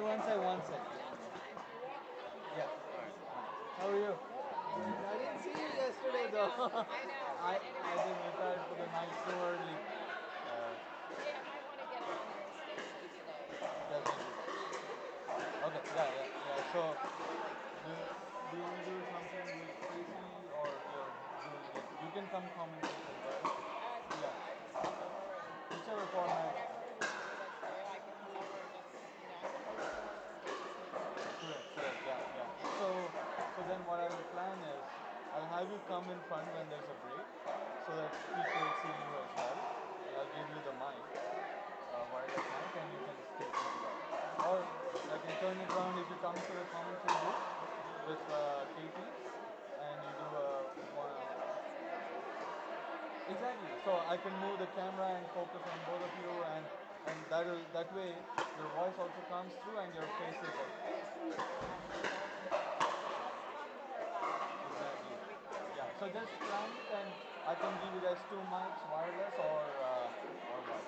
one sec, one sec. Yeah. How are you? I didn't see you yesterday though. I just retired for the night so early. Yeah, I might want to get on there and stay for today. Definitely. Okay, yeah. So, do you want to do something with Tracy or you're doing it? You can come commentate as well. Yeah, I just come over and Whichever format. whatever you want me to do, I can come over and just, I'm hosting the stage here. Correct, yeah. So then what I will plan is I'll have you come in front when there's a break so that people see you as well. And I'll give you the mic, wireless mic, and you can speak as well. Or I can turn it around if you come to the commentary booth with Katie and you do a one. Exactly. So I can move the camera and focus on both of you, and that way your voice also comes through and your face is exactly. Yeah. So just plan it, and I can give you guys two mics, wireless or what.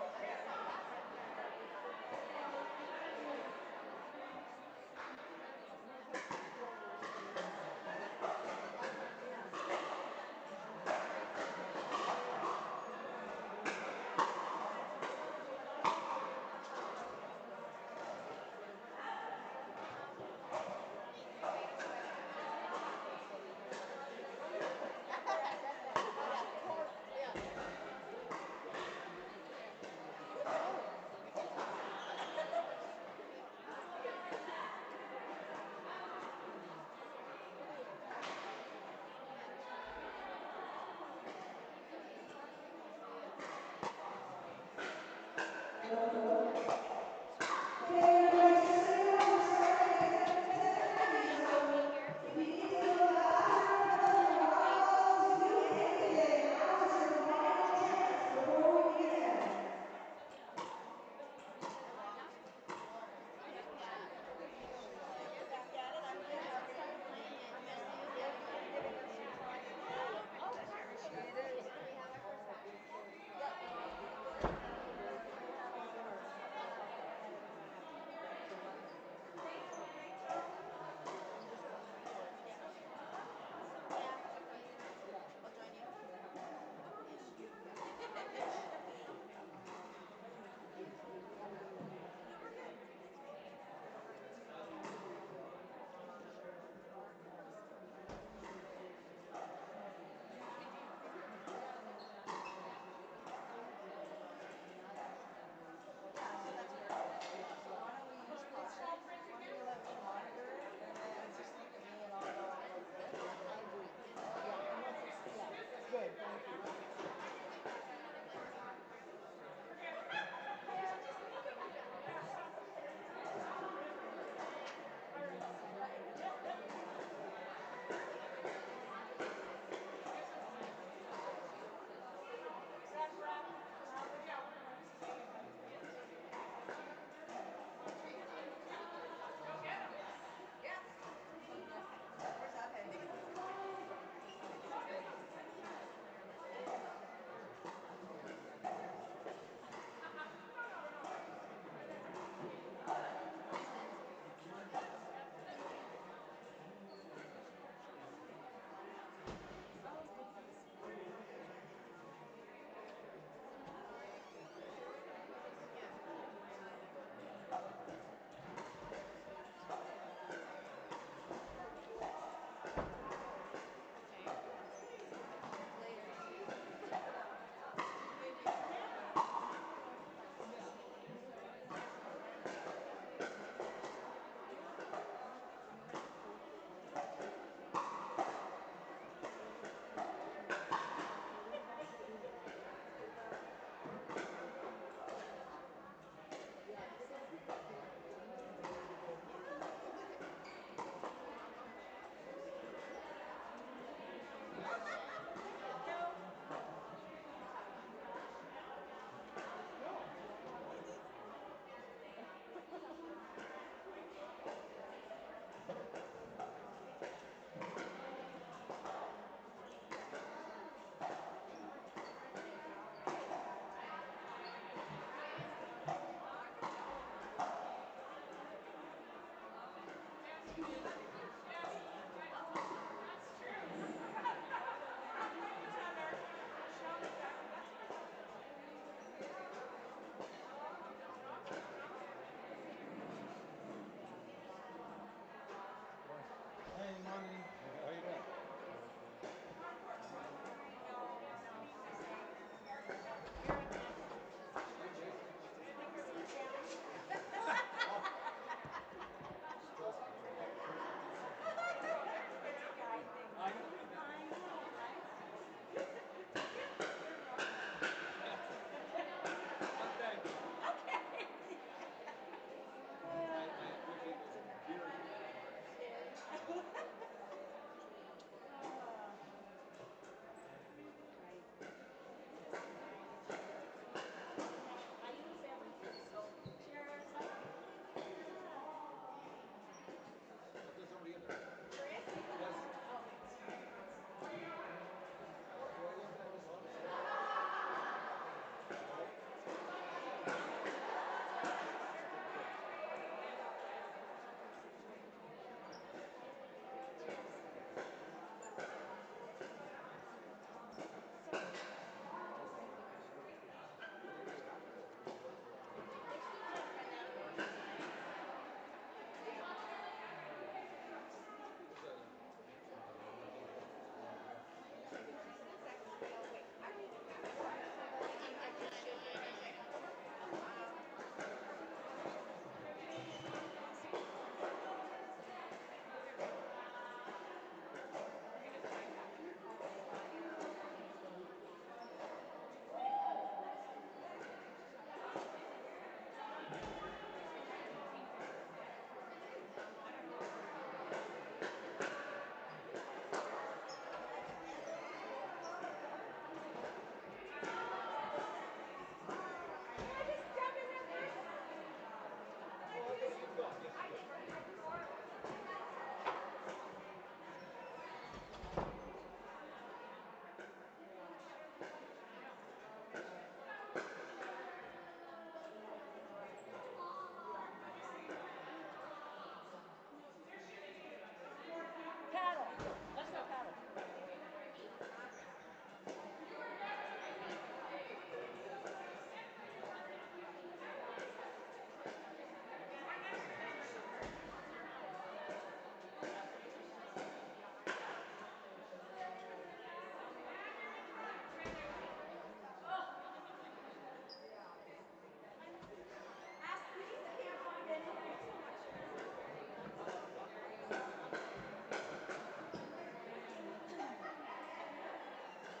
Okay, everybody, just so you know, we're starting at 10:30, so if you need to go to the bathroom, your eyeballs, do anything. Now is your final chance before we begin. Hey, morning. How you doing? I know. Thank you. I appreciate this beer you I use everything, so cheers. What does somebody in there? Tracy? Yes. Do I look like this all the time? Oh, yes, you've gone. Yes, you've gone. Paddle. Let's go paddle.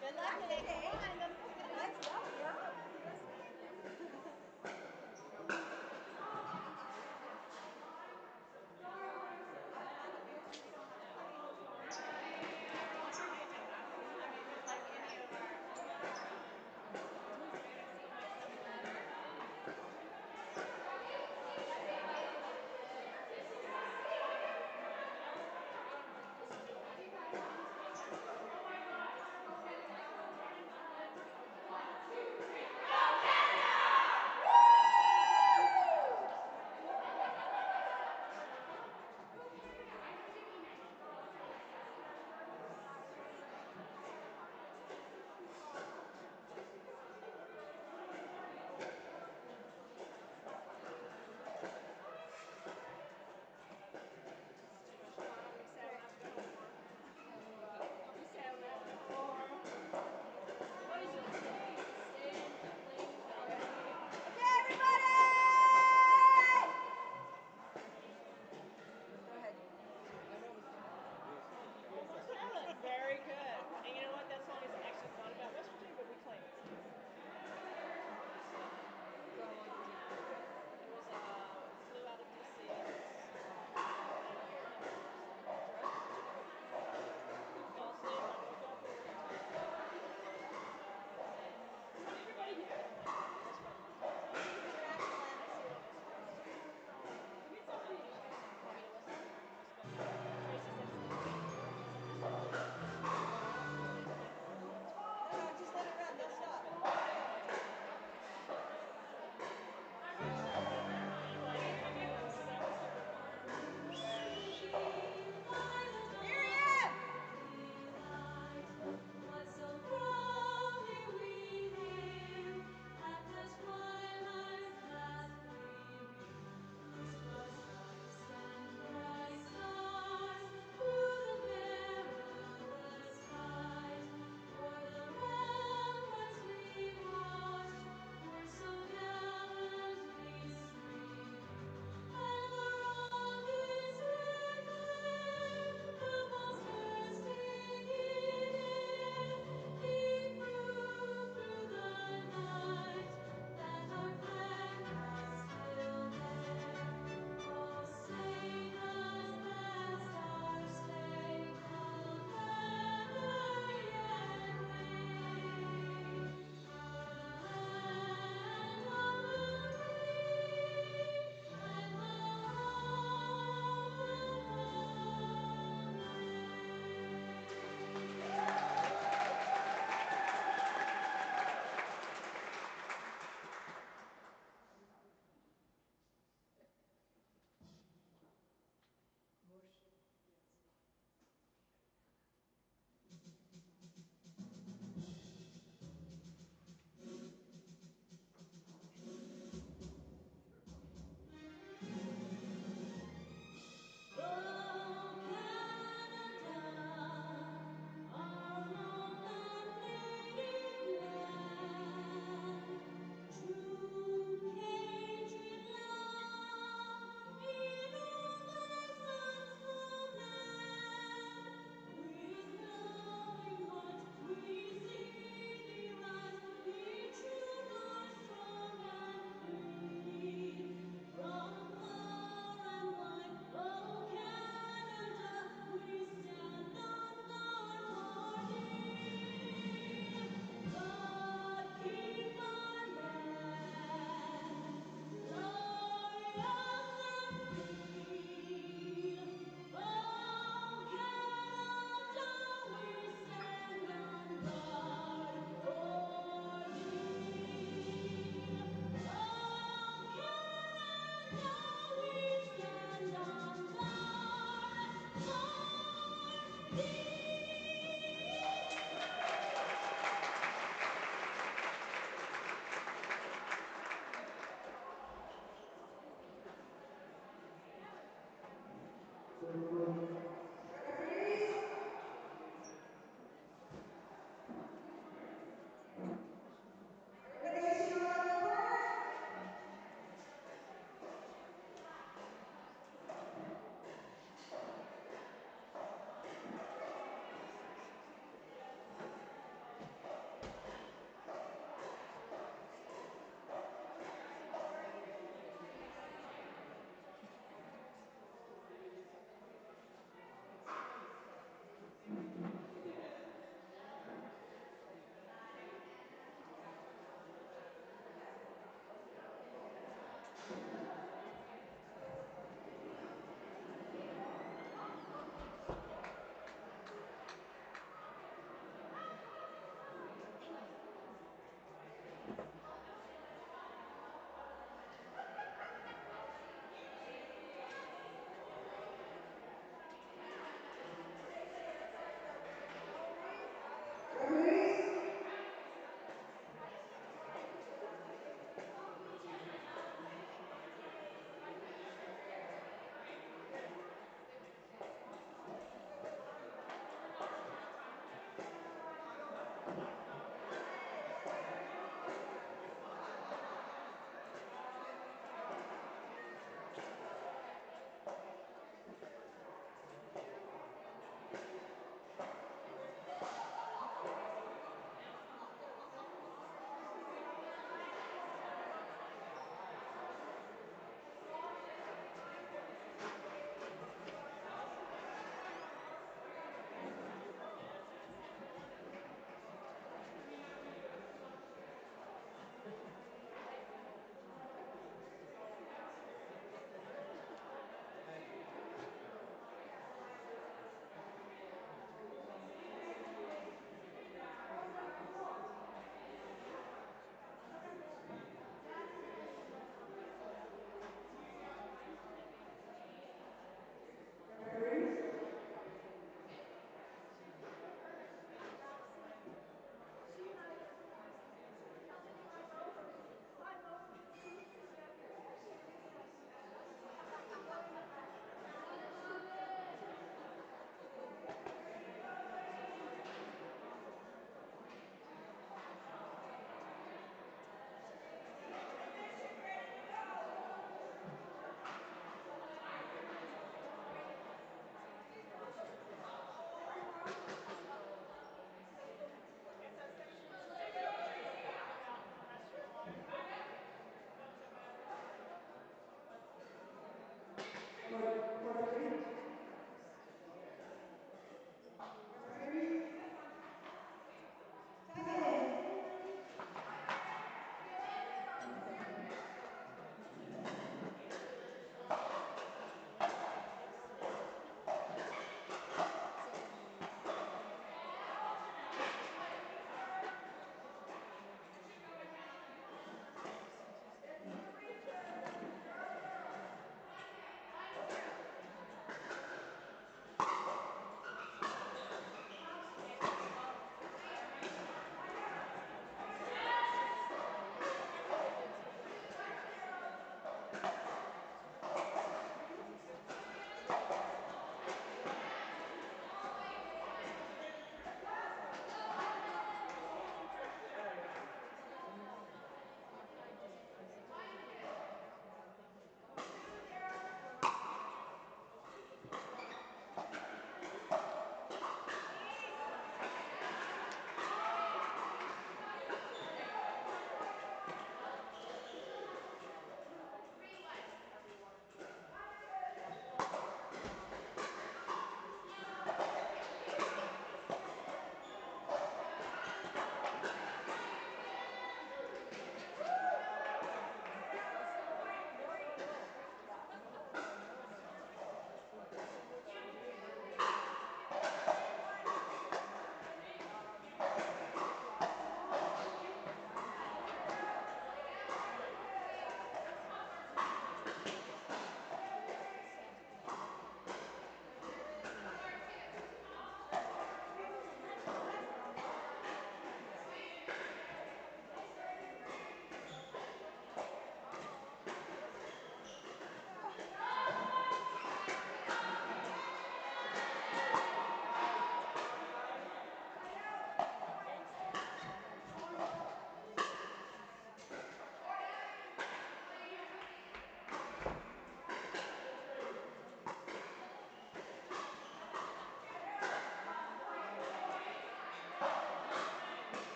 Good luck today. Come on, let's go, girl.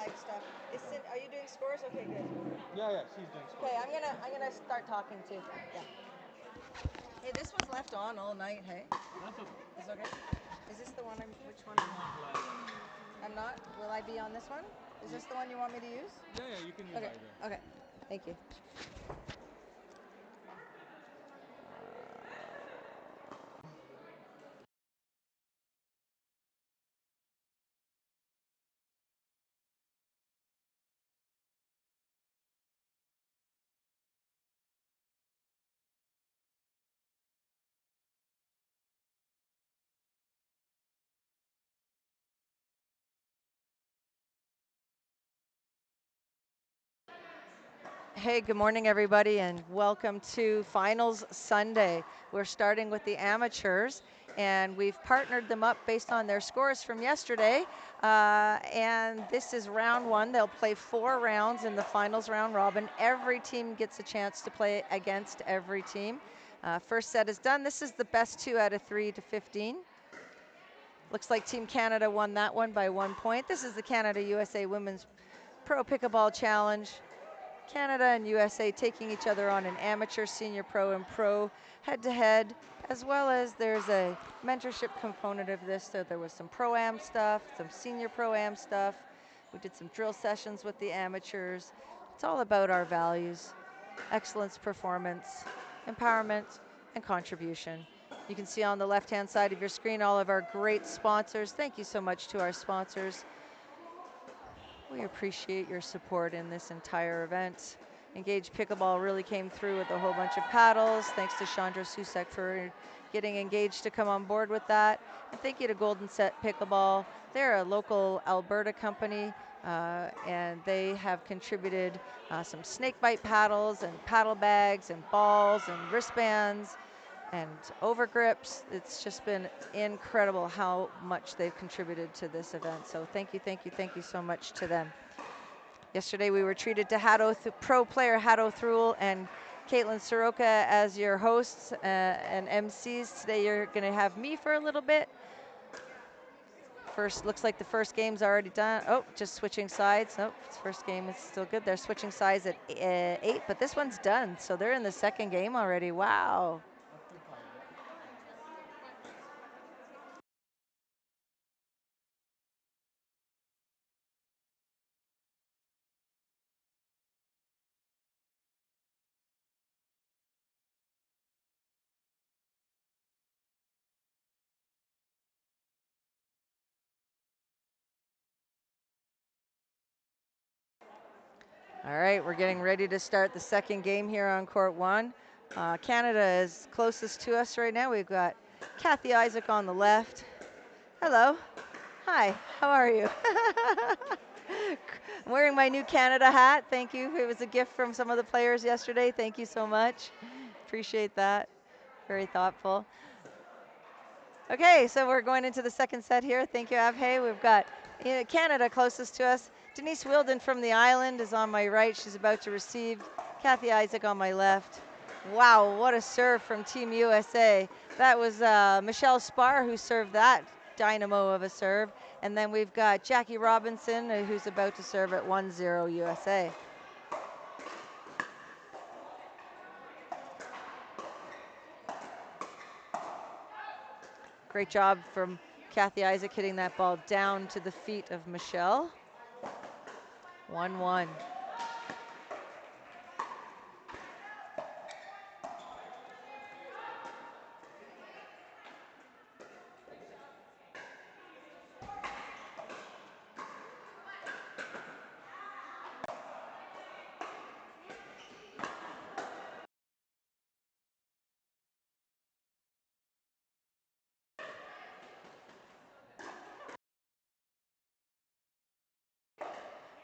live stuff. Are you doing scores? Okay, good. Yeah, she's doing scores. Okay, I'm gonna start talking too. Yeah. Hey, this was left on all night. Hey. That's okay. Is it okay? Is this the one? Which one? Not live. I'm not. Will I be on this one? Is this the one you want me to use? Yeah, you can use Okay. either. Okay. Thank you. Hey, good morning, everybody, and welcome to Finals Sunday. We're starting with the amateurs, and we've partnered them up based on their scores from yesterday. And this is round one. They'll play 4 rounds in the finals round robin. Every team gets a chance to play against every team. First set is done. This is the best 2 out of 3 to 15. Looks like Team Canada won that one by 1 point. This is the Canada-USA Women's Pro Pickleball Challenge. Canada and USA taking each other on an amateur, senior pro, and pro head-to-head, as well as there's a mentorship component of this. So there was some pro-am stuff, some senior pro-am stuff. We did some drill sessions with the amateurs. It's all about our values: excellence, performance, empowerment, and contribution. You can see on the left-hand side of your screen all of our great sponsors. Thank you so much to our sponsors. We appreciate your support in this entire event. Engage Pickleball really came through with a whole bunch of paddles. Thanks to Chandra Susek for getting Engage to come on board with that. And thank you to Golden Set Pickleball. They're a local Alberta company, and they have contributed some snake bite paddles and paddle bags and balls and wristbands and over grips. It's just been incredible how much they've contributed to this event. So thank you, thank you, thank you so much to them. Yesterday we were treated to pro player Haddo Thruel and Caitlin Soroka as your hosts and MCs. Today you're gonna have me for a little bit. Looks like the first game's already done. Oh, just switching sides. Nope, first game is still good. They're switching sides at 8, but this one's done. So they're in the second game already. Wow. All right, we're getting ready to start the second game here on court 1. Canada is closest to us right now. We've got Kathy Isaac on the left. Hello. Hi, how are you? I'm wearing my new Canada hat. Thank you. It was a gift from some of the players yesterday. Thank you so much. Appreciate that. Very thoughtful. Okay, so we're going into the second set here. Thank you, Abhay. We've got Canada closest to us. Denise Wilden from the island is on my right. She's about to receive. Kathy Isaac on my left. Wow, what a serve from Team USA. That was Michelle Spar who served that dynamo of a serve. And then we've got Jackie Robinson who's about to serve at 1-0 USA. Great job from Kathy Isaac hitting that ball down to the feet of Michelle. 1-1.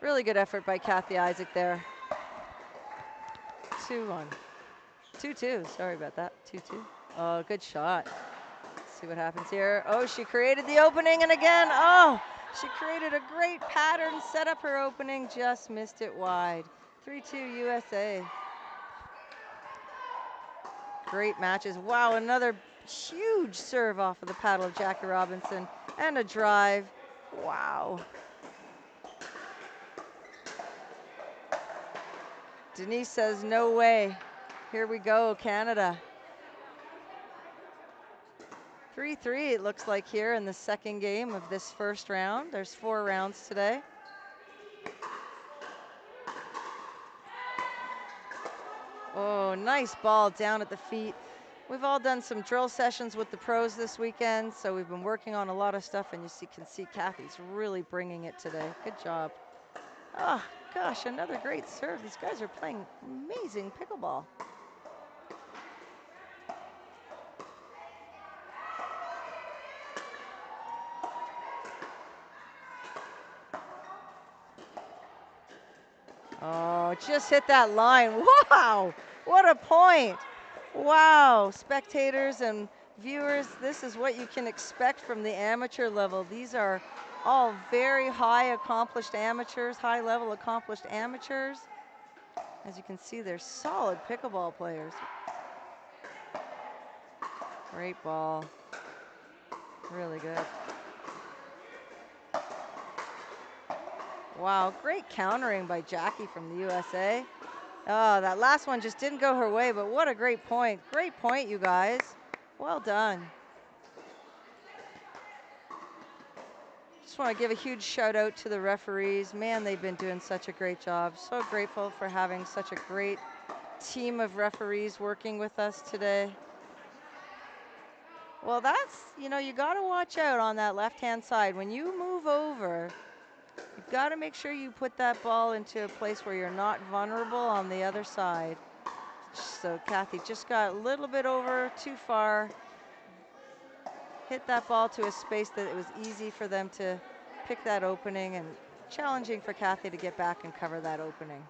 Really good effort by Kathy Isaac there. 2-1. 2-2, sorry about that, 2-2. Oh, good shot. Let's see what happens here. Oh, she created the opening, and again, oh, she created a great pattern, set up her opening, just missed it wide. 3-2 USA. Great matches. Wow, another huge serve off of the paddle of Jackie Robinson, and a drive. Wow. Denise says, no way. Here we go, Canada. 3-3 it looks like here in the second game of this first round. There's 4 rounds today. Oh, nice ball down at the feet. We've all done some drill sessions with the pros this weekend, so we've been working on a lot of stuff, and can see Kathy's really bringing it today. Good job. Oh, gosh, another great serve. These guys are playing amazing pickleball. Oh, just hit that line. Wow, what a point. Wow, spectators and viewers, this is what you can expect from the amateur level. These are all very high accomplished amateurs, high level accomplished amateurs. As you can see, they're solid pickleball players. Great ball. Really good. Wow, great countering by Jackie from the USA. Oh, that last one just didn't go her way, but what a great point. Great point, you guys. Well done. Just want to give a huge shout out to the referees. Man, they've been doing such a great job. So grateful for having such a great team of referees working with us today. Well, that's, you know, you got to watch out on that left-hand side. When you move over, you've got to make sure you put that ball into a place where you're not vulnerable on the other side. So Kathy just got a little bit over too far. Hit that ball to a space that it was easy for them to pick that opening, and challenging for Kathy to get back and cover that opening.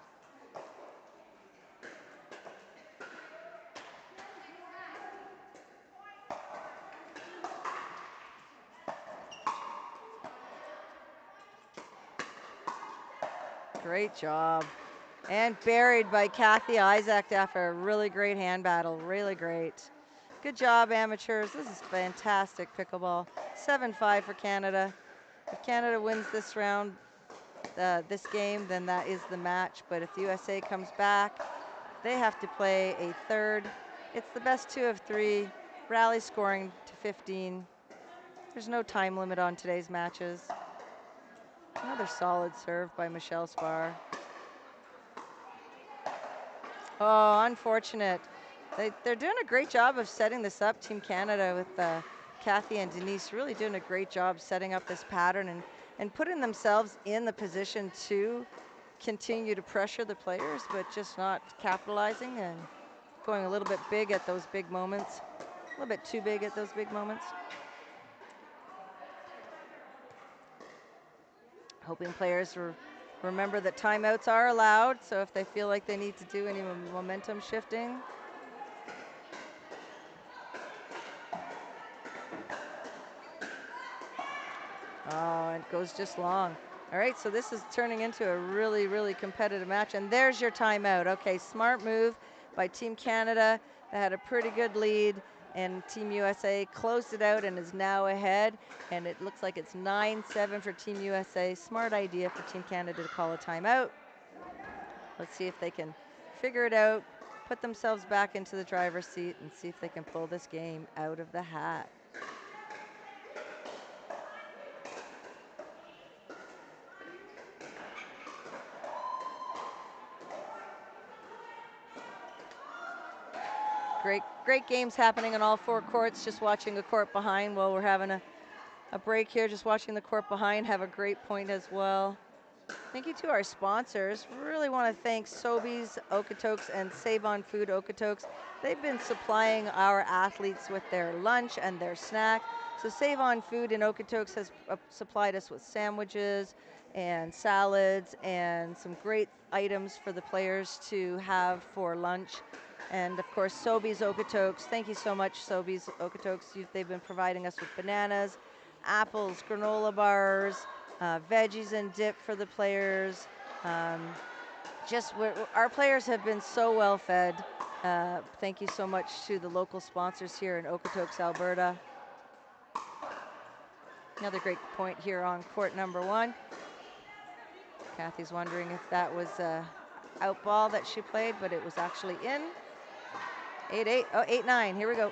Great job. And buried by Kathy Isaac after a really great hand battle. Really great. Good job, amateurs. This is fantastic pickleball. 7-5 for Canada. If Canada wins this round, this game, then that is the match. But if the USA comes back, they have to play a third. It's the best 2 of 3. Rally scoring to 15. There's no time limit on today's matches. Another solid serve by Michelle Spar. Oh, unfortunate. They're doing a great job of setting this up, Team Canada, with Kathy and Denise really doing a great job setting up this pattern and putting themselves in the position to continue to pressure the players, but just not capitalizing and going a little bit big at those big moments. A little bit too big at those big moments. Hoping players remember that timeouts are allowed, so if they feel like they need to do any momentum shifting. Oh, it goes just long. All right, so this is turning into a really, really competitive match, and there's your timeout. Okay, smart move by Team Canada. They had a pretty good lead, and Team USA closed it out and is now ahead, and it looks like it's 9-7 for Team USA. Smart idea for Team Canada to call a timeout. Let's see if they can figure it out, put themselves back into the driver's seat, and see if they can pull this game out of the hat. Great games happening on all 4 courts. Just watching the court behind while we're having a break here. Just watching the court behind have a great point as well. Thank you to our sponsors. Really want to thank Sobeys, Okotoks, and Save on Food Okotoks. They've been supplying our athletes with their lunch and their snack. So Save on Food in Okotoks has supplied us with sandwiches and salads and some great items for the players to have for lunch. And of course, Sobeys Okotoks. Thank you so much, Sobeys Okotoks. They've been providing us with bananas, apples, granola bars, veggies and dip for the players. Our players have been so well fed. Thank you so much to the local sponsors here in Okotoks, Alberta. Another great point here on court number 1. Kathy's wondering if that was out ball that she played, but it was actually in. 8-8, oh, 8-9, here we go.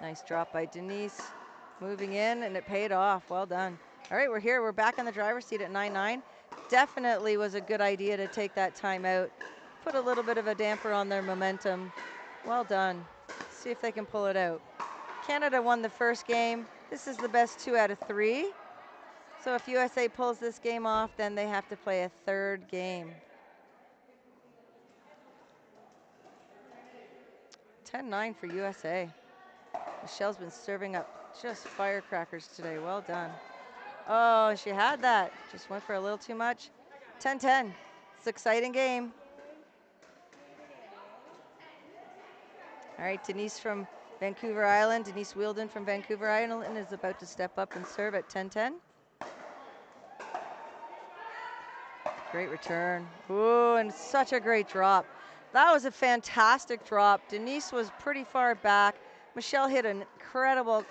Nice drop by Denise. Moving in, and it paid off, well done. All right, we're here, we're back in the driver's seat at 9-9. Definitely was a good idea to take that timeout. Put a little bit of a damper on their momentum. Well done. See if they can pull it out. Canada won the first game. This is the best 2 out of 3. So if USA pulls this game off, then they have to play a third game. 10-9 for USA. Michelle's been serving up just firecrackers today. Well done. Oh, she had that. Just went for a little too much. 10-10. It's an exciting game. All right, Denise from Vancouver Island, Denise Wielden from Vancouver Island is about to step up and serve at 10-10. Great return. Ooh, and such a great drop. That was a fantastic drop. Denise was pretty far back. Michelle hit an incredible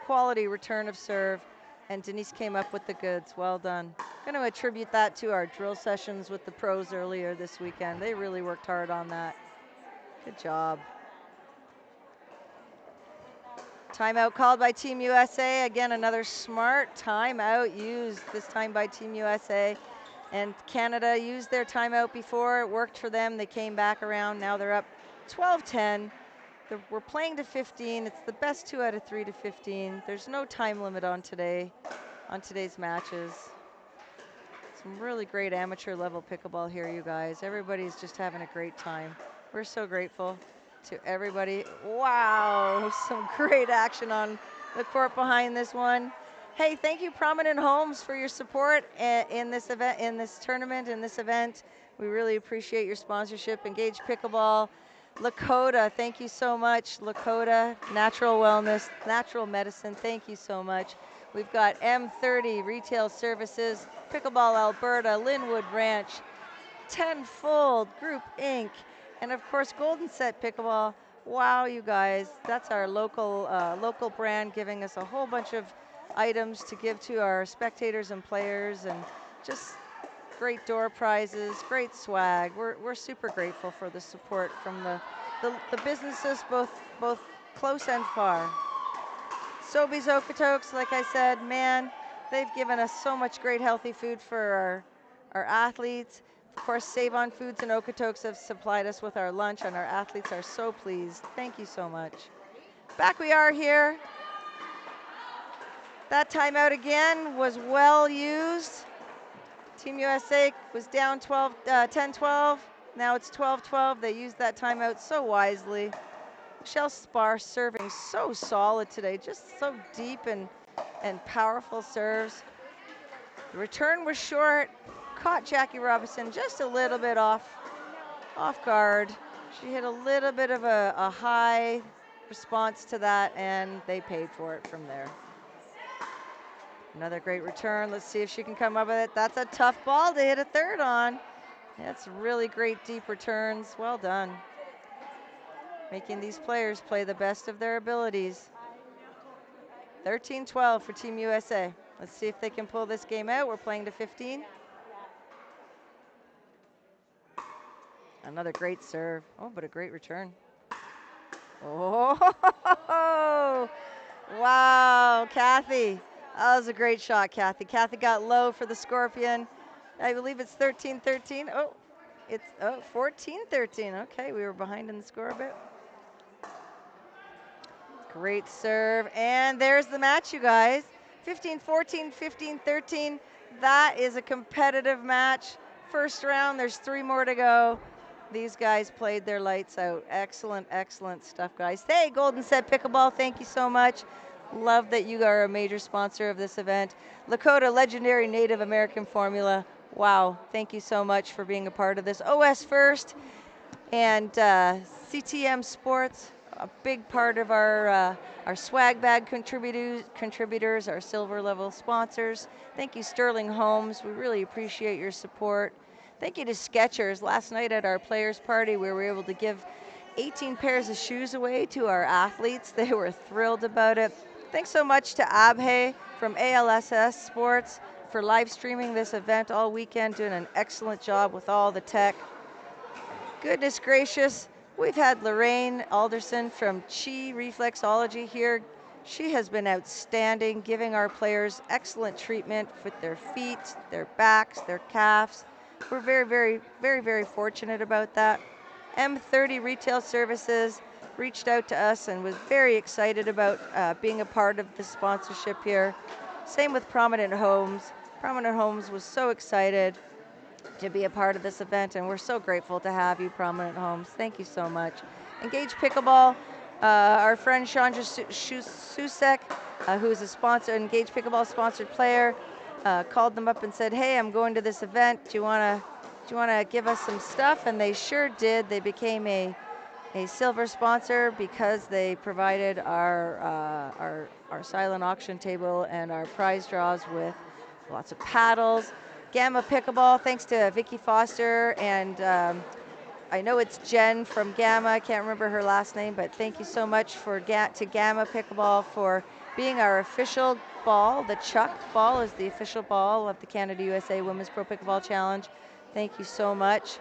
quality return of serve, and Denise came up with the goods. Well done. Going to attribute that to our drill sessions with the pros earlier this weekend. They really worked hard on that. Good job. Timeout called by Team USA. Again, another smart timeout used, this time by Team USA. And Canada used their timeout before. It worked for them. They came back around. Now they're up 12-10. We're playing to 15. It's the best 2 out of 3 to 15. There's no time limit on today's matches. Some really great amateur level pickleball here, you guys. Everybody's just having a great time. We're so grateful to everybody. Wow, some great action on the court behind this one. Hey, thank you, Prominent Homes, for your support in this event, in this tournament, in this event. We really appreciate your sponsorship. Engage Pickleball. Lakota, thank you so much. Lakota, Natural Wellness, Natural Medicine, thank you so much. We've got M30 Retail Services, Pickleball Alberta, Lynnwood Ranch, Tenfold, Group Inc., and of course Golden Set Pickleball. Wow, you guys, that's our local brand, giving us a whole bunch of items to give to our spectators and players, and just great door prizes, great swag. We're super grateful for the support from the businesses, both close and far. Sobeys Okotoks, like I said, man, they've given us so much great healthy food for our athletes. Of course, Save On Foods and Okotoks have supplied us with our lunch, and our athletes are so pleased. Thank you so much. Back we are here. That timeout again was well used. Team USA was down 10-12. Now it's 12-12. They used that timeout so wisely. Michelle Spar serving so solid today, just so deep and powerful serves. The return was short, caught Jackie Robinson just a little bit off guard. She hit a little bit of a high response to that, and they paid for it from there. Another great return. Let's see if she can come up with it. That's a tough ball to hit a third on. That's really great deep returns. Well done. Making these players play the best of their abilities. 13-12 for Team USA. Let's see if they can pull this game out. We're playing to 15. Another great serve. Oh, but a great return. Oh, wow, Kathy. That was a great shot, Kathy. Kathy got low for the Scorpion. I believe it's 13-13. Oh, it's 14-13. Okay, we were behind in the score a bit. Great serve, and there's the match, you guys. 15-14, 15-13. That is a competitive match. First round, there's 3 more to go. These guys played their lights out. Excellent, excellent stuff, guys. Hey, Golden Set Pickleball, thank you so much. Love that you are a major sponsor of this event. Lakota Legendary Native American Formula. Wow, thank you so much for being a part of this. OS First and CTM Sports, a big part of our swag bag contributors, our silver level sponsors. Thank you, Sterling Homes. We really appreciate your support. Thank you to Skechers. Last night at our players party, we were able to give 18 pairs of shoes away to our athletes. They were thrilled about it. Thanks so much to Abhay from ALSS Sports for live streaming this event all weekend, doing an excellent job with all the tech. Goodness gracious, we've had Lorraine Alderson from Chi Reflexology here. She has been outstanding, giving our players excellent treatment with their feet, their backs, their calves. We're very, very, very, very fortunate about that. M30 Retail Services reached out to us and was very excited about being a part of the sponsorship here. Same with Prominent Homes. Prominent Homes was so excited to be a part of this event, and we're so grateful to have you, Prominent Homes. Thank you so much. Engage Pickleball, our friend Chandra Susek, who is a sponsor, Engage Pickleball sponsored player. called them up and said, "Hey, I'm going to this event. Do you wanna give us some stuff?" And they sure did. They became a silver sponsor because they provided our silent auction table and our prize draws with lots of paddles. Gamma Pickleball, thanks to Vicky Foster and I know it's Jen from Gamma. I can't remember her last name, but thank you so much to Gamma Pickleball for being our official ball. The Chuck ball is the official ball of the Canada USA Women's Pro Pickleball Challenge. Thank you so much.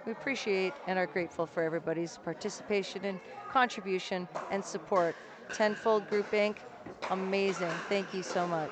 We appreciate and are grateful for everybody's participation and contribution and support. Tenfold Group Inc., amazing. Thank you so much.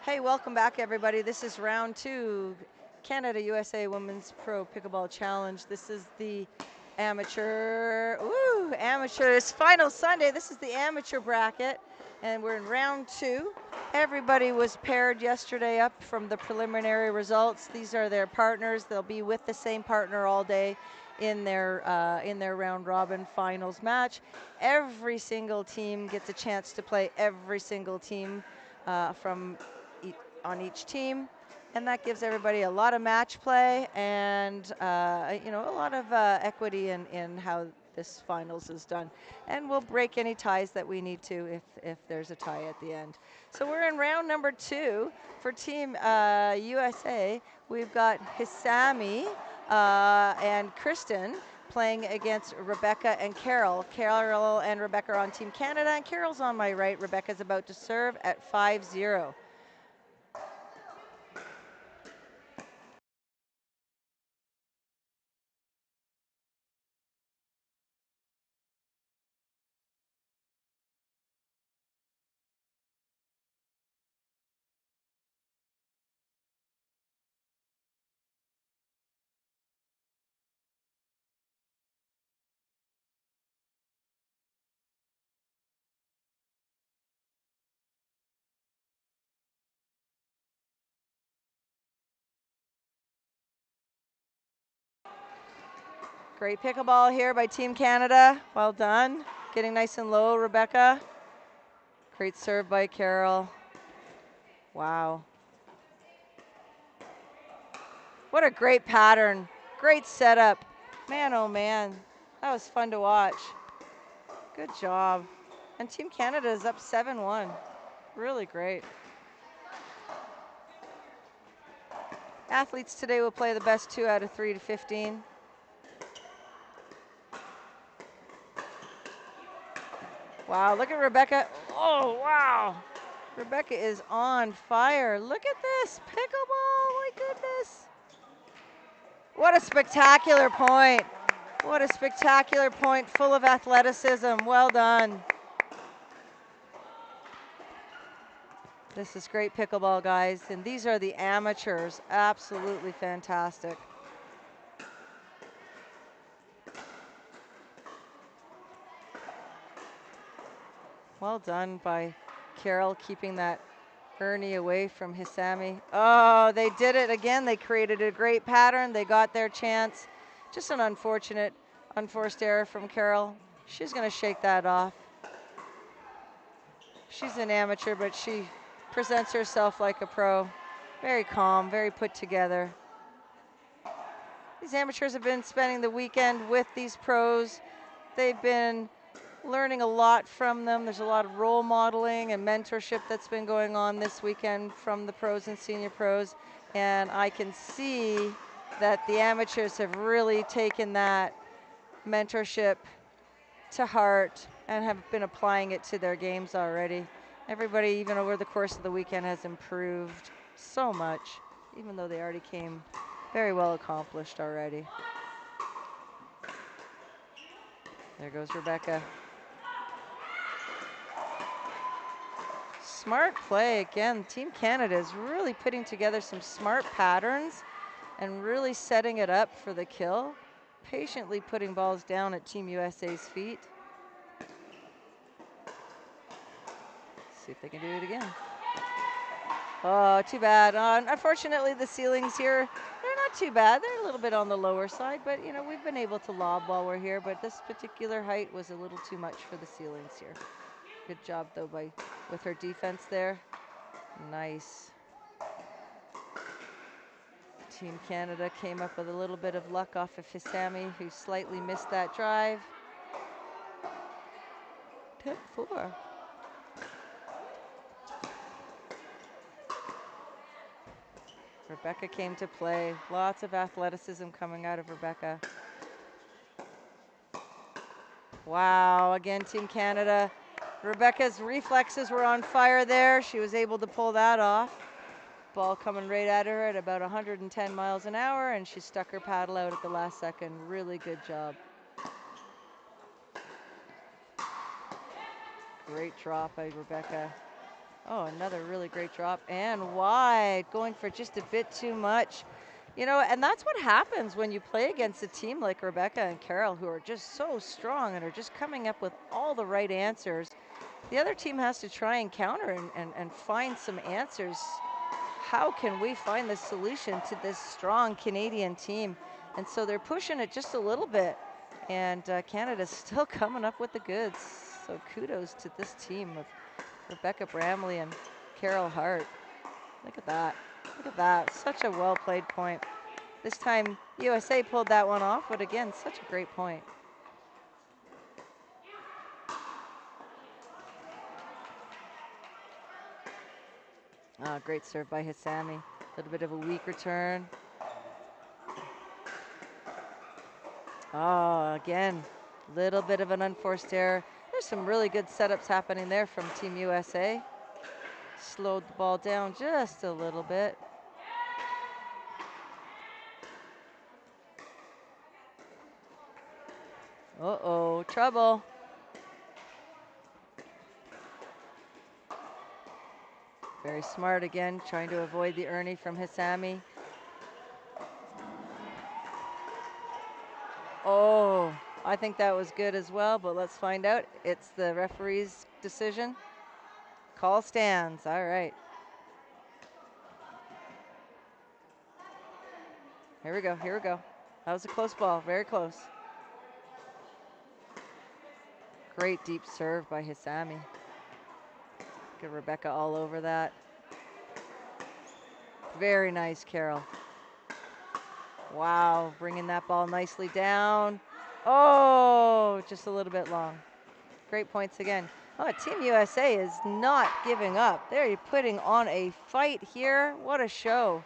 Hey, welcome back, everybody. This is round 2, Canada USA Women's Pro Pickleball Challenge. This is the amateurs final Sunday. This is the amateur bracket, and we're in round 2. Everybody was paired yesterday up from the preliminary results. These are their partners. They'll be with the same partner all day in their round robin finals match. Every single team gets a chance to play every single team on each team, and that gives everybody a lot of match play and a lot of equity in how this finals is done. And we'll break any ties that we need to if there's a tie at the end. So we're in round number 2 for Team USA. We've got Hisami and Kristen playing against Rebecca and Carol. Carol and Rebecca are on Team Canada, and Carol's on my right. Rebecca's about to serve at 5-0. Great pickleball here by Team Canada. Well done. Getting nice and low, Rebecca. Great serve by Carol. Wow. What a great pattern. Great setup. Man, oh man. That was fun to watch. Good job. And Team Canada is up 7-1. Really great. Athletes today will play the best 2 out of 3 to 15. Wow, look at Rebecca. Oh, wow. Rebecca is on fire. Look at this pickleball, my goodness. What a spectacular point. What a spectacular point, full of athleticism. Well done. This is great pickleball, guys, and these are the amateurs. Absolutely fantastic. Well done by Carol, keeping that Ernie away from Hisami. Oh, they did it again. They created a great pattern. They got their chance. Just an unfortunate, unforced error from Carol. She's going to shake that off. She's an amateur, but she presents herself like a pro. Very calm, very put together. These amateurs have been spending the weekend with these pros. They've been learning a lot from them. There's a lot of role modeling and mentorship that's been going on this weekend from the pros and senior pros. And I can see that the amateurs have really taken that mentorship to heart and have been applying it to their games already. Everybody, even over the course of the weekend, has improved so much, even though they already came very well accomplished already. There goes Rebecca. Smart play again. Team Canada is really putting together some smart patterns and really setting it up for the kill. Patiently putting balls down at Team USA's feet. See if they can do it again. Oh, too bad. Unfortunately, the ceilings here, they're not too bad. They're a little bit on the lower side, but you know, we've been able to lob while we're here, but this particular height was a little too much for the ceilings here. Good job though with her defense there. Nice. Team Canada came up with a little bit of luck off of Hisami, who slightly missed that drive. 10-4. Rebecca came to play. Lots of athleticism coming out of Rebecca. Wow, again, Team Canada. Rebecca's reflexes were on fire there. She was able to pull that off. Ball coming right at her at about 110 miles an hour, and she stuck her paddle out at the last second. Really good job. Great drop by Rebecca. Oh, another really great drop and wide, going for just a bit too much. You know, and that's what happens when you play against a team like Rebecca and Carol, who are just so strong and are just coming up with all the right answers. The other team has to try and counter and find some answers. How can we find the solution to this strong Canadian team? And so they're pushing it just a little bit. And Canada's still coming up with the goods. So kudos to this team of Rebecca Bramley and Carol Hart. Look at that. Look at that. Such a well-played point. This time, USA pulled that one off, but again, such a great point. Oh, great serve by Hisami. A little bit of a weak return. Oh, again, little bit of an unforced error. There's some really good setups happening there from Team USA. Slowed the ball down just a little bit. Uh-oh, trouble. Very smart again, trying to avoid the Ernie from Hisami. Oh, I think that was good as well, but let's find out. It's the referee's decision. Call stands, all right. Here we go, here we go. That was a close ball, very close. Great deep serve by Hisami. Get Rebecca all over that. Very nice, Carol. Wow, bringing that ball nicely down. Oh, just a little bit long. Great points again. Oh, Team USA is not giving up. They're putting on a fight here. What a show.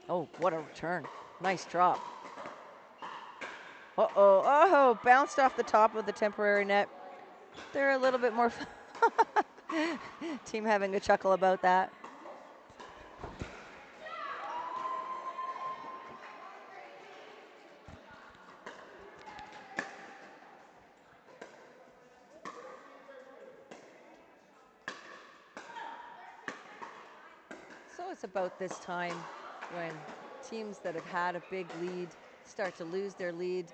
Oh, what a return. Nice drop. Uh-oh, oh, bounced off the top of the temporary net. They're a little bit more team having a chuckle about that. So it's about this time when teams that have had a big lead start to lose their lead,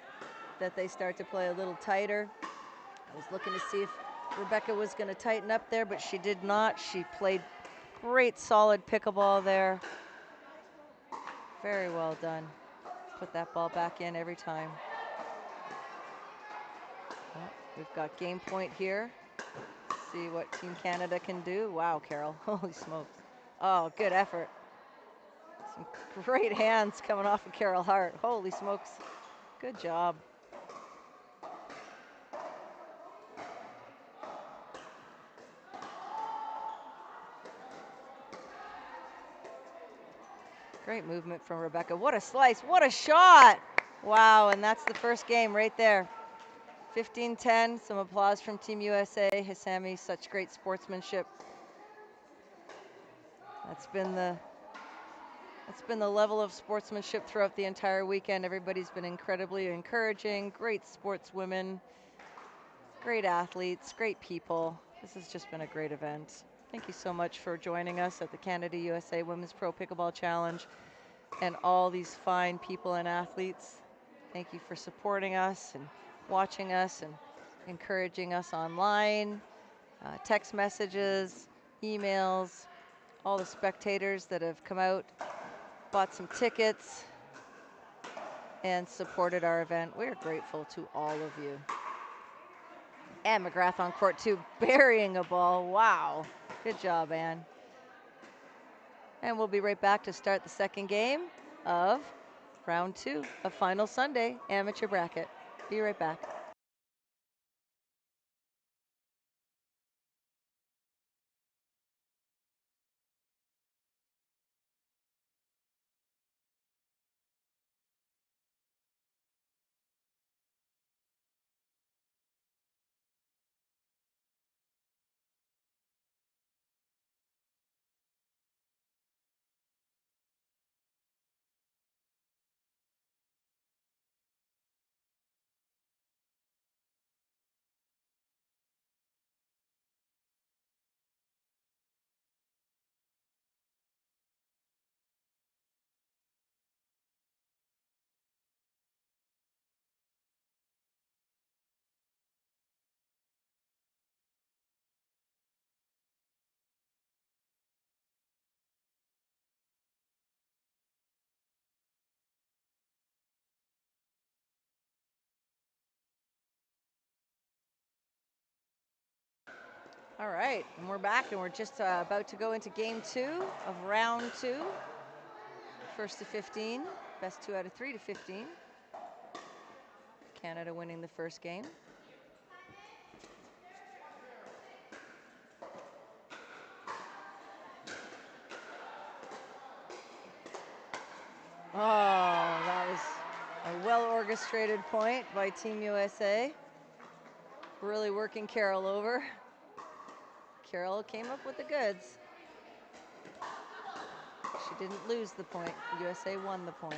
that they start to play a little tighter. I was looking to see if Rebecca was going to tighten up there, but she did not. She played great, solid pickleball there. Very well done. Put that ball back in every time. Oh, we've got game point here. See what Team Canada can do. Wow, Carol, holy smokes. Oh, good effort. Some great hands coming off of Carol Hart. Holy smokes, good job. Great movement from Rebecca. What a slice, what a shot. Wow, and that's the first game right there. 15-10, some applause from Team USA. Hisami, such great sportsmanship. That's been the level of sportsmanship throughout the entire weekend. Everybody's been incredibly encouraging, great sportswomen, great athletes, great people. This has just been a great event. Thank you so much for joining us at the Canada USA Women's Pro Pickleball Challenge and all these fine people and athletes. Thank you for supporting us and watching us and encouraging us online, text messages, emails, all the spectators that have come out, bought some tickets, and supported our event. We're grateful to all of you. And McGrath on court too, burying a ball. Wow, good job, Ann. And we'll be right back to start the second game of round 2 of Final Sunday Amateur Bracket. Be right back. All right, and we're back, and we're just about to go into game 2 of round 2. First to 15, best 2 out of 3 to 15. Canada winning the first game. Oh, that was a well-orchestrated point by Team USA. Really working Carol over. Carol came up with the goods. She didn't lose the point. USA won the point.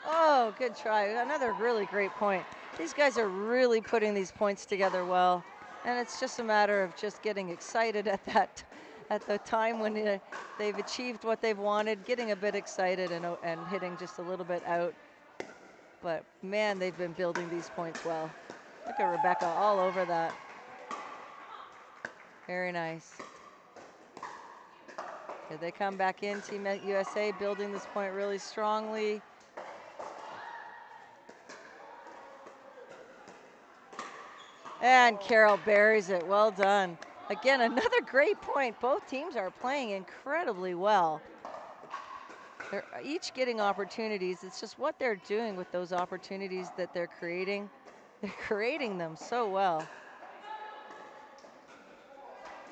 Oh, good try. Another really great point. These guys are really putting these points together well. And it's just a matter of just getting excited at the time when they've achieved what they've wanted, getting a bit excited and hitting just a little bit out. But man, they've been building these points well. Look at Rebecca all over that. Very nice. Here they come back in, Team USA building this point really strongly. And Carol buries it, well done. Again, another great point. Both teams are playing incredibly well. They're each getting opportunities. It's just what they're doing with those opportunities that they're creating. They're creating them so well.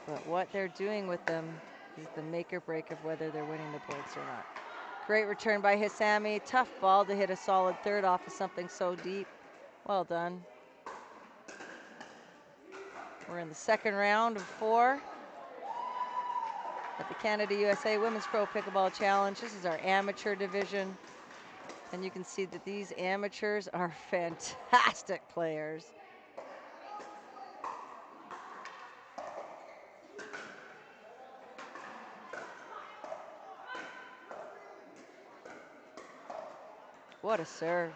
But what they're doing with them is the make or break of whether they're winning the points or not. Great return by Hisami. Tough ball to hit a solid third off of something so deep. Well done. We're in the second round of 4 at the Canada-USA Women's Pro Pickleball Challenge. This is our amateur division. And you can see that these amateurs are fantastic players. What a serve.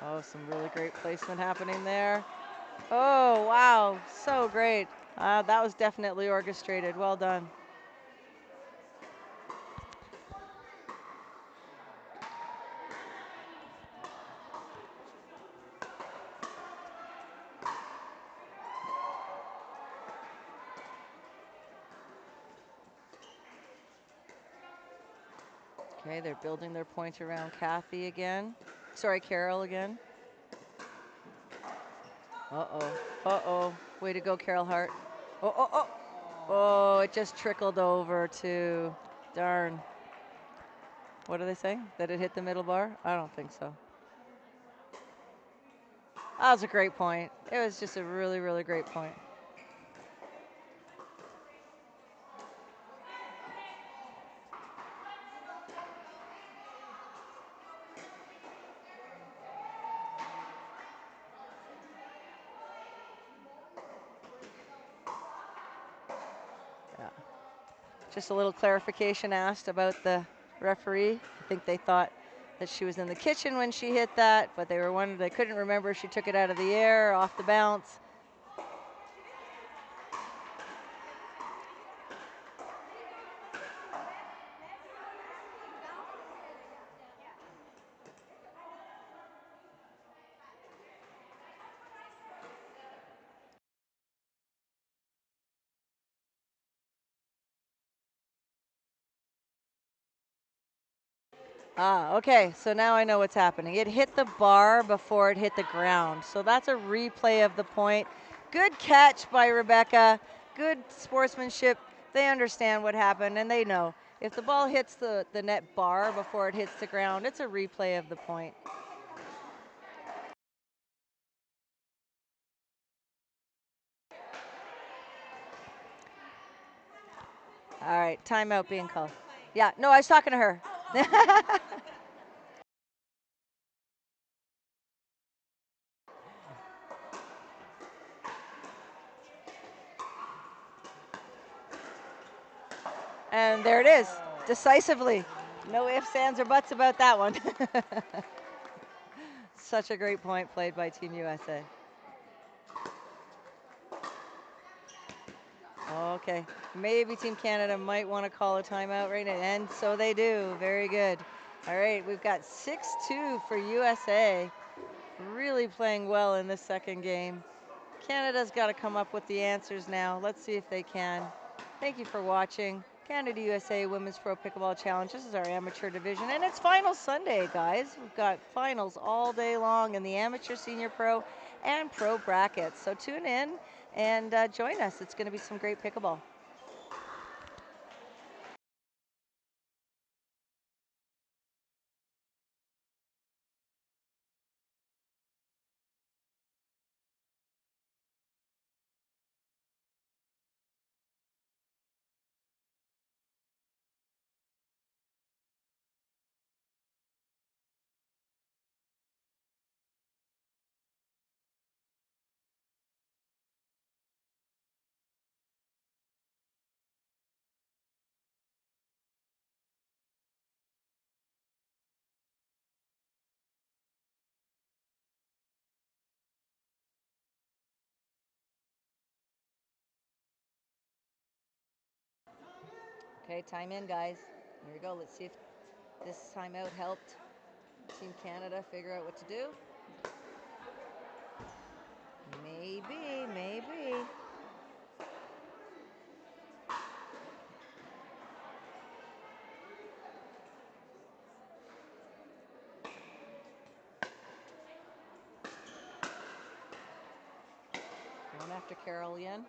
Oh, some really great placement happening there. Oh, wow, so great. That was definitely orchestrated, well done. Okay, they're building their point around Kathy again. Sorry, Carol again. Uh-oh, uh-oh. Way to go, Carol Hart. Oh, oh, oh. Oh, it just trickled over to, darn. What are they saying? That it hit the middle bar? I don't think so. That was a great point. It was just a really, really great point. Yeah. Just a little clarification asked about the referee. I think they thought that she was in the kitchen when she hit that, but they were wondering, they couldn't remember if she took it out of the air, off the bounce. Ah, okay, so now I know what's happening. It hit the bar before it hit the ground. So that's a replay of the point. Good catch by Rebecca. Good sportsmanship. They understand what happened and they know. If the ball hits the net bar before it hits the ground, it's a replay of the point. All right, timeout being called. Yeah, no, I was talking to her. And there it is, decisively. No ifs, ands, or buts about that one. Such a great point played by Team USA. Okay, maybe Team Canada might want to call a timeout right now, and so they do. Very good. All right, we've got 6-2 for USA. Really playing well in this second game. Canada's got to come up with the answers now. Let's see if they can. Thank you for watching Canada USA Women's Pro Pickleball Challenge. This is our amateur division, and it's final Sunday, guys. We've got finals all day long in the amateur, senior pro, and pro brackets. So tune in and join us. It's going to be some great pickleball. Okay, time in, guys. Here we go. Let's see if this timeout helped Team Canada figure out what to do. Maybe. Going after Carol again.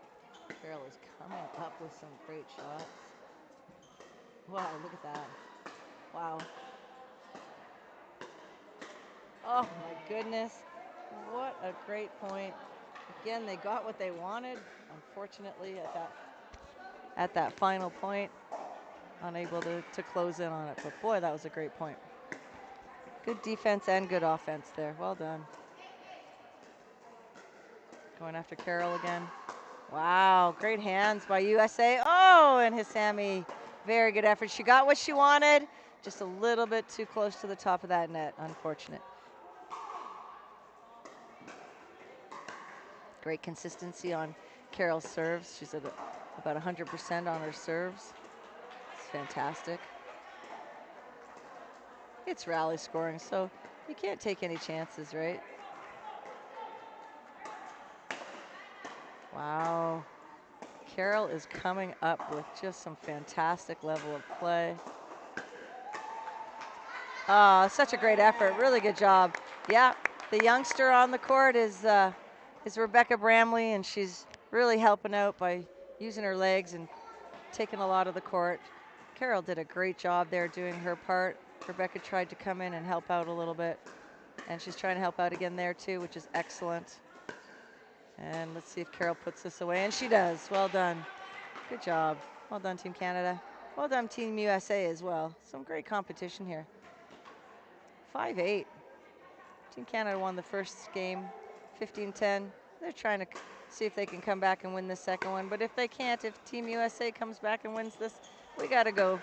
Carol is coming up with some great shots. Wow, look at that. Wow. Oh my goodness. What a great point. Again, they got what they wanted. Unfortunately, at that final point, unable to close in on it. But boy, that was a great point. Good defense and good offense there. Well done. Going after Carol again. Wow, great hands by USA. Oh, and Hisami, very good effort. She got what she wanted, just a little bit too close to the top of that net. Unfortunate. Great consistency on Carol's serves. She's at about 100% on her serves. It's fantastic. It's rally scoring, so you can't take any chances, right? Wow. Carol is coming up with just some fantastic level of play. Oh, such a great effort. Really good job. Yeah, the youngster on the court is Rebecca Bramley, and she's really helping out by using her legs and taking a lot of the court. Carol did a great job there doing her part. Rebecca tried to come in and help out a little bit, and she's trying to help out again there too, which is excellent. And let's see if Carol puts this away, and she does. Well done. Good job. Well done, Team Canada. Well done, Team USA as well. Some great competition here. 5-8. Team Canada won the first game, 15-10. They're trying to see if they can come back and win the second one. But if they can't, if Team USA comes back and wins this, we got to go.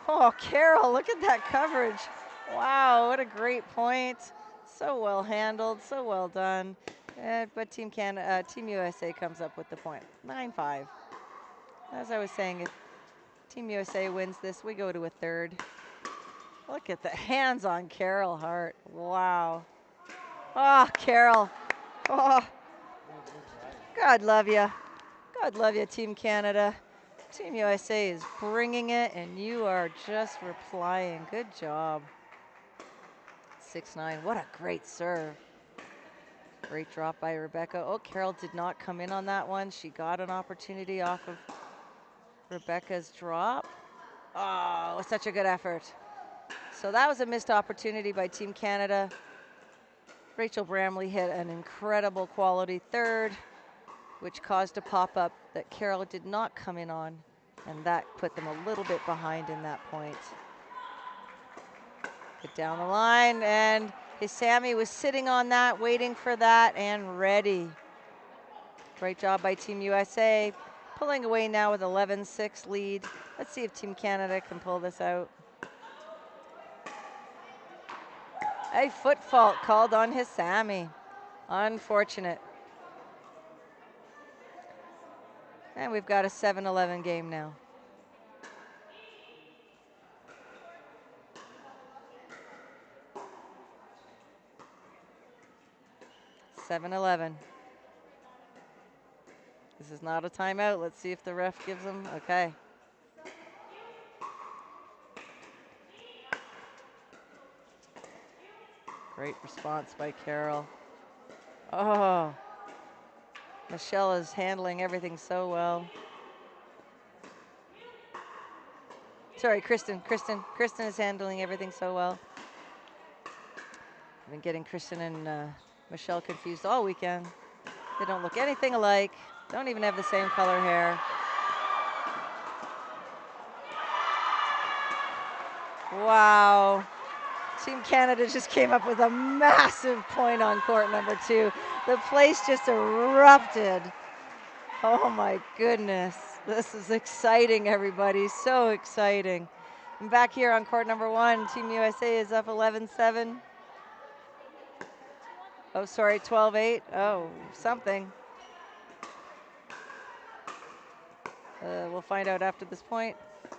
Oh, Carol, look at that coverage. Wow, what a great point. So well handled, so well done. But Team USA comes up with the point. 9-5. As I was saying, if Team USA wins this, we go to a third. Look at the hands on Carol Hart. Wow. Oh, Carol. Oh, God love you. God love you, Team Canada. Team USA is bringing it, and you are just replying. Good job. 6-9. What a great serve. Great drop by Rebecca. Oh, Carol did not come in on that one. She got an opportunity off of Rebecca's drop. Oh, such a good effort. So that was a missed opportunity by Team Canada. Rachel Bramley hit an incredible quality third, which caused a pop-up that Carol did not come in on, and that put them a little bit behind in that point. Get down the line, and Hisami was sitting on that, waiting for that, and ready. Great job by Team USA, pulling away now with 11-6 lead. Let's see if Team Canada can pull this out. A foot fault called on Hisami. Unfortunate. And we've got a 7-11 game now. This is not a timeout. Let's see if the ref gives them. Okay. Great response by Carol. Oh, Michelle is handling everything so well. Sorry, Kristen is handling everything so well. I've been getting Kristen and Michelle confused all weekend. They don't look anything alike. Don't even have the same color hair. Wow. Team Canada just came up with a massive point on court number 2. The place just erupted. Oh my goodness. This is exciting, everybody. So exciting. And back here on court number 1, Team USA is up 11-7. Oh, sorry, 12-8. Oh, something. We'll find out after this point.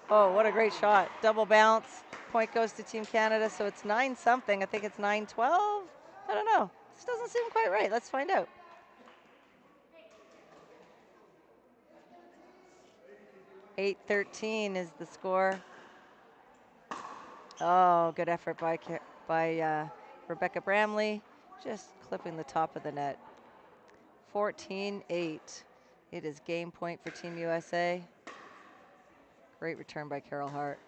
Oh, what a great shot. Double bounce. Point goes to Team Canada, so it's 9-something. I think it's 9-12. I don't know. This doesn't seem quite right. Let's find out. (8-13) is the score. Oh, good effort by Rebecca Bramley, just clipping the top of the net. 14-8. It is game point for Team USA. Great return by Carol Hart.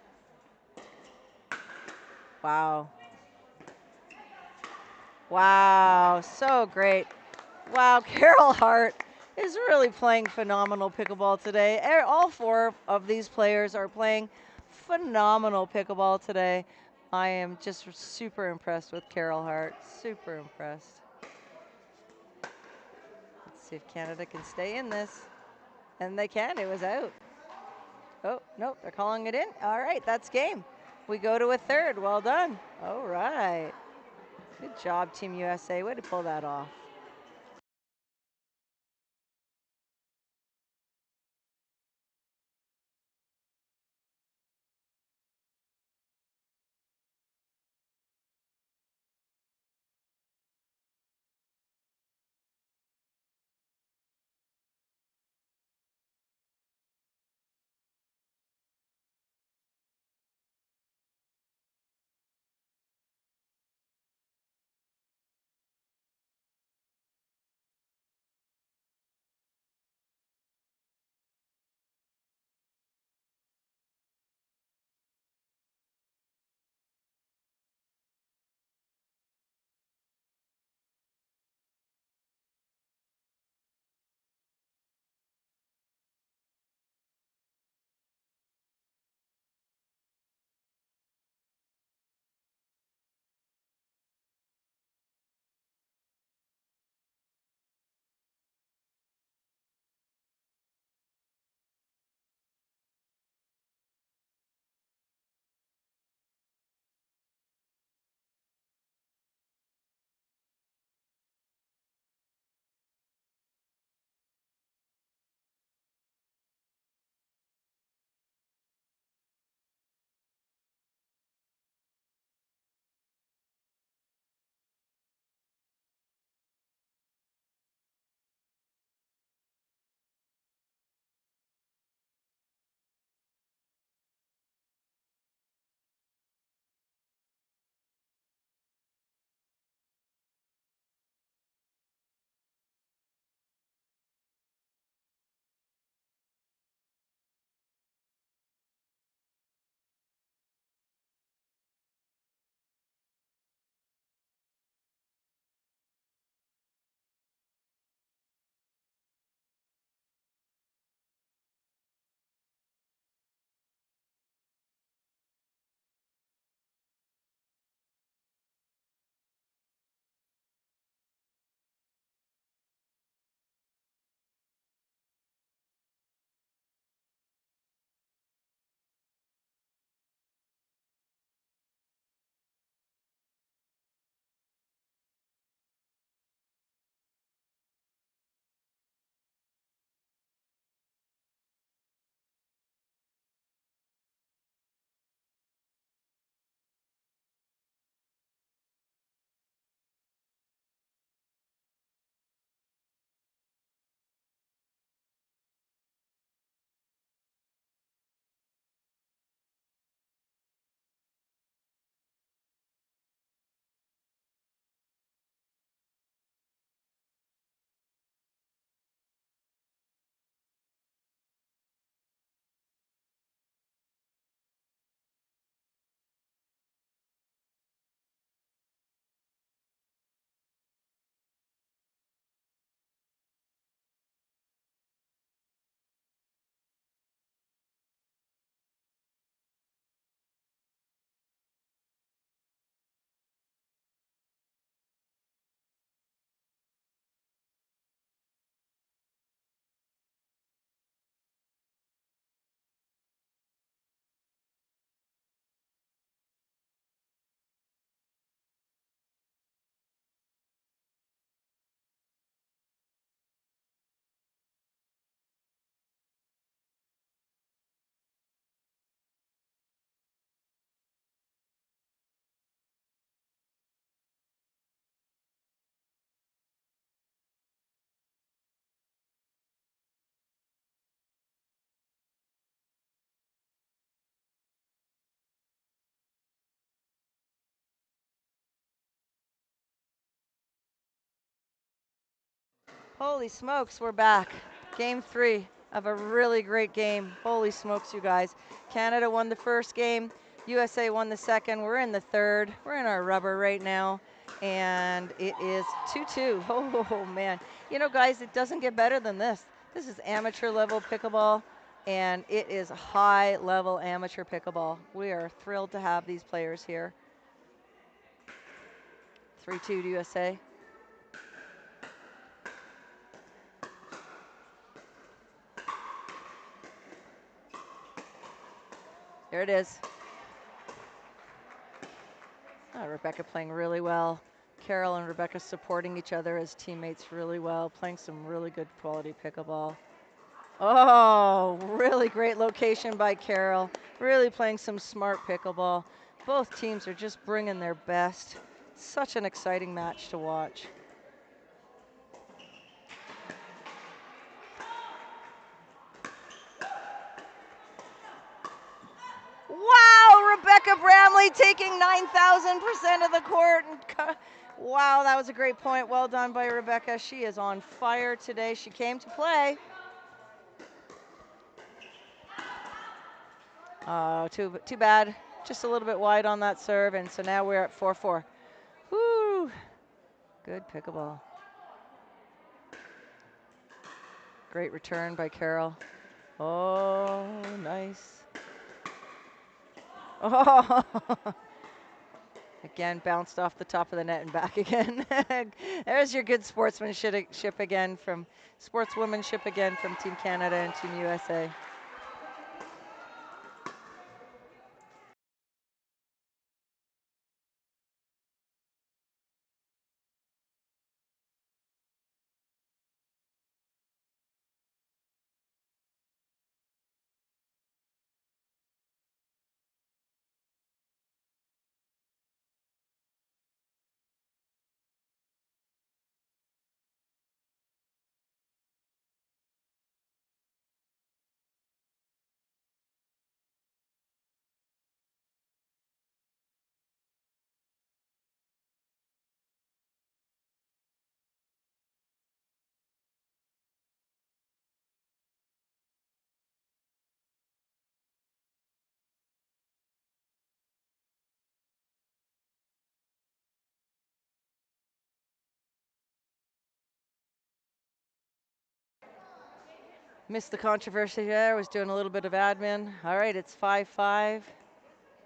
Wow. Wow, so great. Wow, Carol Hart is really playing phenomenal pickleball today. All 4 of these players are playing phenomenal pickleball today. I am just super impressed with Carol Hart, super impressed. Let's see if Canada can stay in this. And they can, it was out. Oh, nope, they're calling it in. All right, that's game. We go to a third, well done. All right. Good job, Team USA, way to pull that off. Holy smokes, we're back. Game 3 of a really great game. Holy smokes, you guys. Canada won the first game. USA won the second. We're in the third. We're in our rubber right now. And it is 2-2. Oh, man. You know, guys, it doesn't get better than this. This is amateur level pickleball, and it is high level amateur pickleball. We are thrilled to have these players here. 3-2 to USA. There it is. Rebecca playing really well. Carol and Rebecca supporting each other as teammates really well, playing some really good quality pickleball. Oh, really great location by Carol. Really playing some smart pickleball. Both teams are just bringing their best. Such an exciting match to watch. Wow, Rebecca Bramley taking 9,000% of the court. Wow, that was a great point. Well done by Rebecca. She is on fire today. She came to play. Oh, too bad. Just a little bit wide on that serve, and so now we're at 4-4. Woo! Good pickleball. Great return by Carol. Oh, nice. Oh, again, bounced off the top of the net and back again. There's your good sportsmanship again from sportswomanship again from Team Canada and Team USA. Missed the controversy there, was doing a little bit of admin. All right, it's 5-5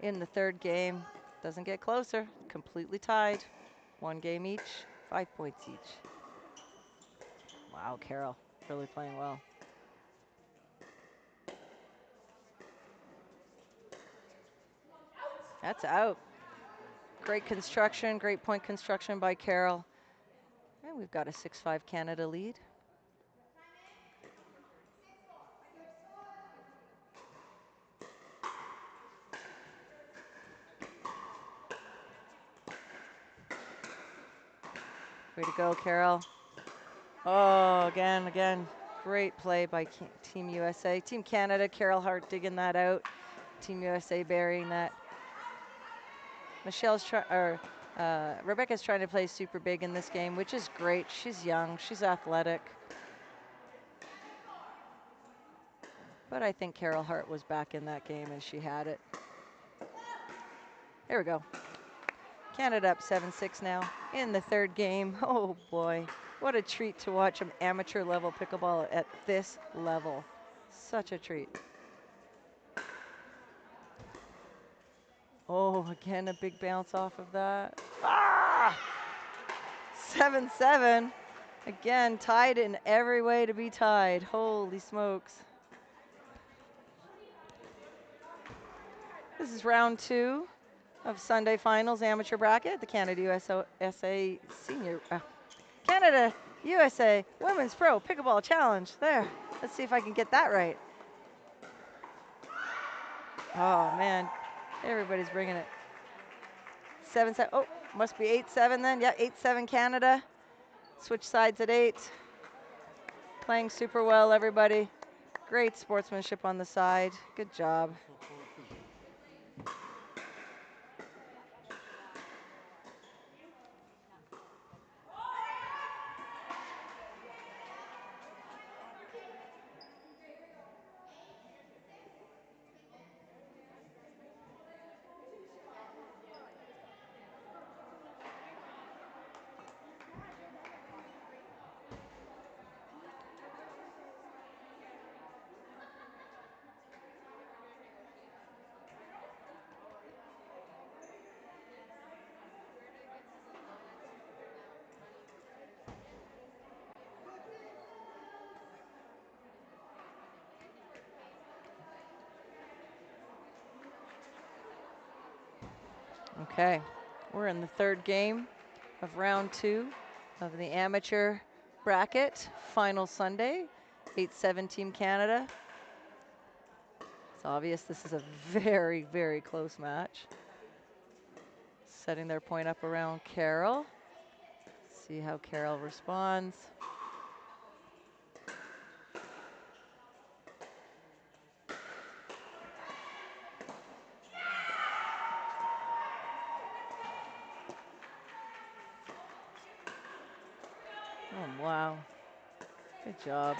in the third game. Doesn't get closer, completely tied. 1 game each, 5 points each. Wow, Carol, really playing well. That's out. Great construction, great point construction by Carol. And we've got a 6-5 Canada lead. Way to go, Carol. Oh, again. Great play by Team USA. Team Canada, Carol Hart digging that out. Team USA burying that. Rebecca's trying to play super big in this game, which is great. She's young, she's athletic. But I think Carol Hart was back in that game and she had it. There we go. Canada up 7-6 now in the third game. Oh boy, what a treat to watch an amateur level pickleball at this level. Such a treat. Oh, again, a big bounce off of that. Ah! 7-7. Again, tied in every way to be tied. Holy smokes. This is round 2 of Sunday finals amateur bracket, the Canada USA Senior Canada USA Women's Pro Pickleball Challenge. There. Let's see if I can get that right. Oh man, everybody's bringing it. 7-7. Oh, must be 8-7 then. Yeah, 8-7 Canada. Switch sides at 8. Playing super well, everybody. Great sportsmanship on the side. Good job. Okay, we're in the third game of round 2 of the amateur bracket, final Sunday, 8-7 Team Canada. It's obvious this is a very, very close match. Setting their point up around Carol. See how Carol responds. Oh, wow. Good job.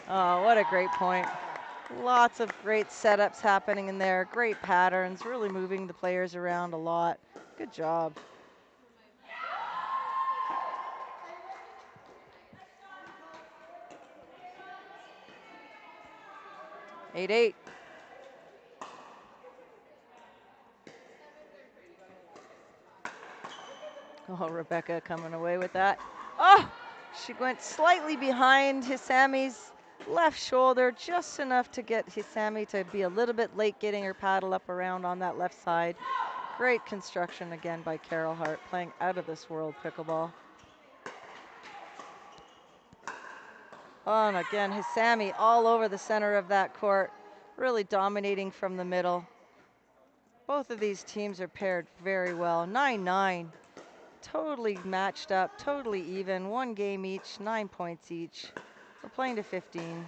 Oh, what a great point. Lots of great setups happening in there. Great patterns, really moving the players around a lot. Good job. Eight. Oh, Rebecca coming away with that. Oh, she went slightly behind Hisami's left shoulder, just enough to get Hisami to be a little bit late getting her paddle up around on that left side. Great construction again by Carol Hart, playing out of this world pickleball. Oh, and again, Hisami all over the center of that court, really dominating from the middle. Both of these teams are paired very well. 9-9. Totally matched up, totally even. 1 game each, 9 points each. We're playing to 15.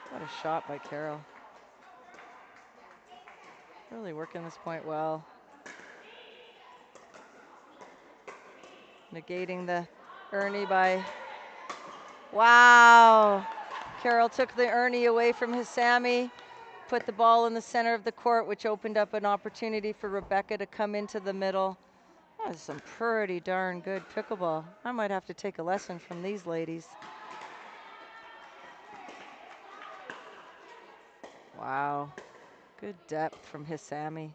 What a shot by Carol. Really working this point well. Negating the Ernie by, wow. Carol took the Ernie away from Hisami, put the ball in the center of the court, which opened up an opportunity for Rebecca to come into the middle. That was some pretty darn good pickleball. I might have to take a lesson from these ladies. Wow, good depth from Hisami.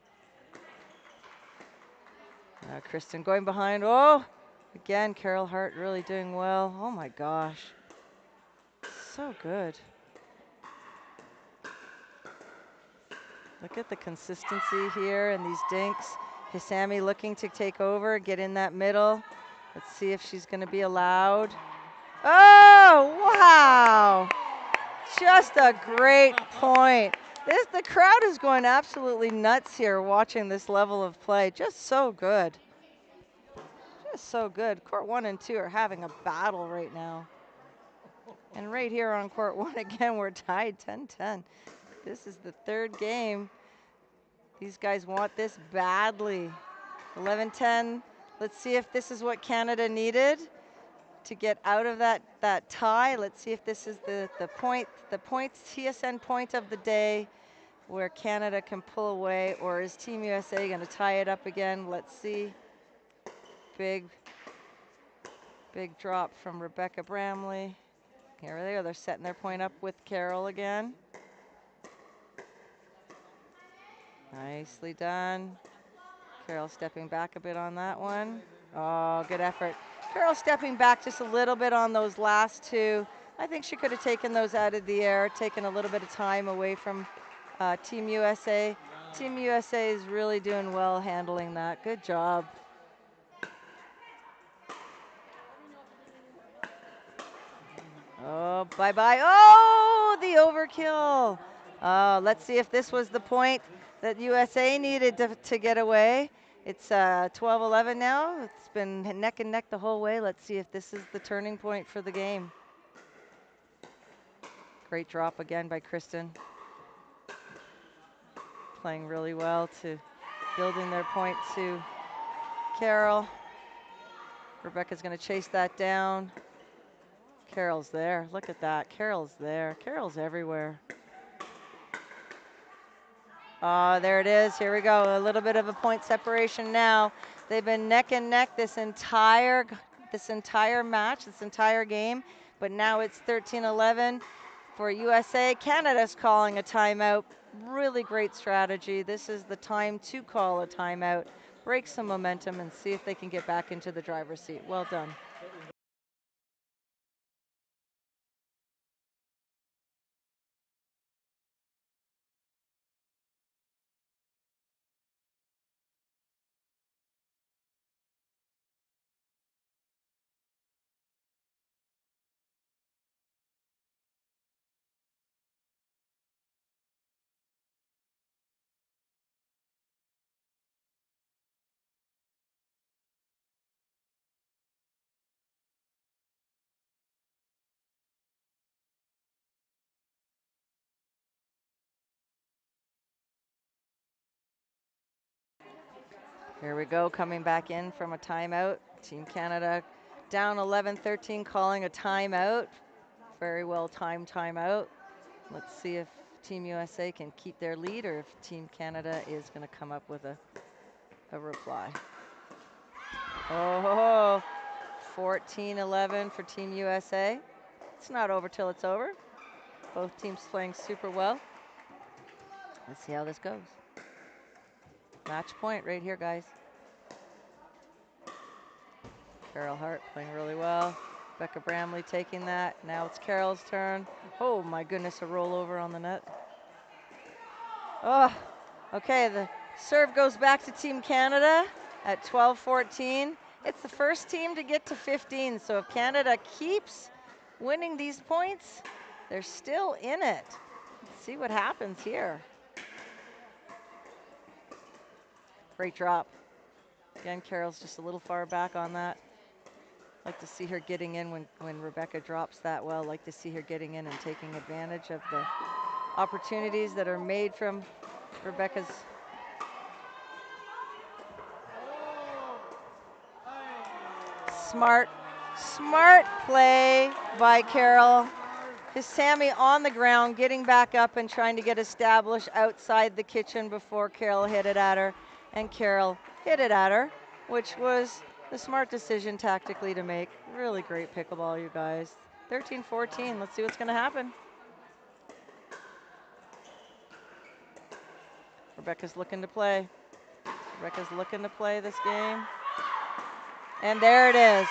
Kristen going behind. Oh, again, Carol Hart really doing well. Oh my gosh, so good. Look at the consistency here and these dinks. Hisami looking to take over, get in that middle. Let's see if she's going to be allowed. Oh, wow. Just a great point. The crowd is going absolutely nuts here watching this level of play. Just so good. Just so good. Court 1 and 2 are having a battle right now. And right here on court 1 again, we're tied 10-10. This is the third game. These guys want this badly. 11-10. Let's see if this is what Canada needed to get out of that tie. Let's see if this is the points TSN point of the day where Canada can pull away, or is Team USA going to tie it up again? Let's see. Big drop from Rebecca Bramley. Here they are. They're setting their point up with Carol again. Nicely done. Carol stepping back a bit on that one. Oh, good effort. Carol stepping back just a little bit on those last two. I think she could have taken those out of the air, taken a little bit of time away from Team USA. Team USA is really doing well handling that. Good job. Oh, bye-bye. Oh, the overkill. Oh, let's see if this was the point that USA needed to get away. It's 12-11 now. It's been neck and neck the whole way. Let's see if this is the turning point for the game. Great drop again by Kristen. Playing really well to building their point to Carol. Rebecca's going to chase that down. Carol's there. Look at that. Carol's there. Carol's everywhere. There it is. Here we go. A little bit of a point separation now. They've been neck and neck this entire match, this entire game. But now it's 13-11 for USA. Canada's calling a timeout. Really great strategy. This is the time to call a timeout, break some momentum, and see if they can get back into the driver's seat. Well done. Here we go, coming back in from a timeout. Team Canada down 11-13, calling a timeout. Very well timed timeout. Let's see if Team USA can keep their lead or if Team Canada is going to come up with a reply. Oh, 14-11 for Team USA. It's not over till it's over. Both teams playing super well. Let's see how this goes. Match point right here, guys. Carol Hart playing really well. Becca Bramley taking that. Now it's Carol's turn. Oh my goodness, a rollover on the net. Oh, okay, the serve goes back to Team Canada at 12-14. It's the first team to get to 15, so if Canada keeps winning these points, they're still in it. Let's see what happens here. Great drop. Again, Carol's just a little far back on that. Like to see her getting in when Rebecca drops that well. Like to see her getting in and taking advantage of the opportunities that are made from Rebecca's. Smart play by Carol. Sammy on the ground, getting back up and trying to get established outside the kitchen before Carol hit it at her. And Carol hit it at her, which was the smart decision tactically to make. Really great pickleball, you guys. 13-14, let's see what's gonna happen. Rebecca's looking to play. Rebecca's looking to play this game. And there it is.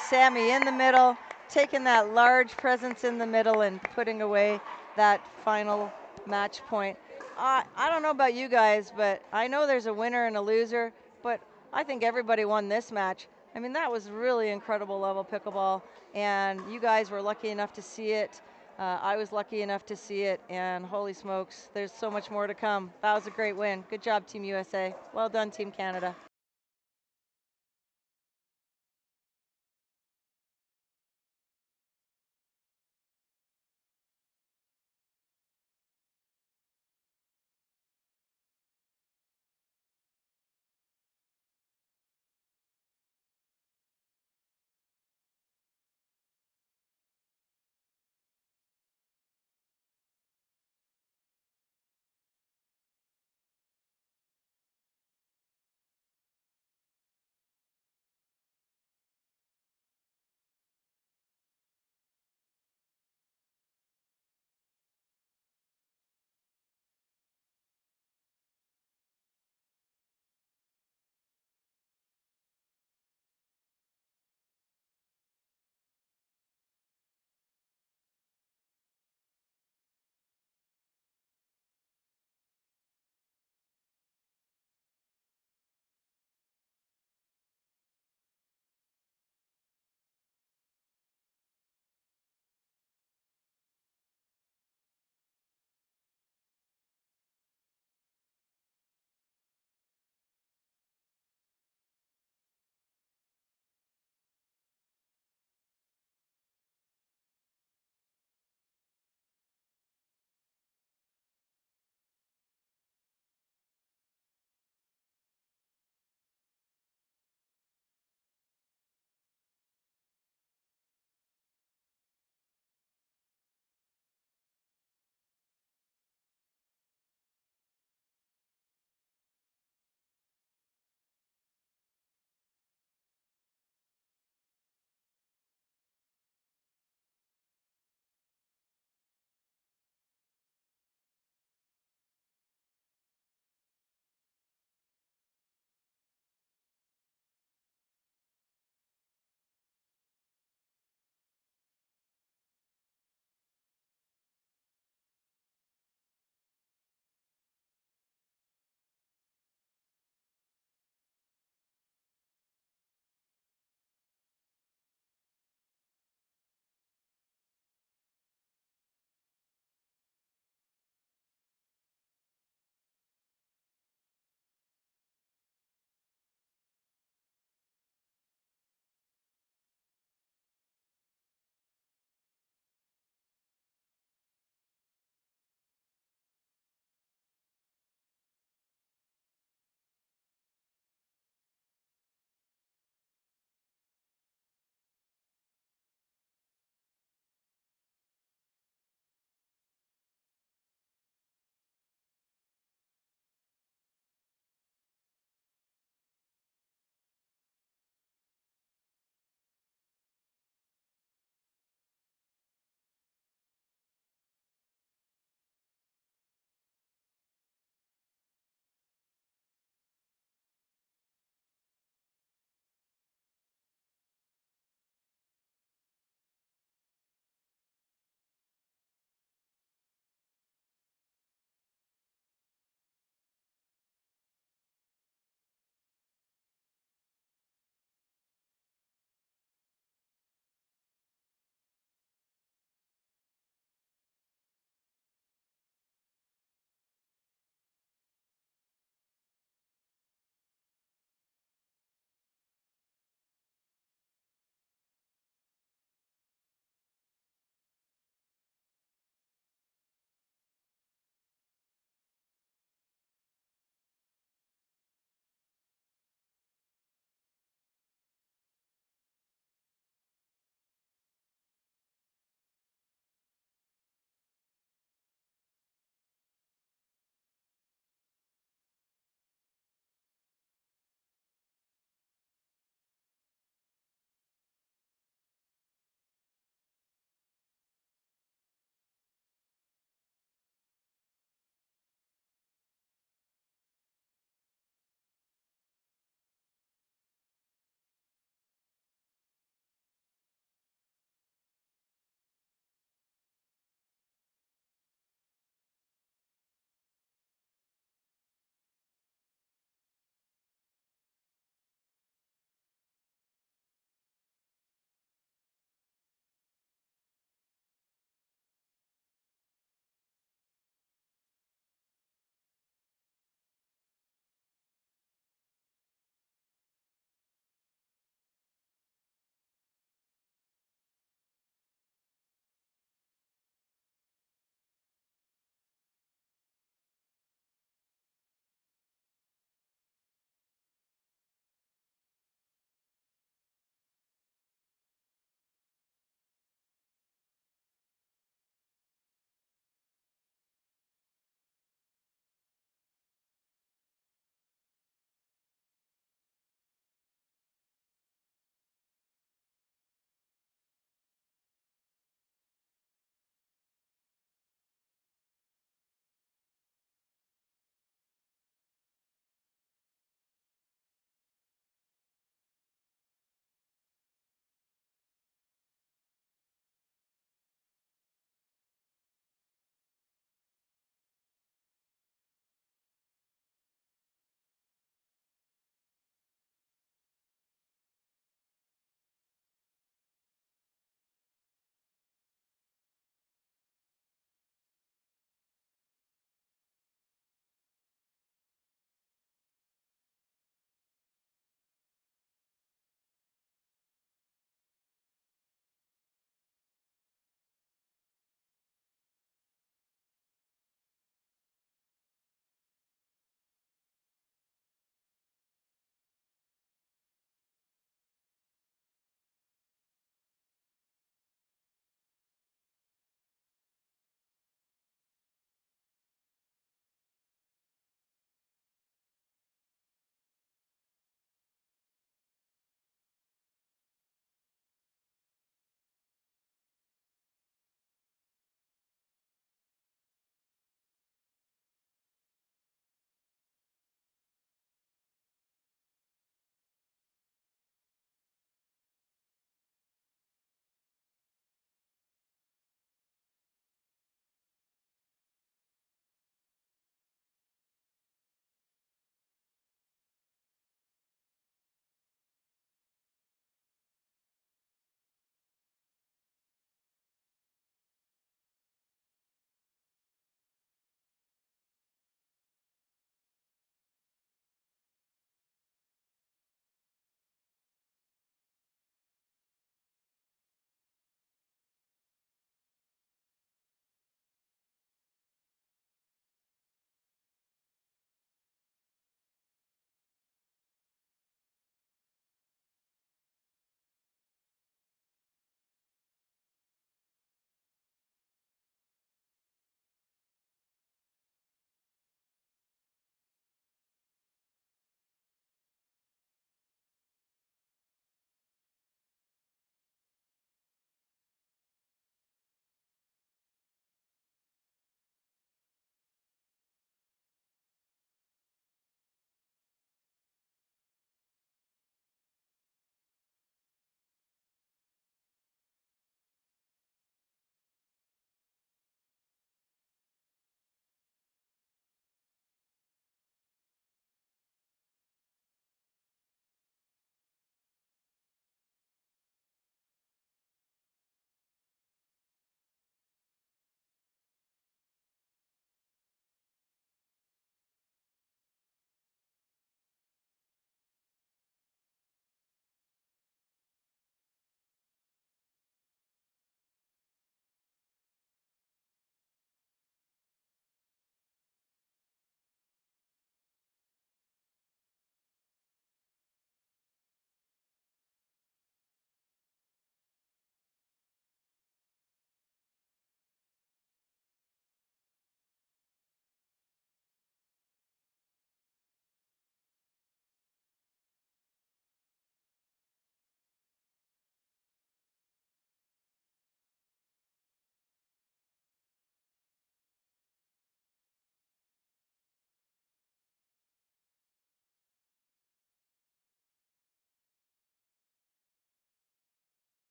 Sammy in the middle, taking that large presence in the middle and putting away that final match point. I don't know about you guys, but I know there's a winner and a loser, but I think everybody won this match. I mean, that was really incredible level pickleball, and you guys were lucky enough to see it. I was lucky enough to see it, and holy smokes, there's so much more to come. That was a great win. Good job, Team USA. Well done, Team Canada.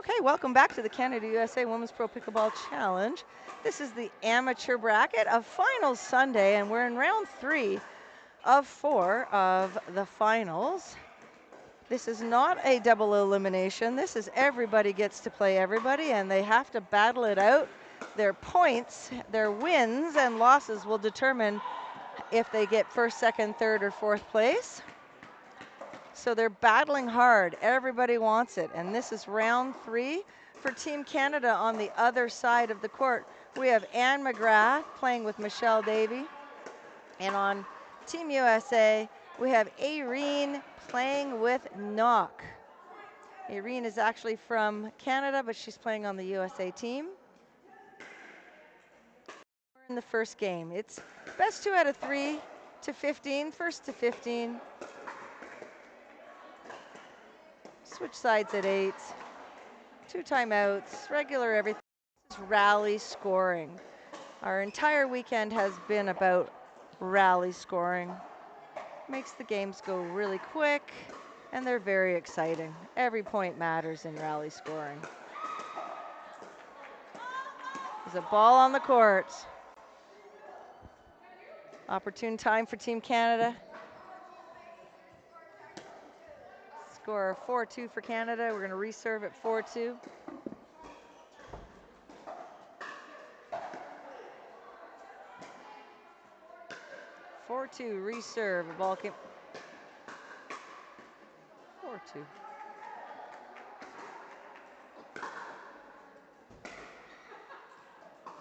Okay, welcome back to the Canada USA Women's Pro Pickleball Challenge. This is the amateur bracket of Finals Sunday, and we're in round 3 of 4 of the finals. This is not a double elimination. This is everybody gets to play everybody, and they have to battle it out. Their points, their wins and losses will determine if they get first, second, third, or fourth place. So they're battling hard. Everybody wants it. And this is round 3 for Team Canada. On the other side of the court, we have Anne McGrath playing with Michelle Davy. And on Team USA, we have Irene playing with Knock. Irene is actually from Canada, but she's playing on the USA team. We're in the first game. It's best 2 out of 3 to 15, first to 15. Switch sides at 8, 2 timeouts, regular everything. This is rally scoring. Our entire weekend has been about rally scoring. Makes the games go really quick, and they're very exciting. Every point matters in rally scoring. There's a ball on the court. Opportune time for Team Canada. Score 4-2 for Canada. We're going to reserve at 4-2. Reserve. The ball came. 4-2.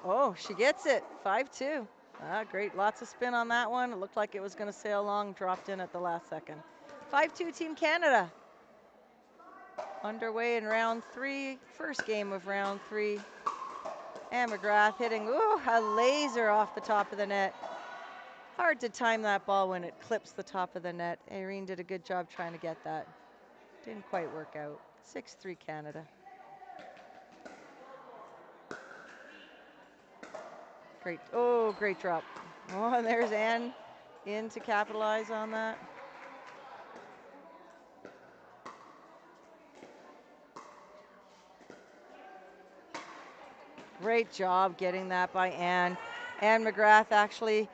Oh, she gets it. 5-2. Ah, great. Lots of spin on that one. It looked like it was going to sail long. Dropped in at the last second. 5-2 Team Canada. Underway in round 3. First game of round 3. Anne McGrath hitting a laser off the top of the net. Hard to time that ball when it clips the top of the net. Irene did a good job trying to get that. Didn't quite work out. 6-3 Canada. Great drop. Oh, and there's Anne in to capitalize on that. Great job getting that by Anne. Anne McGrath actually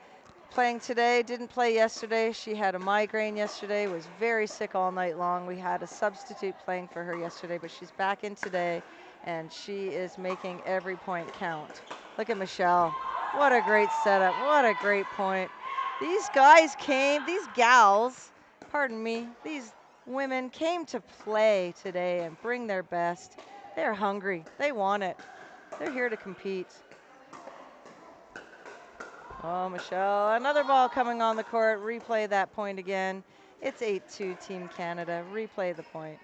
playing today, didn't play yesterday. She had a migraine yesterday, was very sick all night long. We had a substitute playing for her yesterday, but she's back in today, and she is making every point count. Look at Michelle. What a great setup. What a great point. These gals, pardon me, these women came to play today and bring their best. They're hungry. They want it. They're here to compete. Oh, Michelle, another ball coming on the court. Replay that point again. It's 8-2 Team Canada. Replay the point.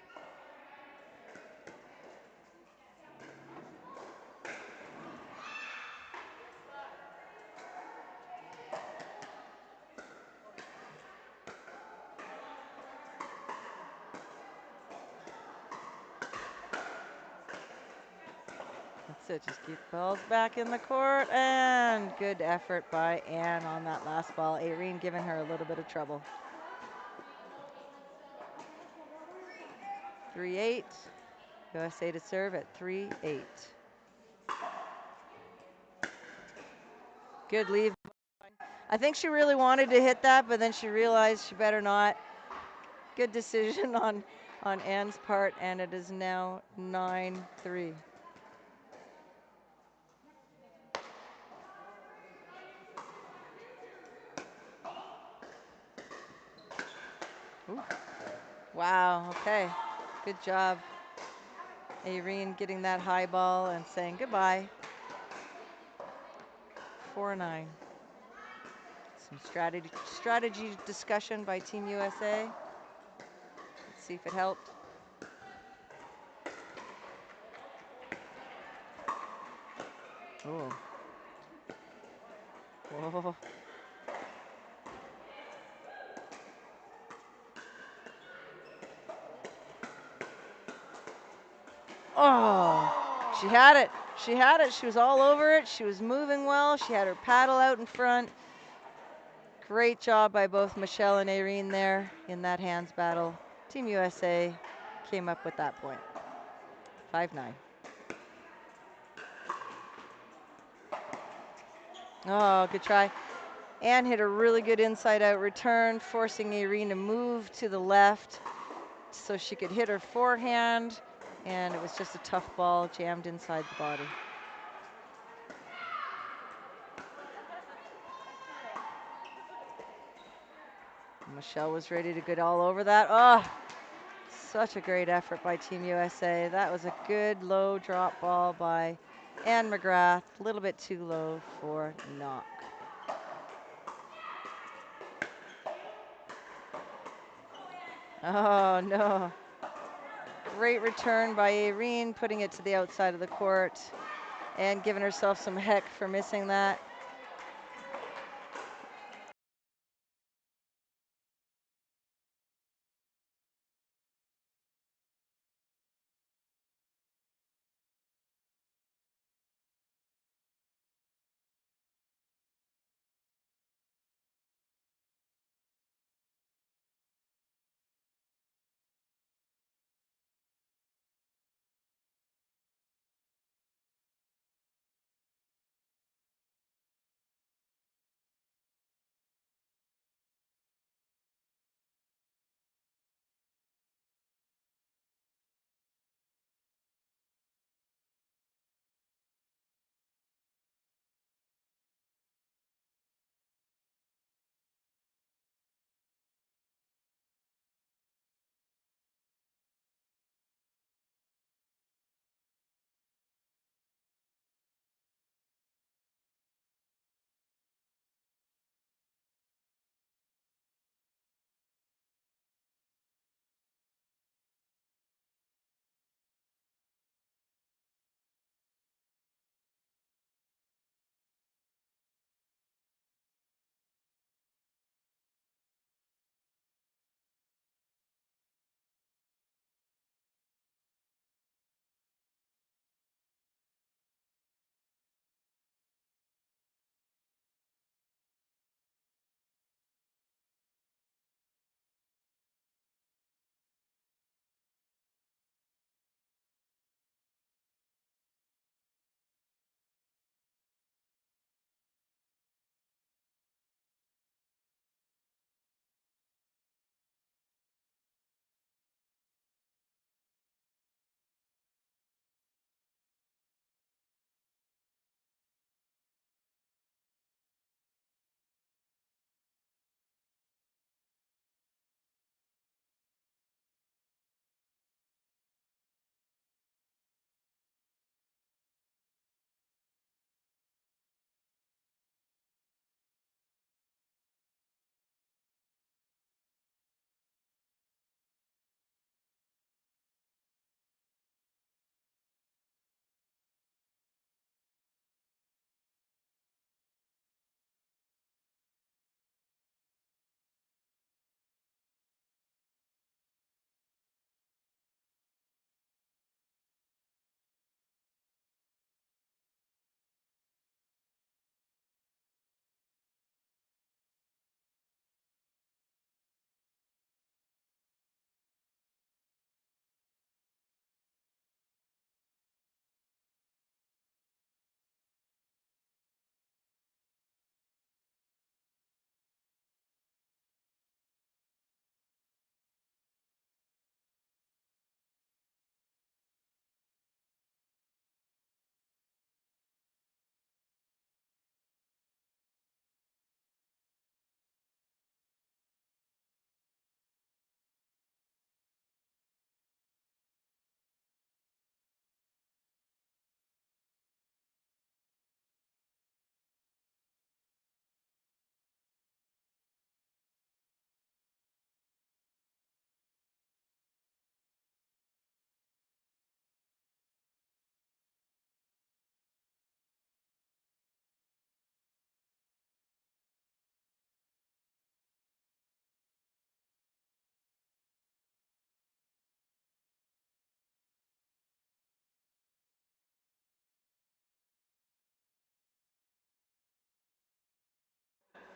That's it, just keep the balls back in the court, and good effort by Anne on that last ball. Irene giving her a little bit of trouble. 3-8. USA to serve at 3-8. Good leave. I think she really wanted to hit that, but then she realized she better not. Good decision on Anne's part, and it is now 9-3. Ooh. Wow, okay. Good job. Irene getting that high ball and saying goodbye. 4-9. Some strategy discussion by Team USA. Let's see if it helped. Oh. Whoa. Oh, she had it. She had it. She was all over it. She was moving well. She had her paddle out in front. Great job by both Michelle and Irene there in that hands battle. Team USA came up with that point. 5-9. Oh, good try. Anne hit a really good inside-out return, forcing Irene to move to the left so she could hit her forehand, and it was just a tough ball jammed inside the body. Michelle was ready to get all over that. Oh, such a great effort by Team USA. That was a good low drop ball by Anne McGrath. A little bit too low for knock. Oh, no. Great return by Irene, putting it to the outside of the court and giving herself some heck for missing that.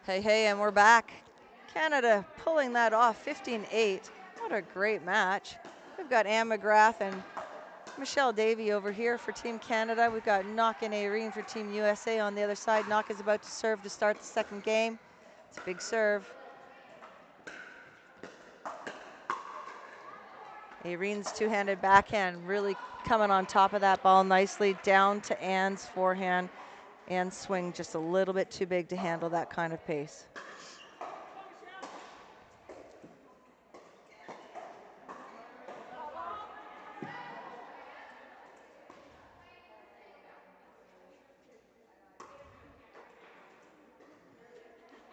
Hey, hey, and we're back. Canada pulling that off, 15-8. What a great match. We've got Anne McGrath and Michelle Davy over here for Team Canada. We've got Knock and Irene for Team USA on the other side. Knock is about to serve to start the second game. It's a big serve. Irene's two-handed backhand really coming on top of that ball nicely, down to Anne's forehand. Anne's swing just a little bit too big to handle that kind of pace.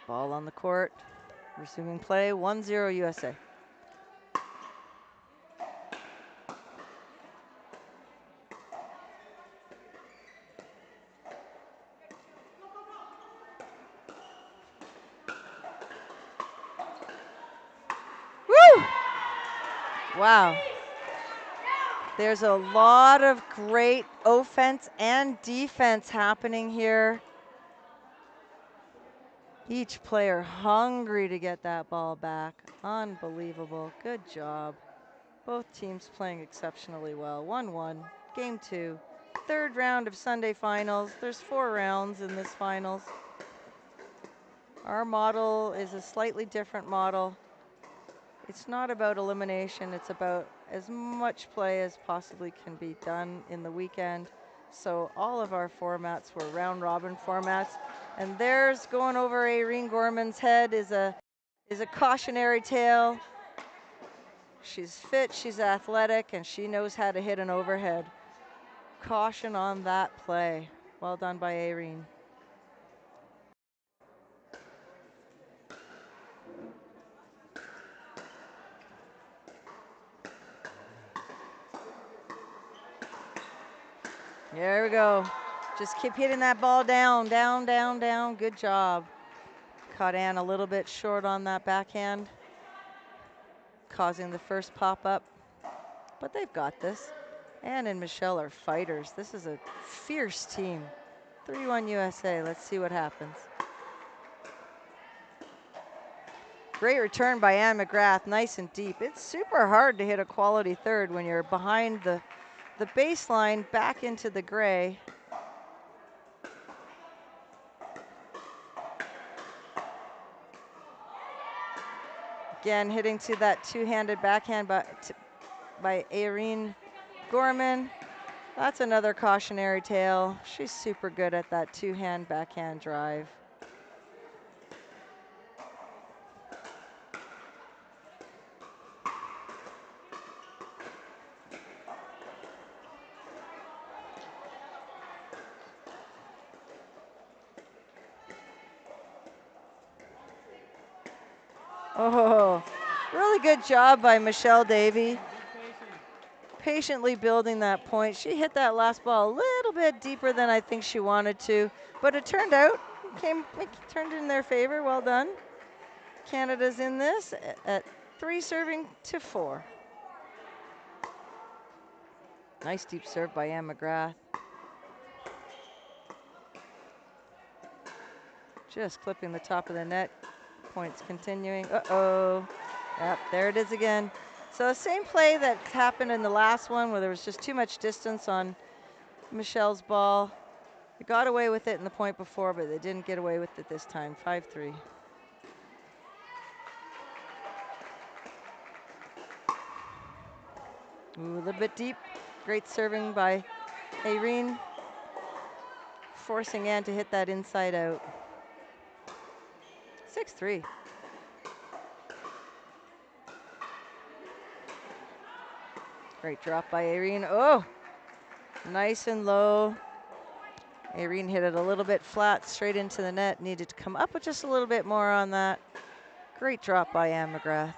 Ball on the court, resuming play, 1-0 USA. Woo! Wow. There's a lot of great offense and defense happening here. Each player hungry to get that ball back. Unbelievable. Good job. Both teams playing exceptionally well. 1-1, game 2. Third round of Sunday finals. There's 4 rounds in this finals. Our model is a slightly different model. It's not about elimination, it's about as much play as possibly can be done in the weekend. So all of our formats were round robin formats. And there's going over Irene Gorman's head is a cautionary tale. She's fit, she's athletic, and she knows how to hit an overhead. Caution on that play. Well done by Irene. There we go. Just keep hitting that ball down, down, down, down. Good job. Caught Anne a little bit short on that backhand, causing the first pop-up. But they've got this. Anne and Michelle are fighters. This is a fierce team. 3-1 USA. Let's see what happens. Great return by Anne McGrath, nice and deep. It's super hard to hit a quality third when you're behind the baseline back into the gray. Again, hitting to that two-handed backhand by Irene Gorman. That's another cautionary tale. She's super good at that two-hand backhand drive. Oh, really good job by Michelle Davy. Patiently building that point. She hit that last ball a little bit deeper than I think she wanted to, but it turned out, it turned in their favor. Well done. Canada's in this at 3-4. Nice deep serve by Anne McGrath. Just clipping the top of the net. Points continuing. Uh-oh. Yep, there it is again. So same play that happened in the last one where there was just too much distance on Michelle's ball. They got away with it in the point before, but they didn't get away with it this time. 5-3. Ooh, a little bit deep. Great serving by Irene, forcing Anne to hit that inside out. 6-3. Great drop by Irene. Oh, nice and low. Irene hit it a little bit flat, straight into the net. Needed to come up with just a little bit more on that. Great drop by Anne McGrath.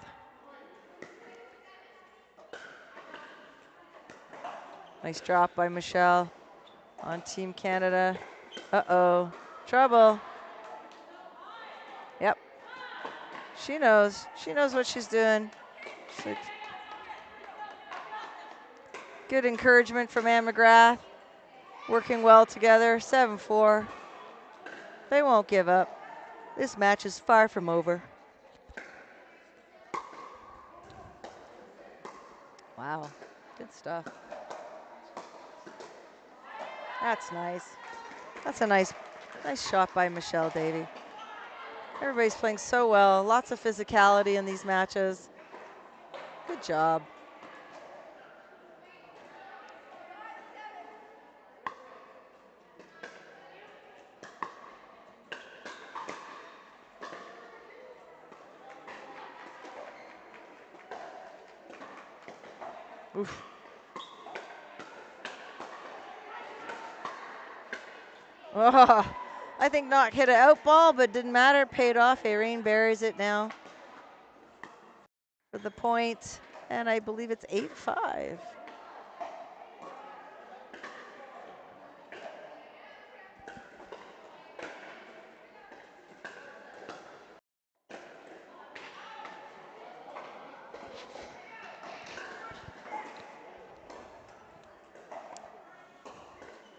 Nice drop by Michelle on Team Canada. Uh-oh, trouble. Yep, she knows what she's doing. Good encouragement from Anne McGrath. Working well together, 7-4. They won't give up. This match is far from over. Wow, good stuff. That's nice. That's a nice shot by Michelle Davy. Everybody's playing so well. Lots of physicality in these matches. Good job. Oof. Oh, I think Knock hit an out ball, but didn't matter. It paid off. Irene buries it now for the point, and I believe it's 8-5.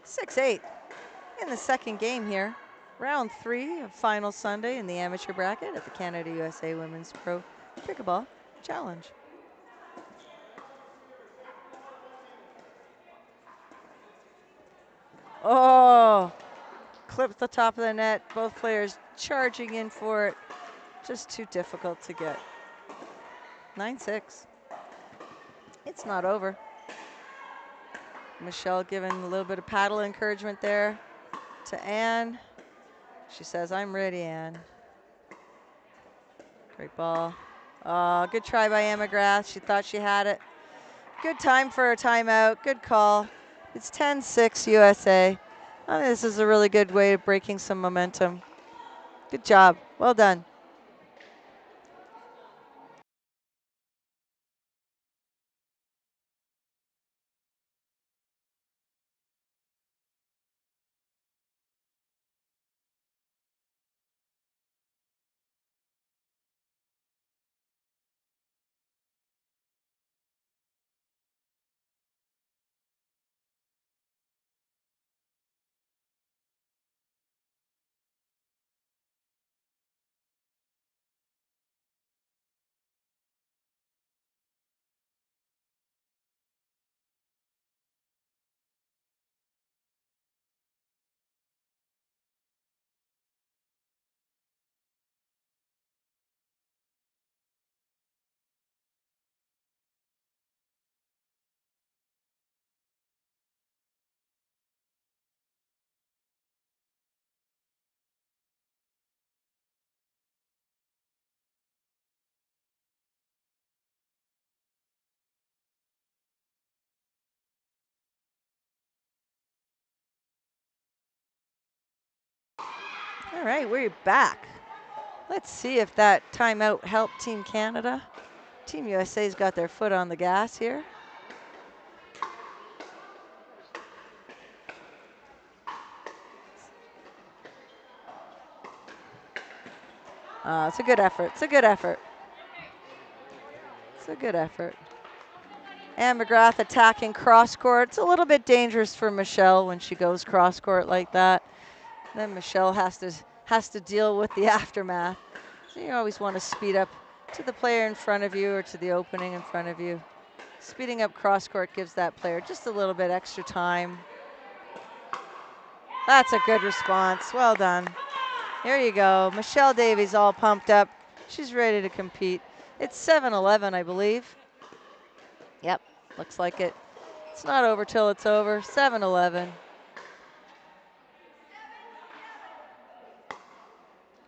Six-eight in the second game here. Round 3 of final Sunday in the amateur bracket at the Canada USA Women's Pro Pickleball Challenge. Oh, clipped the top of the net. Both players charging in for it. Just too difficult to get. 9-6. It's not over. Michelle giving a little bit of paddle encouragement there to Anne. She says, I'm ready, Anne. Great ball. Oh, good try by Anne McGrath. She thought she had it. Good time for a timeout. Good call. It's 10-6 USA. I think this is a really good way of breaking some momentum. Good job. Well done. All right, we're back. Let's see if that timeout helped Team Canada. Team USA's got their foot on the gas here. It's a good effort. It's a good effort. It's a good effort. Anne McGrath attacking cross court. It's a little bit dangerous for Michelle when she goes cross court like that. Then Michelle has to deal with the aftermath. So you always want to speed up to the player in front of you or to the opening in front of you. Speeding up cross court gives that player just a little bit extra time. That's a good response. Well done. Here you go. Michelle Davies all pumped up. She's ready to compete. It's 7-11, I believe. Yep, looks like it. It's not over till it's over. 7-11.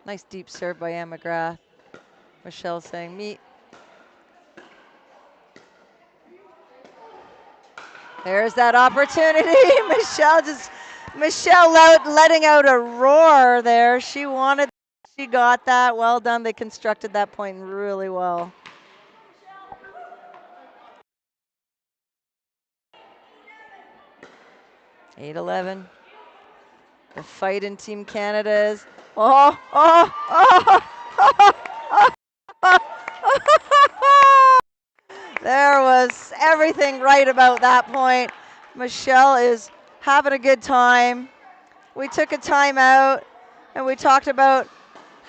Nice deep serve by Anne McGrath. Michelle saying, meet. There's that opportunity. Michelle letting out a roar there. She wanted, she got that. Well done. They constructed that point really well. Eight 11. The fight in Team Canada is, There was everything right about that point. Michelle is having a good time. We took a timeout and we talked about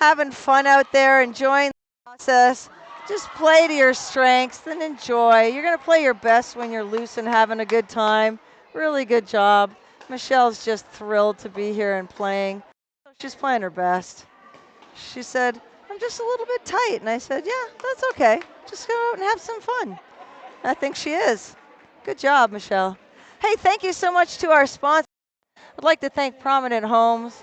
having fun out there, enjoying the process. Just play to your strengths and enjoy. You're going to play your best when you're loose and having a good time. Really good job. Michelle's just thrilled to be here and playing. She's playing her best. She said, I'm just a little bit tight. And I said, yeah, that's okay. Just go out and have some fun. I think she is. Good job, Michelle. Hey, thank you so much to our sponsors. I'd like to thank Prominent Homes.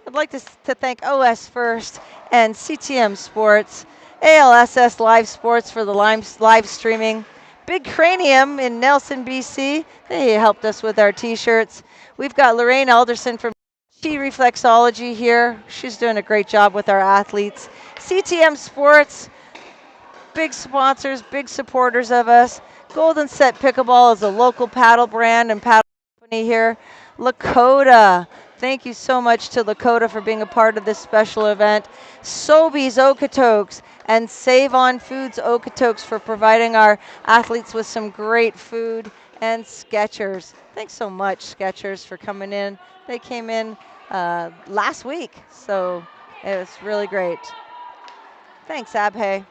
I'd like to thank OS First and CTM Sports, ALSS Live Sports for the live streaming, Big Cranium in Nelson, BC. They helped us with our t-shirts. We've got Lorraine Alderson from Chi Reflexology here. She's doing a great job with our athletes. CTM Sports, big sponsors, big supporters of us. Golden Set Pickleball is a local paddle brand and paddle company here. Lakota, thank you so much to Lakota for being a part of this special event. Sobeys Okotoks and Save On Foods Okotoks for providing our athletes with some great food. And Skechers, thanks so much Skechers for coming in. They came in last week, so it was really great. Thanks, Abhay.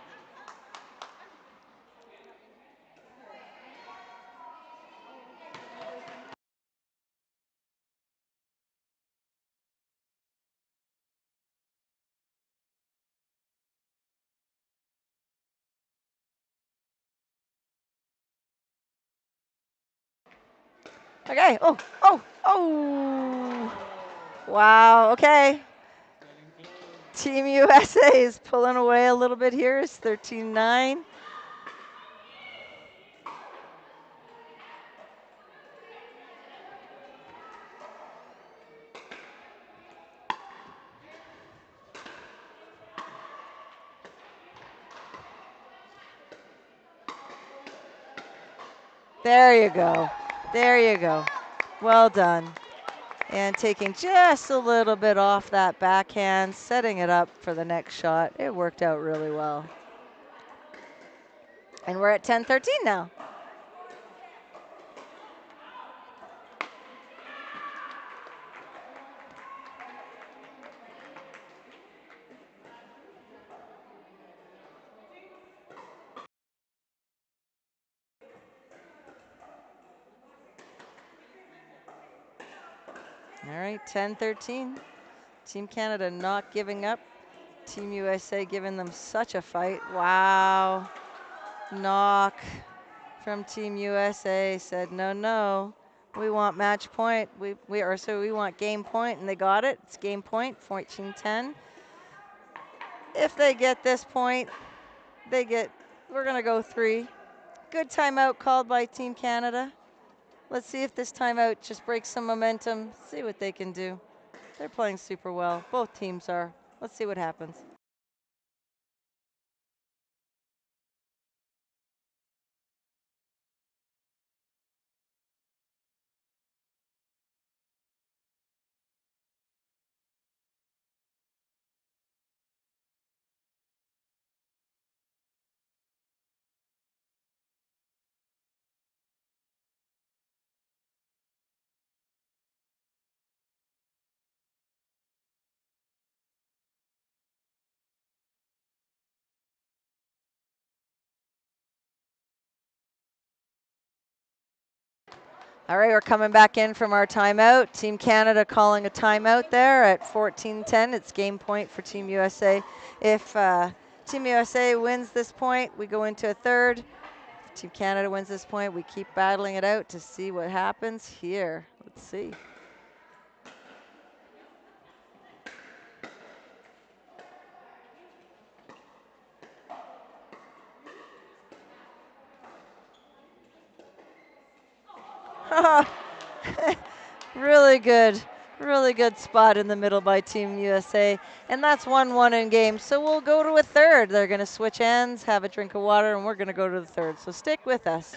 Okay. Oh. Wow. Okay. Team USA is pulling away a little bit here. It's 13-9. There you go. There you go. Well done. And taking just a little bit off that backhand, setting it up for the next shot. It worked out really well. And we're at 10-13 now. All right, 10-13. Team Canada not giving up. Team USA giving them such a fight. Wow. Knock from Team USA said, no. We want match point. We want game point, and they got it. It's game point, 14-10. If they get this point, we're gonna go 3. Good timeout called by Team Canada. Let's see if this timeout just breaks some momentum, see what they can do. They're playing super well. Both teams are. Let's see what happens. All right, we're coming back in from our timeout. Team Canada calling a timeout there at 14-10. It's game point for Team USA. If Team USA wins this point, we go into a third. If Team Canada wins this point, we keep battling it out to see what happens here. Let's see. Really good spot in the middle by Team USA. And that's 1-1 in game. So we'll go to a third. They're going to switch ends, have a drink of water, and we're going to go to the third. So stick with us.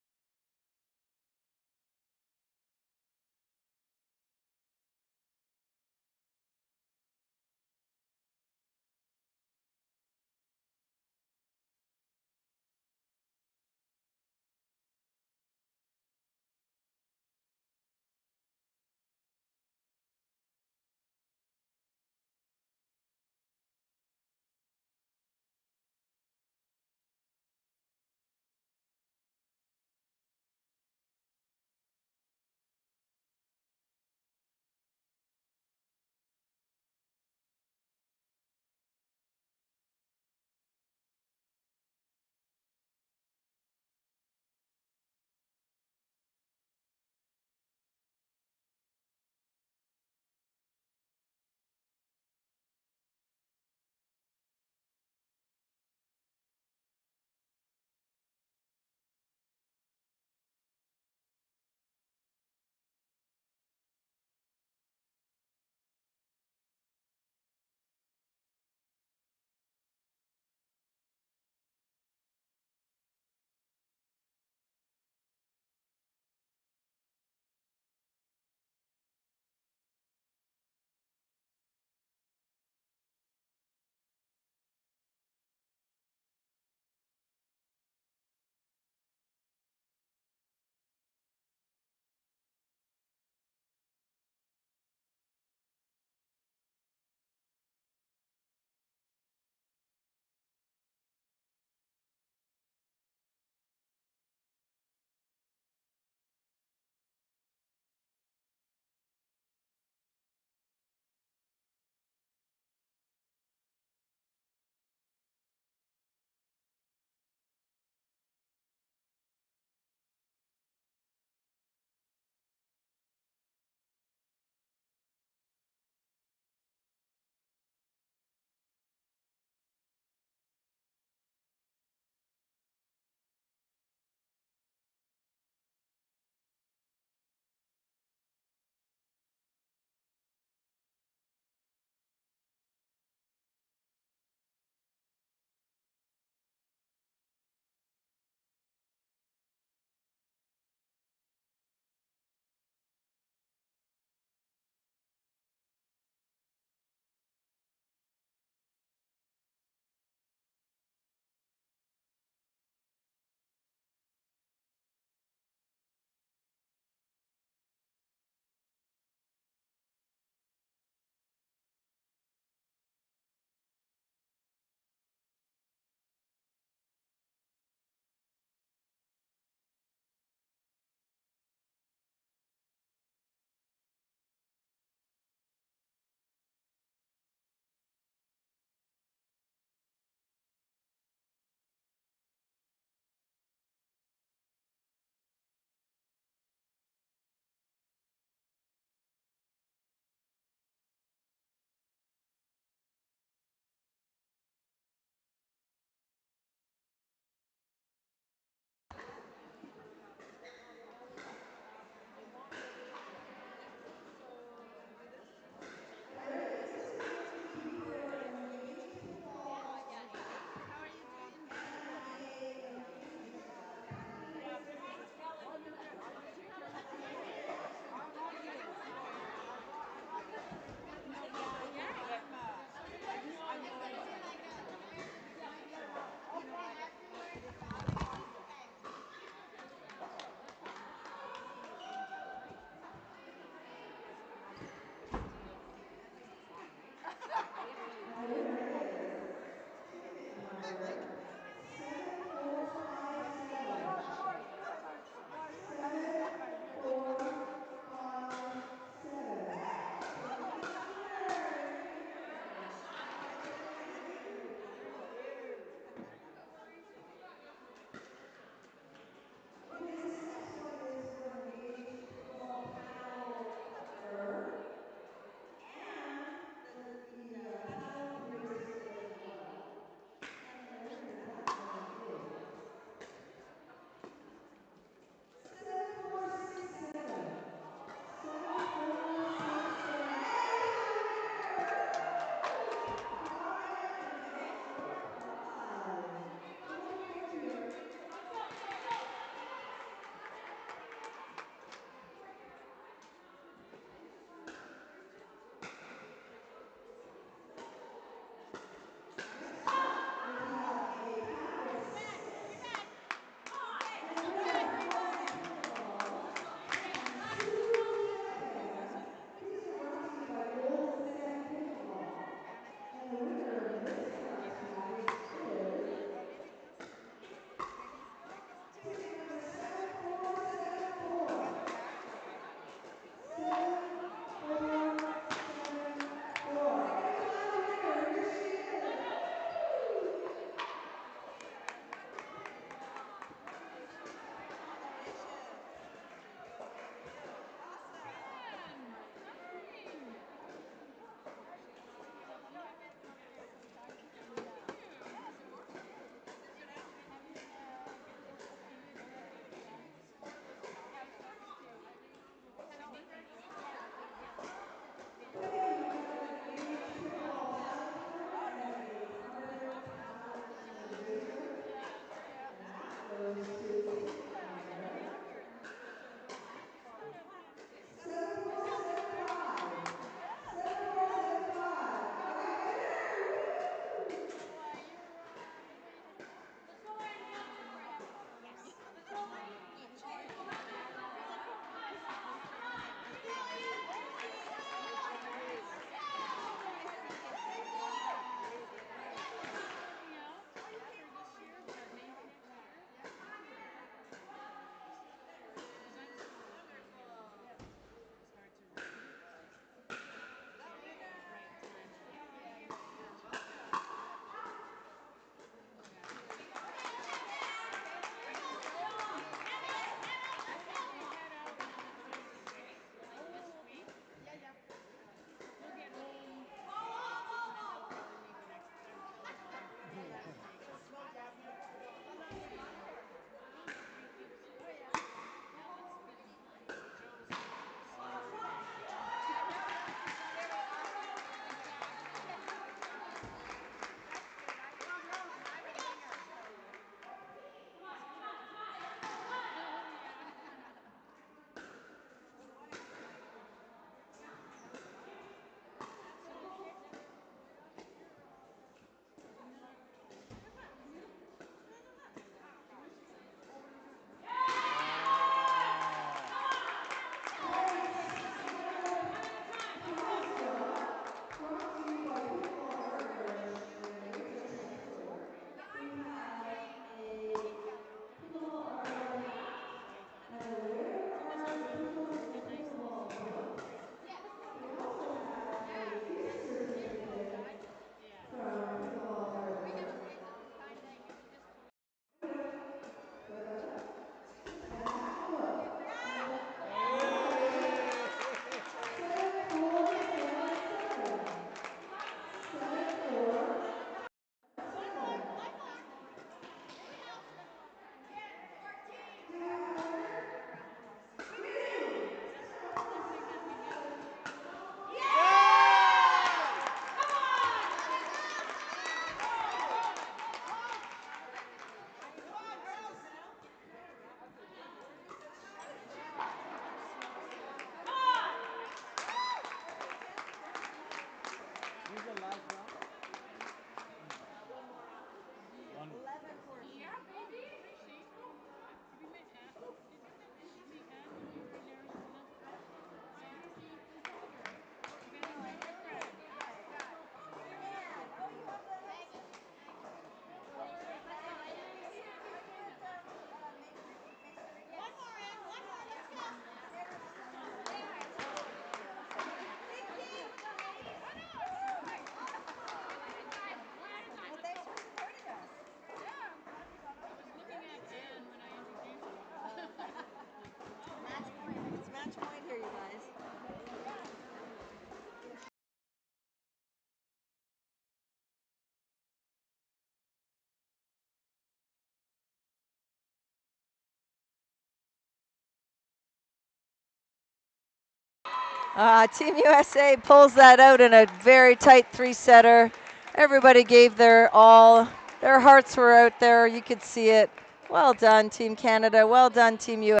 Team USA pulls that out in a very tight three-setter. Everybody gave their all. Their hearts were out there. You could see it. Well done, Team Canada. Well done, Team USA.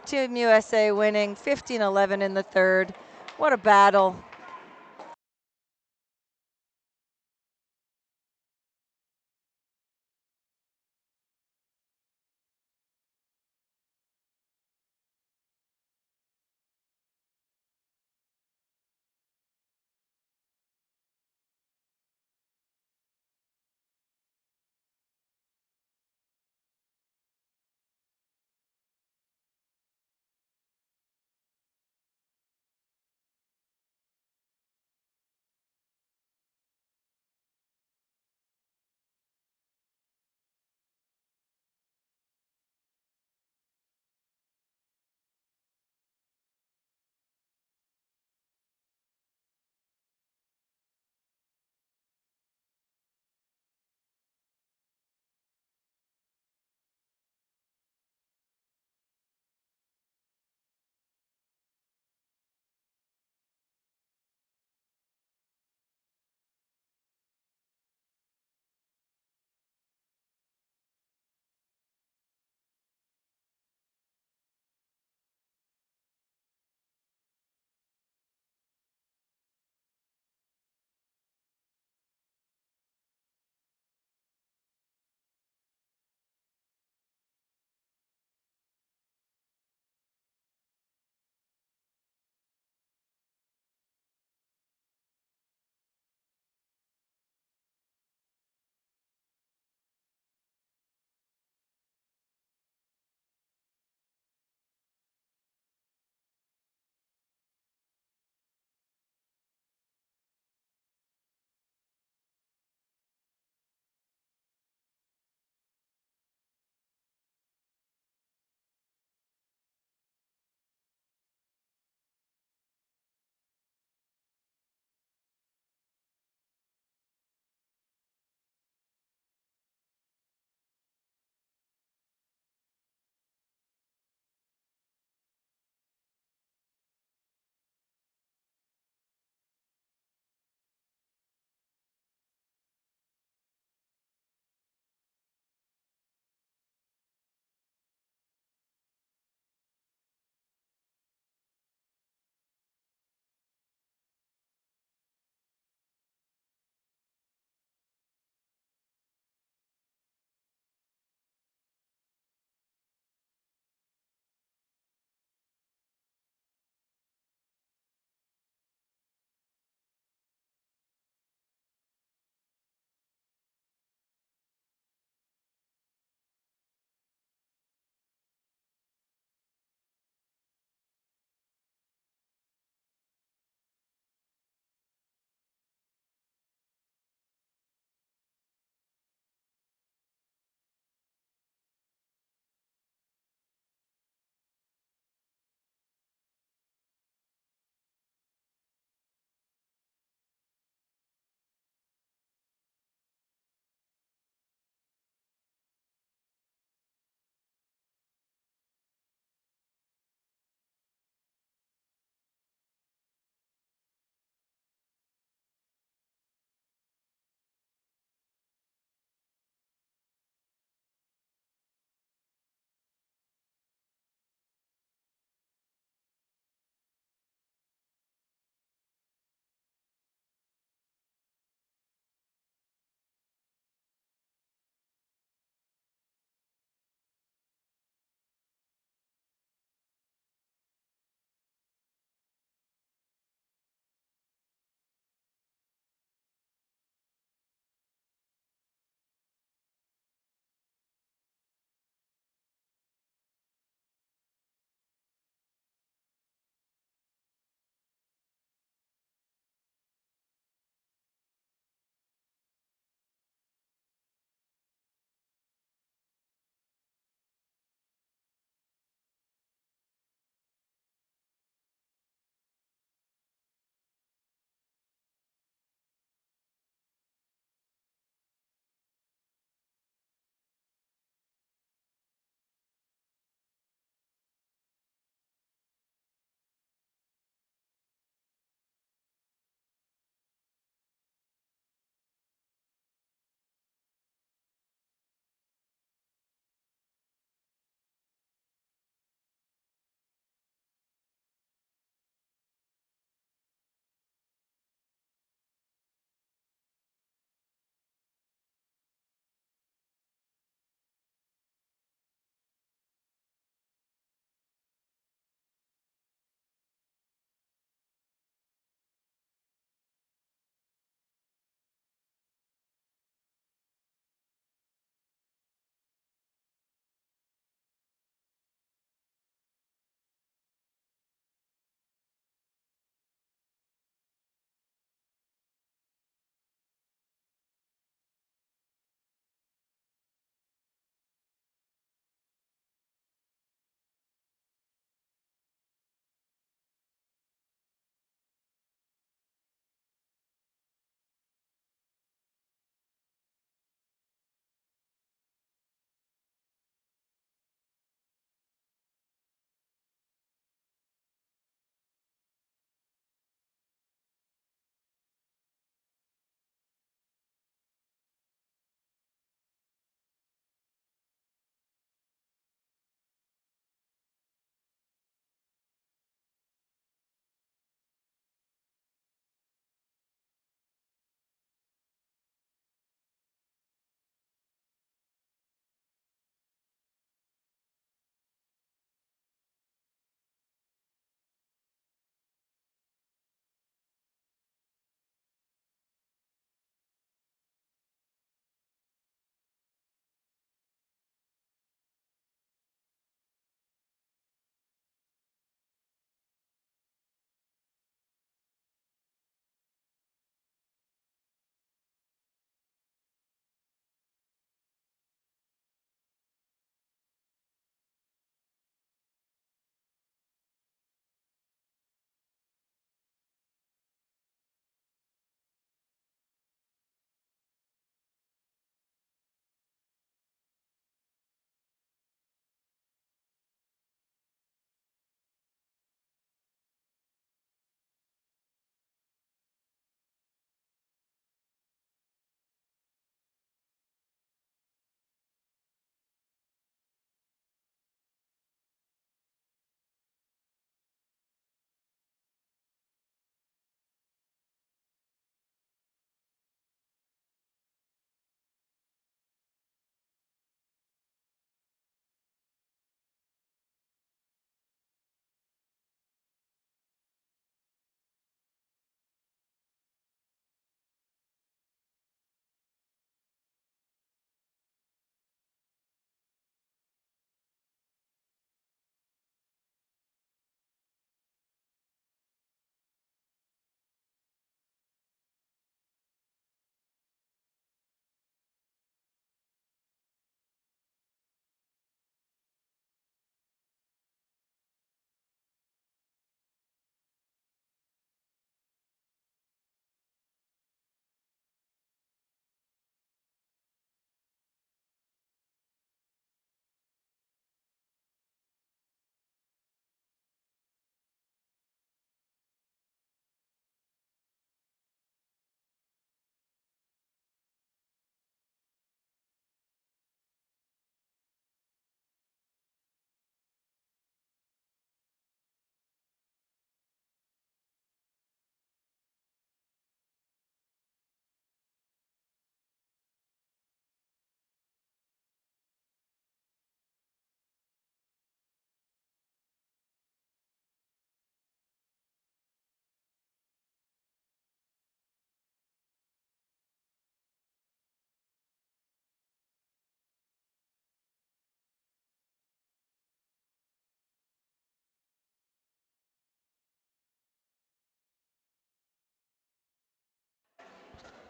Team USA winning 15-11 in the third. What a battle.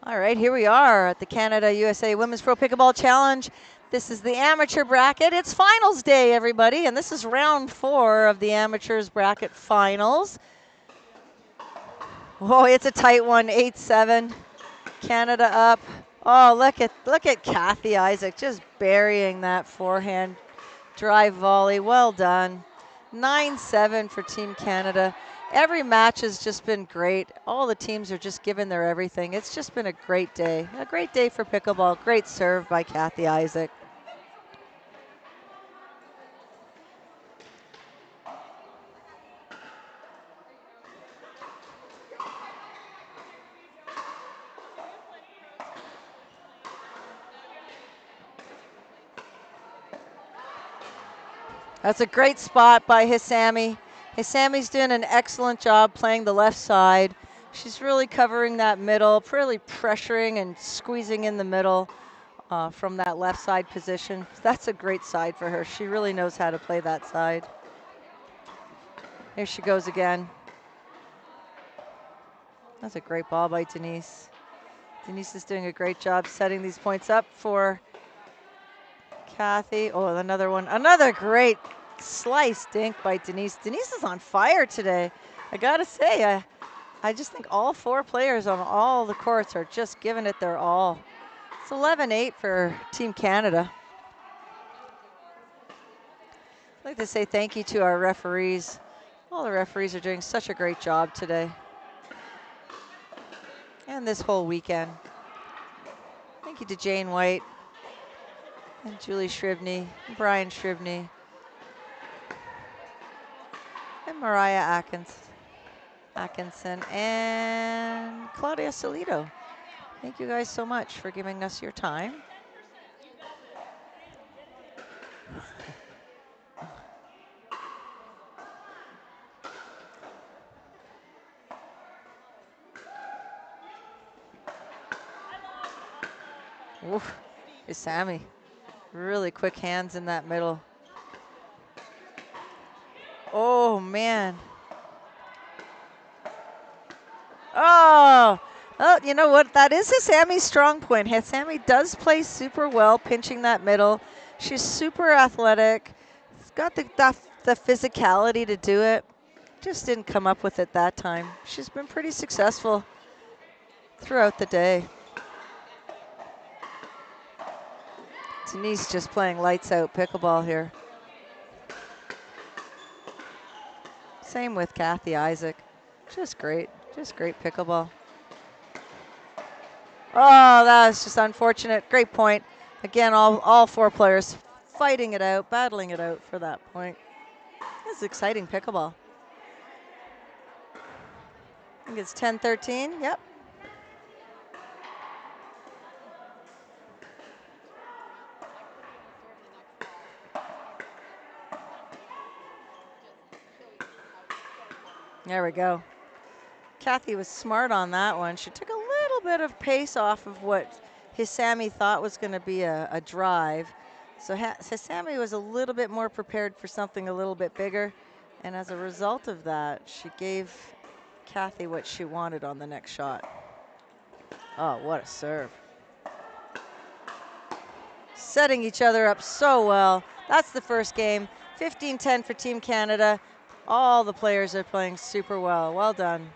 All right, here we are at the Canada USA Women's Pro Pickleball Challenge. This is the amateur bracket. It's finals day, everybody, and this is round 4 of the amateurs bracket finals. Oh, it's a tight one, 8-7. Canada up. Oh, look at Kathy Isaac just burying that forehand drive volley. Well done. 9-7 for Team Canada. Every match has just been great. All the teams are just giving their everything. It's just been a great day. A great day for pickleball. Great serve by Kathy Isaac. That's a great spot by Hisami. Hisami's doing an excellent job playing the left side. She's really covering that middle, really pressuring and squeezing in the middle from that left side position. That's a great side for her. She really knows how to play that side. Here she goes again. That's a great ball by Denise. Denise is doing a great job setting these points up for Kathy. Oh, another one. Another great slice dink by Denise. Denise is on fire today. I gotta say, I just think all 4 players on all the courts are just giving it their all. It's 11-8 for Team Canada. I'd like to say thank you to our referees. All the referees are doing such a great job today. And this whole weekend. Thank you to Jane White and Julie Shribney, and Brian Shribney, and Mariah Atkinson, and Claudia Solito. Thank you guys so much for giving us your time. Oof, Isami, really quick hands in that middle. Oh, man. Oh, you know what? That is Hisami's strong point. Hisami does play super well, pinching that middle. She's super athletic. She's got the physicality to do it. Just didn't come up with it that time. She's been pretty successful throughout the day. Denise just playing lights out pickleball here. Same with Kathy Isaac. Just great pickleball. Oh, that was just unfortunate. Great point. Again, all 4 players fighting it out, battling it out for that point. This is exciting pickleball. I think it's 10-13, yep. There we go. Kathy was smart on that one. She took a little bit of pace off of what Hisami thought was going to be a drive. So Hisami was a little bit more prepared for something a little bit bigger. And as a result of that, she gave Kathy what she wanted on the next shot. Oh, what a serve. Setting each other up so well. That's the first game. 15-10 for Team Canada. All the players are playing super well. Well done.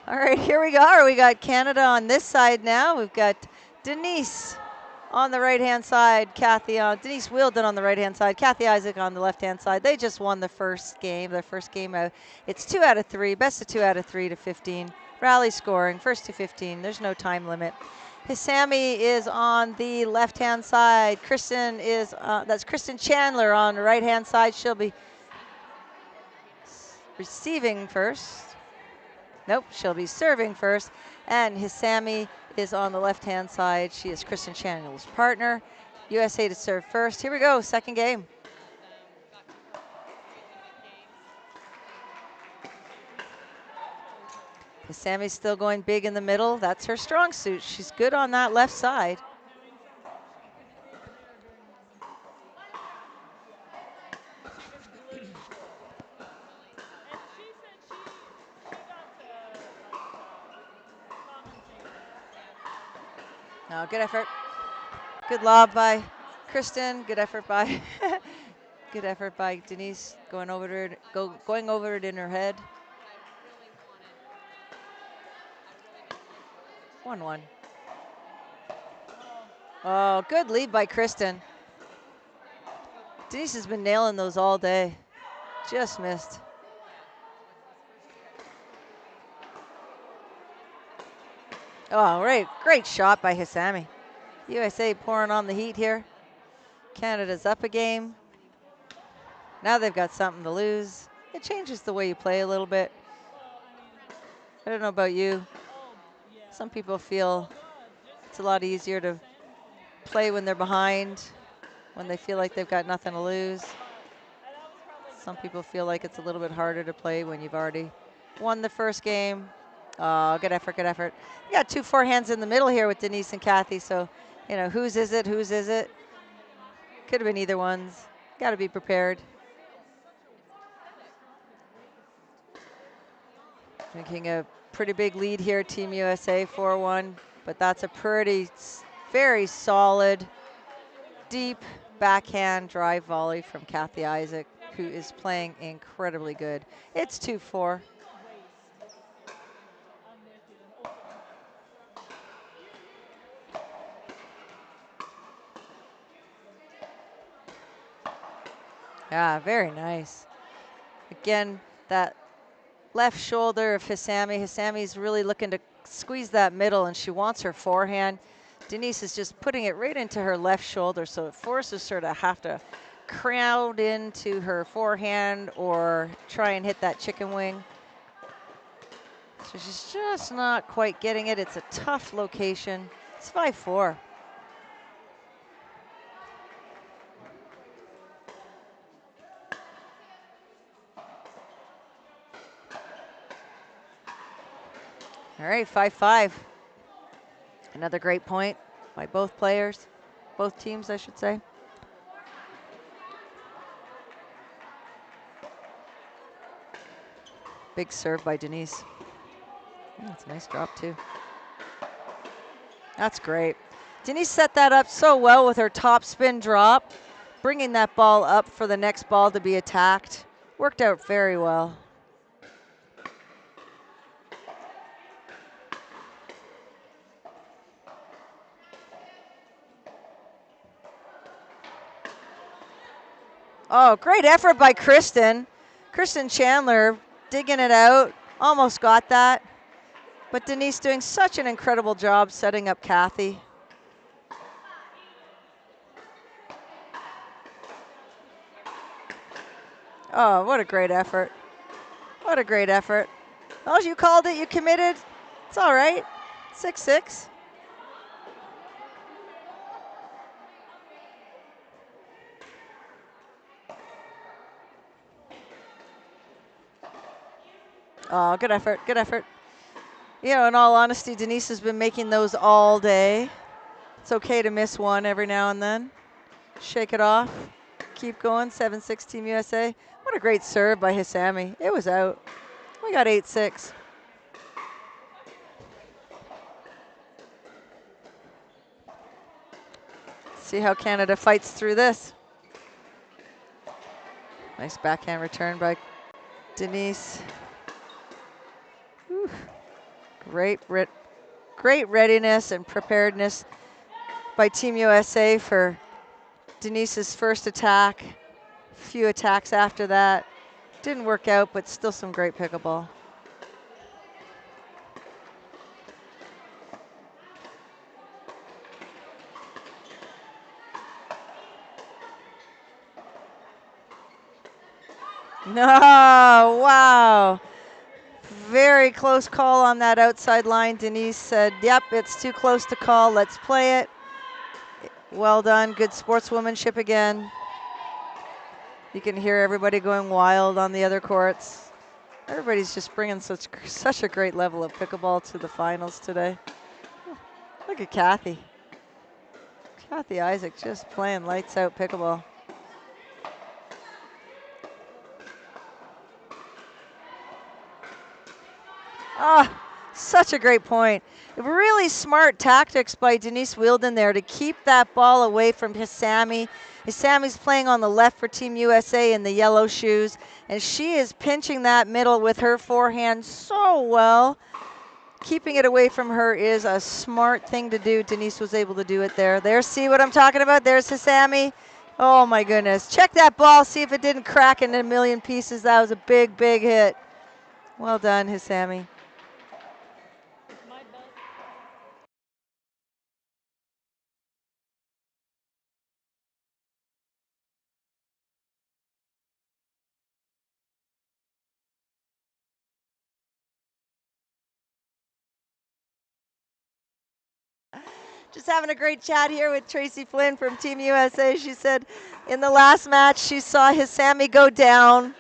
All right, here we go. We got Canada on this side now. We've got Denise on the right-hand side, Denise Wheeldon on the right-hand side, Kathy Isaac on the left-hand side. They just won the first game, their first game out. It's 2 out of 3, best of 2 out of 3 to 15. Rally scoring, first to 15. There's no time limit. Hisami is on the left-hand side. That's Kristen Chandler on the right-hand side. She'll be receiving first. Nope, she'll be serving first. And Hisami is on the left-hand side. She is Kristen Chandler's partner. USA to serve first. Here we go, second game. Hisami's still going big in the middle. That's her strong suit. She's good on that left side. Now, good effort. Good lob by Kristen. Good effort by good effort by Denise going over it in her head. 1-1. Oh, good lead by Kristen. Denise has been nailing those all day. Just missed. Oh, great shot by Hisami. USA pouring on the heat here. Canada's up a game. Now they've got something to lose. It changes the way you play a little bit. I don't know about you. Some people feel it's a lot easier to play when they're behind, when they feel like they've got nothing to lose. Some people feel like it's a little bit harder to play when you've already won the first game. Oh, good effort, good effort. You got 2 forehands in the middle here with Denise and Kathy, so, you know, whose is it? Could have been either one's. Got to be prepared. Making a pretty big lead here, Team USA 4-1, but that's a very solid, deep backhand drive volley from Kathy Isaac, who is playing incredibly good. It's 2-4. Yeah, very nice. Again, that left shoulder of Hisami. Hisami's really looking to squeeze that middle, and she wants her forehand. Denise is just putting it right into her left shoulder, so it forces her to have to crowd into her forehand or try and hit that chicken wing. So she's just not quite getting it. It's a tough location. It's 5-4. All right, 5-5. Another great point by both players, both teams, I should say. Big serve by Denise. That's a nice drop too. That's great. Denise set that up so well with her top spin drop, bringing that ball up for the next ball to be attacked. Worked out very well. Oh, great effort by Kristen. Kristen Chandler digging it out, almost got that. But Denise doing such an incredible job setting up Kathy. Oh, what a great effort. What a great effort. Oh, you called it, you committed. It's all right. 6-6. Oh, good effort, good effort. You know, in all honesty, Denise has been making those all day. It's okay to miss one every now and then. Shake it off. Keep going, 7-6 Team USA. What a great serve by Hisami. It was out. We got 8-6. See how Canada fights through this. Nice backhand return by Denise. Whew. Great readiness and preparedness by Team USA for Denise's first attack. Few attacks after that. Didn't work out, but still some great pickleball. No, wow. Very close call on that outside line. Denise said, yep, it's too close to call. Let's play it. Well done. Good sportswomanship again. You can hear everybody going wild on the other courts. Everybody's just bringing such a great level of pickleball to the finals today. Look at Kathy. Kathy Isaac just playing lights out pickleball. Ah, such a great point. Really smart tactics by Denise Wielden there to keep that ball away from Hisami. Hisami's playing on the left for Team USA in the yellow shoes, and she is pinching that middle with her forehand so well. Keeping it away from her is a smart thing to do. Denise was able to do it there. There, see what I'm talking about? There's Hisami. Oh my goodness. Check that ball, see if it didn't crack into a million pieces. That was a big, big hit. Well done, Hisami. Just having a great chat here with Tracy Flynn from Team USA. She said in the last match she saw Hisami go down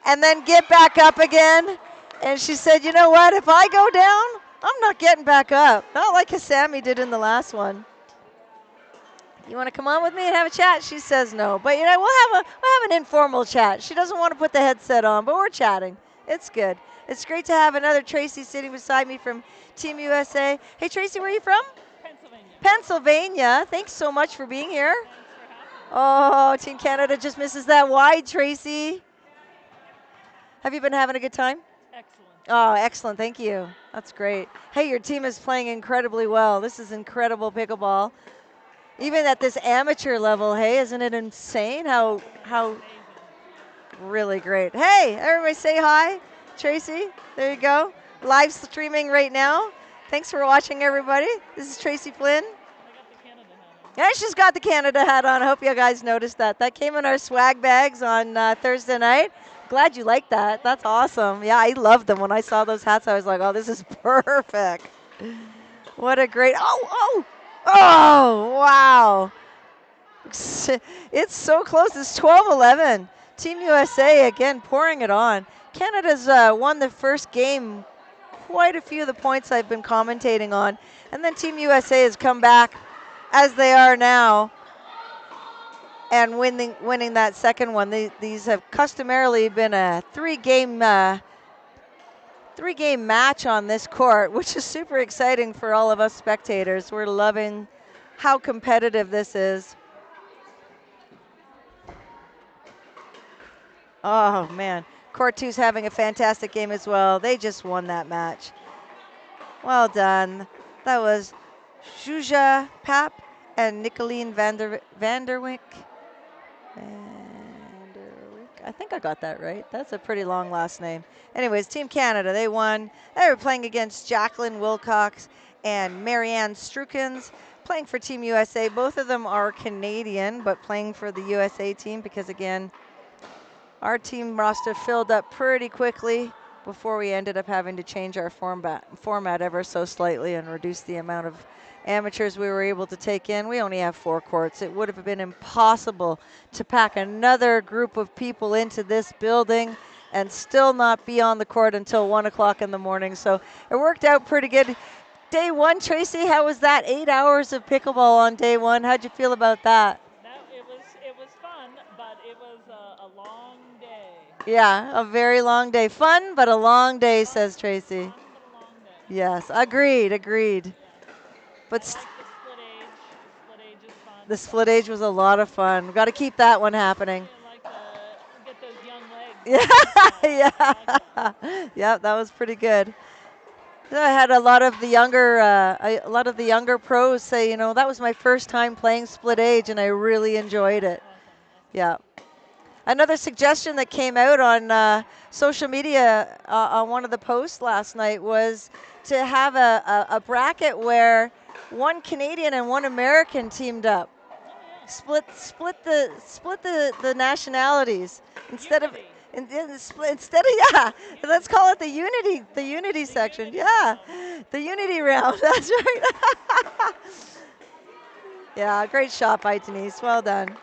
and then get back up again. And she said, you know what, if I go down, I'm not getting back up. Not like Hisami did in the last one. You want to come on with me and have a chat? She says no. But you know, we'll have an informal chat. She doesn't want to put the headset on, but we're chatting. It's good. It's great to have another Tracy sitting beside me from Team USA. Hey Tracy, where are you from? Pennsylvania. Thanks so much for being here. Oh, Team Canada just misses that wide, Tracy. Have you been having a good time? Excellent. Oh, excellent. Thank you. That's great. Hey, your team is playing incredibly well. This is incredible pickleball. Even at this amateur level, hey, isn't it insane how really great. Hey, everybody say hi. Tracy, there you go. Live streaming right now. Thanks for watching, everybody. This is Tracy Flynn. Yeah, she's got the Canada hat on. I hope you guys noticed that. That came in our swag bags on Thursday night. Glad you liked that. That's awesome. Yeah, I loved them. When I saw those hats, I was like, oh, this is perfect. What a great, oh, wow. It's so close. It's 12-11. Team USA, again, pouring it on. Canada's won the first game, quite a few of the points I've been commentating on. And then Team USA has come back as they are now and winning that second one. These have customarily been a three-game match on this court, which is super exciting for all of us spectators. We're loving how competitive this is. Oh, man. Court 2's having a fantastic game as well. They just won that match. Well done. That was Zhuja Pap and Nicoline Vanderwijk. I think I got that right. That's a pretty long last name. Anyways, Team Canada, they won. They were playing against Jacqueline Wilcox and Marianne Strukens, playing for Team USA. Both of them are Canadian, but playing for the USA team because, again, our team roster filled up pretty quickly before we ended up having to change our format ever so slightly and reduce the amount of amateurs we were able to take in. We only have 4 courts. It would have been impossible to pack another group of people into this building and still not be on the court until 1 o'clock in the morning. So it worked out pretty good. Day 1, Tracy, how was that? 8 hours of pickleball on day 1. How'd you feel about that? It was fun, but it was a long day. Yeah, a very long day. Fun, but a long day, says Tracy. Fun, but a long day. Yes, agreed. Yeah. But I like the split age. The split age is fun. the split age was a lot of fun. We've got to keep that one happening. I like to get those young legs. Yeah, yeah. Yeah, that was pretty good. I had a lot of the younger pros say, that was my first time playing split age, and I really enjoyed it. Awesome. Yeah. Another suggestion that came out on social media on one of the posts last night was to have a bracket where one Canadian and one American teamed up. Oh yeah. Split the nationalities instead Unity. instead of yeah. Let's call it the unity section. Unity Yeah, round. the unity round. That's right. Yeah, great shot by Denise. Well done.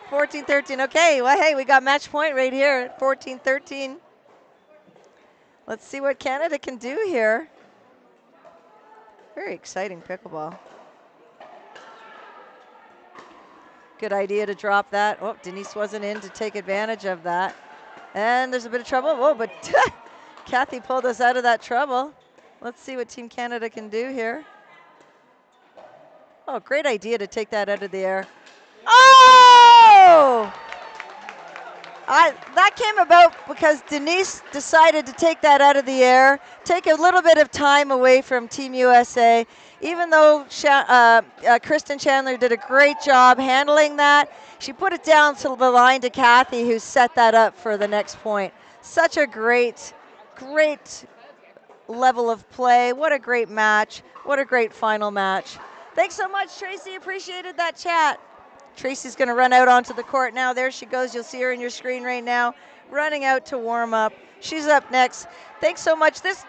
14-13. Okay, well, hey, we got match point right here at 14-13. Let's see what Canada can do here. Very exciting pickleball. Good idea to drop that. Oh, Denise wasn't in to take advantage of that. And there's a bit of trouble. Whoa, but Kathy pulled us out of that trouble. Let's see what Team Canada can do here. Oh, great idea to take that out of the air. Oh! That came about because Denise decided to take that out of the air, take a little bit of time away from Team USA. Even though Kristen Chandler did a great job handling that, she put it down to the line to Kathy, who set that up for the next point. Such a great level of play. What a great match. What a great final match. Thanks so much, Tracy. Appreciated that chat. Tracy's going to run out onto the court now. There she goes. You'll see her in your screen right now, running out to warm up. She's up next. Thanks so much. This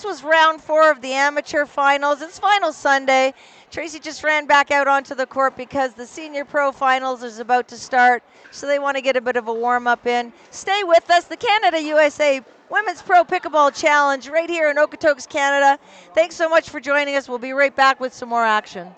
was round 4 of the amateur finals. It's final Sunday. Tracy just ran back out onto the court because the senior pro finals is about to start, so they want to get a bit of a warm up in. Stay with us. The Canada USA Women's Pro Pickleball Challenge right here in Okotoks, Canada. Thanks so much for joining us. We'll be right back with some more action.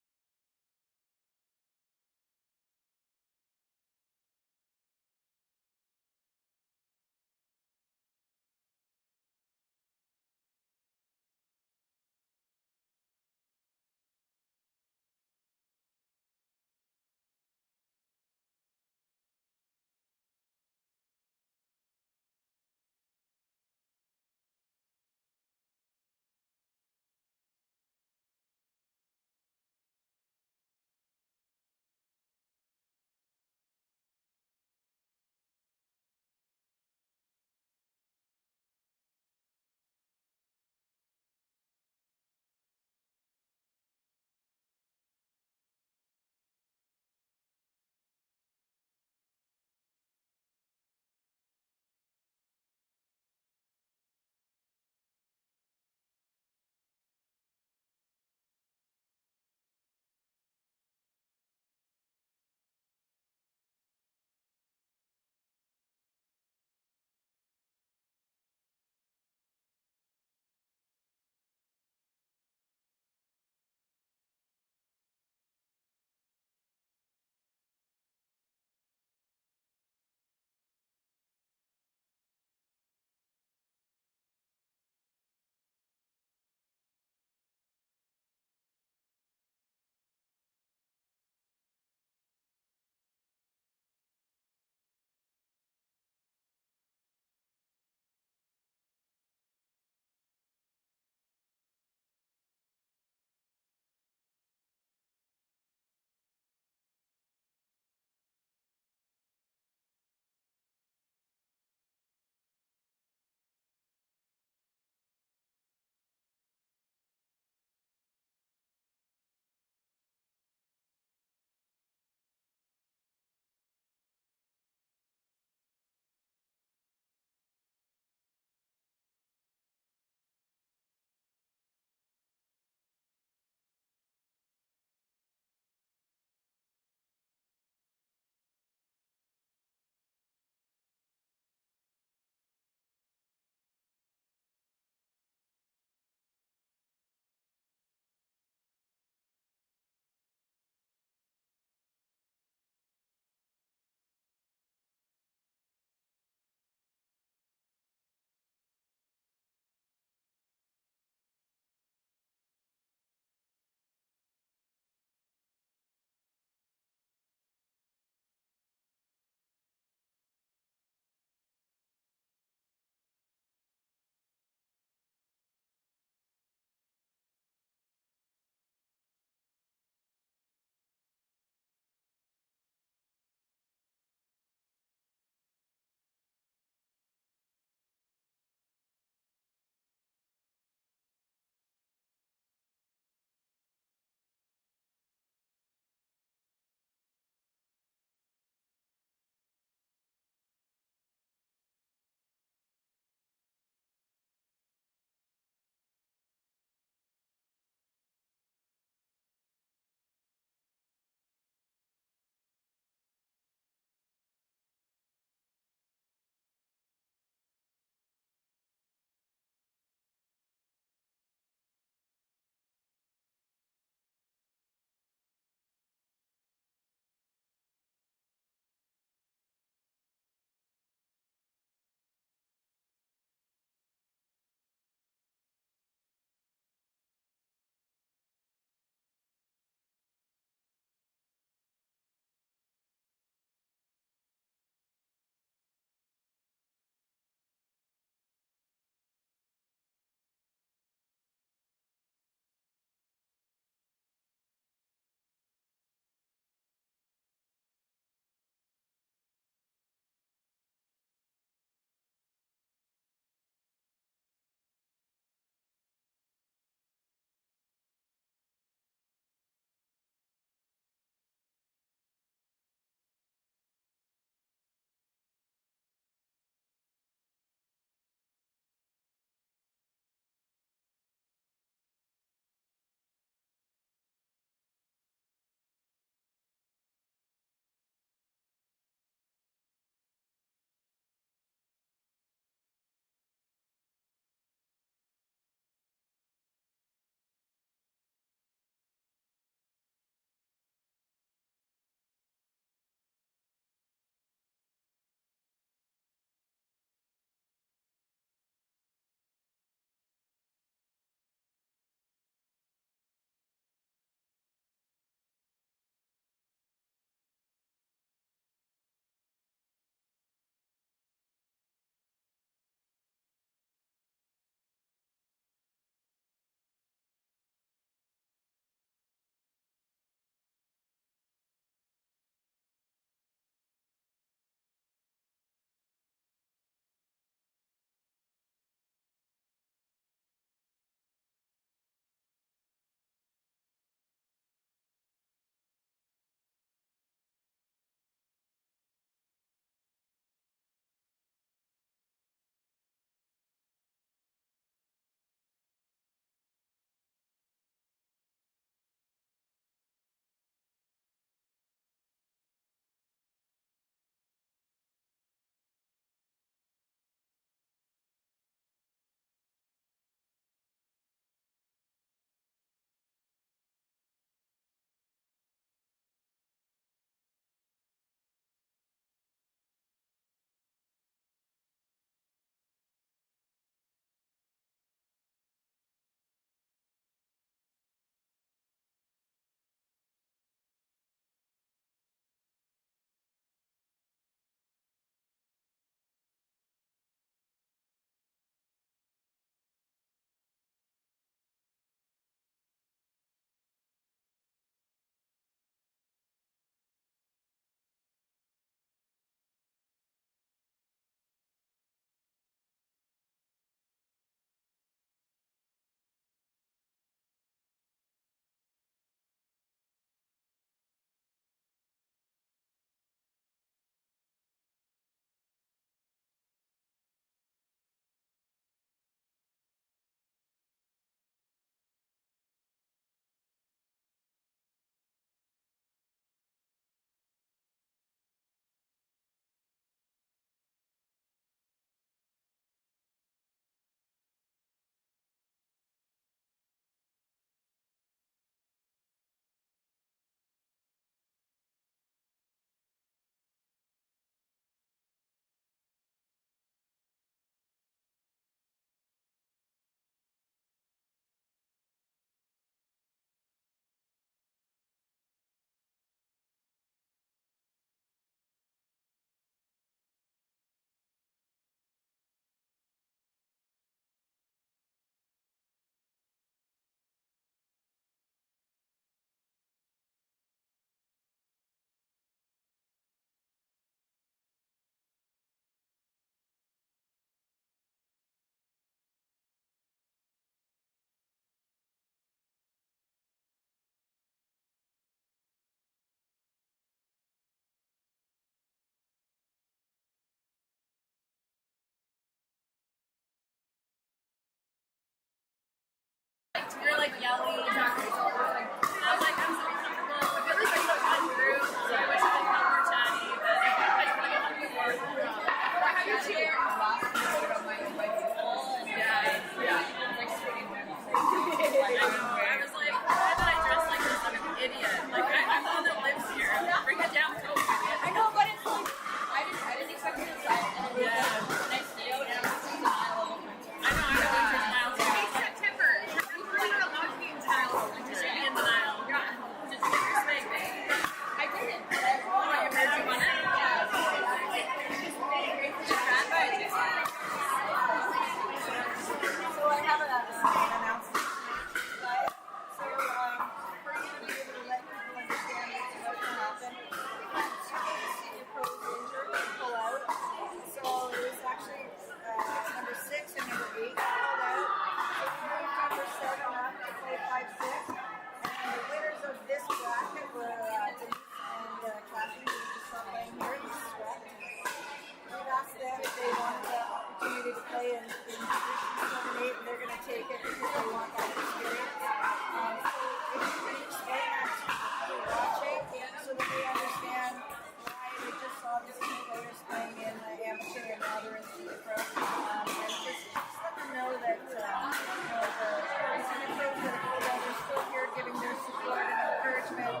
yesterday.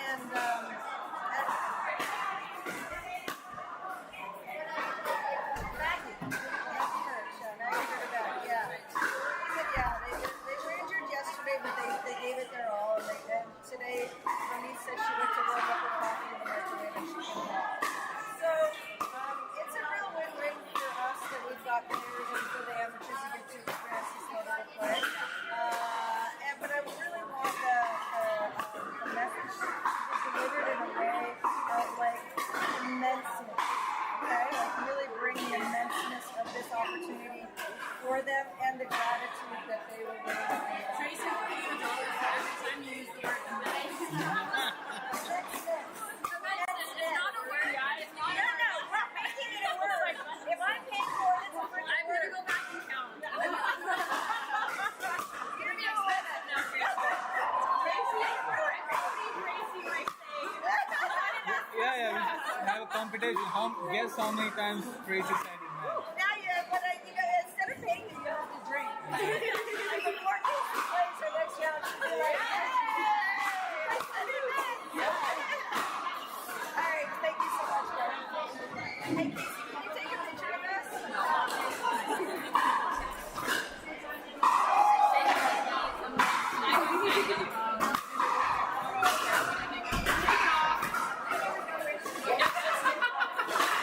And Maggie. Maggie Hirsch. Now you heard about it. Yeah. They were injured yesterday, but they gave it their all. And today, Ronit says she went to warm up her coffee in the microwave and she came back. So it's a real win-win for us that we've got players and for the amateurs who get to experience this level of play. But I really want the message to be delivered in a way of like immenseness. Okay, like really bring the immenseness of this opportunity for them and the gratitude that they will bring. Tracy, what are your dollars for every time you use the word immense? It's not a word, guys. It's not No, we're making it a word. If I'm paying for it, it's a freaking I'm word. gonna go back and count. You're gonna be You know upset now, Tracy. Tracy might say. Yeah, we should have a competition. Guess how many times Tracy said it now. Now instead of paying you, you have to drink. Like before Casey plays her next round, she'll be like, I said it then. All right, thank you so much, guys. Hey, Casey, can you take a picture of us?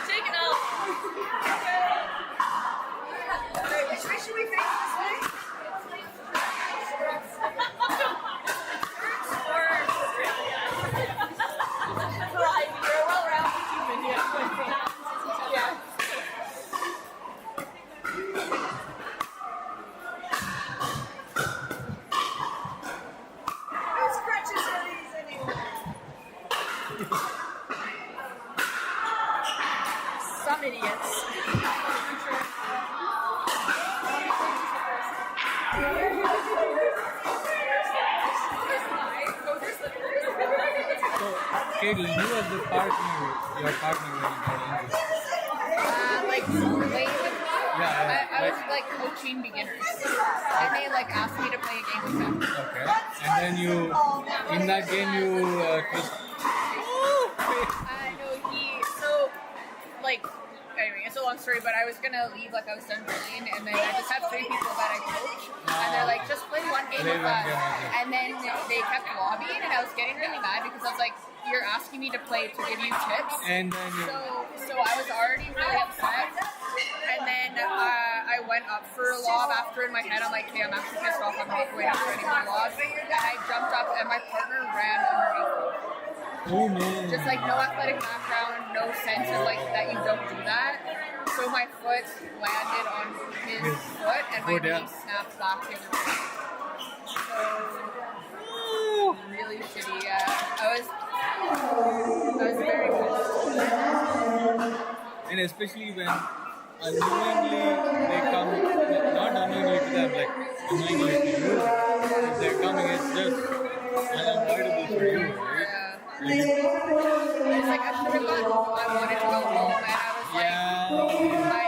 Take it off. All right, which way should we face this way? You're a well-rounded human, yeah. Whose crutches are these anyway? Some idiots. So, Caitlin, who was your partner when you got injured? Playing with me. Yeah, I was like coaching beginners, and they like asked me to play a game with them. Okay. And then in that game, twist. Anyway, it's a long story, but I was gonna leave, like I was done playing, and then I just have 3 people that I coach, and they're like, just play one game Play with one us. game, okay. And then they kept lobbying, and I was getting really mad because I was like, you're asking me to play to give you tips. And then So I was already really upset, and then I went up for a lob after in my head. I'm like, okay, I'm actually pissed off. I'm not going after any more lobs. And I jumped up, and my partner ran underneath. oh no. Just like no athletic background, no sense of like that you don't do that. So my foot landed on his foot, and my knee snapped back in. So really shitty. I was very pissed. And especially when unknowingly they come, not unknowingly to them, like unknowingly to you. If they're coming, it's just unavoidable for you, right? It's like I should have gone home. I wanted to go home, and I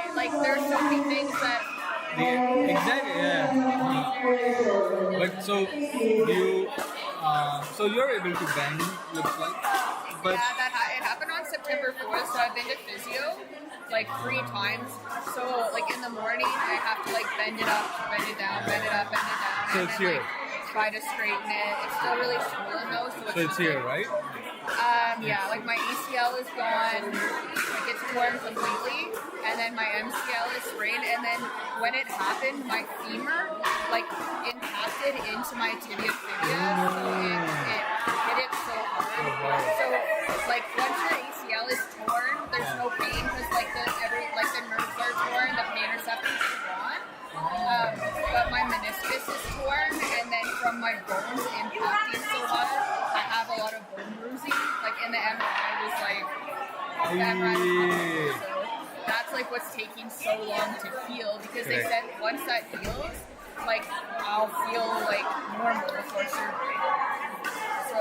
was like, there's so many things that. Exactly, yeah. But so you're able to bend, looks like. But It happened on September 4th, so I've been to physio like 3 times. So like in the morning, I have to like bend it up, bend it down, bend it up, bend it down, So and it's then here. like try to straighten it. It's still really swollen though, so it's here, right? Yeah, like my ACL is gone, like it's torn completely, and then my MCL is sprained, and then when it happened, my femur like impacted into my tibia, so it hit it so hard. So like once your ACL is torn, there's no pain because like the nerves are torn, the pain receptors are gone. But my meniscus is torn, and then from my bones impacting so hard, I have a lot of bone bruising. Like in the MRI, it was like so that's like what's taking so long to heal because they said once that heals, like I'll feel like normal before surgery.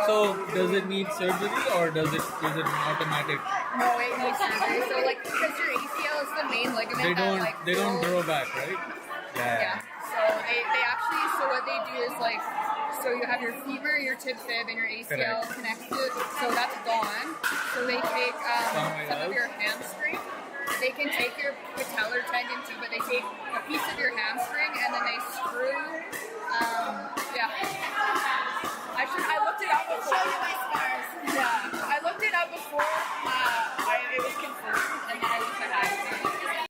So does it need surgery or is it automatic? No, it needs surgery. So like because your ACL is the main ligament They don't grow back, right? Yeah. So they actually, so what they do is like, So you have your femur, your tib fib, and your ACL connected. So that's gone. So they take some of your hamstring. They can take your patellar tendon too, but they take a piece of your hamstring and then they screw. Yeah. I looked it up before. Show you my scars. Yeah. I looked it up before. It was confirmed, and then I wish I had.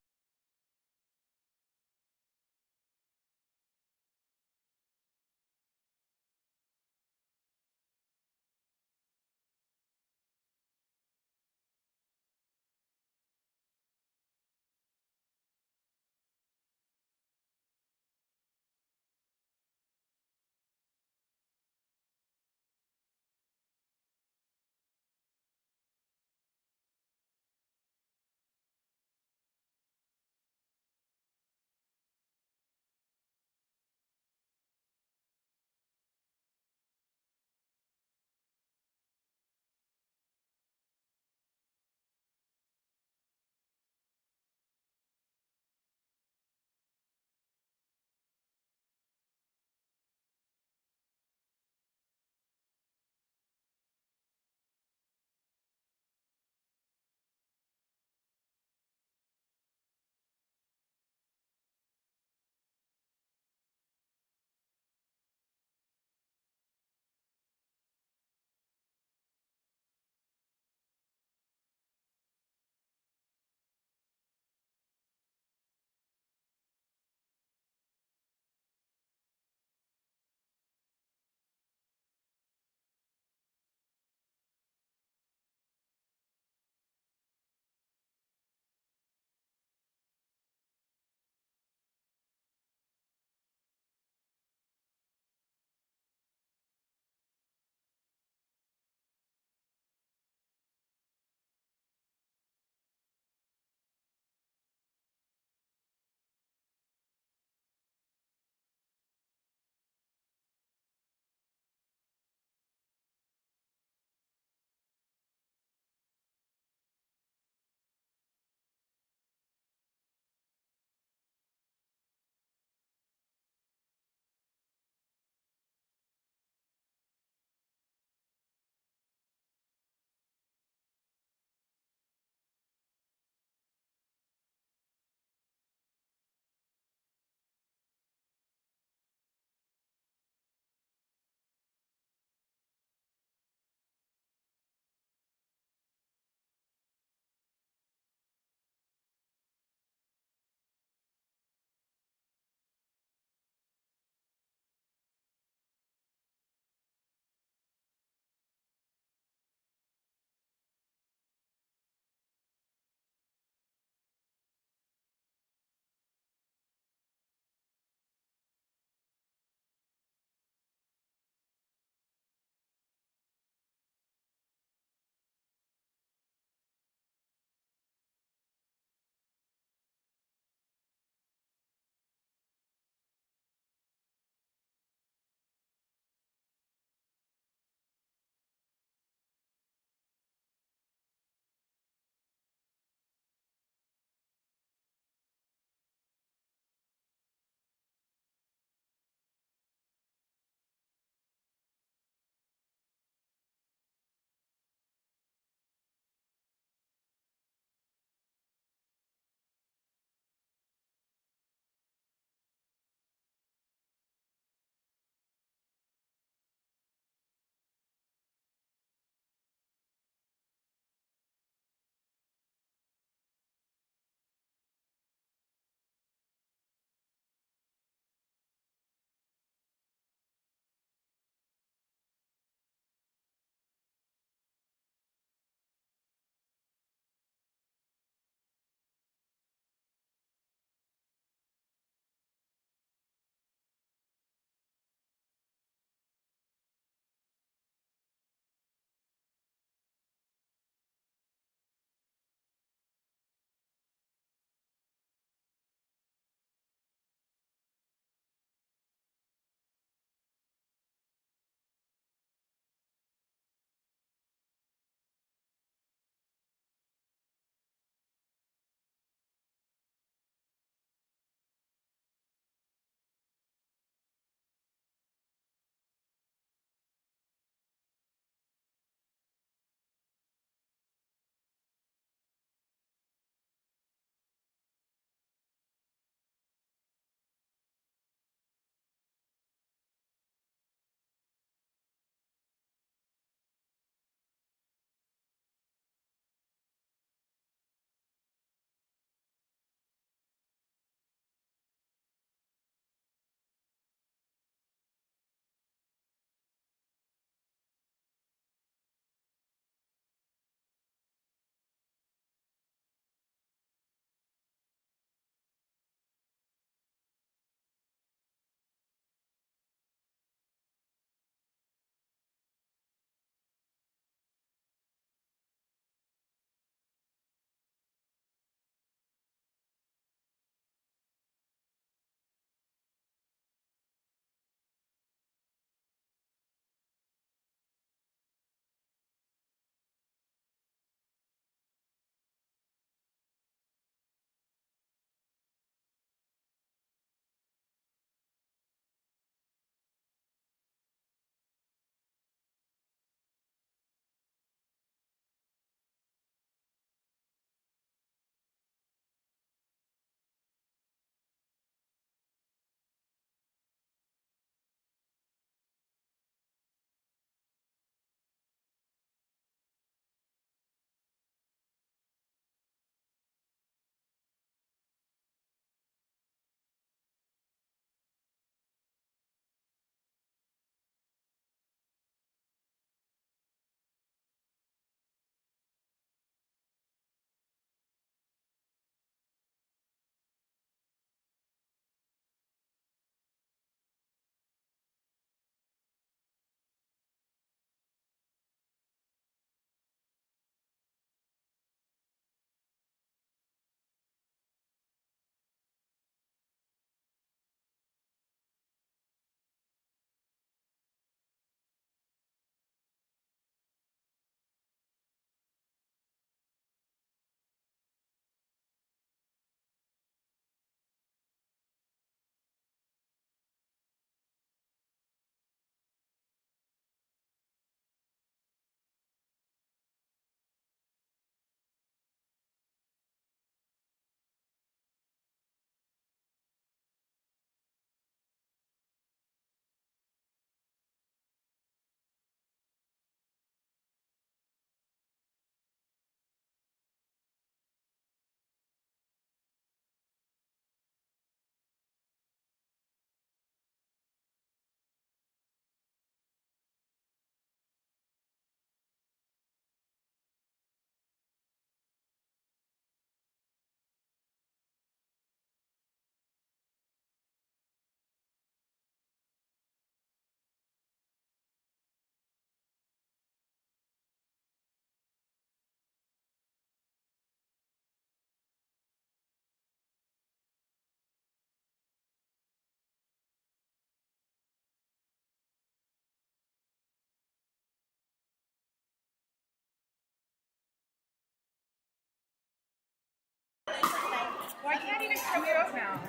need to throw you out now.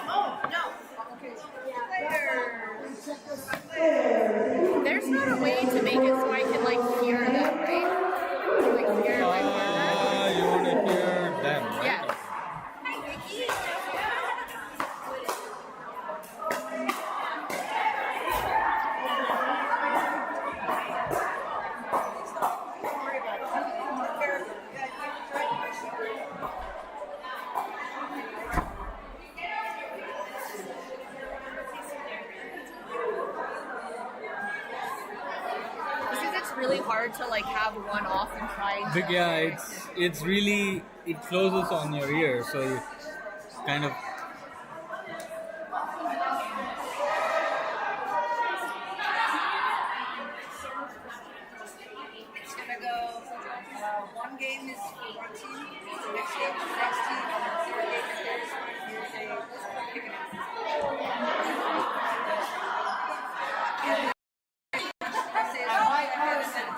Oh, no. There's not a way to make it so I can like hear them, right? Like hear my partner. You want to hear them, right? Yes. Because it's really hard to like have one off and try. But yeah, it's really, it closes on your ear, so you kind of. It's gonna go. One game is for one team. Next game is the next team. Third game is theirs. Here's a pick it up.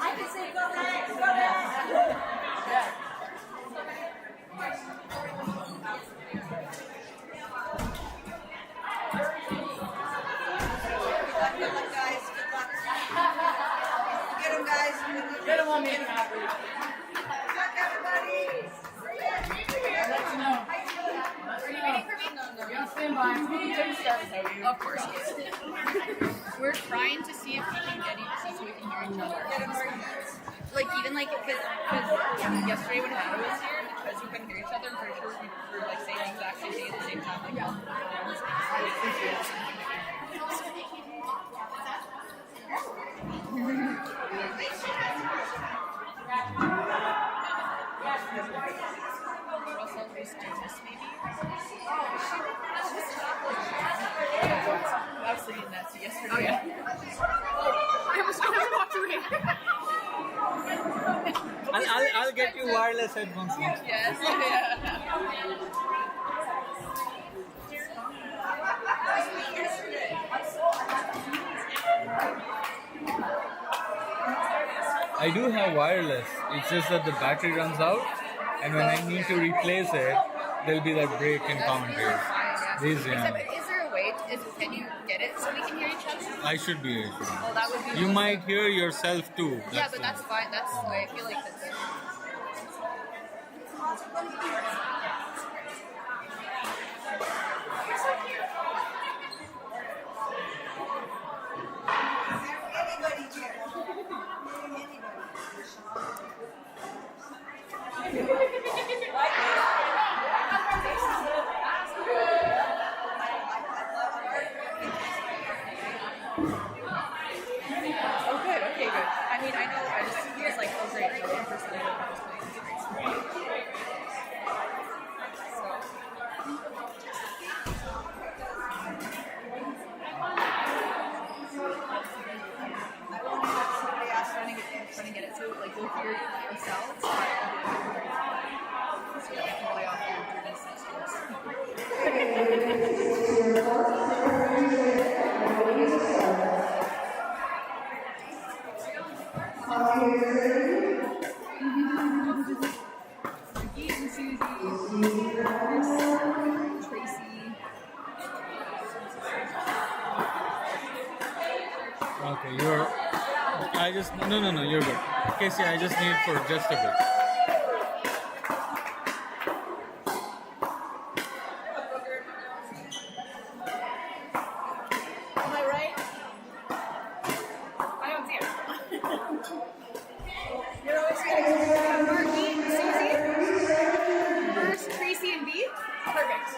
I can say go ahead. Go ahead. Good luck, guys. Good luck. Get them, guys. Get them on me. Good luck, everybody. Of course. We're trying to see if we can get each so we can hear each other. Like even like because yesterday when Hannah was here, because we couldn't hear each other, I'm pretty sure we were like saying the exact same thing at the same time. Like, Russell Reese Davis, maybe. I was thinking that yesterday. Oh, yeah. I was trying to walk away. I'll get you wireless headphones. Yes. Yeah. I do have wireless. It's just that the battery runs out, and when I need to replace it, there'll be that break in commentary. These, Except, is there a way? Can you get it so we can hear each other? I should be able to. Well, that would be. You might hear yourself too. Yeah, but that's fine. That's the way I feel like that's. Anybody here? Oh, good. Okay, good. I mean, I know. I just he was like, oh great, so 1% of the trying to get it so like we'll hear ourselves. So that we can play off your Jordan's sex skills. Tracy. Okay, no, you're good. Casey, I just need for just a bit. Am I right? I don't see it. You're always getting Marky, Susie, first Tracy and B. Perfect.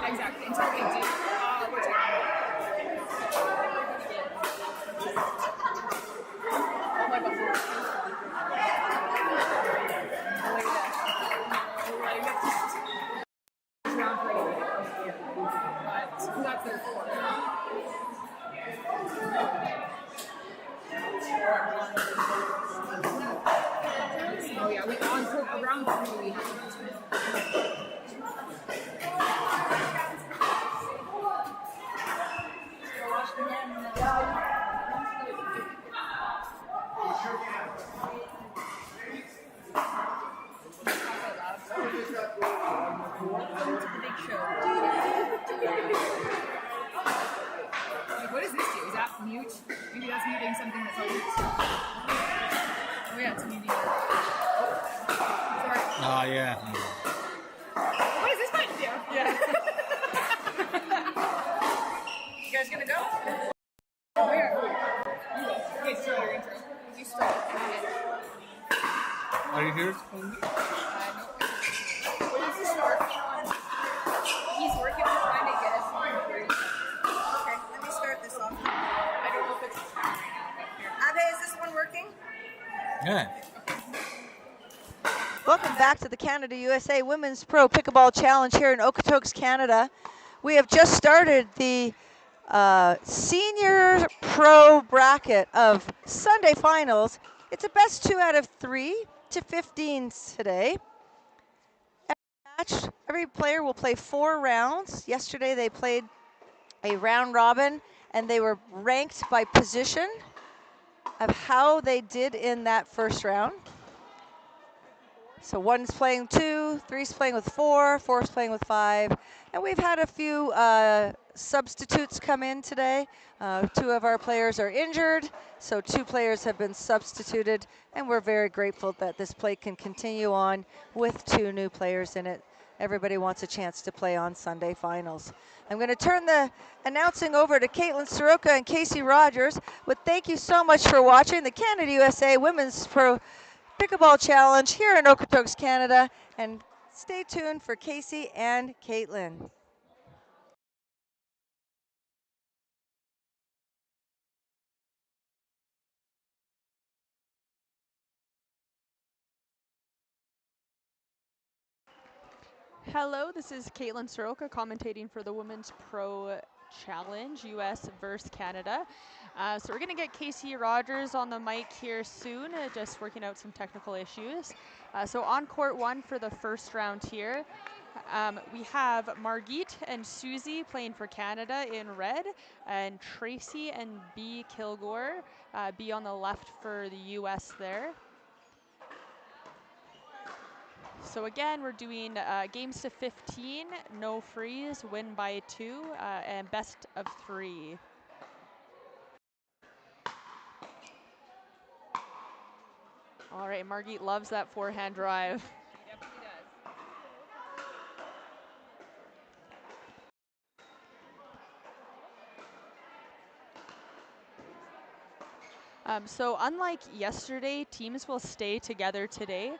Exactly. Until we do, we're talking. Oh my God. That's their four. Oh yeah, we on for round 3 we have. that's an easy one. Sorry. Oh, yeah. What is this button do? Yeah. You guys gonna go? Oh, yeah. You go. Okay, start your intro. You start. Are you here to film me? What is the start on? He's working on trying to get us on 30 seconds. Okay, let me start this off. I don't know if it's right now, but here. Abe, is this one working? Yeah. Welcome back to the Canada USA Women's Pro Pickleball Challenge here in Okotoks, Canada. We have just started the senior pro bracket of Sunday finals. It's a best 2 out of 3 to 15 today. Every player will play 4 rounds. Yesterday they played a round robin and they were ranked by position of how they did in that first round. So 1's playing 2, 3's playing with 4, 4's playing with 5. And we've had a few substitutes come in today. 2 of our players are injured, so 2 players have been substituted. And we're very grateful that this play can continue on with 2 new players in it. Everybody wants a chance to play on Sunday finals. I'm going to turn the announcing over to Caitlin Soroka and Casey Rogers. But thank you so much for watching the Canada USA Women's Pro Pickleball Challenge here in Okotoks, Canada, and stay tuned for Casey and Caitlin. Hello, this is Caitlin Soroka commentating for the Women's Pro Challenge, US versus Canada. So we're going to get Casey Rogers on the mic here soon, just working out some technical issues. So on court 1 for the first round here, we have Margit and Susie playing for Canada in red, and Tracy and B. Kilgore be on the left for the US there. So again, we're doing games to 15, no freeze, win by 2, and best of 3. All right, Margit loves that forehand drive. Yep, he does. So unlike yesterday, teams will stay together today.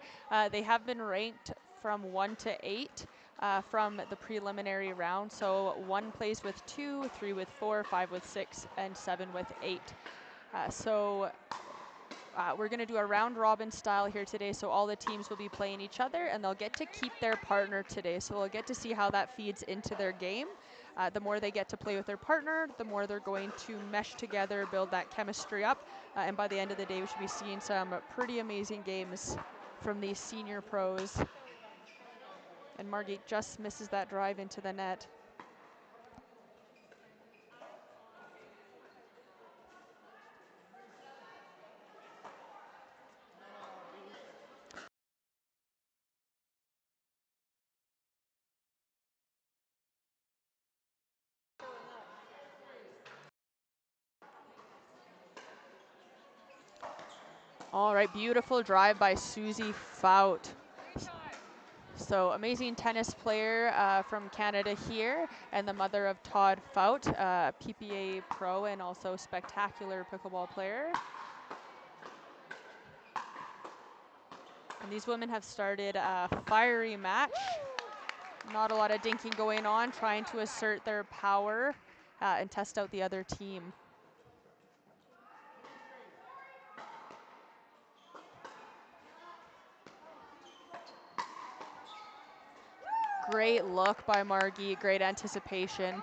They have been ranked from 1 to 8 from the preliminary round. So 1 plays with 2, 3 with 4, 5 with 6, and 7 with 8. We're going to do a round robin style here today, so all the teams will be playing each other and they'll get to keep their partner today. So we'll get to see how that feeds into their game. The more they get to play with their partner, the more they're going to mesh together, build that chemistry up, and by the end of the day we should be seeing some pretty amazing games from these senior pros. And Margit just misses that drive into the net. All right, beautiful drive by Susie Faut. So amazing tennis player from Canada here, and the mother of Todd Faut, PPA pro and also spectacular pickleball player. And these women have started a fiery match. Not a lot of dinking going on, trying to assert their power and test out the other team. Great look by Margit, great anticipation.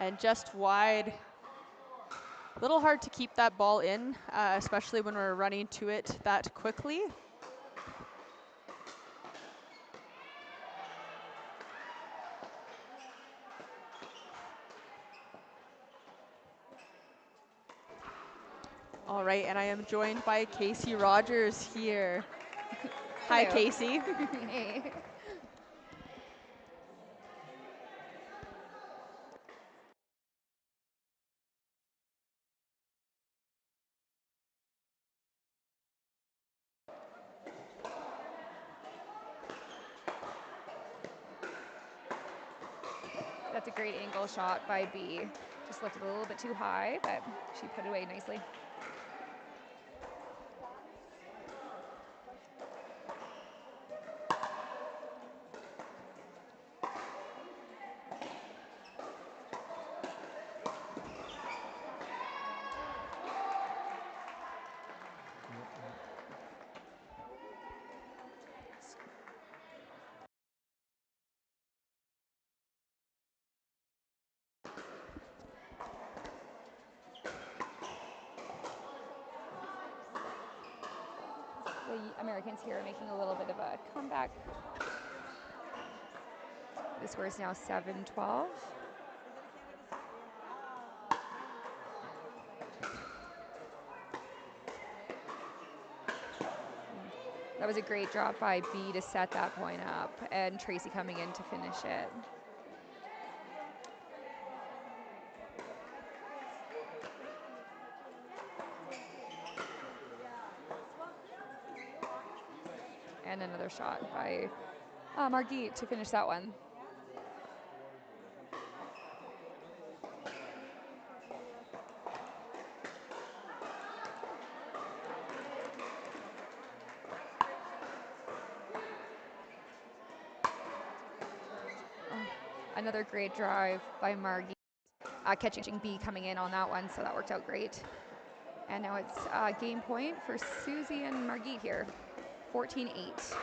And just wide. A little hard to keep that ball in, especially when we're running to it that quickly. All right, and I am joined by Casey Rogers here. Hi, Hello. Casey. Hey. That's a great angle shot by B. Just lifted a little bit too high, but she put it away nicely. The Americans here are making a little bit of a comeback. The score is now 7-12. That was a great drop by B to set that point up, and Tracy coming in to finish it. And another shot by Margit to finish that one. Another great drive by Margit, catching B coming in on that one, so that worked out great. And now it's game point for Susie and Margit here, 14-8.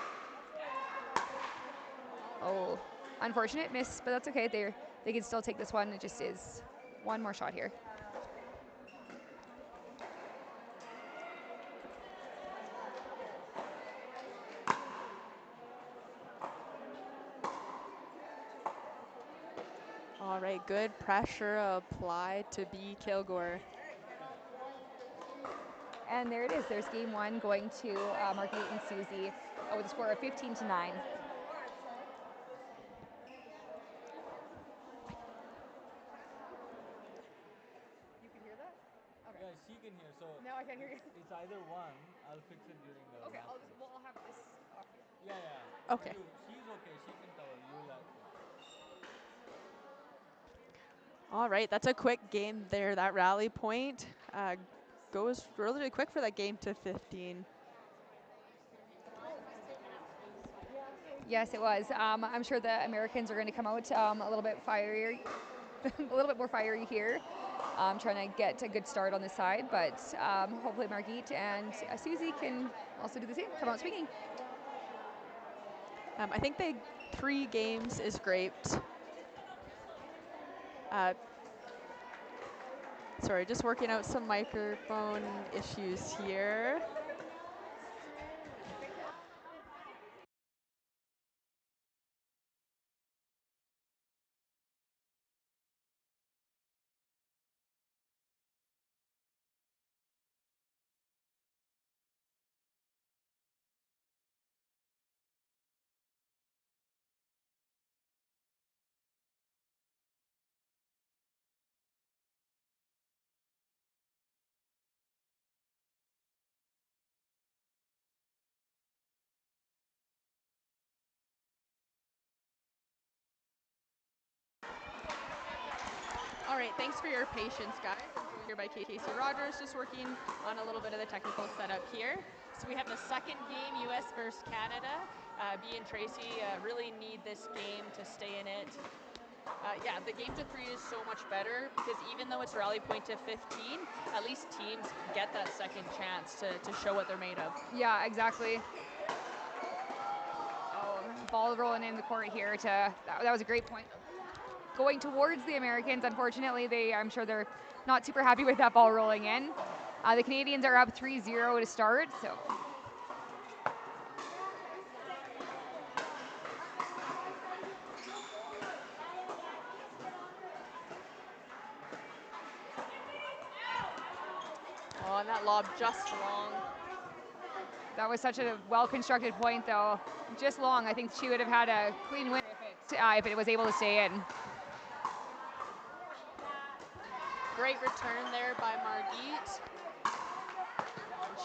Oh, unfortunate miss, but that's okay. They can still take this one. It just is one more shot here. All right, good pressure applied to B. Kilgore. And there it is. There's game one going to Margit and Susie with a score of 15-9. Yeah, she can hear. So No, I can't hear you. it's either one. I'll fix it during the. Okay, match. I'll have this off. Yeah, yeah. Okay. She's okay. She can cover. You'll have. All right, that's a quick game there. That rally point goes really quick for that game to 15. Yes, it was. I'm sure the Americans are going to come out a little bit fiery, a little bit more fiery here. Trying to get a good start on this side, but hopefully Margit and Susie can also do the same, come out swinging. I think 3 games is great. Sorry, just working out some microphone issues here. All right, thanks for your patience, guys. I'm joined here by Casey Rogers, just working on a little bit of the technical setup here. So we have the second game, U.S. versus Canada. B and Tracy really need this game to stay in it. Yeah, the game to 3 is so much better because even though it's rally point to 15, at least teams get that second chance to show what they're made of. Yeah, exactly. Oh, ball rolling in the court here. That was a great point. Going towards the Americans, unfortunately, I'm sure they're not super happy with that ball rolling in. The Canadians are up 3-0 to start, so. Oh, and that lob just long. That was such a well-constructed point, though. Just long. I think she would have had a clean win if it was able to stay in. Great return there by Margit.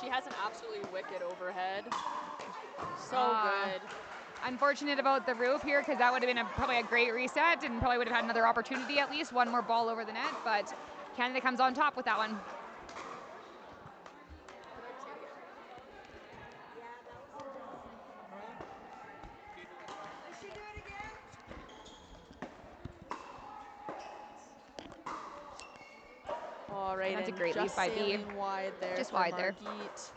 She has an absolutely wicked overhead. So good. Unfortunate about the roof here because that would have been probably a great reset and probably would have had another opportunity at least, one more ball over the net, but Canada comes on top with that one. All right, That's a and great lead just by B. sailing wide there Just for wide there. Margit.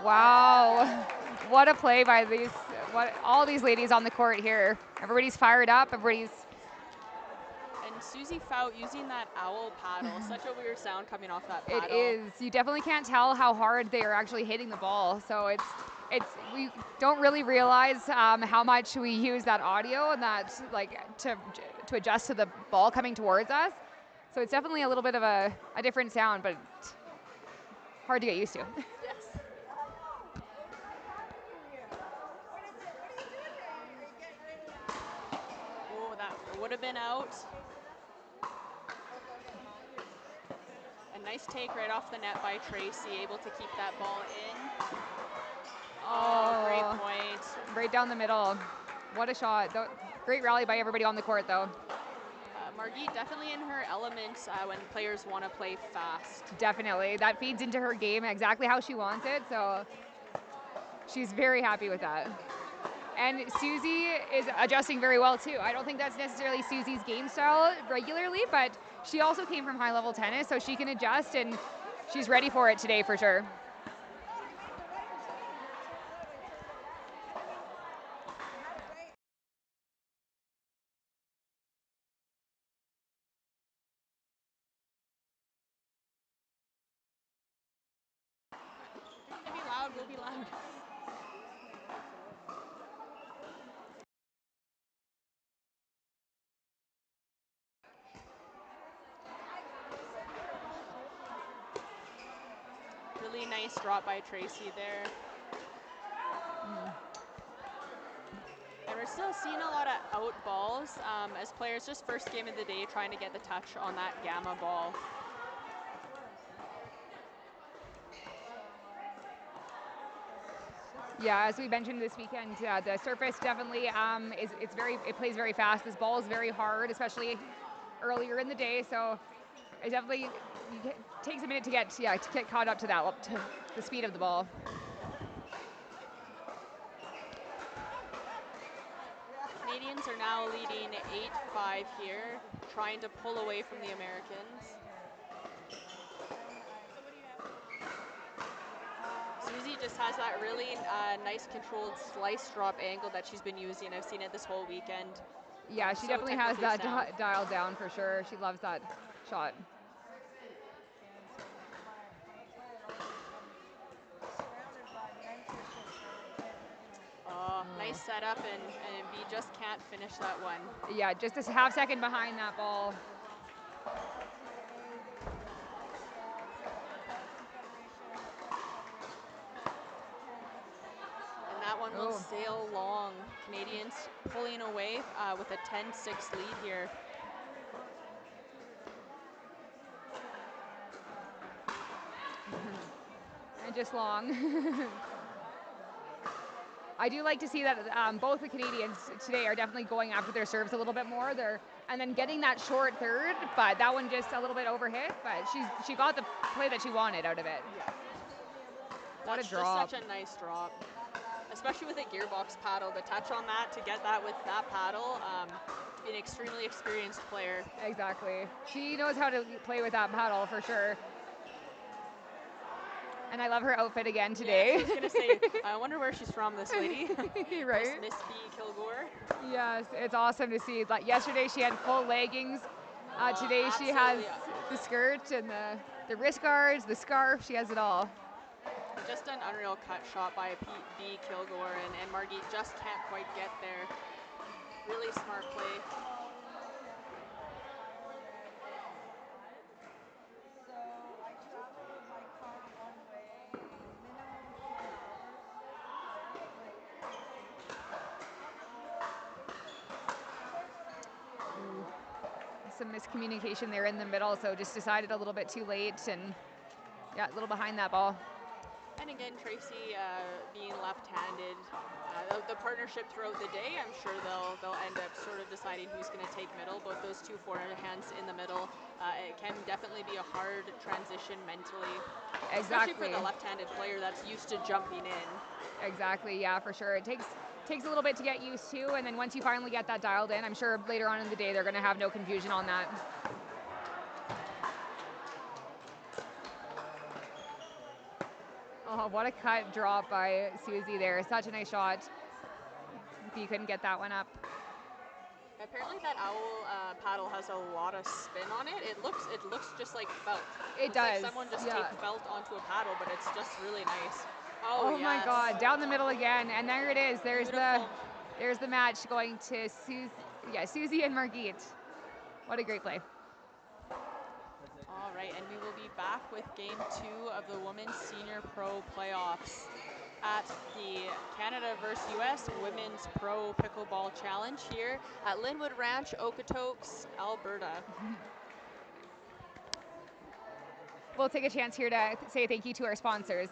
Wow, what a play by all these ladies on the court here. Everybody's fired up, everybody's... And Susie Fout using that owl paddle. Such a weird sound coming off that It paddle. is. You definitely can't tell how hard they are actually hitting the ball. So we don't really realize how much we use that audio and that to adjust to the ball coming towards us. So it's definitely a little bit of a different sound, but hard to get used to. Oh, that would have been out. A nice take right off the net by Tracy, able to keep that ball in. Oh, great point. Right down the middle. What a shot. Great rally by everybody on the court, though. Margit definitely in her element when players want to play fast. Definitely. That feeds into her game exactly how she wants it, so she's very happy with that. And Susie is adjusting very well, too. I don't think that's necessarily Susie's game style regularly, but she also came from high-level tennis, so she can adjust, and she's ready for it today for sure. Be loud, we'll be loud. Really nice drop by Tracy there. And we're still seeing a lot of out balls as players just first game of the day trying to get the touch on that gamma ball. Yeah, as we mentioned this weekend, the surface definitely it plays very fast. This ball is very hard, especially earlier in the day. So it definitely takes a minute to get caught up to the speed of the ball. The Canadians are now leading 8-5 here, trying to pull away from the Americans. Susie just has that really nice controlled slice drop angle that she's been using. I've seen it this whole weekend. Yeah, she So definitely has that sound. dialed down for sure. She loves that shot. Nice setup, and B just can't finish that one. Yeah, just a half second behind that ball. And that one will sail long. Canadians pulling away with a 10-6 lead here. And just long. I do like to see that both the Canadians today are definitely going after their serves a little bit more. And then getting that short third, but that one just a little bit overhit. But she got the play that she wanted out of it. Yeah. What That's a drop. just such a nice drop. Especially with a gearbox paddle, the touch on that, to get that with that paddle, an extremely experienced player. Exactly. She knows how to play with that paddle for sure. And I love her outfit again today. Yes, I was gonna say, I wonder where she's from, this lady. Right? Miss B. Kilgore. Yes, it's awesome to see. Like yesterday she had full leggings. Today she has the skirt and the wrist guards, the scarf. She has it all. Just an unreal cut shot by B. Kilgore, and Margit just can't quite get there. Really smart play. some miscommunication there in the middle, so just decided a little bit too late and yeah, a little behind that ball. And again, Tracy being left-handed, the partnership throughout the day, I'm sure they'll end up sort of deciding who's going to take middle. Both those two forehands in the middle, it can definitely be a hard transition mentally, especially for the left-handed player that's used to jumping in. Exactly, yeah, for sure. It takes a little bit to get used to, and then once you finally get that dialed in, I'm sure later on in the day they're going to have no confusion on that. Oh, what a cut drop by Susie there. Such a nice shot. You couldn't get that one up. Apparently that owl paddle has a lot of spin on it. It looks just like felt. It does. Like someone just yeah. taped felt onto a paddle, but it's just really nice. Oh yes. my God! Down the middle again, and there it is. Beautiful. There's the match going to Susie and Margit. What a great play. All right, and we will be back with Game 2 of the Women's Senior Pro Playoffs at the Canada vs. US Women's Pro Pickleball Challenge here at Lynnwood Ranch, Okotoks, Alberta. We'll take a chance here to say thank you to our sponsors.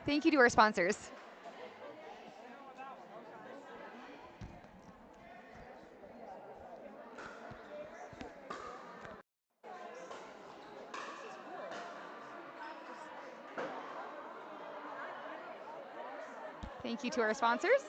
Thank you to our sponsors. Thank you to our sponsors.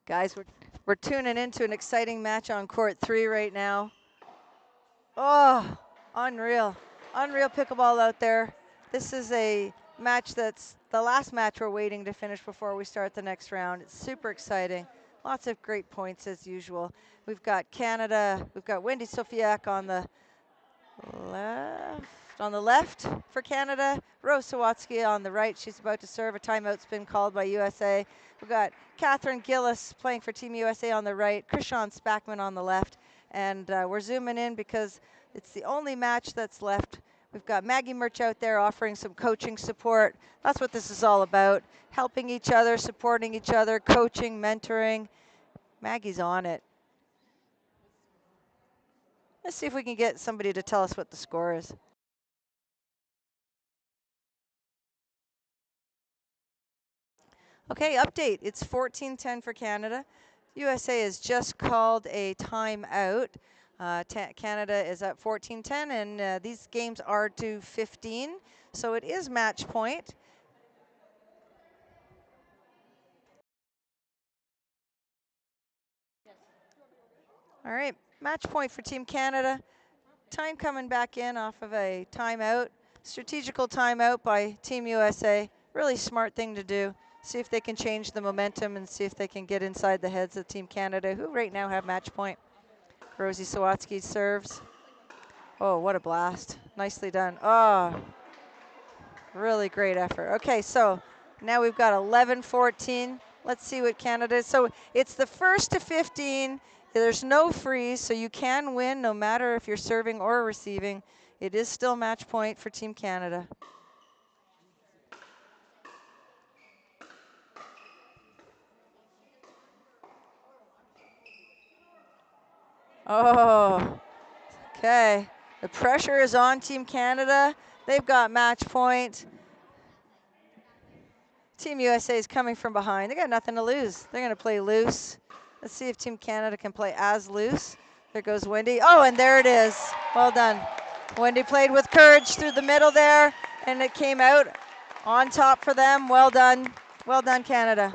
Guys, we're tuning into an exciting match on court 3 right now. Oh, unreal. Unreal pickleball out there. This is a match that's the last match we're waiting to finish before we start the next round. It's super exciting. Lots of great points as usual. We've got Canada, we've got Wendy Sofiak on the left for Canada. Rose Sawatsky on the right. She's about to serve. A timeout's been called by USA. We've got Catherine Gillis playing for Team USA on the right. Krishan Spackman on the left. And we're zooming in because it's the only match that's left. We've got Maggie Murch out there offering some coaching support. That's what this is all about. Helping each other, supporting each other, coaching, mentoring. Maggie's on it. Let's see if we can get somebody to tell us what the score is. Okay, update. It's 14-10 for Canada. USA has just called a timeout. Canada is at 14-10, and these games are to 15, so it is match point. All right, match point for Team Canada. Time coming back in off of a timeout. Strategical timeout by Team USA. Really smart thing to do. See if they can change the momentum and see if they can get inside the heads of Team Canada, who right now have match point. Rosie Sawatsky serves. Oh, what a blast. Nicely done. Oh, really great effort. Okay, so now we've got 11-14. Let's see what Canada is. So it's the first to 15. There's no freeze, so you can win no matter if you're serving or receiving. It is still match point for Team Canada. Oh, okay. The pressure is on Team Canada. They've got match point. Team USA is coming from behind. They got nothing to lose. They're going to play loose. Let's see if Team Canada can play as loose. There goes Wendy. Oh, and there it is. Well done. Wendy played with courage through the middle there, and it came out on top for them. Well done. Well done, Canada.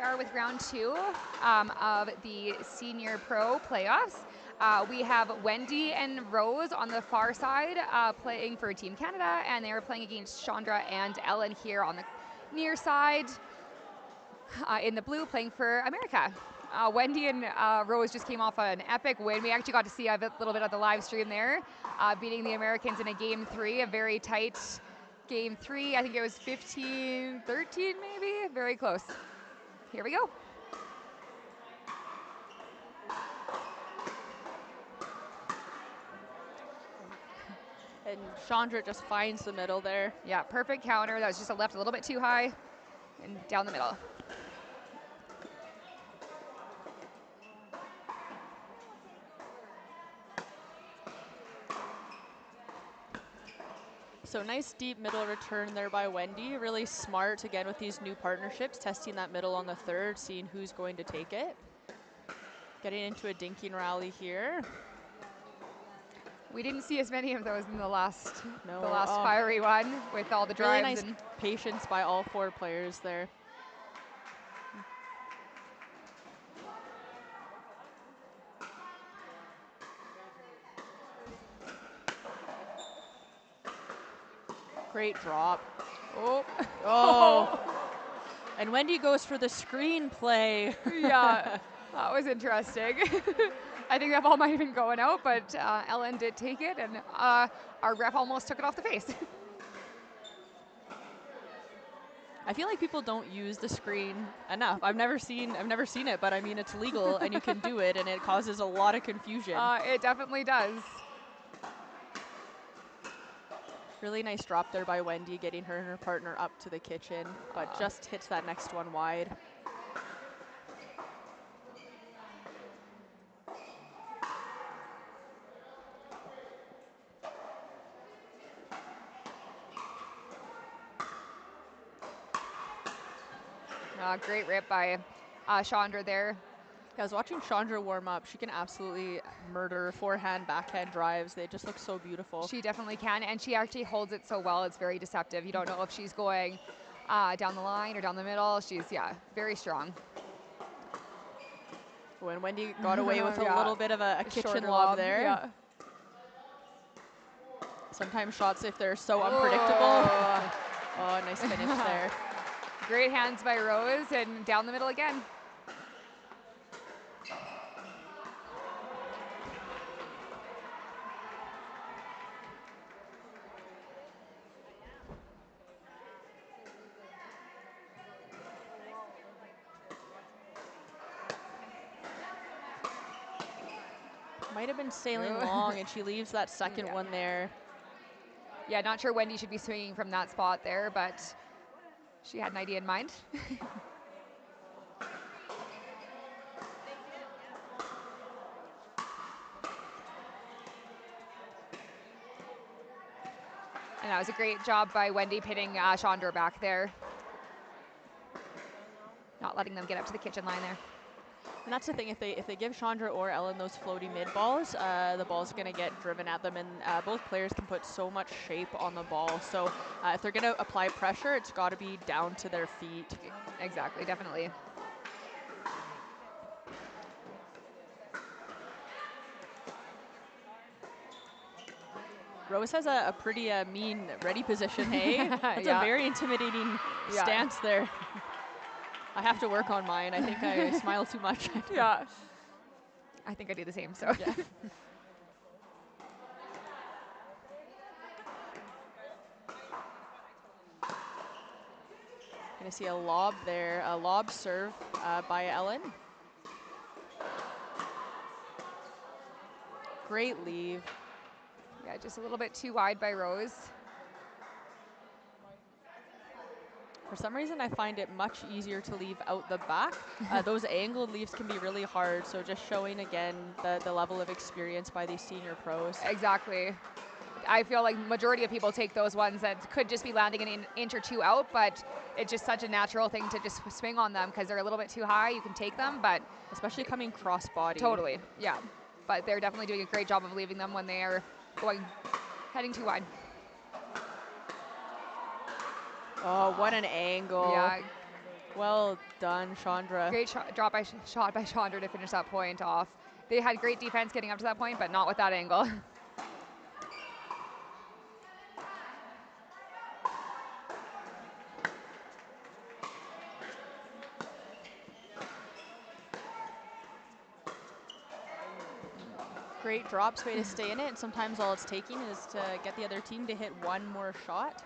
are with round 2 of the Senior Pro playoffs. We have Wendy and Rose on the far side playing for Team Canada, and they are playing against Chandra and Ellen here on the near side in the blue, playing for America. Wendy and Rose just came off an epic win. We actually got to see a little bit of the live stream there, beating the Americans in a game 3, a very tight game 3. I think it was 15-13 maybe, very close. Here we go. And Chandra just finds the middle there. Yeah, perfect counter. That was just left a little bit too high and down the middle. So nice deep middle return there by Wendy. Really smart, again, with these new partnerships, testing that middle on the third, seeing who's going to take it. Getting into a dinking rally here. We didn't see as many of those in the last No, fiery one with all the really drives. nice patience by all 4 players there. Great drop. Oh. Oh. And Wendy goes for the screen play. Yeah, that was interesting. I think that ball might have been going out, but Ellen did take it, and our ref almost took it off the face. I feel like people don't use the screen enough. I've never seen it, but I mean, it's legal and you can do it, and it causes a lot of confusion. It definitely does. Really nice drop there by Wendy, getting her and her partner up to the kitchen, but just hits that next one wide. Great rip by Chandra there. I was watching Chandra warm up. She can absolutely murder forehand, backhand drives. They just look so beautiful. She definitely can, and she actually holds it so well. It's very deceptive. You don't know if she's going down the line or down the middle. She's, very strong. When Wendy got away with a little bit of a kitchen Shorter lob there. Yeah. Sometimes shots, if they're so unpredictable. Oh, nice finish there. Great hands by Rose, and down the middle again. Might have been sailing long, and she leaves that second one there. Yeah, not sure Wendy should be swinging from that spot there, but she had an idea in mind. And that was a great job by Wendy pitting Chandra back there. Not letting them get up to the kitchen line there. And that's the thing, if they give Chandra or Ellen those floaty mid balls, the ball's going to get driven at them, and both players can put so much shape on the ball. So if they're going to apply pressure, it's got to be down to their feet. Exactly, definitely. Rose has a pretty mean ready position, hey? That's a very intimidating stance there. I have to work on mine. I think I smile too much. Yeah. I think I do the same, so. Yeah. Gonna see a lob there, a lob serve by Ellen. Great leave. Yeah, just a little bit too wide by Rose. For some reason, I find it much easier to leave out the back. Those angled leaves can be really hard, so just showing again the level of experience by these senior pros. Exactly. I feel like majority of people take those ones that could just be landing an inch or two out, but it's just such a natural thing to just swing on them because they're a little bit too high. You can take them, but especially coming cross body. Totally, yeah. But they're definitely doing a great job of leaving them when they are heading too wide. Oh, what an angle. Yeah. Well done, Chandra. Great shot by Chandra to finish that point off. They had great defense getting up to that point, but not with that angle. Great drops, way to stay in it. And sometimes all it's taking is to get the other team to hit one more shot.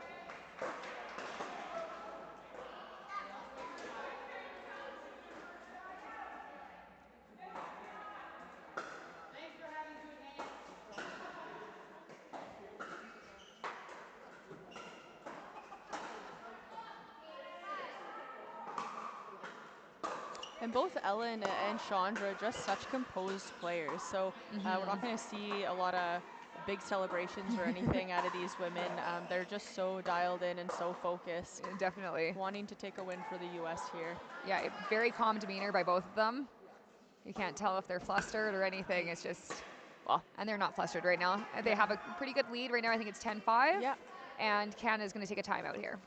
And both Ellen and Chandra just such composed players. So we're not going to see a lot of big celebrations or anything out of these women. They're just so dialed in and so focused. Definitely. Wanting to take a win for the U.S. here. Yeah, very calm demeanor by both of them. You can't tell if they're flustered or anything. It's just, well, and they're not flustered right now. They have a pretty good lead right now. I think it's 10-5. Yeah. And Canada's going to take a timeout here.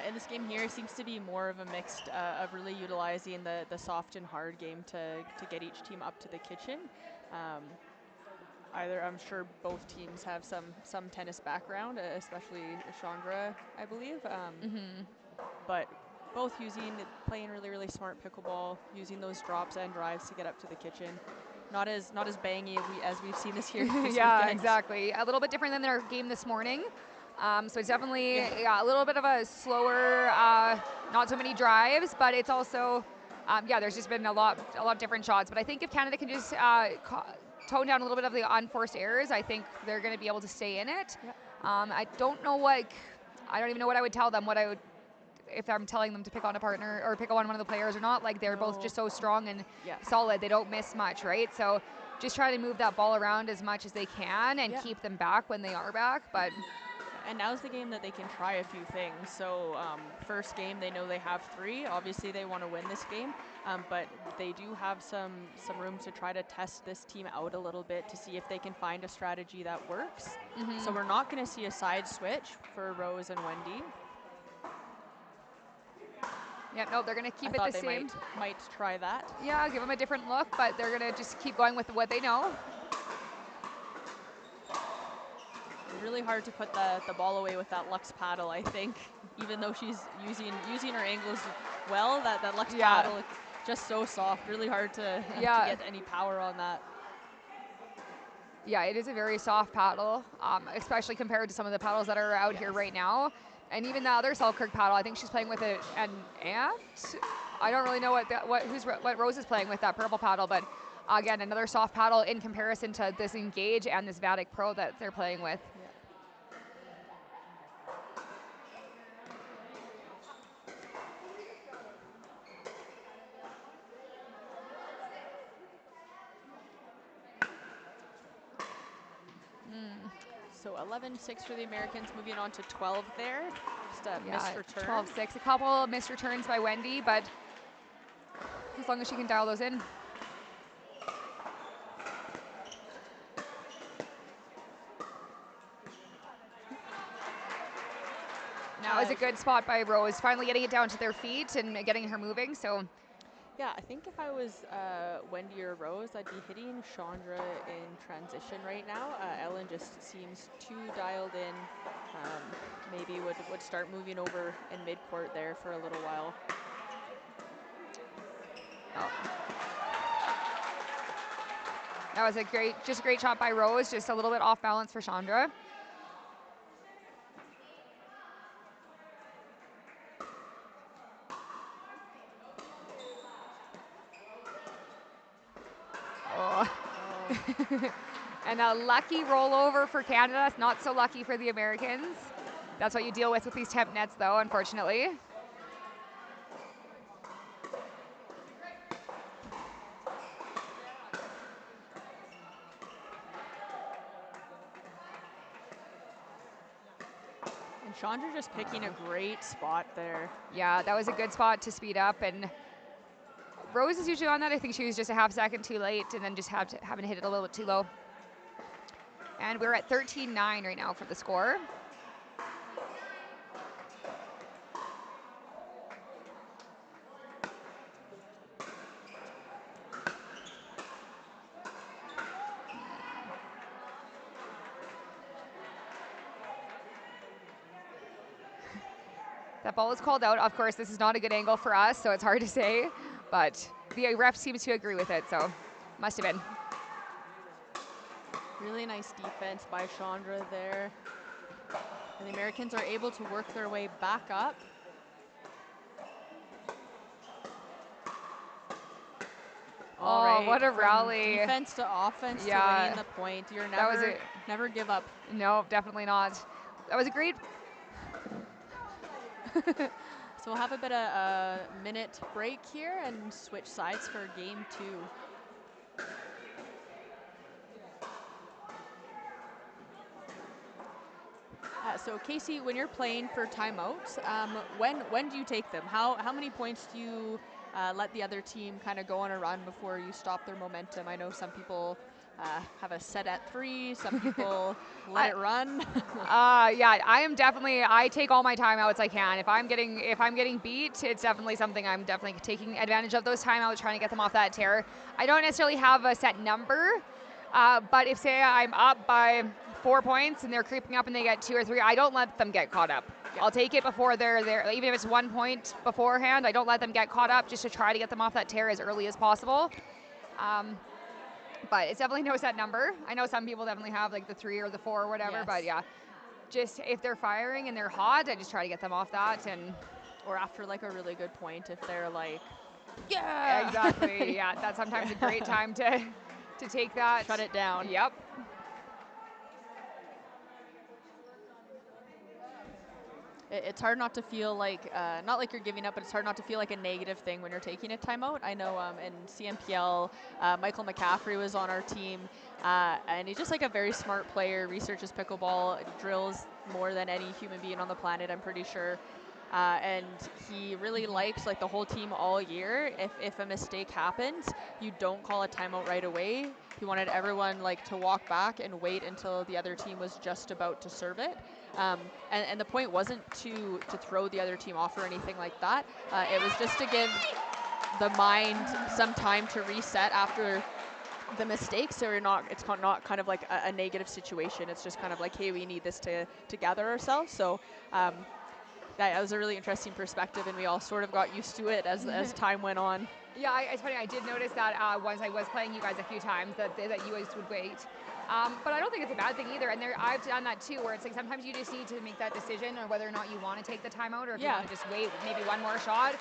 In this game here, seems to be more of a mix of really utilizing the soft and hard game to get each team up to the kitchen. I'm sure both teams have some tennis background, especially Chandra, I believe. But both playing really, really smart pickleball, using those drops and drives to get up to the kitchen. Not as bangy as we've seen this year. Yeah, weekend. exactly. A little bit different than their game this morning. So it's definitely a little bit of a slower, not so many drives, but it's also, there's just been a lot of different shots. But I think if Canada can just tone down a little bit of the unforced errors, I think they're going to be able to stay in it. Yep. I don't even know what I would tell them, if I'm telling them to pick on a partner or pick on one of the players or not. Like, they're both just so strong and solid. They don't miss much, right? So just try to move that ball around as much as they can and keep them back when they are back. But and now's the game that they can try a few things. So first game, they know they have 3. Obviously, they want to win this game, but they do have some room to try to test this team out a little bit to see if they can find a strategy that works. So we're not going to see a side switch for Rose and Wendy. Yep, no, they're going to keep it the same. Might try that. Yeah, give them a different look, but they're going to just keep going with what they know. Really hard to put the ball away with that Lux paddle, I think. Even though she's using her angles well, that Lux paddle, just so soft. Really hard to get any power on that. Yeah, it is a very soft paddle, especially compared to some of the paddles that are out here right now. And even the other Selkirk paddle, I think she's playing with an ant. I don't really know what Rose is playing with, that purple paddle, but again, another soft paddle in comparison to this Engage and this Vatic Pro that they're playing with. So 11-6 for the Americans, moving on to 12 there. Just a missed return. 12-6. A couple missed returns by Wendy, but as long as she can dial those in. Now is a good spot by Rose, finally getting it down to their feet and getting her moving. So yeah, I think if I was Wendy or Rose, I'd be hitting Chandra in transition right now. Ellen just seems too dialed in. Maybe would start moving over in mid-court there for a little while. That was a great shot by Rose, just a little bit off balance for Chandra. And a lucky rollover for Canada, not so lucky for the Americans. That's what you deal with these temp nets, though, unfortunately. And Chandra just picking a great spot there. Yeah, that was a good spot to speed up. And Rose is usually on that. I think she was just a half second too late and then just having to hit it a little bit too low. And we're at 13-9 right now for the score. That ball is called out. Of course, this is not a good angle for us, so it's hard to say, but the ref seems to agree with it, so must have been. Really nice defense by Chandra there. And the Americans are able to work their way back up. All right, what a from rally. defense to offense to Yeah. winning the point. You're That was never give up. No, definitely not. That was a great. So we'll have a bit of a minute break here and switch sides for game 2. So Casey, when you're playing for timeouts, when do you take them? How many points do you let the other team kind of go on a run before you stop their momentum? I know some people have a set at 3, some people let it run. Yeah, I take all my timeouts I can. If I'm getting beat, it's definitely something I'm definitely taking advantage of those timeouts, trying to get them off that tear. I don't necessarily have a set number, but if say I'm up by 4 points and they're creeping up and they get 2 or 3, I don't let them get caught up. Yeah. I'll take it before they're there, even if it's 1 point beforehand. I don't let them get caught up, just to try to get them off that tear as early as possible. But it's definitely no set number. I know some people definitely have like the 3 or the 4 or whatever, Yes. but yeah, just if they're firing and they're hot, I just try to get them off that. Or after like a really good point, if they're like, yeah, exactly. Yeah, that's sometimes a great time to take that. Shut it down. Yep. It's hard not to feel like, not like you're giving up, but it's hard not to feel like a negative thing when you're taking a timeout. I know in CMPL, Michael McCaffrey was on our team, and he's just like a very smart player, researches pickleball, drills more than any human being on the planet, I'm pretty sure. And he really likes like the whole team all year. If a mistake happens, you don't call a timeout right away. He wanted everyone like to walk back and wait until the other team was just about to serve it. And the point wasn't to throw the other team off or anything like that. It was just to give the mind some time to reset after the mistake, so it's not kind of like a negative situation. It's just kind of like, hey, we need this to gather ourselves. So that was a really interesting perspective, and we all sort of got used to it as time went on. Yeah, it's funny. I did notice that once I was playing you guys a few times that you guys would wait. But I don't think it's a bad thing either. And I've done that too, where it's like sometimes you just need to make that decision on whether or not you want to take the timeout or if you want to just wait maybe one more shot.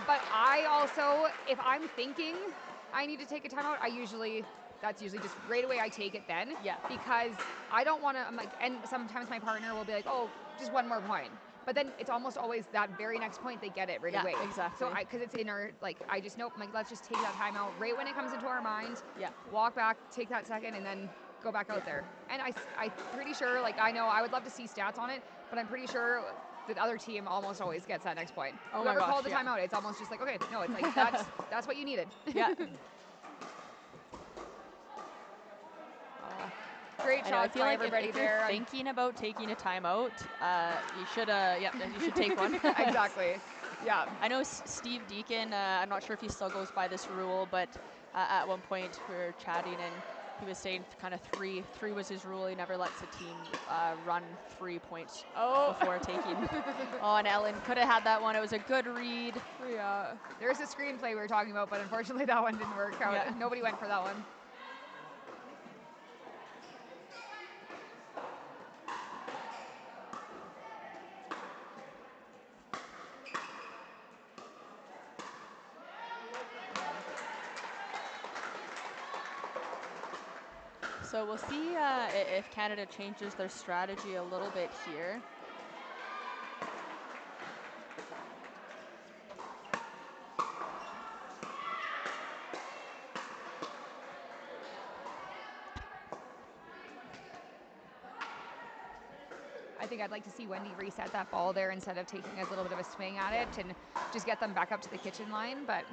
But I also, if I'm thinking I need to take a timeout, that's usually just right away I take it then. Yeah. Because I don't want to, I'm like, and sometimes my partner will be like, oh, just one more point. But then it's almost always that very next point they get it right away. Exactly. So because it's in our, like, I just nope, I'm like, let's just take that timeout right when it comes into our mind. Yeah. Walk back, take that second, and then go back out there. And I'm pretty sure, like, I know I would love to see stats on it, but I'm pretty sure the other team almost always gets that next point. Oh Whoever my gosh, called the timeout, it's almost just like, okay, no, it's like that's what you needed. Yeah. Great shot by like everybody if there. You're thinking about taking a timeout, you should take one. Exactly. Yeah. I know Steve Deacon, I'm not sure if he still goes by this rule, but at one point we were chatting and he was saying kind of three was his rule. He never lets a team run 3 points before taking. Oh, and Ellen could have had that one. It was a good read. Yeah. There's a screenplay we were talking about, but unfortunately that one didn't work out. Yeah. Nobody went for that one. So we'll see if Canada changes their strategy a little bit here. I think I'd like to see Wendy reset that ball there instead of taking a little bit of a swing at it and just get them back up to the kitchen line. But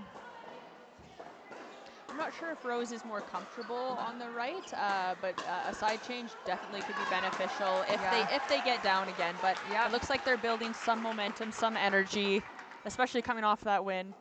I'm not sure if Rose is more comfortable on the right, but a side change definitely could be beneficial if they get down again. But it looks like they're building some momentum, some energy, especially coming off that win.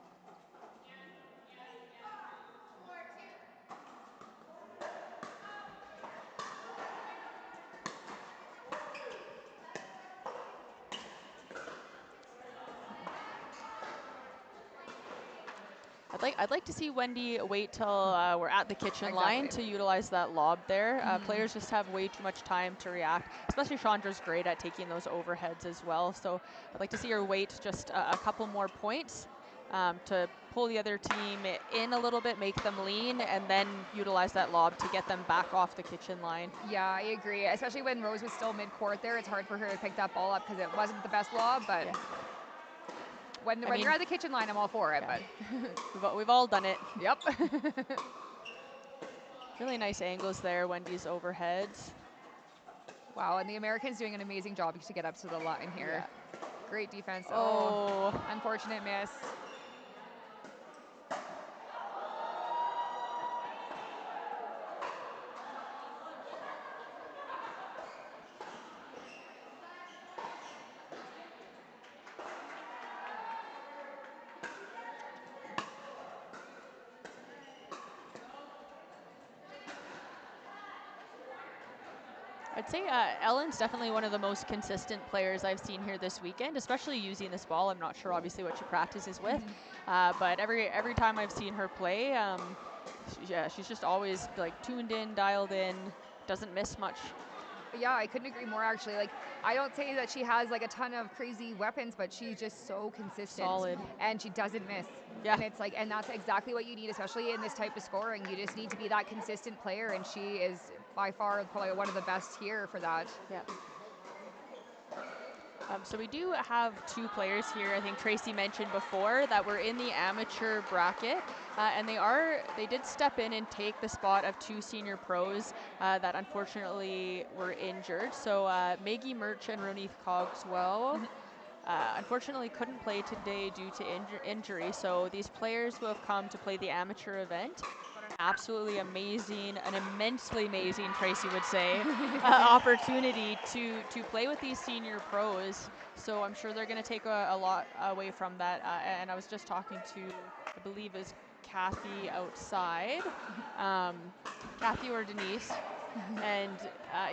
I'd like to see Wendy wait till we're at the kitchen line to utilize that lob there. Players just have way too much time to react, especially Chandra's great at taking those overheads as well. So I'd like to see her wait just a couple more points to pull the other team in a little bit, make them lean, and then utilize that lob to get them back off the kitchen line. Yeah, I agree. Especially when Rose was still mid-court there, it's hard for her to pick that ball up because it wasn't the best lob, but when you're at the kitchen line, I'm all for it. But we've all done it. Yep. Really nice angles there, Wendy's overheads. Wow, and the Americans doing an amazing job to get up to the line here. Great defense. Oh, unfortunate miss. I'd say Ellen's definitely one of the most consistent players I've seen here this weekend, especially using this ball. I'm not sure, obviously, what she practices with, but every time I've seen her play, she's just always like tuned in, dialed in, doesn't miss much. Yeah, I couldn't agree more, actually. Like, I don't say that she has like a ton of crazy weapons, but she's just so consistent. Solid. And she doesn't miss. Yeah. And it's like, and that's exactly what you need, especially in this type of scoring. You just need to be that consistent player, and she is by far probably one of the best here for that. Yeah. So we do have two players here, I think Tracy mentioned before, that were in the amateur bracket, and they did step in and take the spot of two senior pros that unfortunately were injured. So Maggie Murch and Ronith Cogswell unfortunately couldn't play today due to injury. So these players who have come to play the amateur event, absolutely amazing, an immensely amazing, Tracy would say, opportunity to play with these senior pros. So I'm sure they're going to take a lot away from that. And I was just talking to, I believe is Kathy outside, Kathy or Denise. And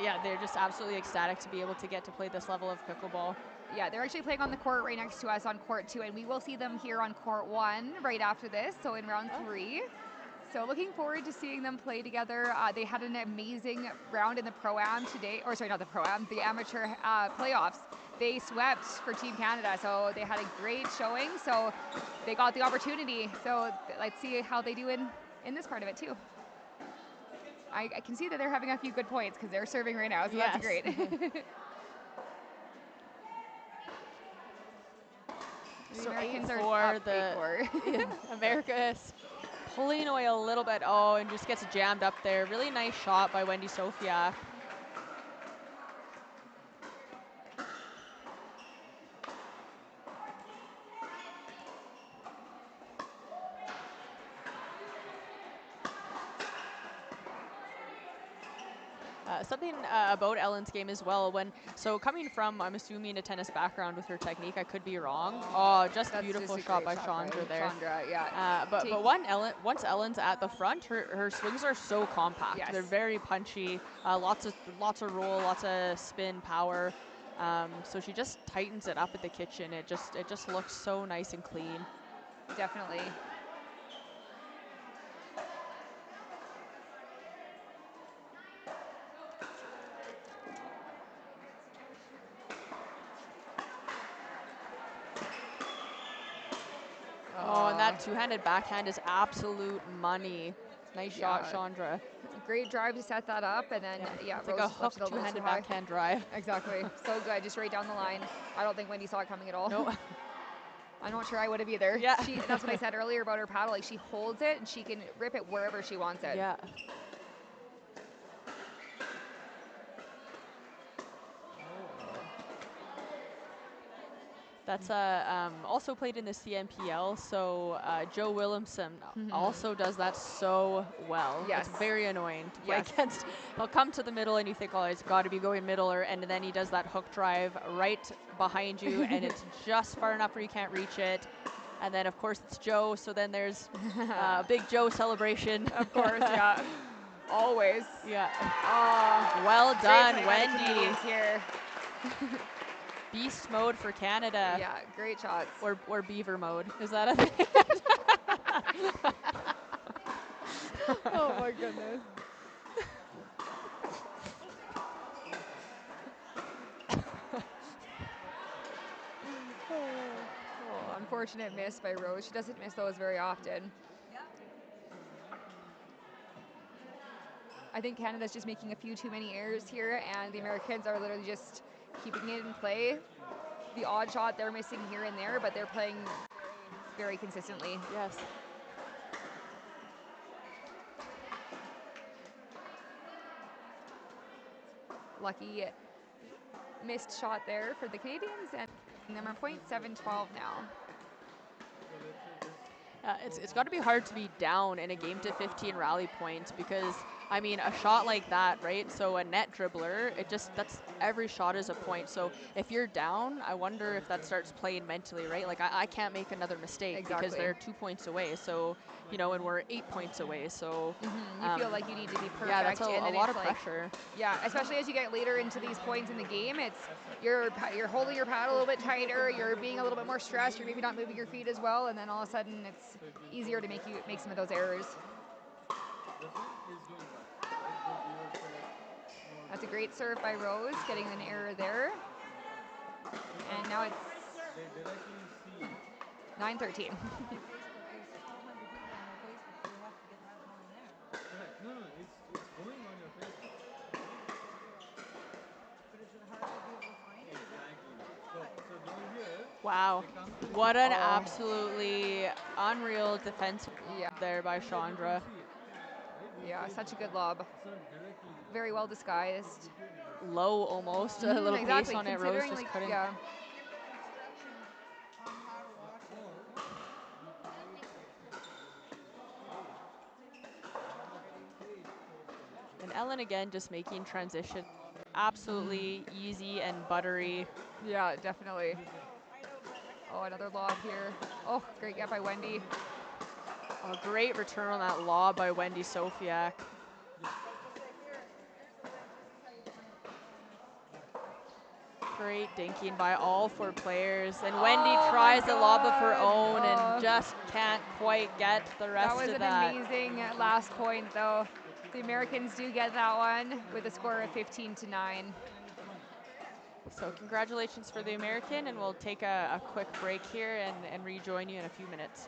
yeah, they're just absolutely ecstatic to be able to get to play this level of pickleball. Yeah, they're actually playing on the court right next to us on court 2, and we will see them here on court 1 right after this, so in round 3. So looking forward to seeing them play together. They had an amazing round in the Pro-Am today, or sorry, not the Pro-Am, the amateur playoffs. They swept for Team Canada, so they had a great showing, so they got the opportunity. So let's see how they do in this part of it too. I can see that they're having a few good points because they're serving right now, so that's great. So Americans are are for the America's pulling away a little bit. Oh, and just gets jammed up there. Really nice shot by Wendy Sofiak. Something about Ellen's game as well. So coming from, I'm assuming, a tennis background with her technique, I could be wrong. Oh, just a beautiful shot by Chandra there. Chandra, yeah. But once Ellen's at the front, her swings are so compact. Yes. They're very punchy. Lots of roll, lots of spin, power. So she just tightens it up at the kitchen. It just looks so nice and clean. Definitely. Oh, and that two-handed backhand is absolute money. Nice shot, Chandra. Great drive to set that up, and then it's like a hook two-handed backhand drive. Exactly. So good, just right down the line. I don't think Wendy saw it coming at all. No. I'm not sure I would have either. Yeah. That's what I said earlier about her paddle. Like, she holds it and she can rip it wherever she wants it. Yeah. That's also played in the CNPL, so Joe Williamson also does that so well. Yes. It's very annoying to play Yes. against. He'll come to the middle and you think, oh, it's got to be going middle, and then he does that hook drive right behind you, and it's just far enough where you can't reach it. And then, of course, it's Joe, so then there's a big Joe celebration. Of course, yeah. Always. Yeah. Oh, Well great done, play by the Wendy. Canadians here. Beast mode for Canada. Yeah, great shots. Or beaver mode. Is that a thing? Oh my goodness. Oh, unfortunate miss by Rose. She doesn't miss those very often. I think Canada's just making a few too many errors here, and the Americans are literally just keeping it in play. The odd shot they're missing here and there, but they're playing very consistently. Yes. Lucky missed shot there for the Canadians, and number 0.712 now. It's got to be hard to be down in a game to 15 rally points, because I mean, a shot like that, right? So a net dribbler, that's every shot is a point. So if you're down, I wonder if that starts playing mentally, right? Like I can't make another mistake because they're 2 points away. So, you know, and we're 8 points away. So You feel like you need to be perfect. yeah, that's and a then lot of it's like, pressure. Yeah, especially as you get later into these points in the game, it's you're holding your pad a little bit tighter, you're being a little bit more stressed, you're maybe not moving your feet as well, and then all of a sudden it's easier to make some of those errors. That's a great serve by Rose, getting an error there. And now it's 9-13. No, it's going on your Facebook. But is it hard to be able to find it? Exactly. So down here. Wow. What an absolutely unreal defense there by Chandra. Yeah, such a good lob. Very well disguised. Low almost, a little exactly. pace on it. Rose just couldn't. Yeah. And Ellen again just making transition absolutely easy and buttery. Yeah, definitely. Oh, another lob here. Oh, great get by Wendy. A great return on that lob by Wendy Sofiak. Great dinking by all 4 players. And Wendy tries a lob of her own and just can't quite get the rest of that. That was an amazing last point, though. The Americans do get that one with a score of 15-9. So congratulations for the American, and we'll take a quick break here and rejoin you in a few minutes.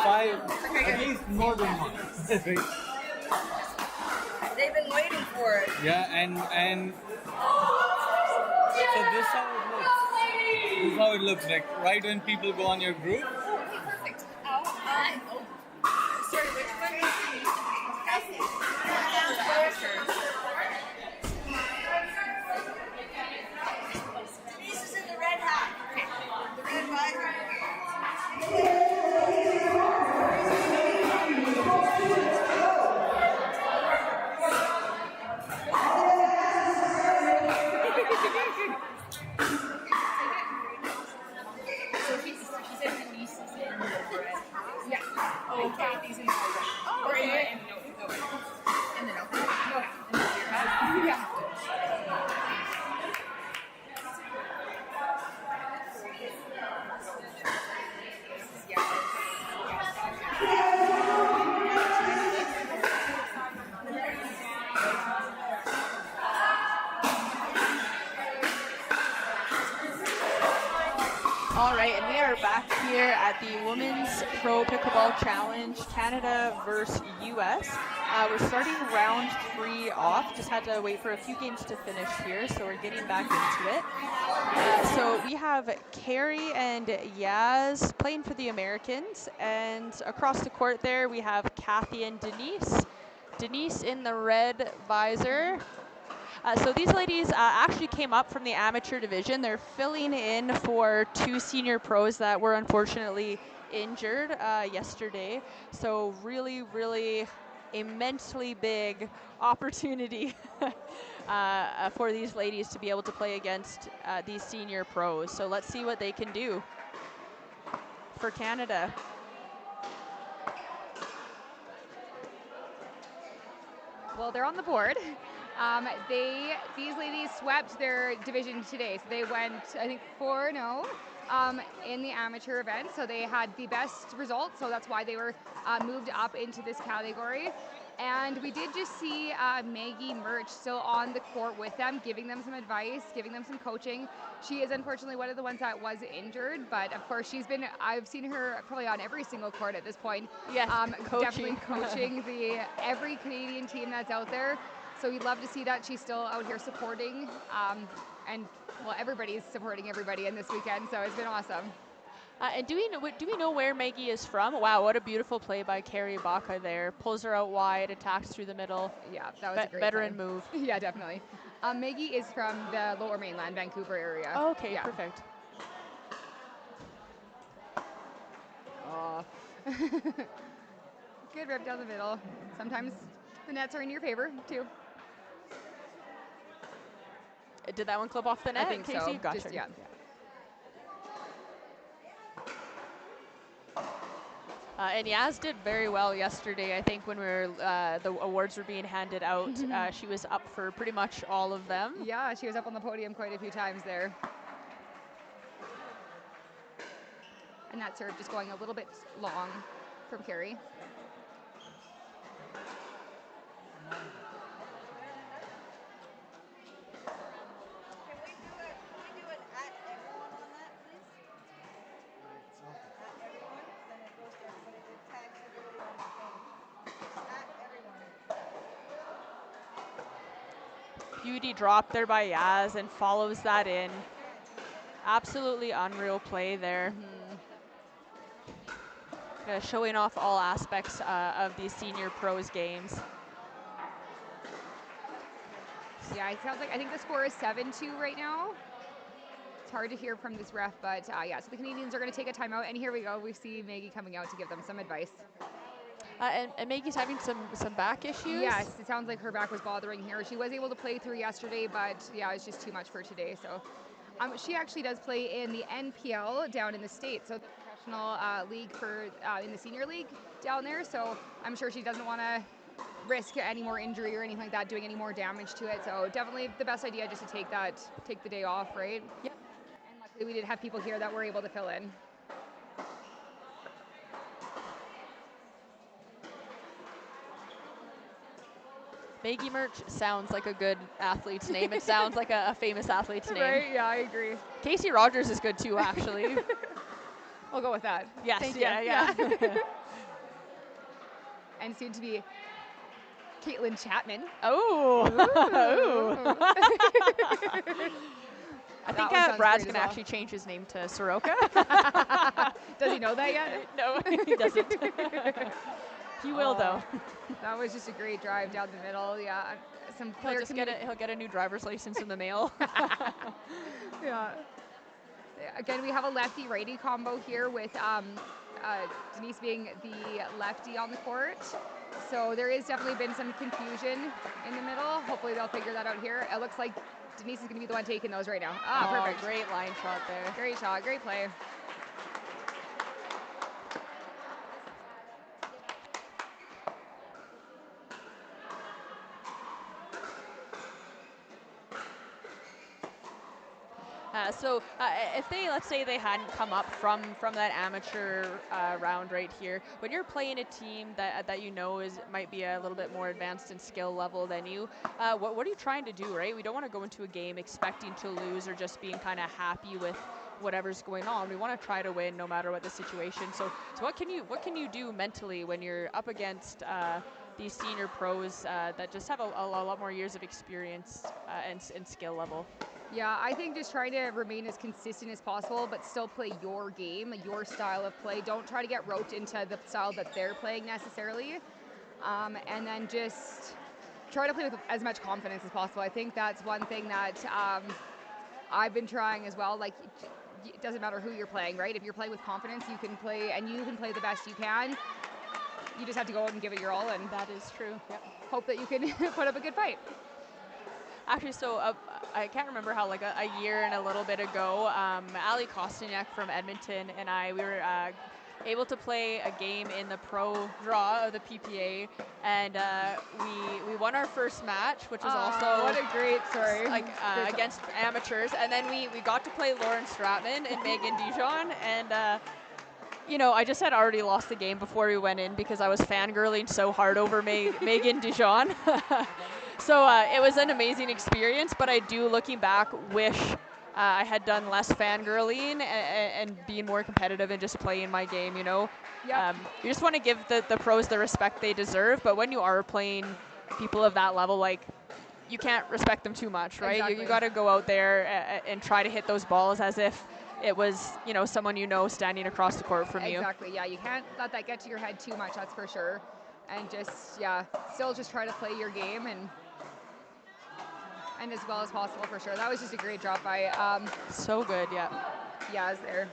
Five, at least more than one. They've been waiting for it. Yeah, and so this how it looks. This is how it looks like right when people go on your group. Perfect. Sorry, which one? Denise is in the red hat. The red visor. All right, and we are back here at the Women's Pro Pickleball Challenge, Canada versus US. We're starting round 3 off. Just had to wait for a few games to finish here, so we're getting back into it. So we have Carrie and Yaz playing for the Americans, and across the court there we have Kathy and Denise. Denise in the red visor. So these ladies actually came up from the amateur division. They're filling in for 2 senior pros that were unfortunately injured yesterday. So really, really immensely big opportunity for these ladies to be able to play against these senior pros. So let's see what they can do for Canada. Well, they're on the board. These ladies swept their division today, so they went, I think, 4-0 in the amateur event. So they had the best results, so that's why they were moved up into this category. And we did just see Maggie Murch still on the court with them, giving them some advice, giving them some coaching. She is unfortunately one of the ones that was injured, but of course I've seen her probably on every single court at this point. Yes, Definitely coaching every Canadian team that's out there. So we'd love to see that she's still out here supporting, and well, everybody's supporting everybody in this weekend, so it's been awesome. And do we know where Maggie is from? Wow, what a beautiful play by Carrie Baca there. Pulls her out wide, attacks through the middle. Yeah, that was a great Veteran play. move. Yeah, definitely. Maggie is from the Lower Mainland, Vancouver area. Oh, okay, yeah. perfect. Oh. Good rip down the middle. Sometimes the nets are in your favor, too. Did that one clip off the net, I think Casey? so. Gotcha. Just, yeah. And Yaz did very well yesterday. I think when the awards were being handed out, she was up for pretty much all of them. Yeah, she was up on the podium quite a few times there. And that serve just going a little bit long from Carrie. Beauty drop there by Yaz and follows that in. Absolutely unreal play there. Showing off all aspects of these senior pros games. Yeah, it sounds like, I think the score is 7-2 right now. It's hard to hear from this ref, but yeah, so the Canadians are going to take a timeout, and here we go. We see Maggie coming out to give them some advice. And Maggie's having some back issues? Yes, it sounds like her back was bothering her. She was able to play through yesterday, but yeah, it's just too much for today. So she actually does play in the NPL down in the States, so the professional league for in the senior league down there. So I'm sure she doesn't want to risk any more injury or anything like that, doing any more damage to it. So definitely the best idea just to take the day off, right? Yep. And luckily we did have people here that were able to fill in. Maggie Murch sounds like a good athlete's name. It sounds like a famous athlete's name. Right, yeah, I agree. Casey Rogers is good too, actually. We'll go with that. Yes, Thank yeah. And soon to be Caitlin Chapman. Oh. I think Brad's going to actually change his name to Soroka. Does he know that yet? No, he doesn't. He will, though. That was just a great drive down the middle. Yeah, some player he'll get a new driver's license in the mail. Yeah. Again, we have a lefty-righty combo here with Denise being the lefty on the court. So there is definitely been some confusion in the middle. Hopefully they'll figure that out here. It looks like Denise is going to be the one taking those right now. Perfect. Great line shot there. Great shot, great play. If let's say they hadn't come up from that amateur round right here, when you're playing a team that you know might be a little bit more advanced in skill level than you, what are you trying to do, right? We don't want to go into a game expecting to lose or just being kind of happy with whatever's going on. We want to try to win no matter what the situation. So what can you do mentally when you're up against these senior pros that just have a lot more years of experience and skill level? Yeah, I think just try to remain as consistent as possible, but still play your game, your style of play. Don't try to get roped into the style that they're playing necessarily. And then just try to play with as much confidence as possible. I think that's one thing that I've been trying as well. Like, it doesn't matter who you're playing, right? If you're playing with confidence, you can play the best you can. You just have to go out and give it your all, and that is true. Yep. Hope that you can put up a good fight. Actually, I can't remember how, like a year and a little bit ago, Ali Kostaniak from Edmonton and we were able to play a game in the pro draw of the PPA, and we won our first match, which was also what a great story. Like against amateurs, and then we got to play Lauren Stratman and Megan Dijon, and I just had already lost the game before we went in because I was fangirling so hard over Megan Dijon. So it was an amazing experience, but I do, looking back, wish I had done less fangirling and being more competitive and just playing my game, Yep. You just want to give the pros the respect they deserve, but when you are playing people of that level, like, you can't respect them too much, right? Exactly. You got to go out there and try to hit those balls as if it was, you know, someone you know standing across the court from you. Exactly. Yeah, you can't let that get to your head too much. That's for sure. And just still just try to play your game and as well as possible for sure. That was just a great drop by So good, yeah. Yaz there.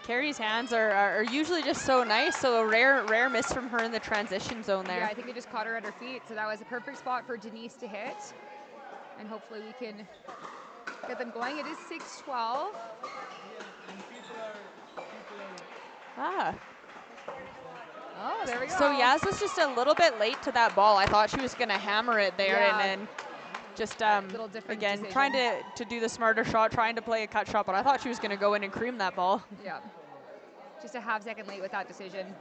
Carrie's hands are usually just so nice, so a rare miss from her in the transition zone there. Yeah, I think they just caught her at her feet, so that was a perfect spot for Denise to hit. And hopefully we can get them going. It is 6-12. Ah. Oh, there we go. So Yaz was just a little bit late to that ball. I thought she was going to hammer it there, Yeah. and then just little different again decision. trying to do the smarter shot, trying to play a cut shot, but I thought she was going to go in and cream that ball. Yeah. Just a half second late with that decision.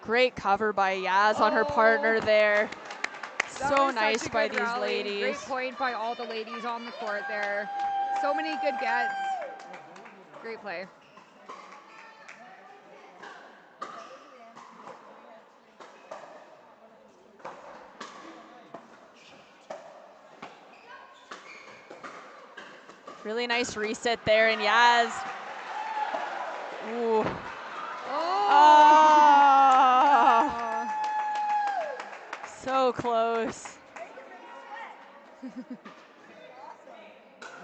Great cover by Yaz on her partner there. That So was nice such a by good these rally. ladies. Great point by all the ladies on the court there. So many good gets. Great play. Really nice reset there, and Yaz. Ooh. Oh. So close.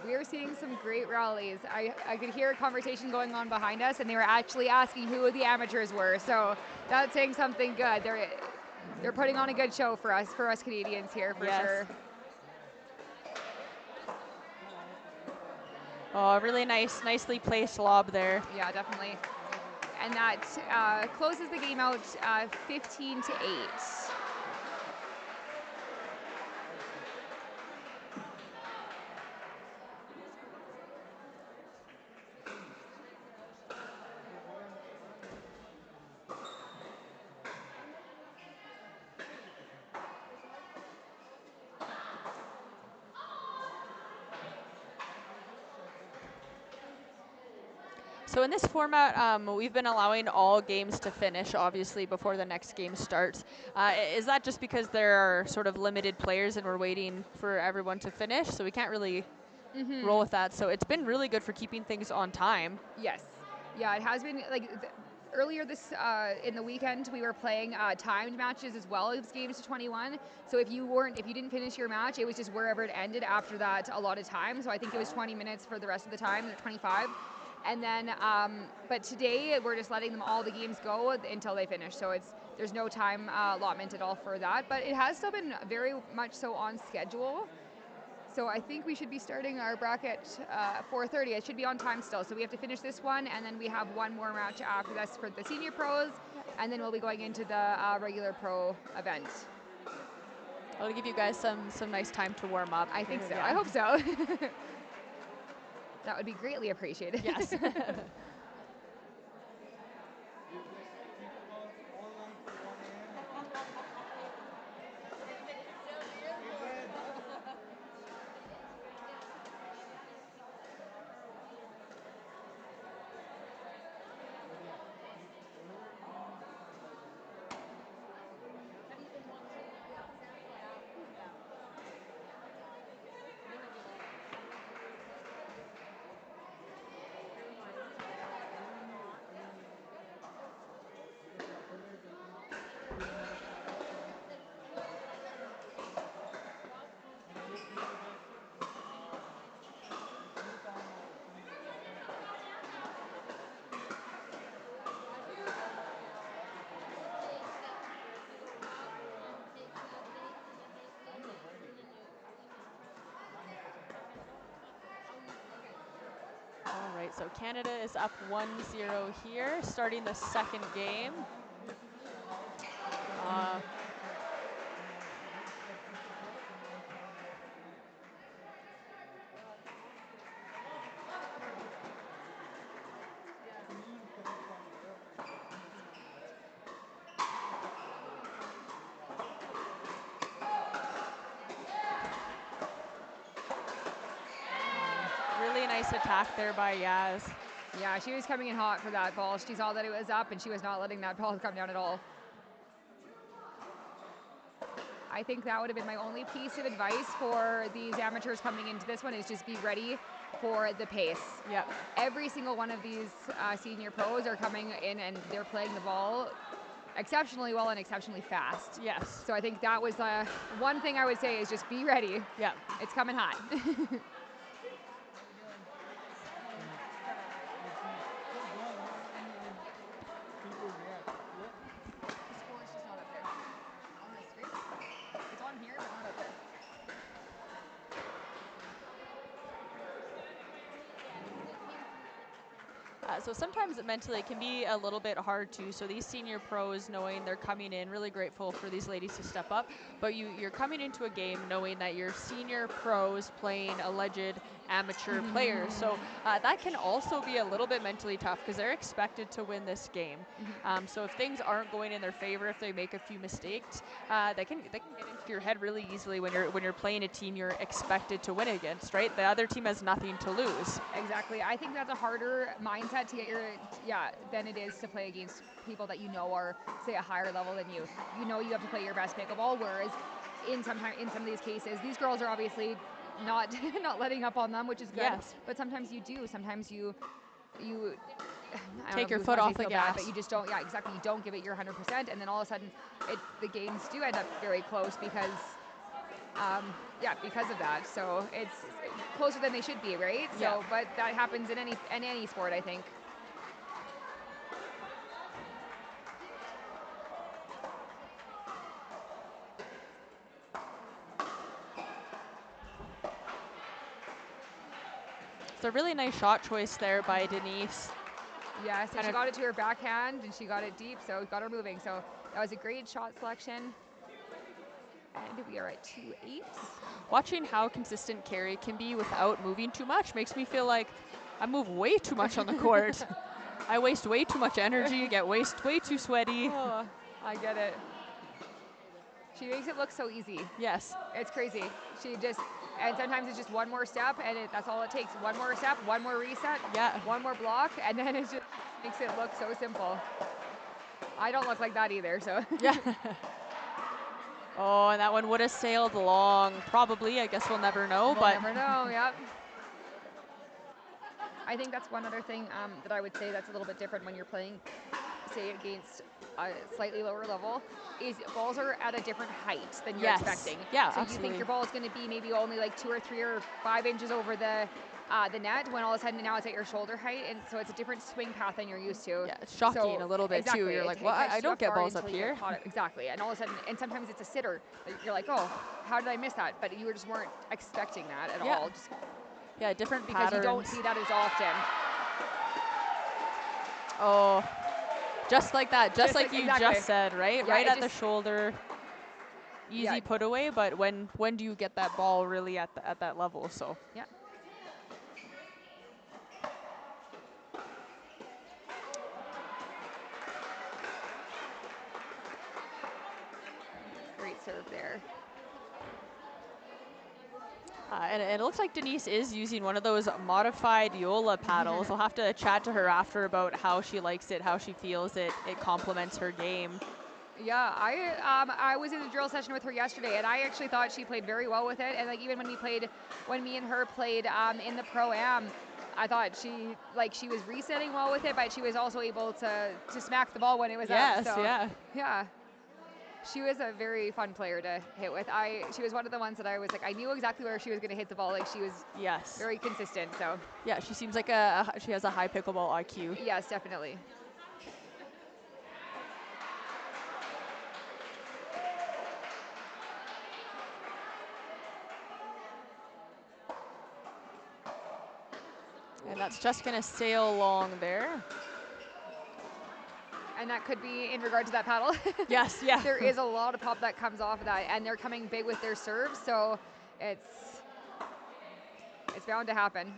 We're seeing some great rallies. I could hear a conversation going on behind us, and they were actually asking who the amateurs were. So that's saying something good. They're putting on a good show for us Canadians here for sure. Oh, really nicely placed lob there. Yeah, definitely. And that closes the game out 15-8. So in this format, we've been allowing all games to finish, obviously, before the next game starts. Is that just because there are sort of limited players and we're waiting for everyone to finish, so we can't really roll with that? So it's been really good for keeping things on time. Yes. Yeah, it has been, like, earlier this, in the weekend, we were playing timed matches as well as games to 21. So if you didn't finish your match, it was just wherever it ended after that a lot of time. So I think it was 20 minutes for the rest of the time, or 25. And then, but today we're just letting them all the games go until they finish. So there's no time allotment at all for that. But it has still been very much so on schedule. So I think we should be starting our bracket 4:30. It should be on time still. So we have to finish this one, and then we have one more match after this for the senior pros, and then we'll be going into the regular pro event. I'll give you guys some nice time to warm up. I think so. Yeah. I hope so. That would be greatly appreciated. Yes. All right, so Canada is up 1-0 here, starting the second game. nice attack there by Yaz. Yeah, she was coming in hot for that ball. She saw that it was up, and she was not letting that ball come down at all. I think that would have been my only piece of advice for these amateurs coming into this one is just be ready for the pace. Yep. Every single one of these senior pros are coming in and they're playing the ball exceptionally well and exceptionally fast. Yes. So I think that was one thing I would say is just be ready. Yeah. It's coming hot. People react. Yeah. The score is just not up there. On the screen? It's on here, but not up there. So sometimes mentally it can be a little bit hard too. So these senior pros, knowing they're coming in, really grateful for these ladies to step up. But you're coming into a game knowing that your senior pros playing alleged amateur players. So that can also be a little bit mentally tough because they're expected to win this game. So if things aren't going in their favor, if they make a few mistakes, they can get into your head really easily when you're playing a team you're expected to win against. Right, the other team has nothing to lose. Exactly. I think that's a harder mindset to get than it is to play against people that you know are, say, a higher level than you. You know you have to play your best pickleball, whereas in some of these cases, these girls are obviously not not letting up on them, which is good. Yes. But sometimes you do. Sometimes you take your foot off the gas. But you just don't. Yeah, exactly. You don't give it your 100%, and then all of a sudden, the games do end up very close because. Because of that. So it's closer than they should be, right? Yeah. So, but that happens in any sport, I think. It's a really nice shot choice there by Denise. Yes, and she got it to her backhand, and she got it deep, so it got her moving. So that was a great shot selection. And we are at 2-8. Watching how consistent Carrie can be without moving too much makes me feel like I move way too much on the court. I waste way too much energy, get way too sweaty. Oh, I get it. She makes it look so easy. Yes. It's crazy. And sometimes it's just one more step, and that's all it takes. One more step, one more reset, one more block, and then it just makes it look so simple. I don't look like that either, so. Yeah. Oh, and that one would have sailed long. Probably. I guess we'll never know. We'll never know, yep. I think that's one other thing that I would say that's a little bit different when you're playing, say, against a slightly lower level, is balls are at a different height than you're expecting. Yeah, so absolutely. You think your ball is going to be maybe only like 2 or 3 or 5 inches over the net, when all of a sudden now it's at your shoulder height, and so it's a different swing path than you're used to. Yeah, it's shocking a little bit too. You're like, well, I don't get balls up here. Exactly, and all of a sudden, and sometimes it's a sitter that you're like, oh, how did I miss that? But you just weren't expecting that at all. Yeah, different because patterns. You don't see that as often. Oh, just like that, just like you just said, right? Yeah, right at the shoulder, easy put away. But when do you get that ball really at that level? So yeah. Great serve there. And it looks like Denise is using one of those modified Yola paddles. I'll have to chat to her after about how she likes it, how she feels it complements her game. Yeah, I was in a drill session with her yesterday, and I actually thought she played very well with it. And like even when me and her played in the Pro-Am, I thought she was resetting well with it, but she was also able to smack the ball when it was up. So, yeah. She was a very fun player to hit with. She was one of the ones that I was like, I knew exactly where she was going to hit the ball. Like she was very consistent. So yeah, she seems like she has a high pickleball IQ. Yes, definitely. And that's just going to sail along there. And that could be in regard to that paddle. Yes, yeah. There is a lot of pop that comes off of that, and they're coming big with their serves, so it's bound to happen.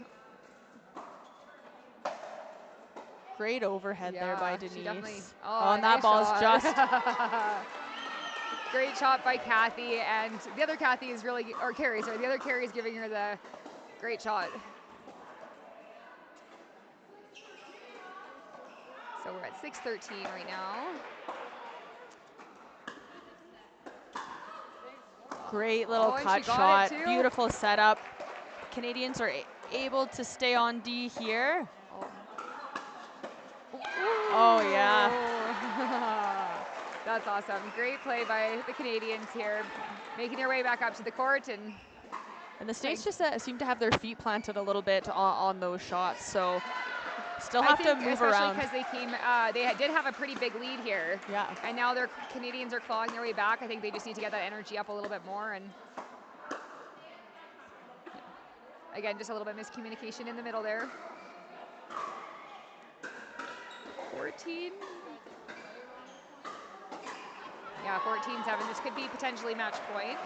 Great overhead there by Denise. And that ball's just... Great shot by Kathy, and the other Kathy is really, or Carrie, sorry, the other Carrie is giving her the great shot. So we're at 6:13 right now. Great little and cut she got shot. it too. Beautiful setup. Canadians are able to stay on D here. Oh, yeah. That's awesome. Great play by the Canadians here, making their way back up to the court. And the States just seem to have their feet planted a little bit on those shots, so still have to move around. Especially because they came, did have a pretty big lead here. Yeah. And now their Canadians are clawing their way back. I think they just need to get that energy up a little bit more. And again, just a little bit miscommunication in the middle there. 14. Yeah, 14-7. This could be potentially match point.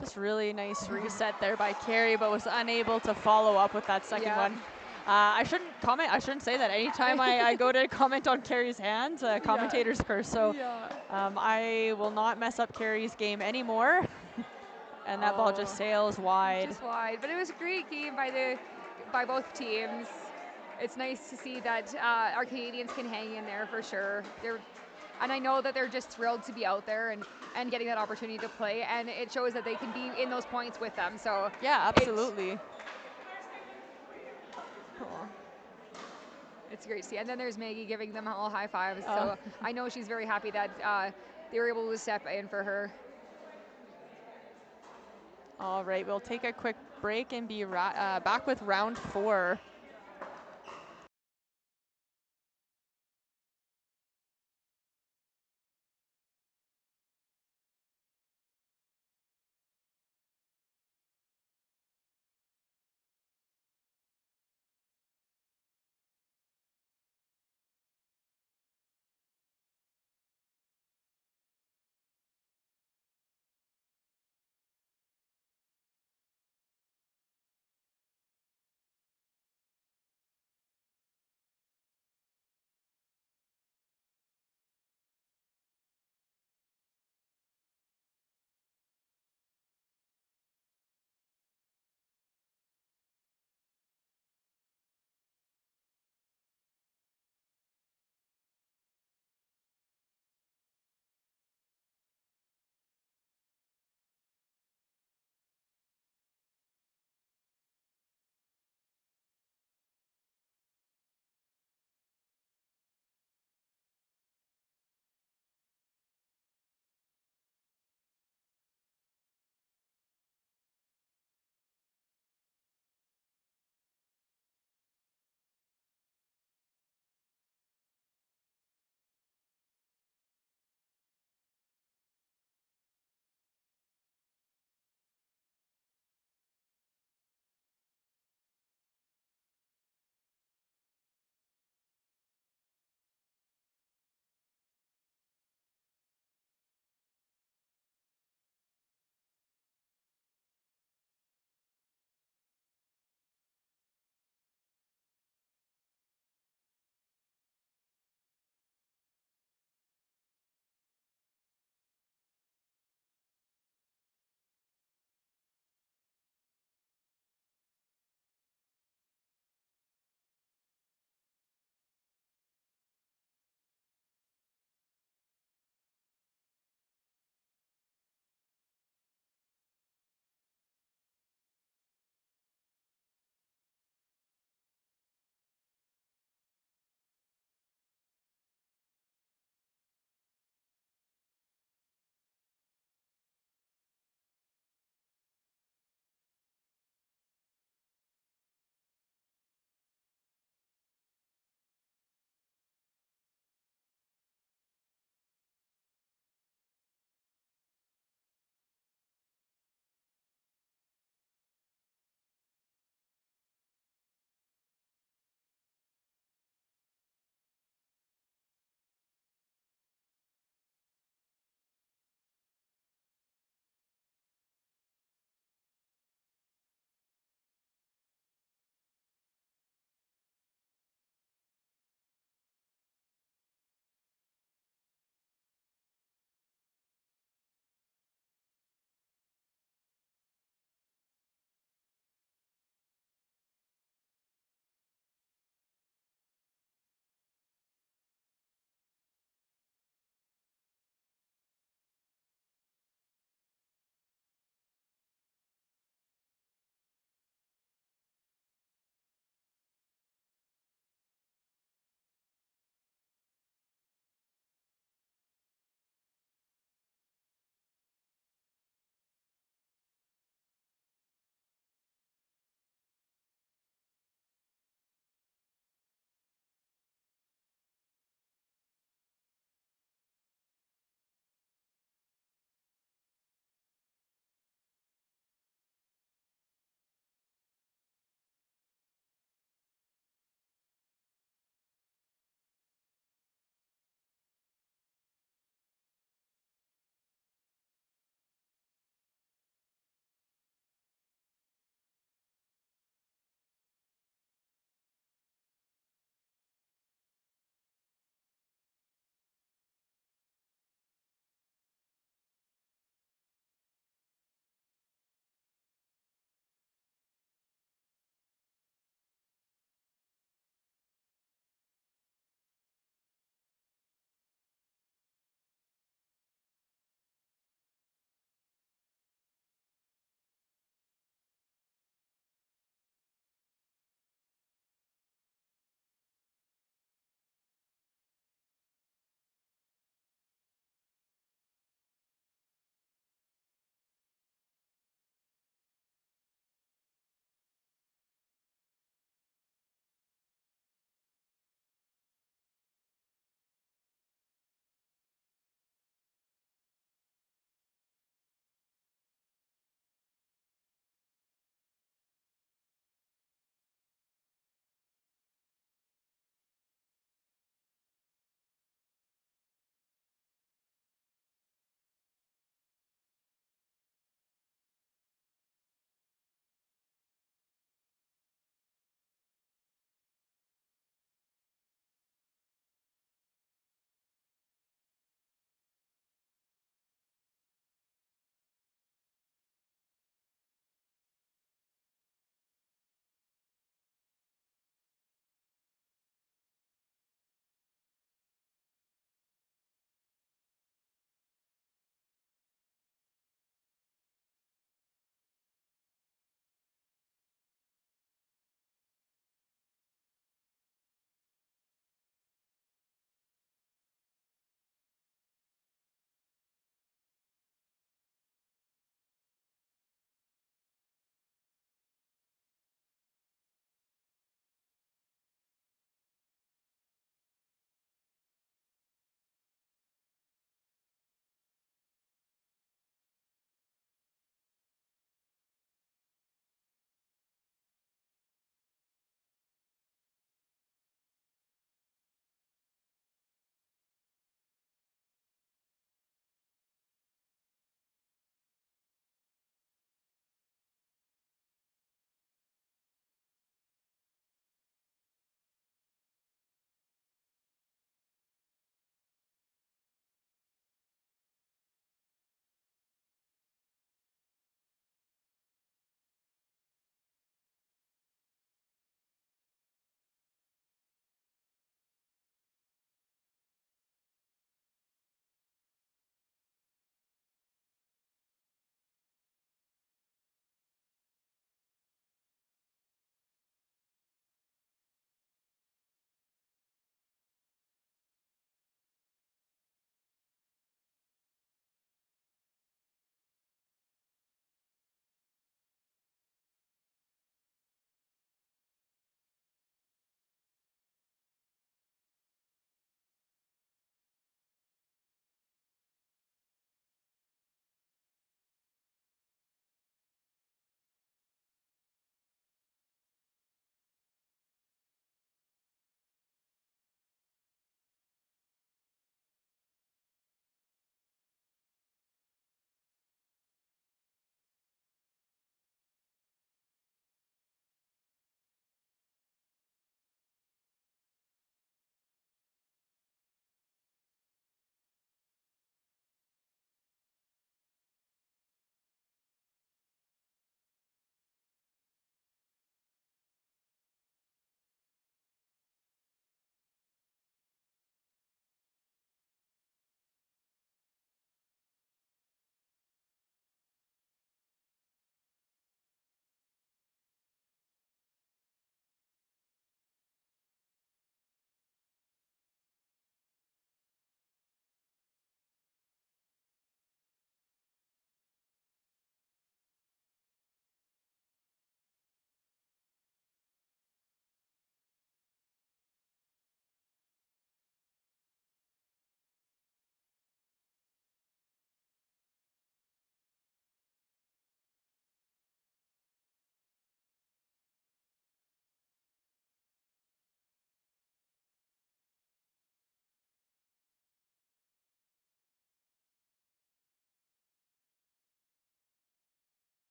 Just really nice reset there by Carrie, but was unable to follow up with that second one. I shouldn't say that. Anytime I go to comment on Carrie's hands, commentator's curse. So I will not mess up Carrie's game anymore. And that ball just sails wide. Just wide. But it was a great game by both teams. It's nice to see that our Canadians can hang in there for sure. And I know that they're just thrilled to be out there and getting that opportunity to play. And it shows that they can be in those points with them. So yeah, absolutely. It's great to see. And then there's Maggie giving them all high fives. So I know she's very happy that they were able to step in for her. All right, we'll take a quick break and be back with round 4.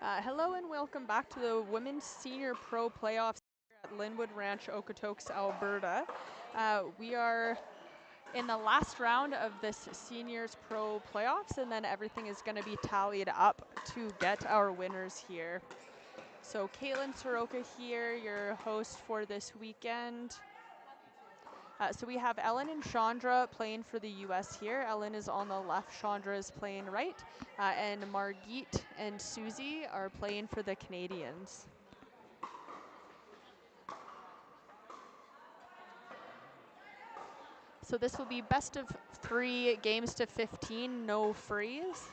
Hello and welcome back to the Women's Senior Pro Playoffs here at Lynnwood Ranch, Okotoks, Alberta. We are in the last round of this Seniors Pro Playoffs, and then everything is going to be tallied up to get our winners here. So Caitlin Soroka here, your host for this weekend. So we have Ellen and Chandra playing for the U.S. here. Ellen is on the left, Chandra is playing right, and Margit and Susie are playing for the Canadians. So this will be best of 3 games to 15, no freeze.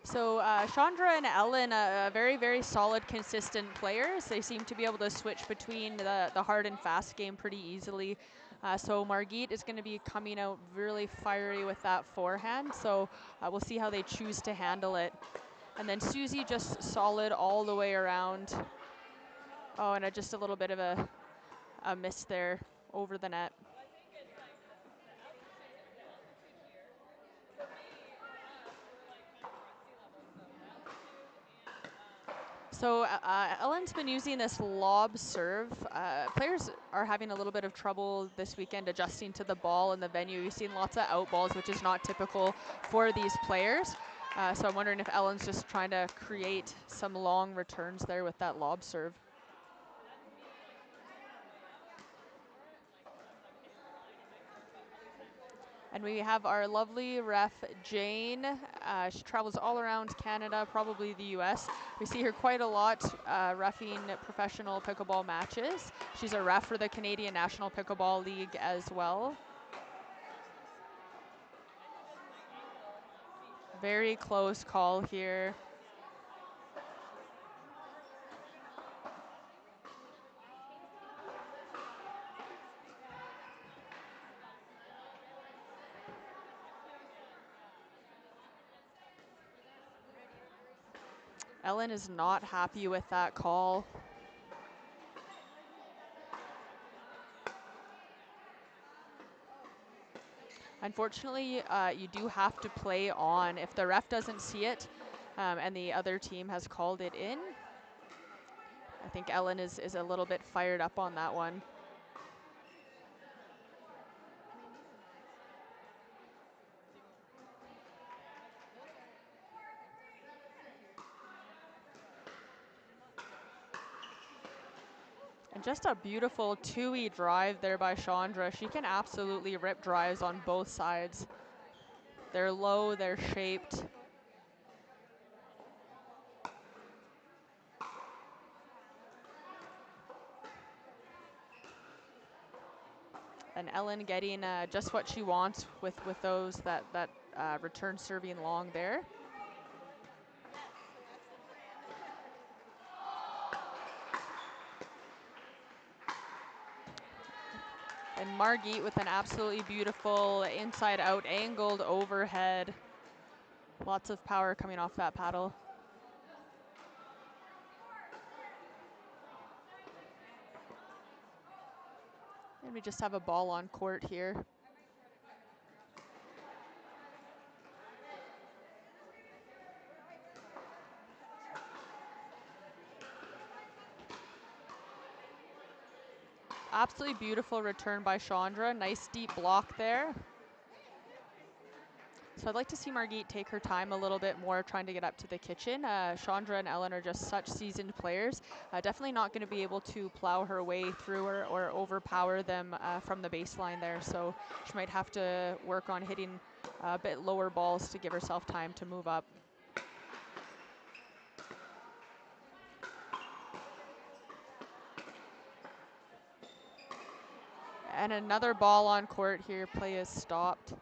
So Chandra and Ellen, very, very solid, consistent players. They seem to be able to switch between the hard and fast game pretty easily. So Margit is going to be coming out really fiery with that forehand. So we'll see how they choose to handle it. And then Susie just solid all the way around. Oh, and just a little bit of a miss there over the net. So Ellen's been using this lob serve. Players are having a little bit of trouble this weekend adjusting to the ball in the venue. You've seen lots of out balls, which is not typical for these players. So I'm wondering if Ellen's just trying to create some long returns there with that lob serve. And we have our lovely ref, Jane. She travels all around Canada, probably the US. We see her quite a lot reffing professional pickleball matches. She's a ref for the Canadian National Pickleball League as well. Very close call here. Ellen is not happy with that call. Unfortunately, you do have to play on. If the ref doesn't see it and the other team has called it in, I think Ellen is a little bit fired up on that one. And just a beautiful two-way drive there by Chandra. She can absolutely rip drives on both sides. They're low, they're shaped. And Ellen getting just what she wants with those that return serving long there. And Margit with an absolutely beautiful inside out angled overhead. Lots of power coming off that paddle. And we just have a ball on court here. Absolutely beautiful return by Chandra. Nice deep block there. So I'd like to see Margit take her time a little bit more trying to get up to the kitchen. Chandra and Ellen are just such seasoned players. Definitely not going to be able to plow her way through or overpower them from the baseline there. So she might have to work on hitting a bit lower balls to give herself time to move up. And another ball on court here. Play is stopped.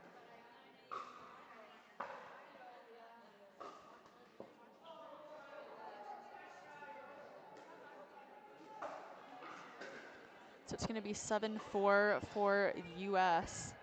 So it's going to be 7-4 for U.S.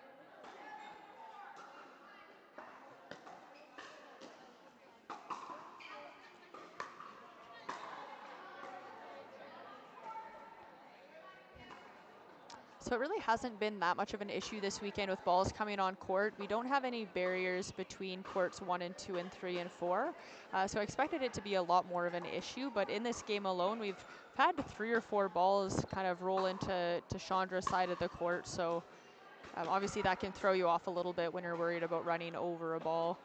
So it really hasn't been that much of an issue this weekend with balls coming on court. We don't have any barriers between courts 1 and 2 and 3 and 4. So I expected it to be a lot more of an issue, but in this game alone, we've had 3 or 4 balls kind of roll into Chandra's side of the court. So obviously that can throw you off a little bit when you're worried about running over a ball.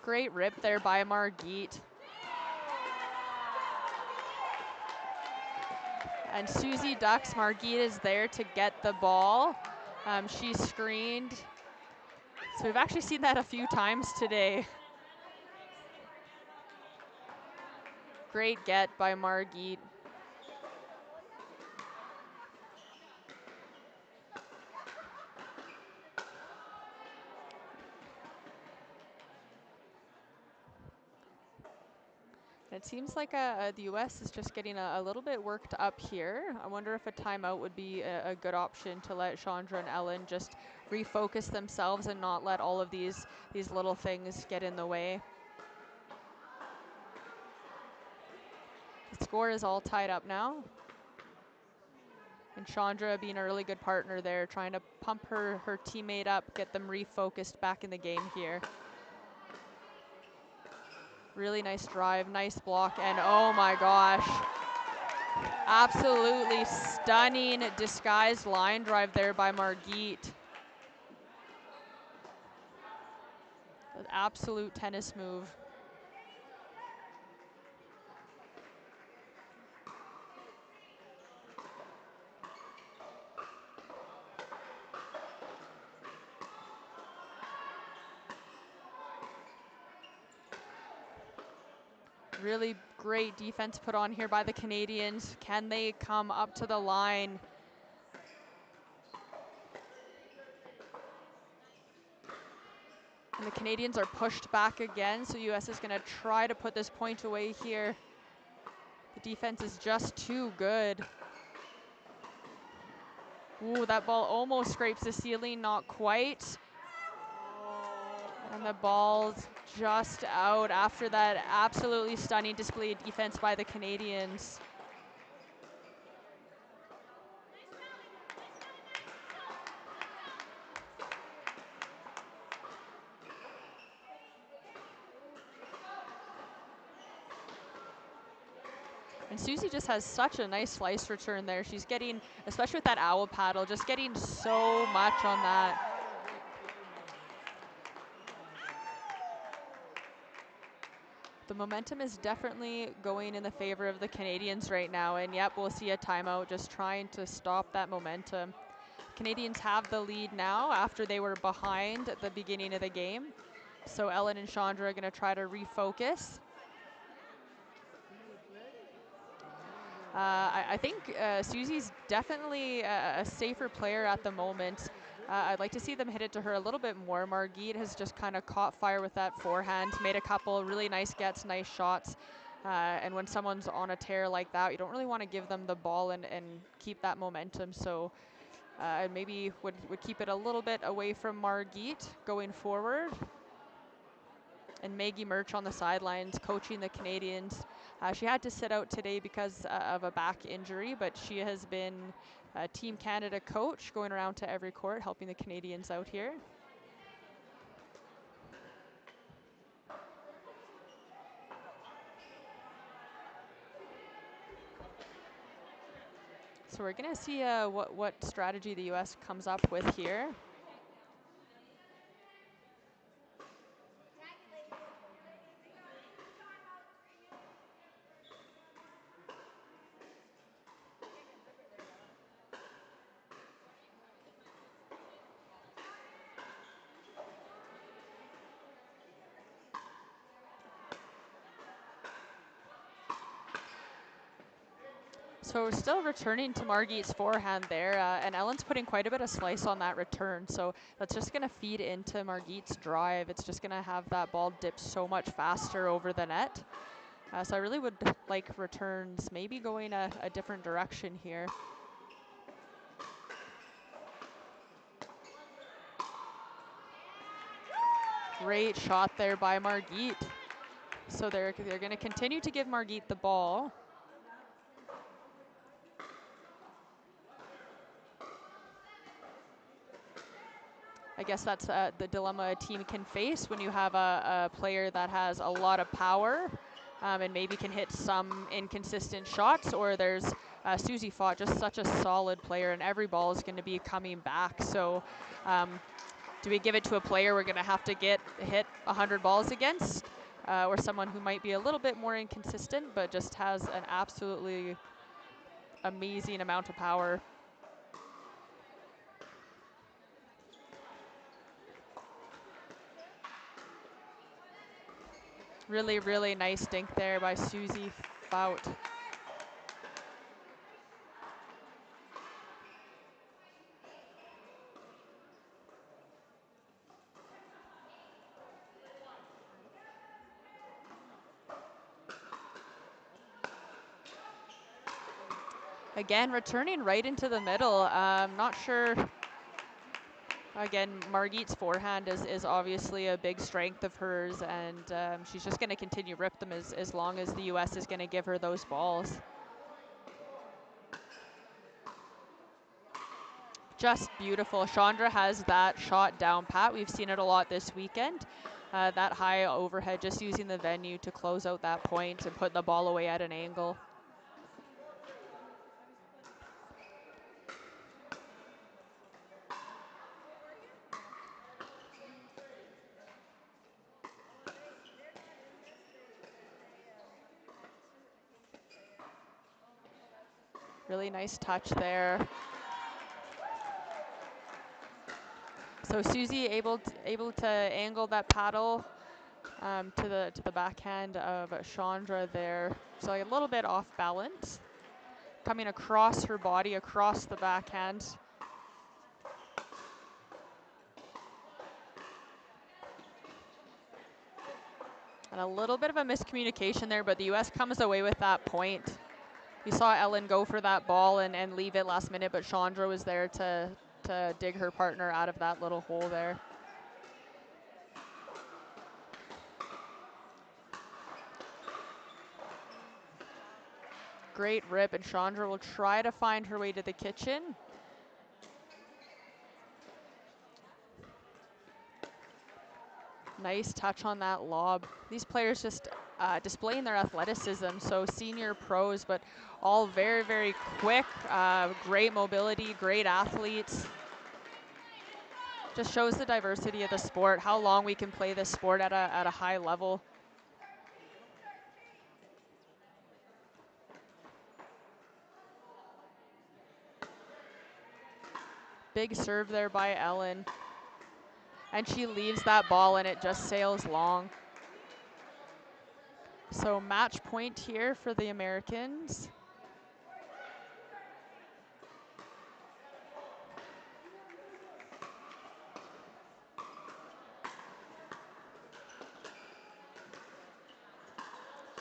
Great rip there by Margit. And Susie ducks. Margit is there to get the ball. She's screened. So we've actually seen that a few times today. Great get by Margit. It seems like the U.S. is just getting a little bit worked up here. I wonder if a timeout would be a good option to let Chandra and Ellen just refocus themselves and not let all of these little things get in the way. The score is all tied up now. And Chandra being a really good partner there, trying to pump her teammate up, get them refocused back in the game here. Really nice drive, nice block, and oh my gosh. Absolutely stunning disguised line drive there by Margit. An absolute tennis move. Really great defense put on here by the Canadians. Can they come up to the line? And the Canadians are pushed back again, so US is going to try to put this point away here. The defense is just too good. Ooh, that ball almost scrapes the ceiling, not quite. And the ball's just out after that absolutely stunning display of defense by the Canadians. And Susie just has such a nice slice return there. She's getting, especially with that owl paddle, just getting so much on that. The momentum is definitely going in the favor of the Canadians right now, and yep, we'll see a timeout just trying to stop that momentum. Canadians have the lead now after they were behind at the beginning of the game. So Ellen and Chandra are going to try to refocus. I think Susie's definitely a safer player at the moment. I'd like to see them hit it to her a little bit more. Margit has just kind of caught fire with that forehand, made a couple really nice gets, nice shots. And when someone's on a tear like that, you don't really want to give them the ball and keep that momentum. So maybe would keep it a little bit away from Margit going forward. And Maggie Murch on the sidelines coaching the Canadians. She had to sit out today because of a back injury, but she has been a Team Canada coach going around to every court helping the Canadians out here. So we're going to see what strategy the U.S. comes up with here. So we're still returning to Margit's forehand there, and Ellen's putting quite a bit of slice on that return. So that's just going to feed into Margit's drive. It's just going to have that ball dip so much faster over the net. So I really would like returns maybe going a different direction here. Great shot there by Margit. So they're going to continue to give Margit the ball. I guess that's the dilemma a team can face when you have a player that has a lot of power and maybe can hit some inconsistent shots, or there's Susie Fott, just such a solid player, and every ball is going to be coming back. So do we give it to a player we're going to have to hit 100 balls against, or someone who might be a little bit more inconsistent but just has an absolutely amazing amount of power? Really, really nice dink there by Susie Fout. Again, returning right into the middle. Not sure. Again, Margit's forehand is obviously a big strength of hers, and she's just going to continue rip them as long as the U.S. is going to give her those balls. Just beautiful. Chandra has that shot down pat. We've seen it a lot this weekend. That high overhead, just using the venue to close out that point and put the ball away at an angle. Really nice touch there. So Susie able to angle that paddle to the backhand of Chandra there. So a little bit off balance, coming across her body, across the backhand. And a little bit of a miscommunication there, but the U.S. comes away with that point. We saw Ellen go for that ball and leave it last minute, but Chandra was there to dig her partner out of that little hole there. Great rip, and Chandra will try to find her way to the kitchen. Nice touch on that lob. These players just displaying their athleticism, so senior pros, but all very, very quick, great mobility, great athletes. Just shows the diversity of the sport, how long we can play this sport at a high level. Big serve there by Ellen. And she leaves that ball and it just sails long. So match point here for the Americans.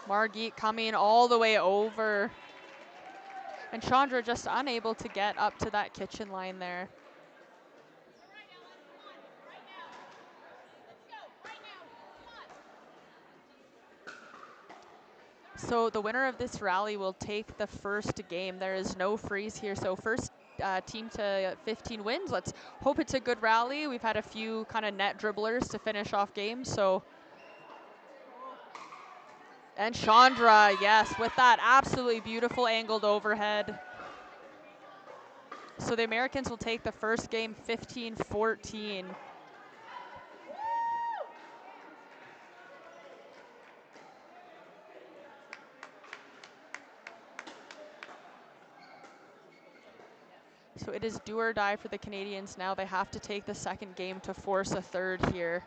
Margit coming all the way over. And Chandra just unable to get up to that kitchen line there. So the winner of this rally will take the first game. There is no freeze here. So first team to 15 wins. Let's hope it's a good rally. We've had a few kind of net dribblers to finish off games. So, and Chandra, yes, with that absolutely beautiful angled overhead. So the Americans will take the first game 15-14. So it is do or die for the Canadians now. They have to take the second game to force a third here.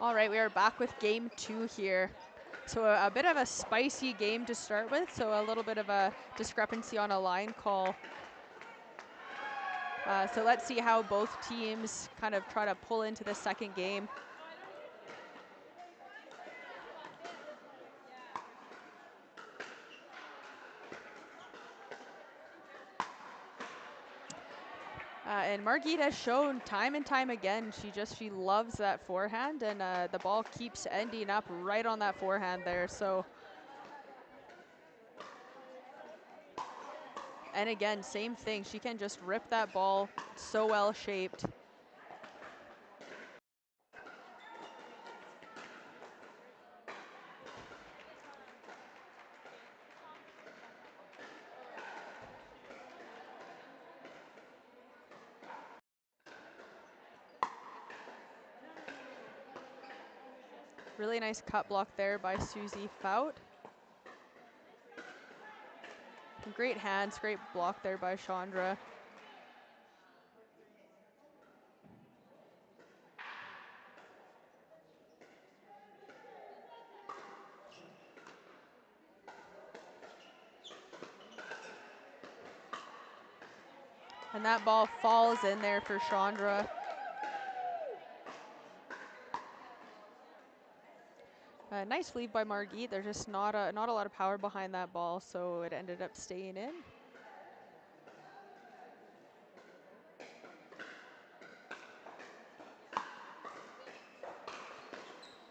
All right, we are back with game 2 here. So a bit of a spicy game to start with, so a little bit of a discrepancy on a line call. So let's see how both teams kind of try to pull into the second game. And Margit has shown time and time again, she loves that forehand, and the ball keeps ending up right on that forehand there. So, and again, same thing. She can just rip that ball, so well shaped. Really nice cut block there by Susie Fout. Great hands, great block there by Chandra. And that ball falls in there for Chandra. Nice lead by Margit. There's just not a lot of power behind that ball, so it ended up staying in.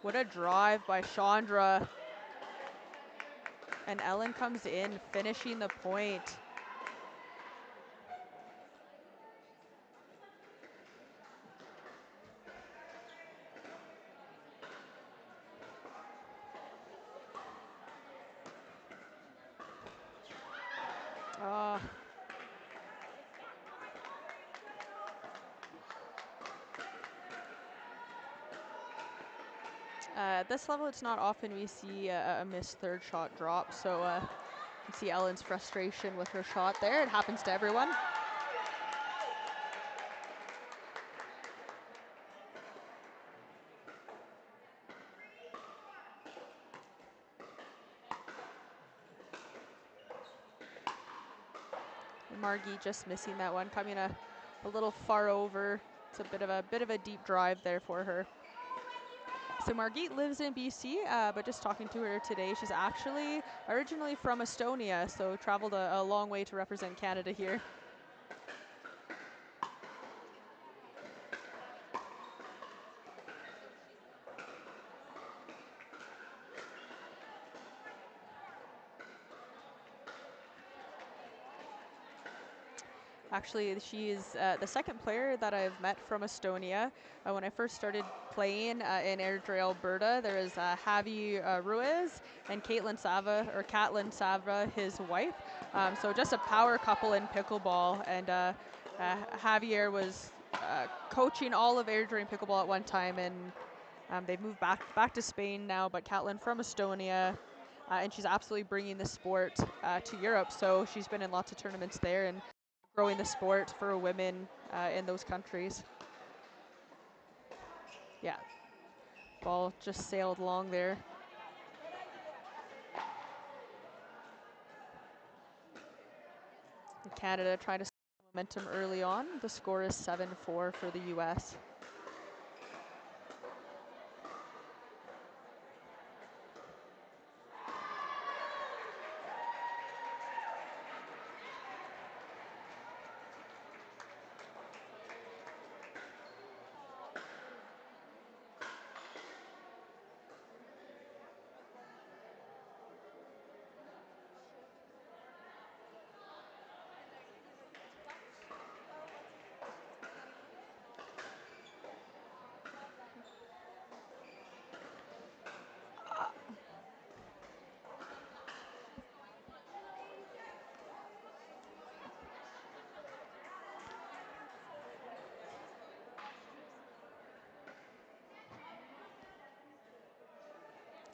What a drive by Chandra. And Ellen comes in, finishing the point. At this level, it's not often we see a missed third shot drop, so you can see Ellen's frustration with her shot there. It happens to everyone. And Margie just missing that one, coming a little far over. It's a bit of a deep drive there for her. So Margit lives in BC, but just talking to her today, she's actually originally from Estonia, so traveled a long way to represent Canada here. Actually, she's the second player that I've met from Estonia. When I first started playing in Airdrie, Alberta, there was Javi Ruiz and Caitlin Sava, his wife. So just a power couple in pickleball. And Javier was coaching all of Airdrie pickleball at one time, and they've moved back to Spain now. But Caitlin from Estonia. And she's absolutely bringing the sport to Europe. So she's been in lots of tournaments there and growing the sport for women in those countries. Yeah, ball just sailed along there. Canada trying to momentum early on. The score is 7-4 for the U.S.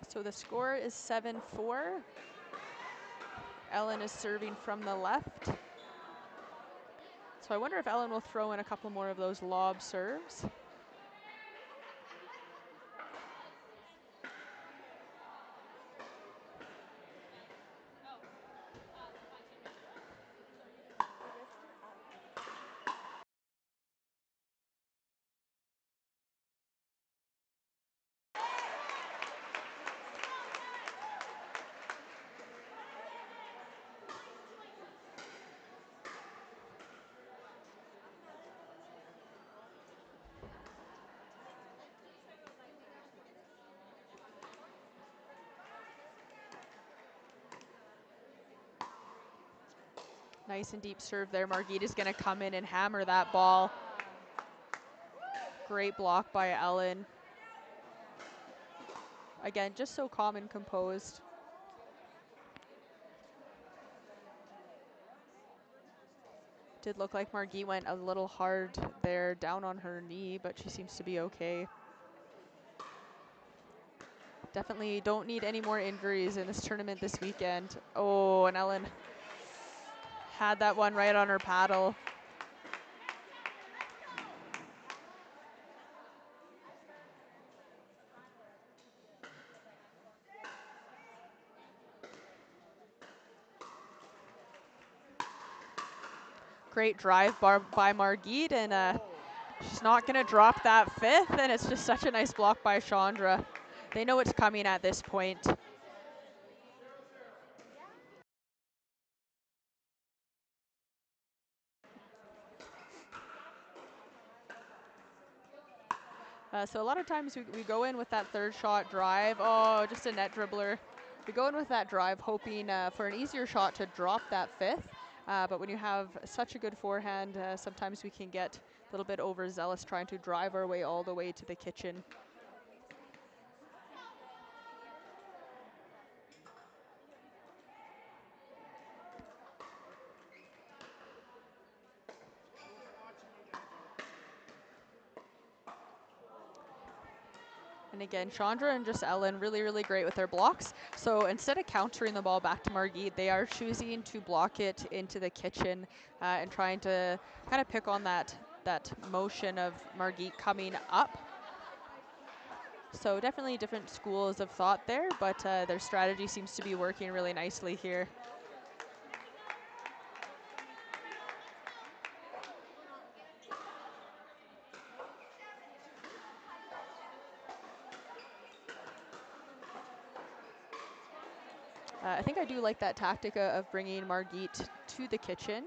So the score is 7-4. Ellen is serving from the left. So I wonder if Ellen will throw in a couple more of those lob serves. Nice and deep serve there. Margit is going to come in and hammer that ball. Great block by Ellen. Again, just so calm and composed. Did look like Margit went a little hard there, down on her knee, but she seems to be okay. Definitely don't need any more injuries in this tournament this weekend. Oh, and Ellen had that one right on her paddle. Great drive by Margit, and she's not going to drop that fifth, and it's just such a nice block by Chandra. They know it's coming at this point. So a lot of times we go in with that third shot drive. Oh, just a net dribbler. We go in with that drive hoping for an easier shot to drop that fifth. But when you have such a good forehand, sometimes we can get a little bit overzealous trying to drive our way all the way to the kitchen. And again, Chandra and just Ellen really, really great with their blocks. So instead of countering the ball back to Margit, they are choosing to block it into the kitchen and trying to kind of pick on that motion of Margit coming up. So definitely different schools of thought there, but their strategy seems to be working really nicely here. I think I do like that tactic of bringing Margit to the kitchen.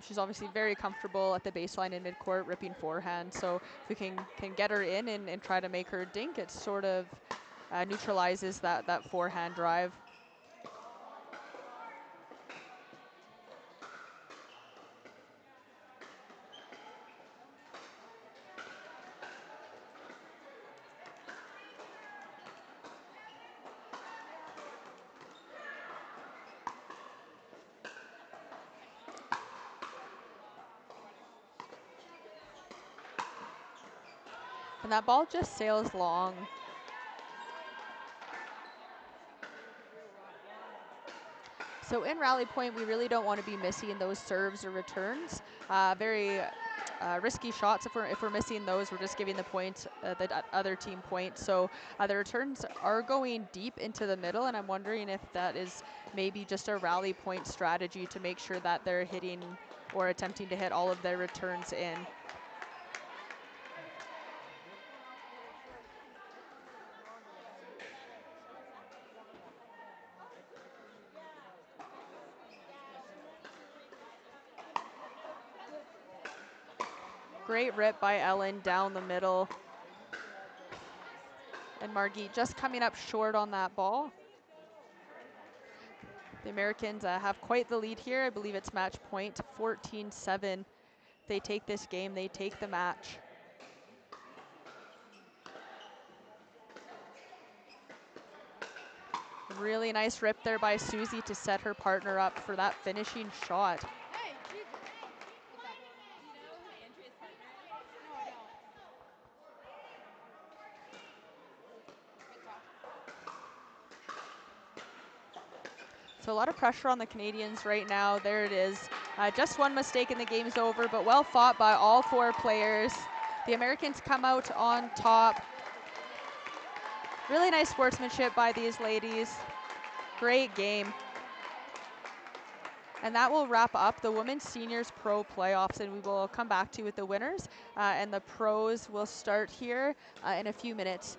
She's obviously very comfortable at the baseline in midcourt, ripping forehand. So if we can get her in and try to make her dink, it sort of neutralizes that forehand drive. And that ball just sails long. So in rally point, we really don't want to be missing those serves or returns. Very risky shots. If we're missing those, we're just giving the other team points. So the returns are going deep into the middle, and I'm wondering if that is maybe just a rally point strategy to make sure that they're hitting or attempting to hit all of their returns in. Great rip by Ellen down the middle. And Margit just coming up short on that ball. The Americans have quite the lead here. I believe it's match point 14-7. They take this game, they take the match. Really nice rip there by Susie to set her partner up for that finishing shot. So a lot of pressure on the Canadians right now. There it is. Just one mistake and the game's over, but well fought by all four players. The Americans come out on top. Really nice sportsmanship by these ladies. Great game. And that will wrap up the Women's Seniors Pro Playoffs, and we will come back to you with the winners. And the pros will start here in a few minutes.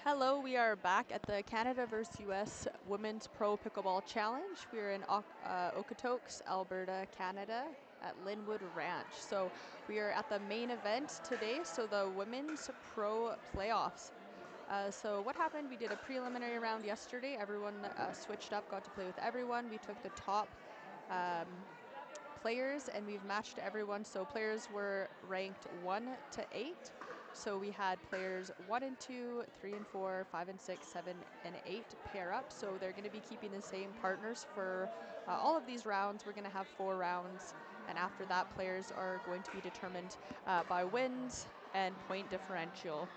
Hello, we are back at the Canada vs. US Women's Pro Pickleball Challenge. We're in Okotoks, Alberta, Canada at Lynnwood Ranch. So we are at the main event today, so the Women's Pro Playoffs. So what happened, we did a preliminary round yesterday. Everyone switched up, got to play with everyone. We took the top players and we've matched everyone. So players were ranked 1 to 8. So we had players 1 and 2, 3 and 4, 5 and 6, 7 and 8 pair up. So they're going to be keeping the same partners for all of these rounds. We're going to have 4 rounds, and after that, players are going to be determined by wins and point differential.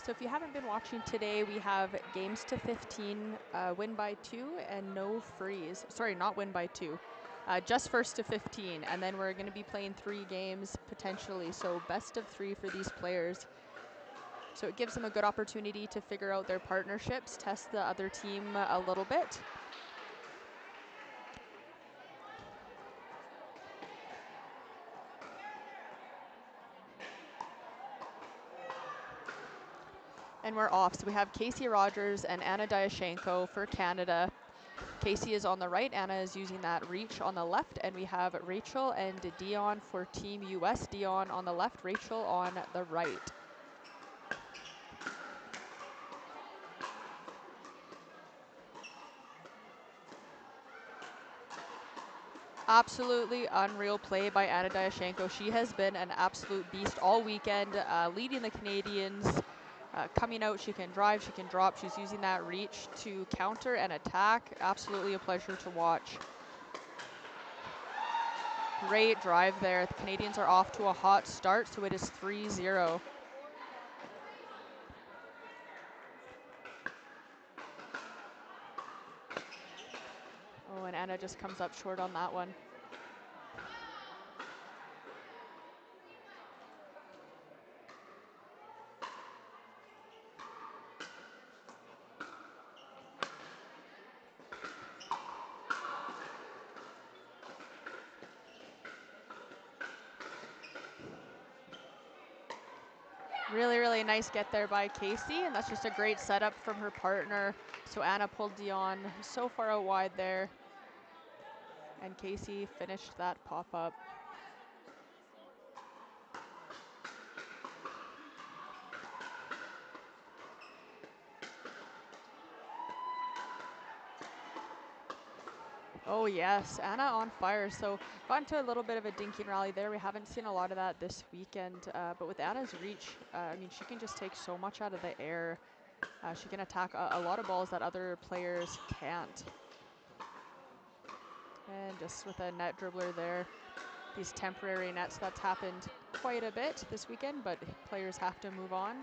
So if you haven't been watching today, we have games to 15, win by 2, and no freeze. Sorry, not win by 2. Just first to 15, and then we're going to be playing 3 games potentially, so best of 3 for these players. So it gives them a good opportunity to figure out their partnerships, test the other team a little bit. And we're off, so we have Casey Rogers and Anna Diashenko for Canada. Casey is on the right, Anna is using that reach on the left, and we have Rachel and Dion for Team US. Dion on the left, Rachel on the right. Absolutely unreal play by Anna Diashenko. She has been an absolute beast all weekend, leading the Canadians. Coming out, she can drive, she can drop. She's using that reach to counter and attack. Absolutely a pleasure to watch. Great drive there. The Canadians are off to a hot start, so it is 3-0. Oh, and Anna just comes up short on that one. Really, really nice get there by Casey, and that's just a great setup from her partner. So Anna pulled Dion so far out wide there, and Casey finished that pop-up. Oh yes, Anna on fire. So got into a little bit of a dinking rally there. We haven't seen a lot of that this weekend, but with Anna's reach, I mean, she can just take so much out of the air. She can attack a lot of balls that other players can't. And just with a net dribbler there, these temporary nets, that's happened quite a bit this weekend, but players have to move on.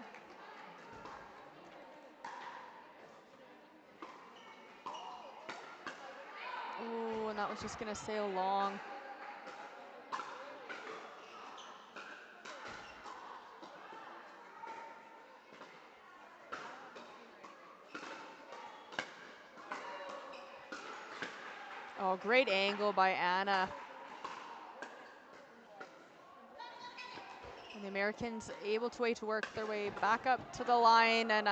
Oh, and that was just gonna sail long. Oh, great angle by Anna. And the Americans able to work their way back up to the line, and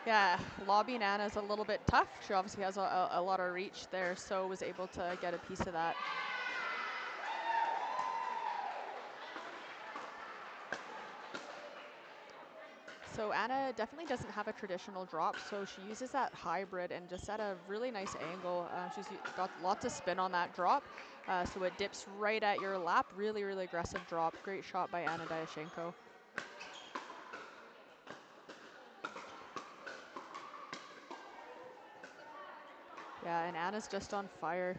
yeah, lobbying Anna is a little bit tough. She obviously has a lot of reach there, so was able to get a piece of that. So Anna definitely doesn't have a traditional drop, so she uses that hybrid and just at a really nice angle. She's got lots of spin on that drop, so it dips right at your lap. Really, really aggressive drop. Great shot by Anna Diashenko. Yeah, and Anna's just on fire.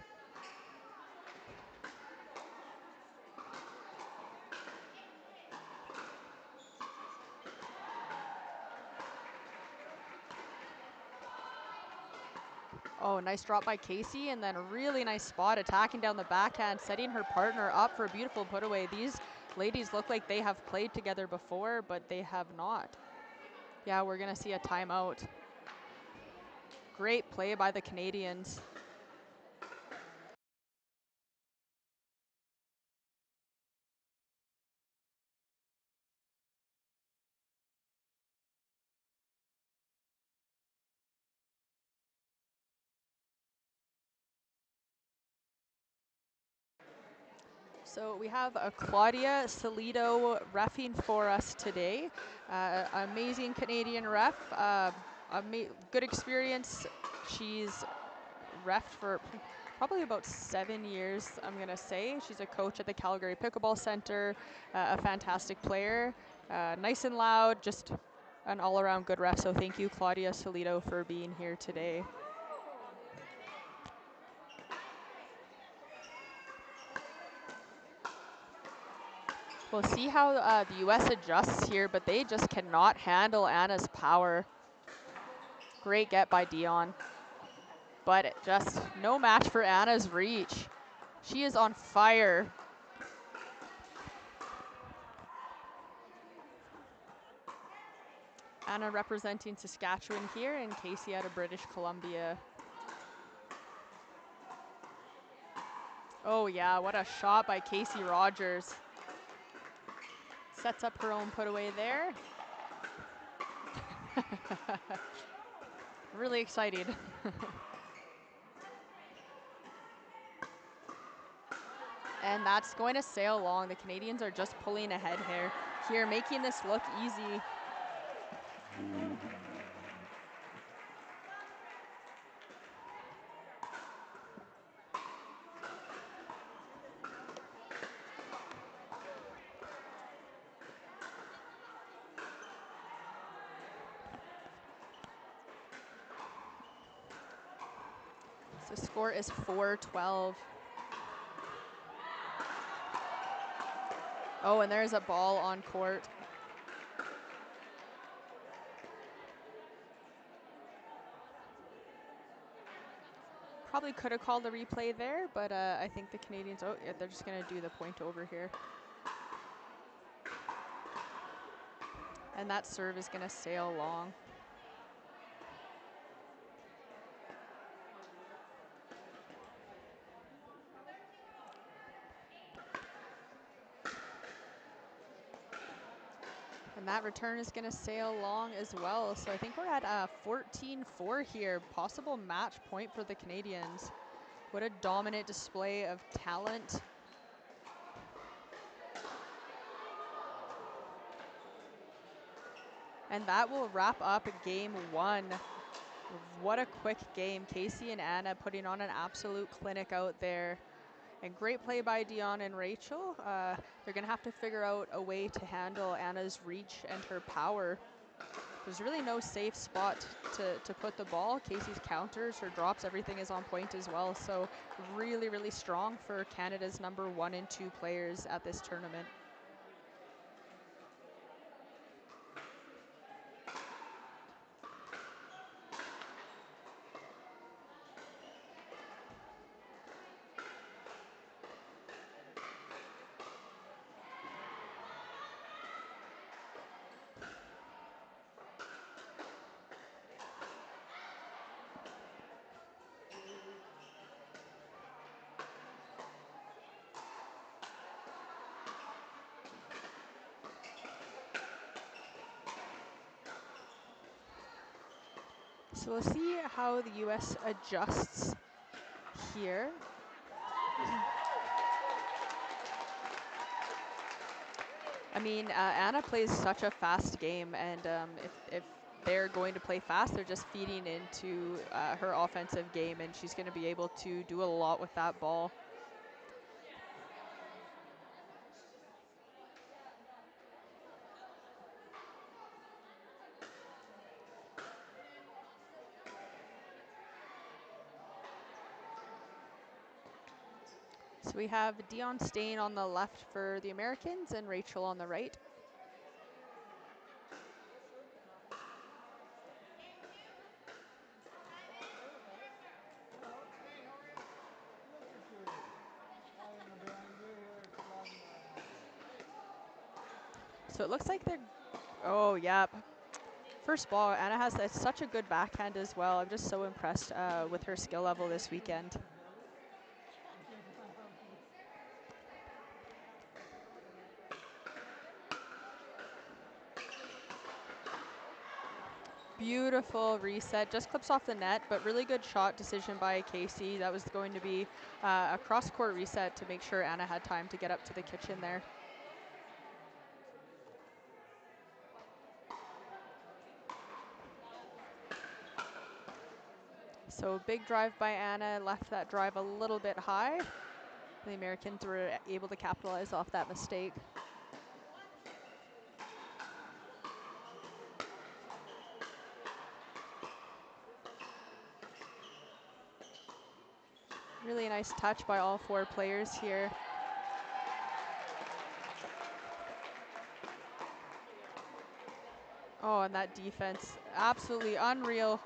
Oh, nice drop by Casey, and then a really nice spot attacking down the backhand, setting her partner up for a beautiful put away. These ladies look like they have played together before, but they have not. Yeah, we're gonna see a timeout. Great play by the Canadians. So we have Claudia Salido reffing for us today. Amazing Canadian ref, good experience. She's reffed for probably about 7 years, I'm gonna say. She's a coach at the Calgary Pickleball Center, a fantastic player, nice and loud, just an all-around good ref. So thank you, Claudia Salido, for being here today. We'll see how the U.S. adjusts here, but they just cannot handle Anna's power. Great get by Dion, but just no match for Anna's reach. She is on fire. Anna representing Saskatchewan here, and Casey out of British Columbia. Oh yeah, what a shot by Casey Rogers. Sets up her own put away there. Really excited. And that's going to sail along. The Canadians are just pulling ahead here, making this look easy. So score is 4-12. Oh, and there's a ball on court. Probably could have called the replay there, but I think the Canadians, oh yeah, they're just gonna do the point over here. And that serve is gonna sail along. And that return is going to sail along as well. So I think we're at 14-4 here. Possible match point for the Canadians. What a dominant display of talent. And that will wrap up game one. What a quick game. Casey and Anna putting on an absolute clinic out there. And great play by Dion and Rachel. They're going to have to figure out a way to handle Anna's reach and her power. There's really no safe spot to put the ball. Casey's counters, her drops, everything is on point as well. So really, really strong for Canada's number 1 and 2 players at this tournament. So we'll see how the U.S. adjusts here. I mean, Anna plays such a fast game, and if they're going to play fast, they're just feeding into her offensive game, and she's going to be able to do a lot with that ball. So we have Dion Stain on the left for the Americans and Rachel on the right. So it looks like they're, oh, yeah. First ball, Anna has such a good backhand as well. I'm just so impressed with her skill level this weekend. Beautiful reset, just clips off the net, but really good shot decision by Casey. That was going to be a cross-court reset to make sure Anna had time to get up to the kitchen there. So big drive by Anna, left that drive a little bit high. The Americans were able to capitalize off that mistake. Really nice touch by all 4 players here. Oh, and that defense, absolutely unreal.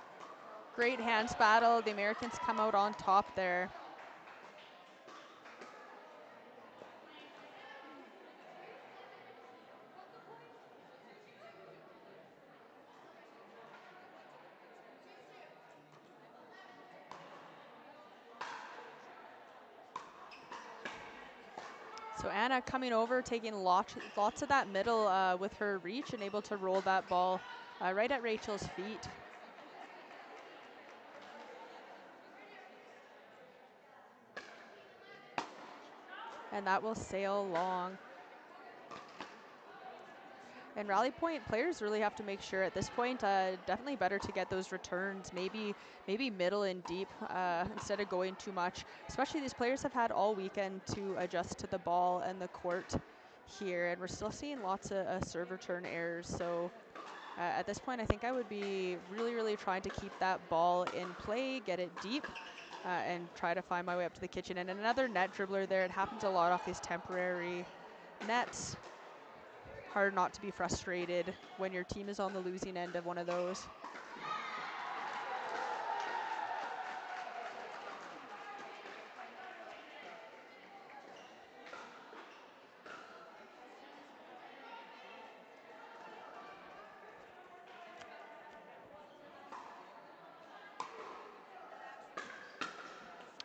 Great hands battle. The Americans come out on top there. So Anna coming over, taking lots of that middle with her reach and able to roll that ball right at Rachel's feet. And that will sail long. And rally point players really have to make sure at this point, definitely better to get those returns, maybe middle and deep instead of going too much. Especially these players have had all weekend to adjust to the ball and the court here, and we're still seeing lots of serve return errors. So at this point, I think I would be really trying to keep that ball in play, get it deep, and try to find my way up to the kitchen. And another net dribbler there. It happens a lot off these temporary nets. Hard not to be frustrated when your team is on the losing end of one of those.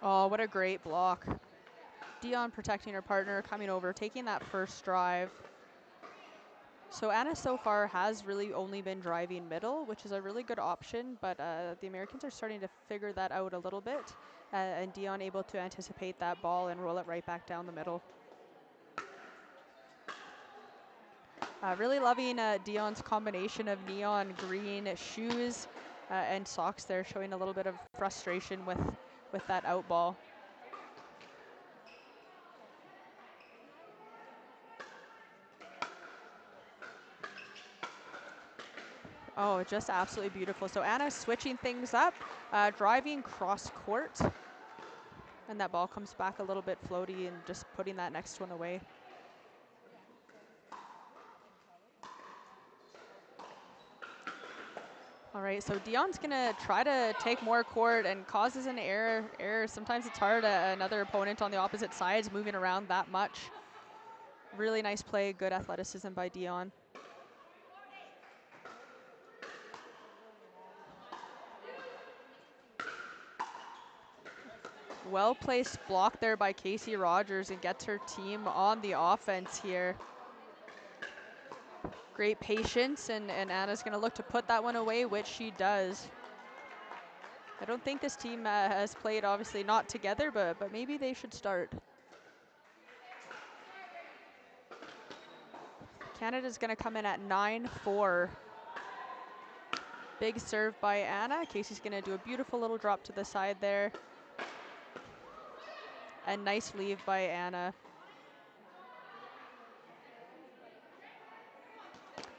Oh, what a great block. Dion protecting her partner, coming over, taking that first drive. So Anna so far has really only been driving middle, which is a really good option, but the Americans are starting to figure that out a little bit, and Dion able to anticipate that ball and roll it right back down the middle. Really loving Dion's combination of neon green shoes and socks there, showing a little bit of frustration with that out ball. Oh, just absolutely beautiful. So Anna switching things up, driving cross court. And that ball comes back a little bit floaty and just putting that next one away. All right, so Dion's gonna try to take more court and causes an error. Sometimes it's hard. Another opponent on the opposite side is moving around that much. Really nice play, good athleticism by Dion. Well-placed block there by Casey Rogers and gets her team on the offense here. Great patience, and Anna's gonna look to put that one away, which she does. I don't think this team has played, obviously not together, but maybe they should start. Canada's gonna come in at 9-4. Big serve by Anna. Casey's gonna do a beautiful little drop to the side there. And nice leave by Anna.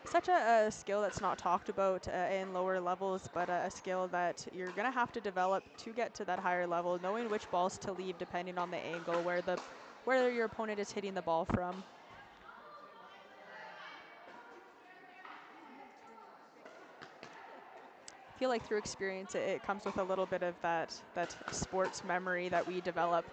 Such a skill that's not talked about in lower levels, but a skill that you're gonna have to develop to get to that higher level, knowing which balls to leave depending on the angle, where your opponent is hitting the ball from. I feel like through experience, it comes with a little bit of that sports memory that we develop.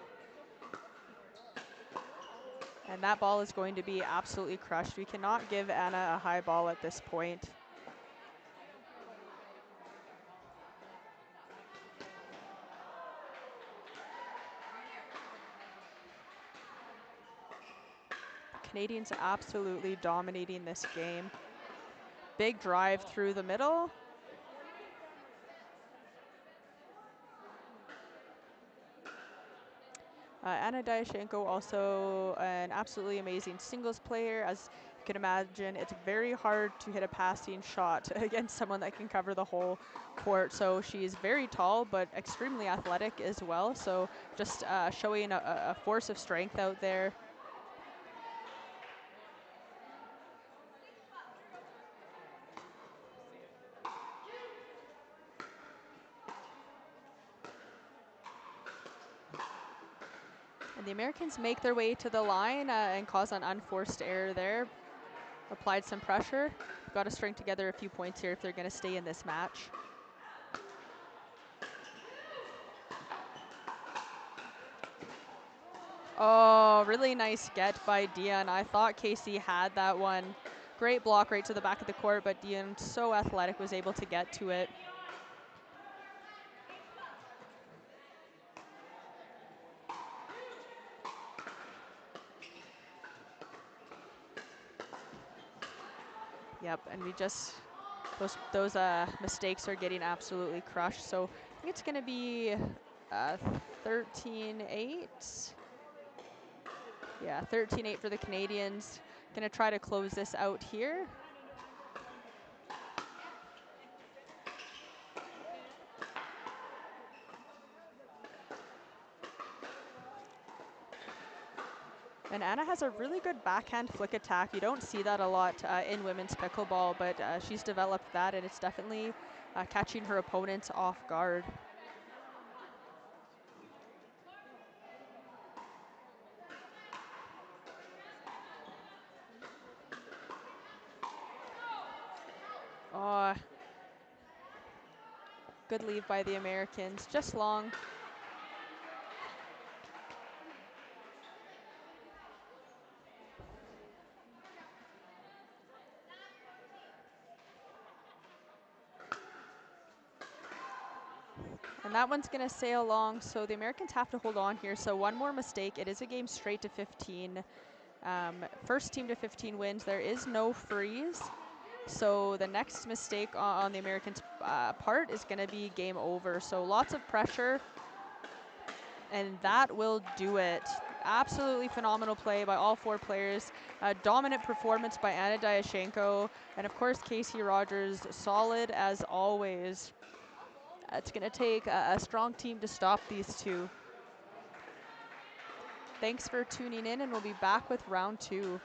And that ball is going to be absolutely crushed. We cannot give Anna a high ball at this point. Canadians absolutely dominating this game. Big drive through the middle. Anna Dyashenko, also an absolutely amazing singles player. As you can imagine, it's very hard to hit a passing shot against someone that can cover the whole court. So she's very tall, but extremely athletic as well. So just showing a force of strength out there. And the Americans make their way to the line and cause an unforced error there. Applied some pressure. Got to string together a few points here if they're going to stay in this match. Oh, really nice get by Dion. I thought Casey had that one. Great block right to the back of the court, but Dion, so athletic, was able to get to it. Yep, and we just, those mistakes are getting absolutely crushed. So I think it's going to be 13-8. Yeah, 13-8 for the Canadians. Going to try to close this out here. And Anna has a really good backhand flick attack. You don't see that a lot in women's pickleball, but she's developed that, and it's definitely catching her opponents off guard. Oh, good lead by the Americans, just long. And that one's going to sail long, so the Americans have to hold on here. So one more mistake, it is a game straight to 15. First team to 15 wins. There is no freeze. So the next mistake on the Americans' part is going to be game over. So lots of pressure, and that will do it. Absolutely phenomenal play by all four players. Dominant performance by Anna Dyashenko, and of course Casey Rogers, solid as always. It's going to take a strong team to stop these two. Thanks for tuning in, and we'll be back with round 2.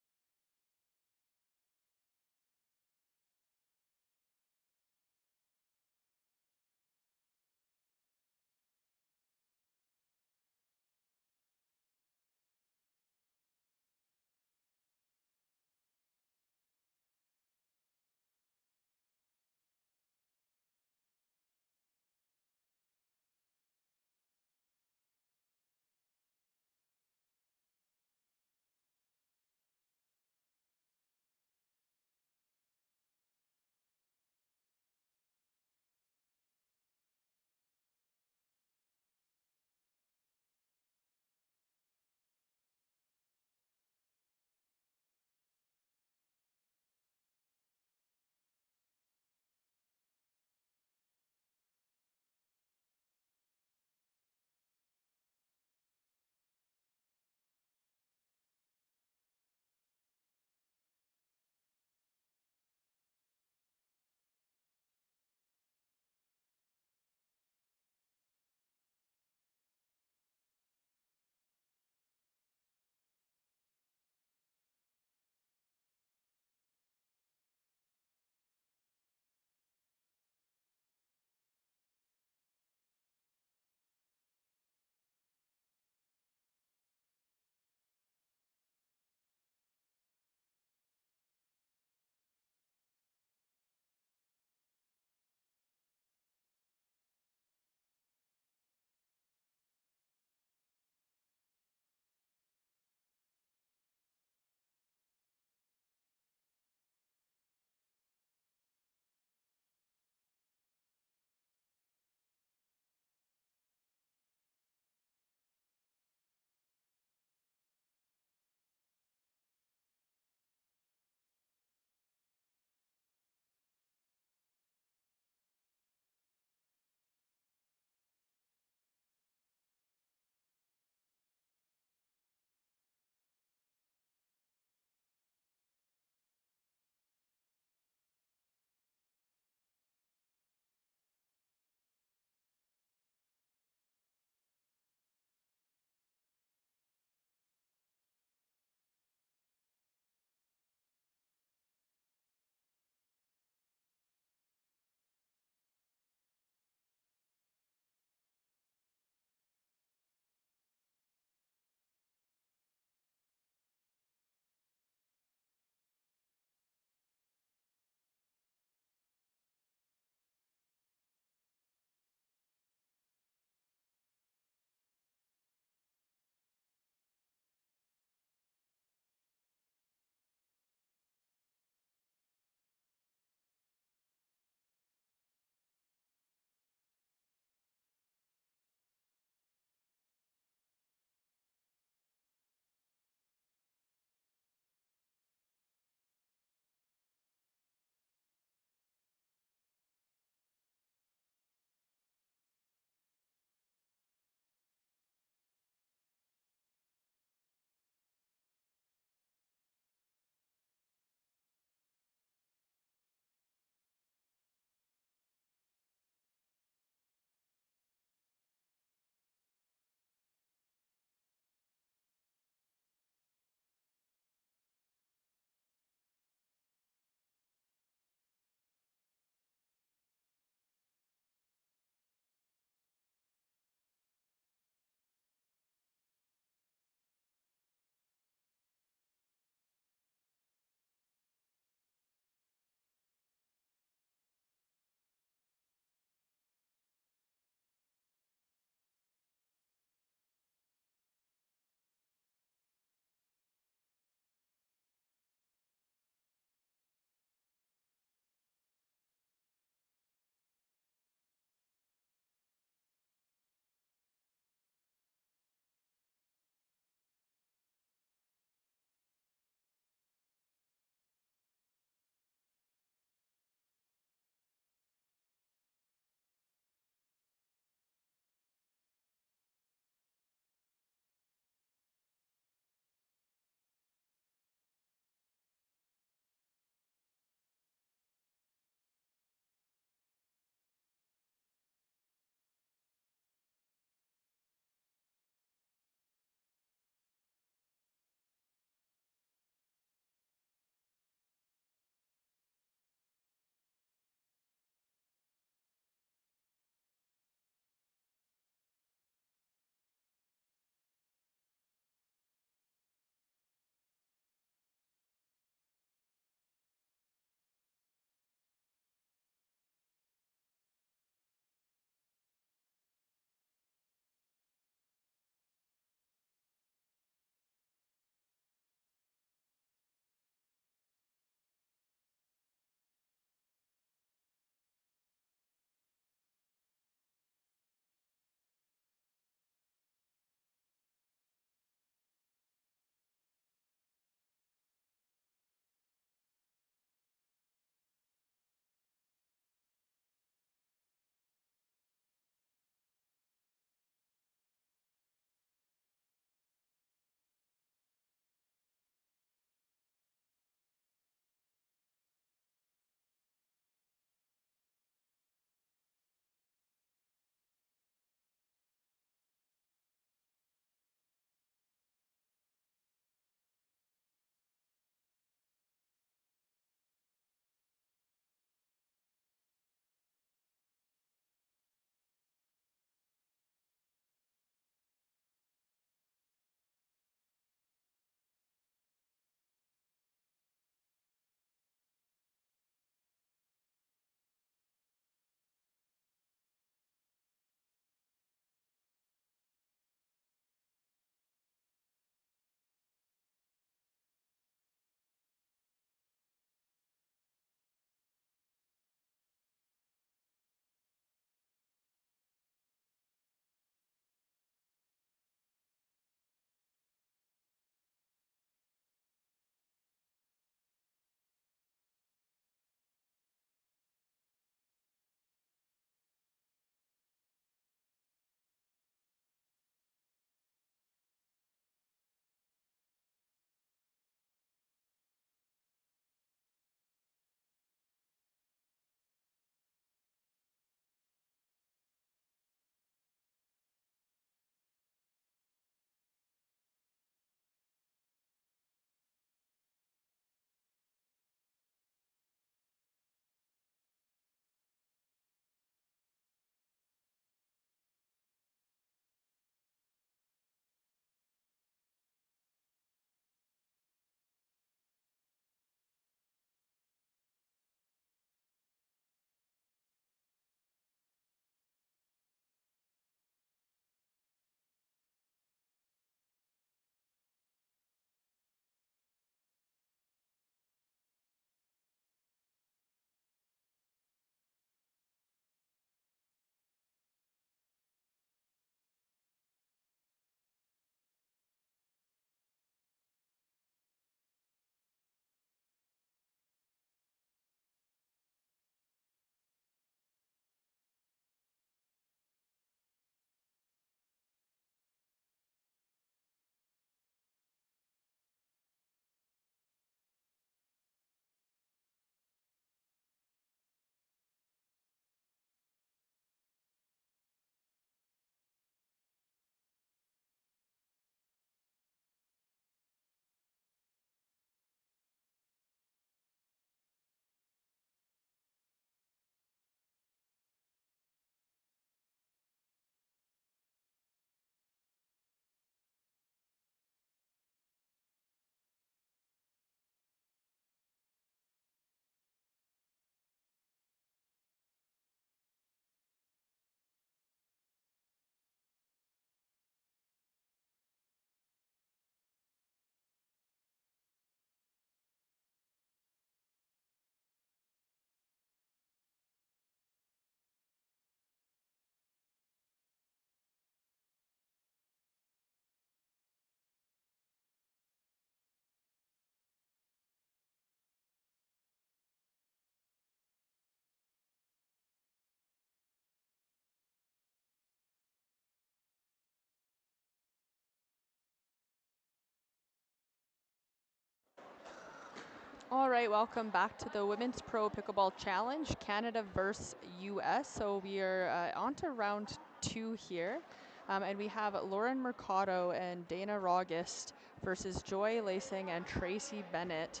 All right, welcome back to the Women's Pro Pickleball Challenge, Canada versus US. So we are on to round 2 here. And we have Lauren Mercado and Dana Raugust versus Joy Lacing and Tracy Bennet.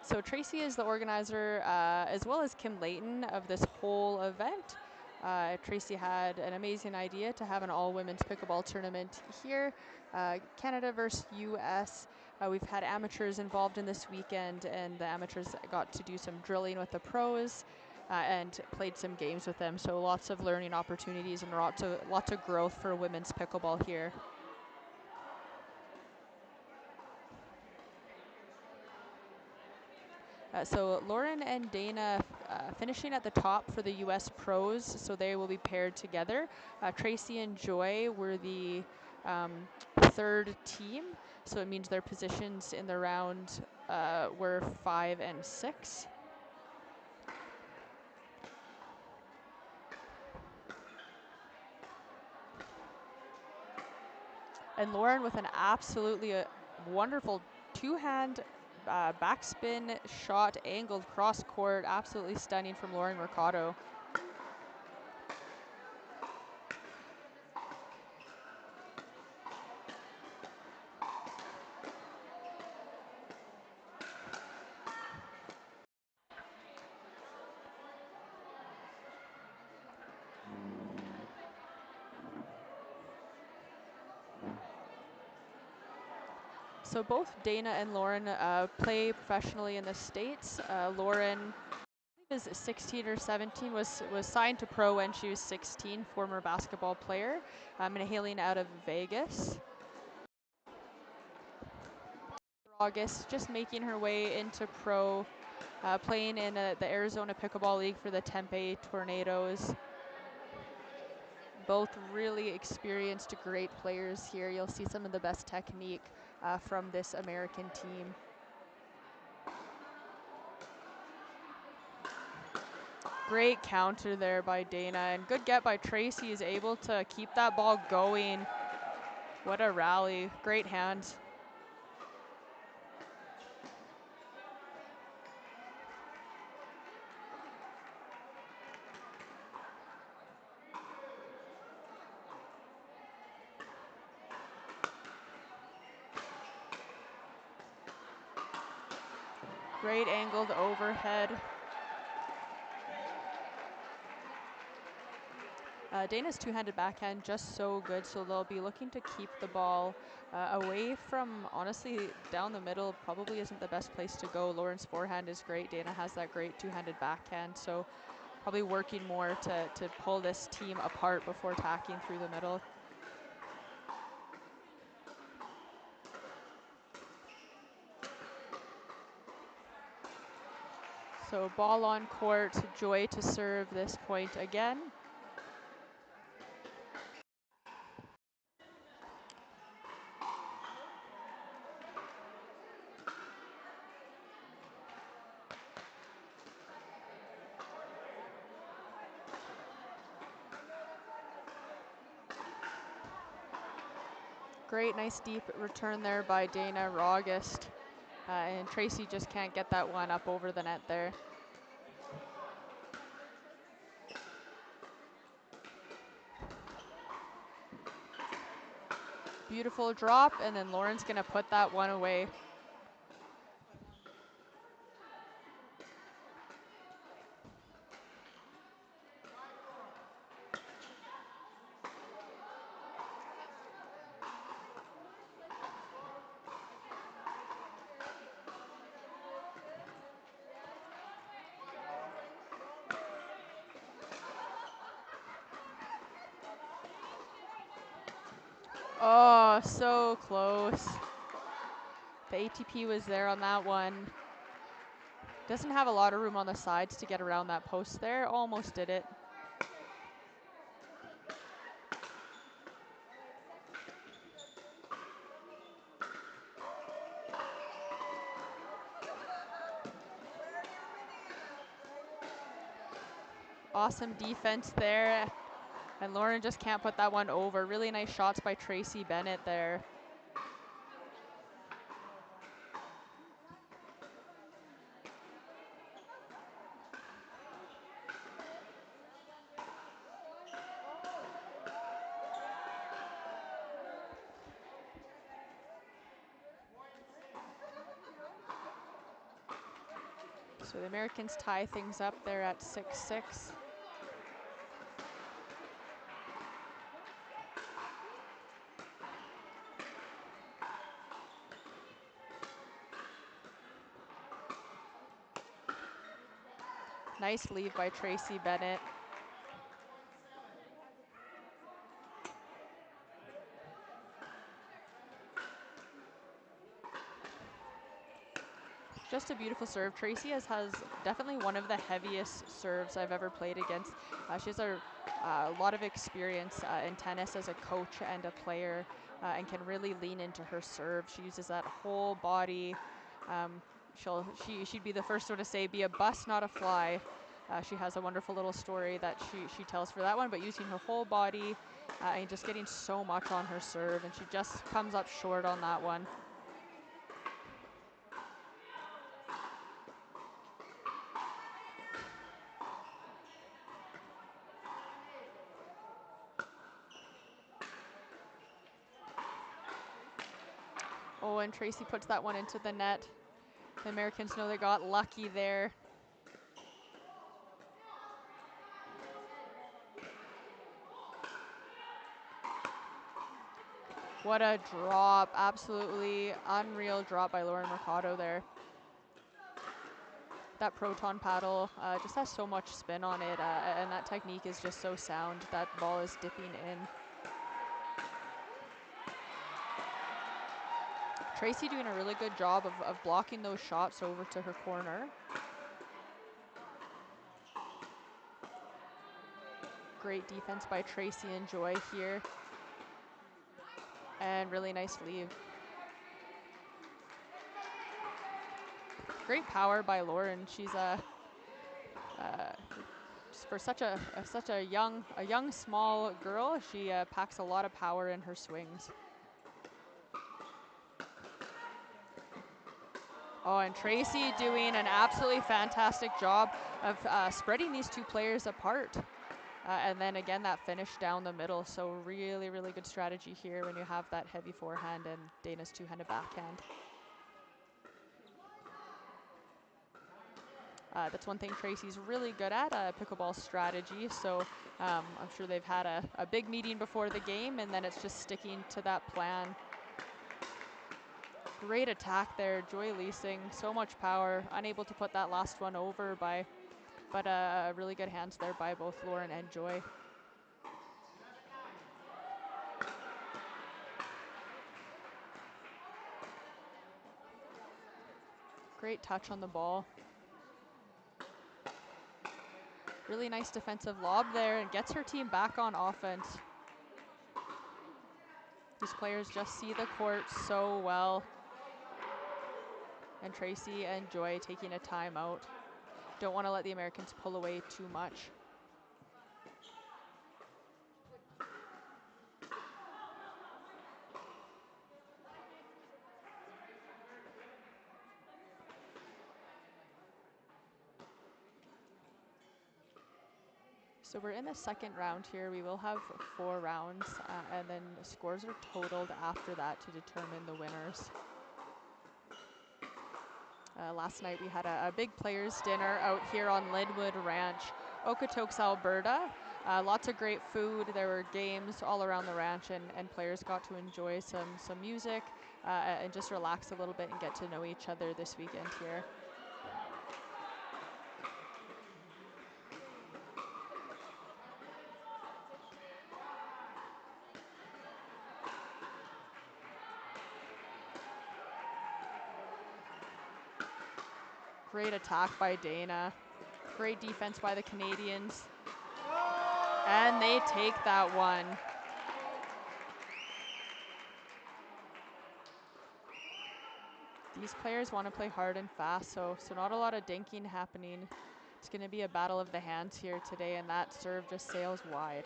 So Tracy is the organizer, as well as Kim Layton, of this whole event. Tracy had an amazing idea to have an all-women's pickleball tournament here, Canada versus US. We've had amateurs involved in this weekend, and the amateurs got to do some drilling with the pros and played some games with them. So lots of learning opportunities and lots of growth for women's pickleball here. So Lauren and Dana finishing at the top for the US pros, so they will be paired together. Tracy and Joy were the third team, so it means their positions in the round were 5 and 6. And Lauren with an absolutely wonderful two-hand backspin shot, angled cross court, absolutely stunning from Lauren Mercado. So both Dana and Lauren play professionally in the States. Lauren is 16 or 17, was signed to pro when she was 16, former basketball player, and hailing out of Vegas. August, just making her way into pro, playing in the Arizona Pickleball League for the Tempe Tornadoes. Both really experienced, great players here. You'll see some of the best technique from this American team. Great counter there by Dana, and good get by Tracy, is able to keep that ball going. What a rally, great hands. Great angled overhead. Dana's two-handed backhand just so good, so they'll be looking to keep the ball away from, honestly, down the middle probably isn't the best place to go. Lauren's forehand is great. Dana has that great two-handed backhand, so probably working more to pull this team apart before attacking through the middle. So ball on court, Joy to serve this point again. Great, nice deep return there by Dana Raugust. And Tracy just can't get that one up over the net there. Beautiful drop, and then Lauren's gonna put that one away. Oh, so close. The ATP was there on that one. Doesn't have a lot of room on the sides to get around that post there. Almost did it. Awesome defense there. And Lauren just can't put that one over. Really nice shots by Tracy Bennet there. So the Americans tie things up there at 6-6. Nice lead by Tracy Bennet. Just a beautiful serve. Tracy has definitely one of the heaviest serves I've ever played against. She has a lot of experience in tennis as a coach and a player, and can really lean into her serve. She uses that whole body. She'd be the first one to say, "Be a bus, not a fly." She has a wonderful little story that she tells for that one, but using her whole body and just getting so much on her serve, and she just comes up short on that one. Oh, and Tracy puts that one into the net. The Americans know they got lucky there. What a drop. Absolutely unreal drop by Lauren Mercado there. That proton paddle just has so much spin on it, and that technique is just so sound. That ball is dipping in. Tracy doing a really good job of blocking those shots over to her corner. Great defense by Tracy and Joy here. And really nice leave. Great power by Lauren. She's for such a young small girl. She packs a lot of power in her swings. Oh, and Tracy doing an absolutely fantastic job of spreading these two players apart. And then again, that finish down the middle. So really, really good strategy here when you have that heavy forehand and Dana's two-handed backhand. That's one thing Tracy's really good at, pickleball strategy. So I'm sure they've had a big meeting before the game, and then it's just sticking to that plan. Great attack there, Joy Leasing, so much power, unable to put that last one over but really good hands there by both Lauren and Joy. Great touch on the ball. Really nice defensive lob there and gets her team back on offense. These players just see the court so well. And Tracy and Joy taking a timeout. Don't want to let the Americans pull away too much. So we're in the second round here. We will have 4 rounds, and then the scores are totaled after that to determine the winners. Last night we had a big players dinner out here on Lynnwood Ranch, Okotoks, Alberta. Lots of great food. There were games all around the ranch, and players got to enjoy some music and just relax a little bit and get to know each other this weekend here. Great attack by Dana. Great defense by the Canadians. And they take that one. These players want to play hard and fast, so not a lot of dinking happening. It's going to be a battle of the hands here today, and that serve just sails wide.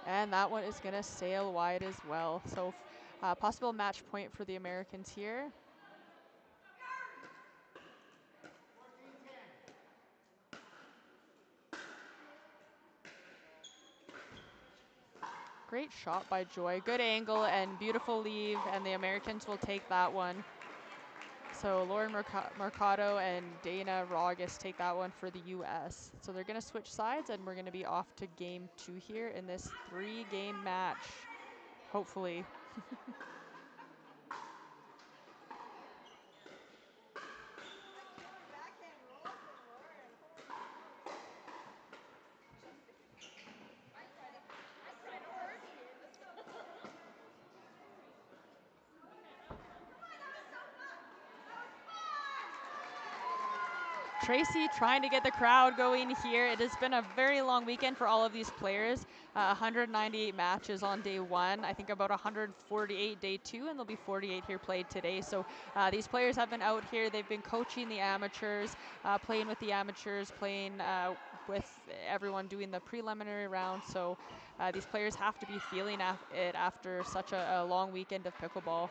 And that one is going to sail wide as well. So possible match point for the Americans here. Great shot by Joy. Good angle and beautiful leave, and the Americans will take that one. So Lauren Mercado and Dana Rogus take that one for the U.S. So they're going to switch sides, and we're going to be off to game 2 here in this 3-game match, hopefully. Tracy trying to get the crowd going here. It has been a very long weekend for all of these players. 198 matches on day 1. I think about 148 day 2, and there'll be 48 here played today. So these players have been out here. They've been coaching the amateurs, playing with the amateurs, playing with everyone doing the preliminary round. So these players have to be feeling it after such a long weekend of pickleball.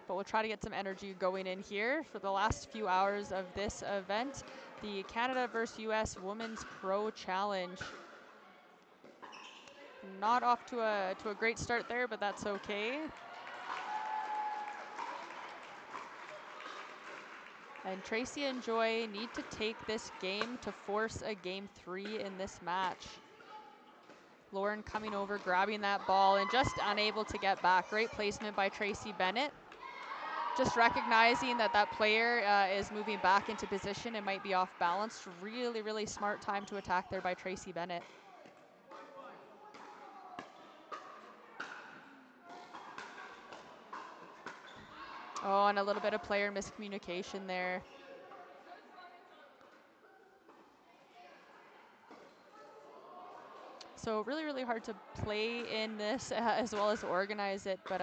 But we'll try to get some energy going in here for the last few hours of this event, the Canada versus US Women's Pro Challenge. Not off to a great start there, but that's okay. And Tracy and Joy need to take this game to force a game 3 in this match. Lauren coming over, grabbing that ball, and just unable to get back. Great placement by Tracy Bennet. Just recognizing that player is moving back into position and might be off balance. Really, really smart time to attack there by Tracy Bennet. Oh, and a little bit of player miscommunication there. So really, really hard to play in this as well as organize it, but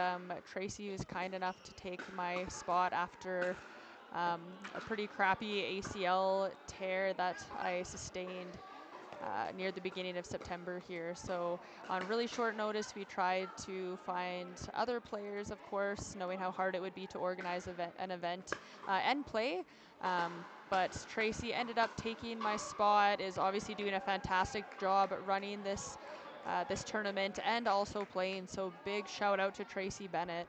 Tracy was kind enough to take my spot after a pretty crappy ACL tear that I sustained near the beginning of September here. So on really short notice, we tried to find other players, of course, knowing how hard it would be to organize an event and play. But Tracy ended up taking my spot, is obviously doing a fantastic job running this this tournament and also playing. So big shout out to Tracy Bennet.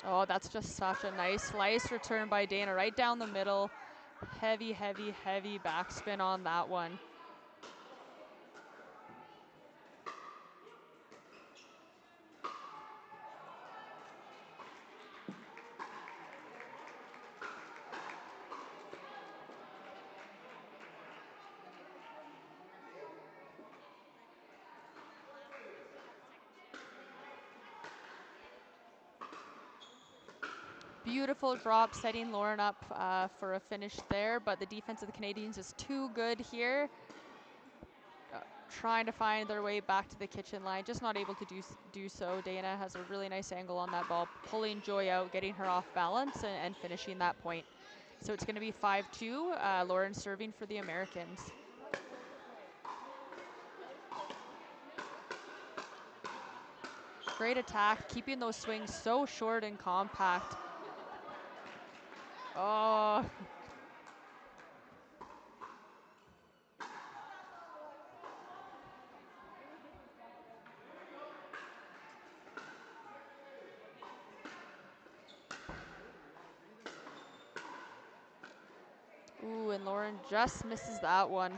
Oh, that's just such a nice slice return by Dana, right down the middle. Heavy, heavy, heavy backspin on that one. Beautiful drop, setting Lauren up for a finish there, but the defense of the Canadians is too good here. Trying to find their way back to the kitchen line, just not able to do so. Dana has a really nice angle on that ball, pulling Joy out, getting her off balance, and finishing that point. So it's going to be 5-2, Lauren serving for the Americans. Great attack, keeping those swings so short and compact. Oh. Ooh, and Lauren just misses that one.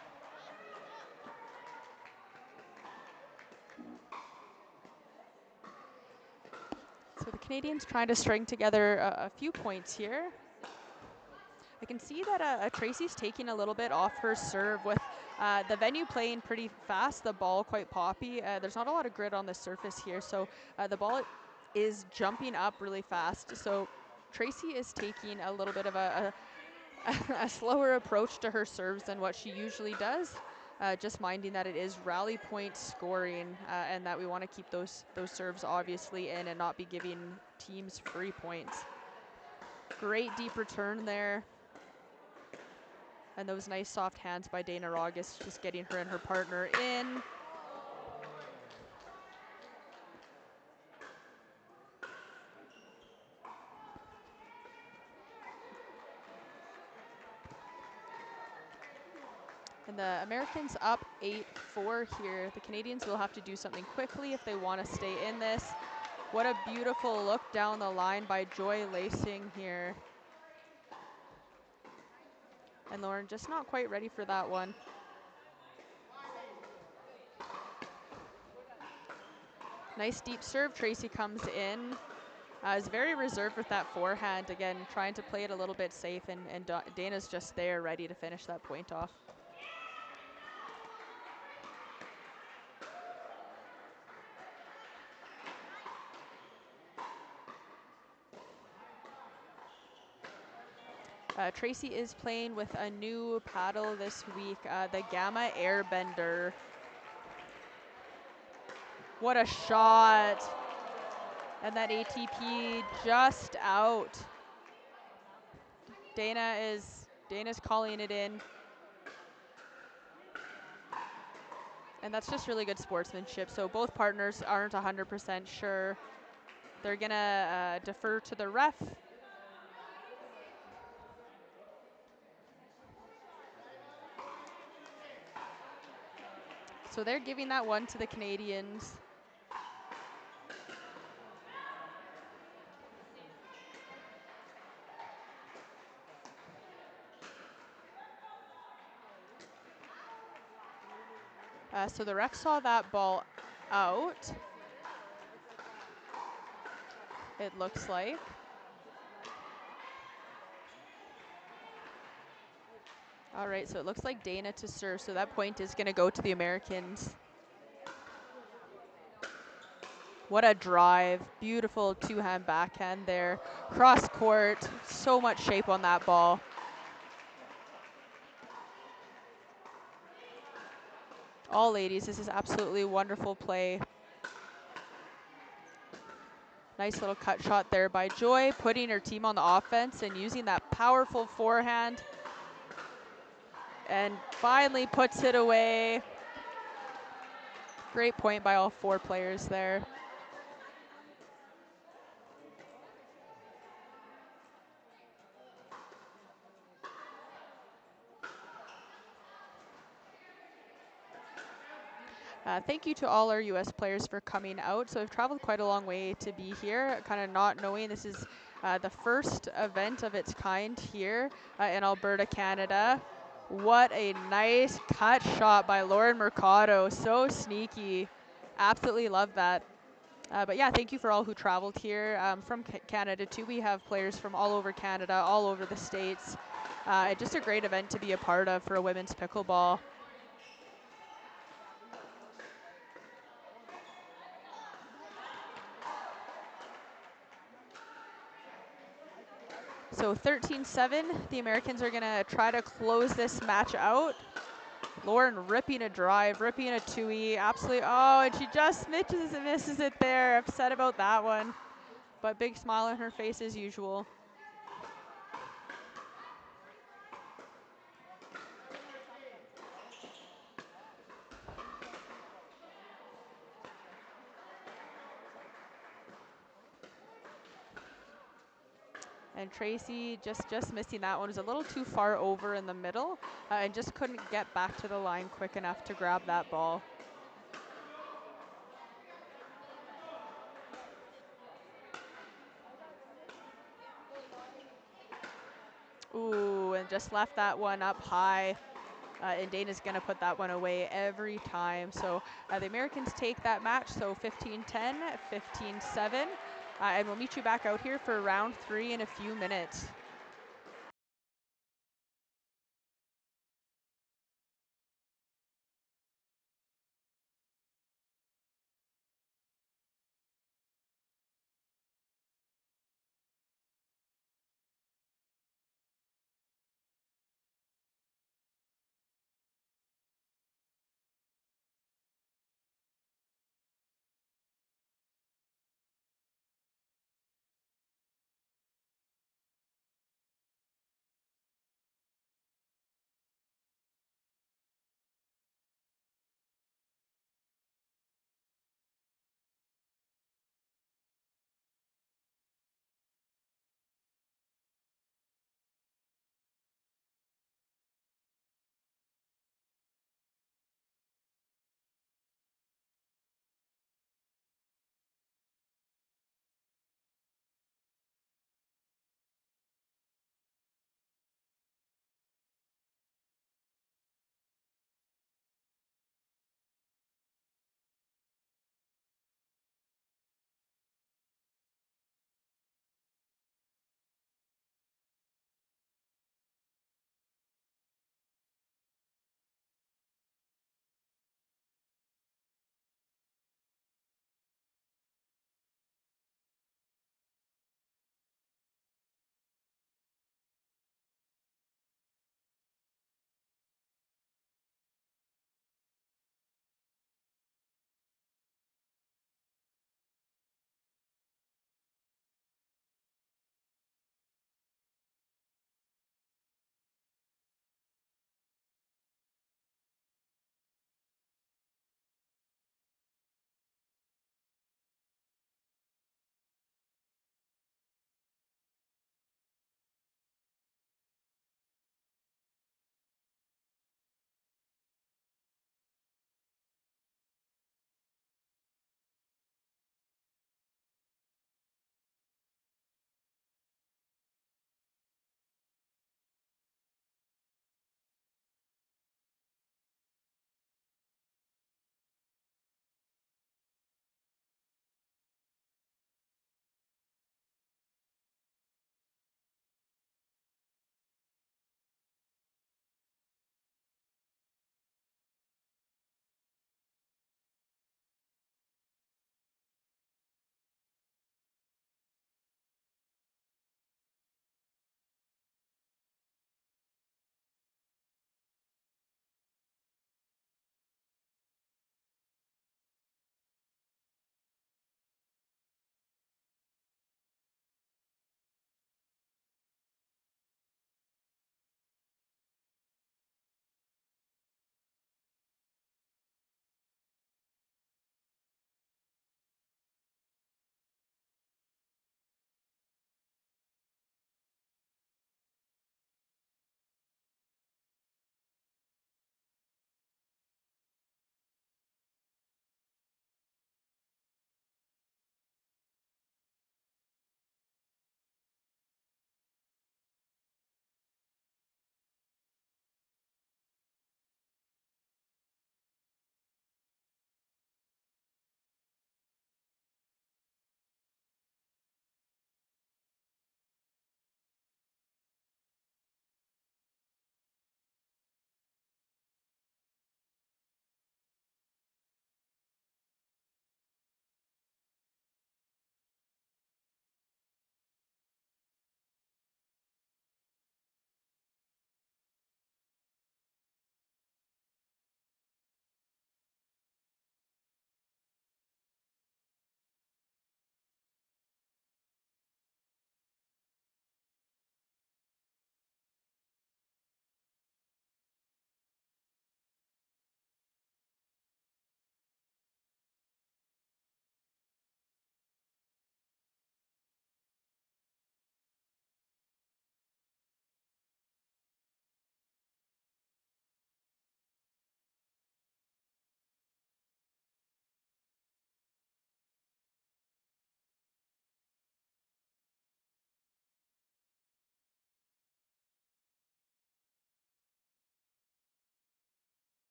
So the Canadians trying to string together a few points here. I can see that Tracy's taking a little bit off her serve with the venue playing pretty fast, the ball quite poppy. There's not a lot of grit on the surface here, so the ball is jumping up really fast. So Tracy is taking a little bit of a slower approach to her serves than what she usually does. Just minding that it is rally point scoring and that we want to keep those serves obviously in and not be giving teams free points. Great deep return there. And those nice soft hands by Dana Rogus, just getting her and her partner in. And the Americans up 8-4 here. The Canadians will have to do something quickly if they want to stay in this. What a beautiful look down the line by Joy Lacing here. And Lauren just not quite ready for that one. Nice deep serve. Tracy comes in. Is very reserved with that forehand. Again, trying to play it a little bit safe, and Dana's just there ready to finish that point off. Tracy is playing with a new paddle this week, the Gamma Airbender. What a shot. And that ATP just out. Dana's calling it in. And that's just really good sportsmanship. So both partners aren't 100% sure. They're gonna defer to the ref. So they're giving that one to the Canadians. So the ref saw that ball out, it looks like. All right, so it looks like Dana to serve, so that point is gonna go to the Americans. What a drive, beautiful two-hand backhand there. Cross court, so much shape on that ball. All ladies, this is absolutely wonderful play. Nice little cut shot there by Joy, putting her team on the offense and using that powerful forehand. And finally puts it away. Great point by all four players there. Thank you to all our US players for coming out. So I've traveled quite a long way to be here, kind of not knowing this is the first event of its kind here in Alberta, Canada. What a nice cut shot by Lauren Mercado, so sneaky. Absolutely love that. But yeah, thank you for all who traveled here from Canada too. We have players from all over Canada, all over the States. Just a great event to be a part of for women's pickleball. So 13-7, the Americans are gonna try to close this match out. Lauren ripping a drive, ripping a two-E, absolutely, oh, and she just misses it there. Upset about that one, but big smile on her face as usual. And Tracy just missing that one. Was a little too far over in the middle and just couldn't get back to the line quick enough to grab that ball. Ooh, and just left that one up high. And Dana's gonna put that one away every time. So the Americans take that match, so 15-10, 15-7. And we'll meet you back out here for round 3 in a few minutes.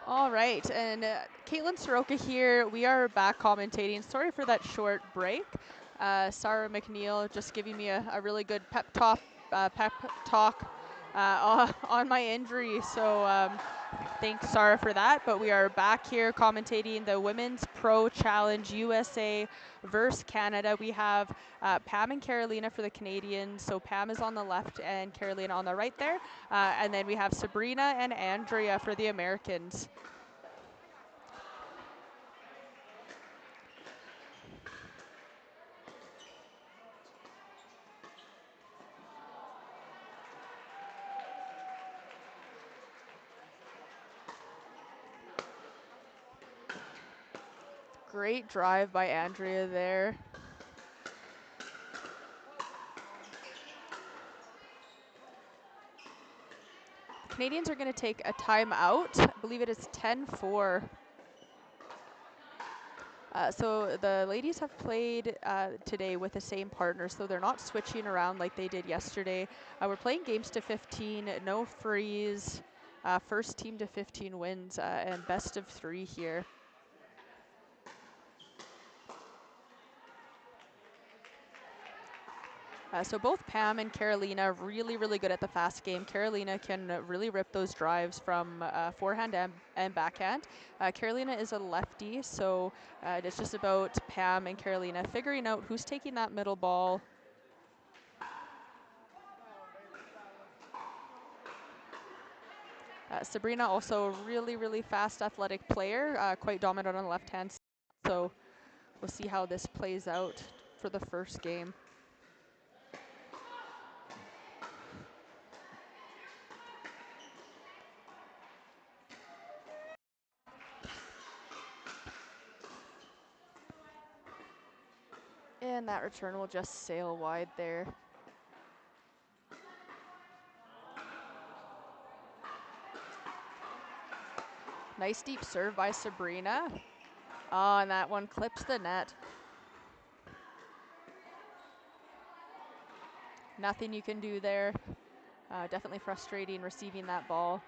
All right, and Caitlin Soroka here. We are back commentating. Sorry for that short break. Sarah McNeil just giving me a really good pep talk on my injury. So thanks, Sarah, for that. But we are back here commentating the Women's Pro Challenge USA versus Canada. We have Pam and Carolina for the Canadians. So Pam is on the left and Carolina on the right there. And then we have Sabrina and Andrea for the Americans. Great drive by Andrea there. Canadians are going to take a timeout. I believe it is 10-4. So the ladies have played today with the same partner, so they're not switching around like they did yesterday. We're playing games to 15, no freeze, first team to 15 wins, and best of 3 here. So both Pam and Carolina really, really good at the fast game. Carolina can really rip those drives from forehand and backhand. Carolina is a lefty, so it's just about Pam and Carolina figuring out who's taking that middle ball. Sabrina also a really, really fast athletic player, quite dominant on the left-hand side. So we'll see how this plays out for the first game. And that return will just sail wide there. Nice deep serve by Sabrina. Oh, and that one clips the net. Nothing you can do there. Definitely frustrating receiving that ball.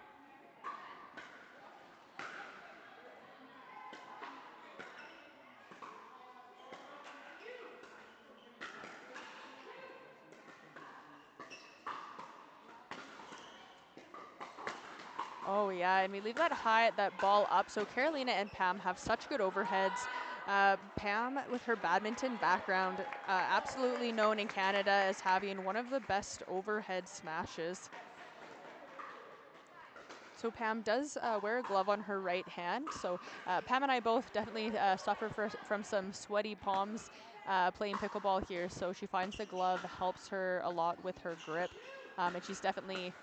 Oh yeah, and we leave that ball up. So Carolina and Pam have such good overheads. Pam, with her badminton background, absolutely known in Canada as having one of the best overhead smashes. So Pam does wear a glove on her right hand. So Pam and I both definitely suffer from some sweaty palms playing pickleball here. So she finds the glove helps her a lot with her grip. And she's definitely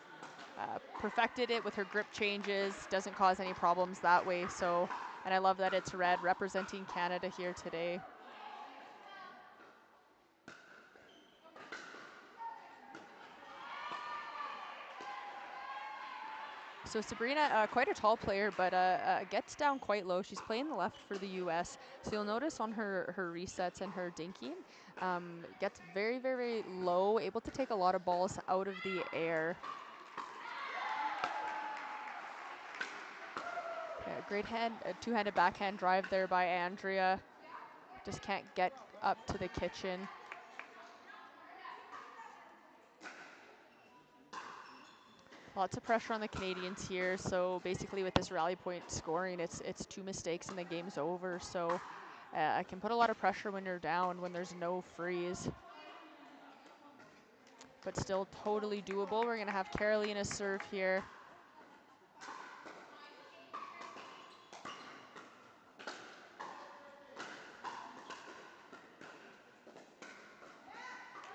perfected it with her grip changes, doesn't cause any problems that way. So, and I love that it's red representing Canada here today. So Sabrina, quite a tall player, but gets down quite low. She's playing the left for the U.S. So you'll notice on her resets and her dinking, gets very, very low, able to take a lot of balls out of the air. Yeah, great two-handed backhand drive there by Andrea. Just can't get up to the kitchen. Lots of pressure on the Canadians here. So basically with this rally point scoring, it's 2 mistakes and the game's over. So I can put a lot of pressure when you're down, when there's no freeze. But still totally doable. We're gonna have Carolina serve here.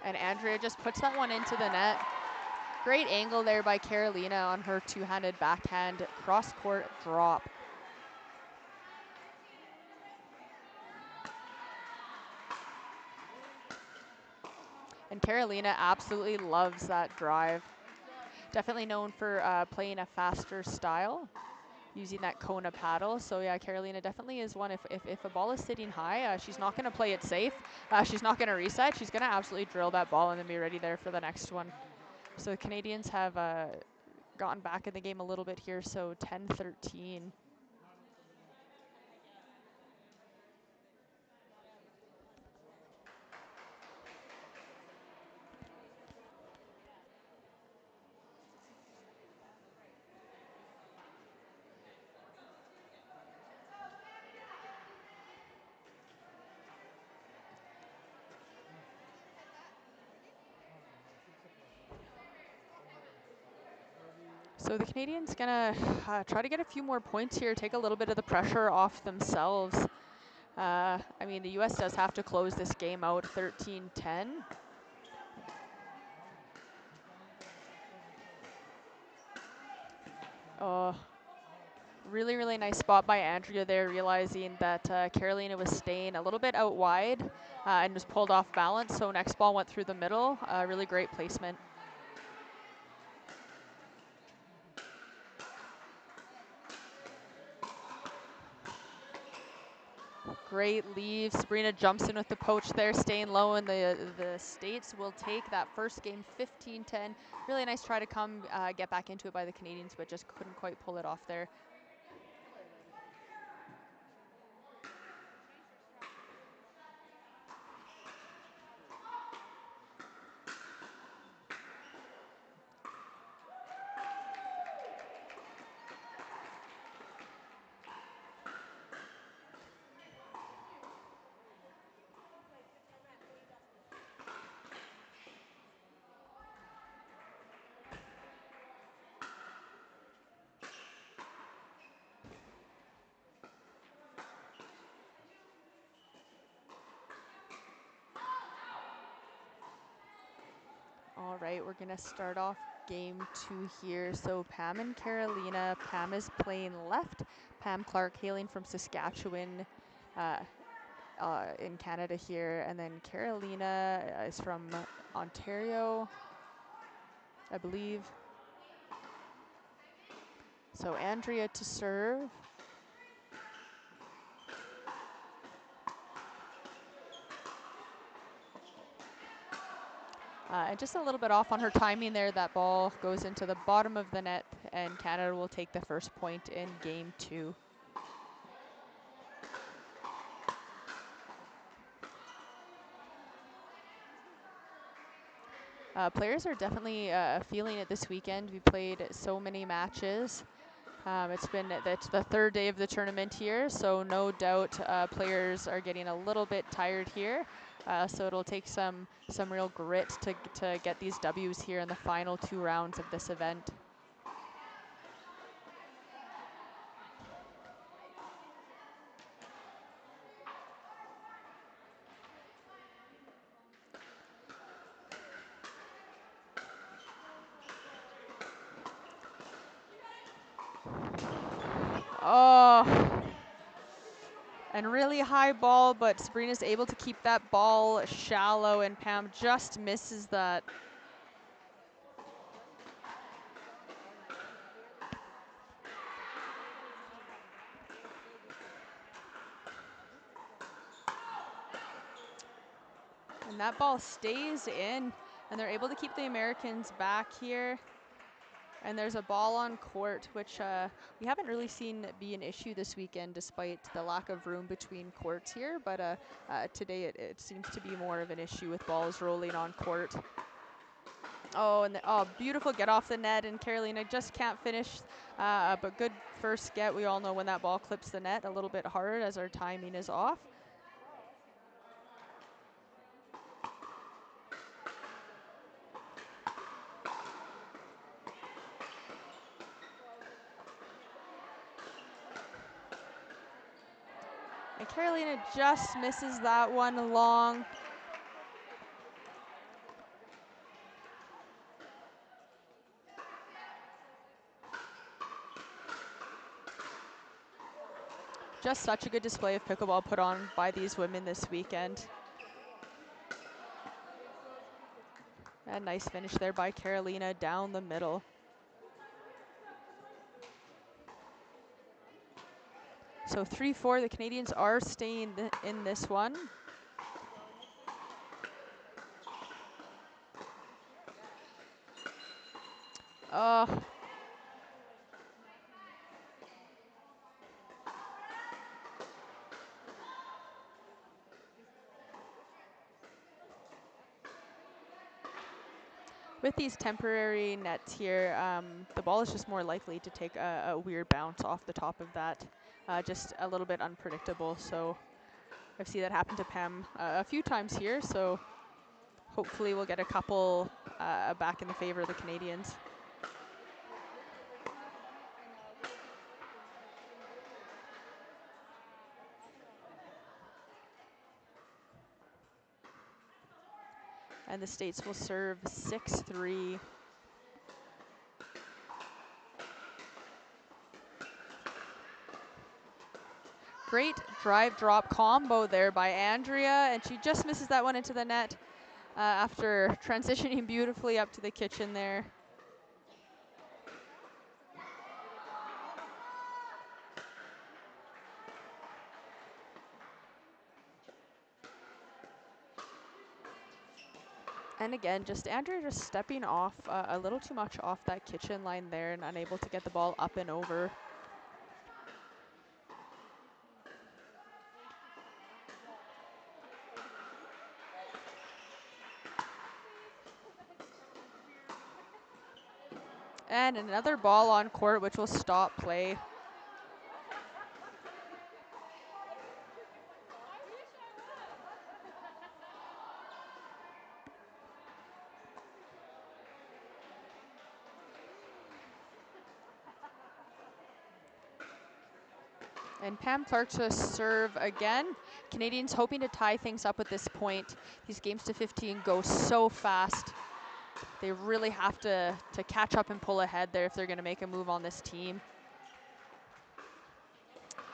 And Andrea just puts that one into the net. Great angle there by Carolina on her two-handed backhand cross-court drop. And Carolina absolutely loves that drive. Definitely known for playing a faster style, using that Kona paddle. So yeah, Carolina definitely is one. If a ball is sitting high, she's not going to play it safe. She's not going to reset. She's going to absolutely drill that ball and then be ready there for the next one. So the Canadians have gotten back in the game a little bit here, so 10-13. So the Canadians gonna try to get a few more points here, take a little bit of the pressure off themselves. I mean, the U.S. does have to close this game out 13-10. Oh, really, really nice spot by Andrea there, realizing that Carolina was staying a little bit out wide and was pulled off balance. So next ball went through the middle. Really great placement. Great leave. Sabrina jumps in with the poach there, staying low, and the States will take that first game 15-10. Really nice try to come get back into it by the Canadians, but just couldn't quite pull it off there. All right, we're gonna start off game 2 here. So Pam and Carolina. Pam is playing left. Pam Clark hailing from Saskatchewan in Canada here. And then Carolina is from Ontario, I believe. So Andrea to serve. And just a little bit off on her timing there. That ball goes into the bottom of the net, and Canada will take the first point in game 2. Players are definitely feeling it this weekend. We played so many matches. It's the third day of the tournament here, so no doubt players are getting a little bit tired here. So it'll take some real grit to get these W's here in the final 2 rounds of this event. Oh, and really high ball, but Sabrina's able to keep that ball shallow, and Pam just misses that. And that ball stays in, and they're able to keep the Americans back here. And there's a ball on court, which we haven't really seen be an issue this weekend, despite the lack of room between courts here. But today it seems to be more of an issue with balls rolling on court. Oh, and beautiful get off the net, and Carolina just can't finish. But good first get. We all know when that ball clips the net a little bit hard as our timing is off. And Carolina just misses that one long. Just such a good display of pickleball put on by these women this weekend. A nice finish there by Carolina down the middle. So 3-4, the Canadians are staying in this one. With these temporary nets here, the ball is just more likely to take a weird bounce off the top of that. Just a little bit unpredictable. So I've seen that happen to Pam a few times here. So hopefully we'll get a couple back in the favor of the Canadians. And the States will serve 6-3. Great drive drop combo there by Andrea, and she just misses that one into the net after transitioning beautifully up to the kitchen there. And again, just Andrea just stepping off a little too much off that kitchen line there and unable to get the ball up and over. And another ball on court, which will stop play. And Pam Clark to serve again. Canadians hoping to tie things up at this point. These games to 15 go so fast. They really have to catch up and pull ahead there if they're going to make a move on this team.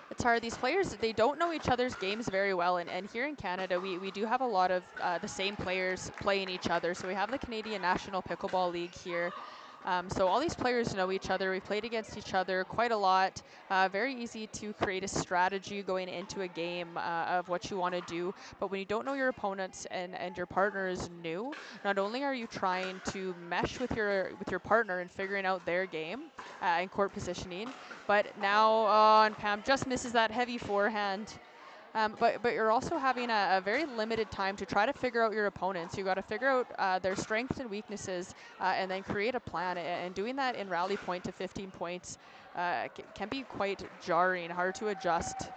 It's hard. These players, they don't know each other's games very well. And here in Canada, we do have a lot of the same players playing each other. So we have the Canadian National Pickleball League here. So all these players know each other. We've played against each other quite a lot. Very easy to create a strategy going into a game of what you want to do. But when you don't know your opponents and your partner is new, not only are you trying to mesh with your partner and figuring out their game and court positioning, but now on Pam just misses that heavy forehand. But you're also having a very limited time to try to figure out your opponents. You got to figure out their strengths and weaknesses, and then create a plan. And doing that in rally point to 15 points can be quite jarring, hard to adjust.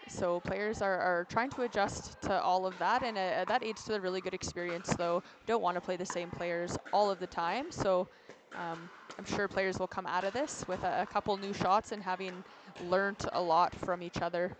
So players are trying to adjust to all of that, and that aids to a really good experience. Though don't want to play the same players all of the time, so. I'm sure players will come out of this with a couple new shots and having learned a lot from each other.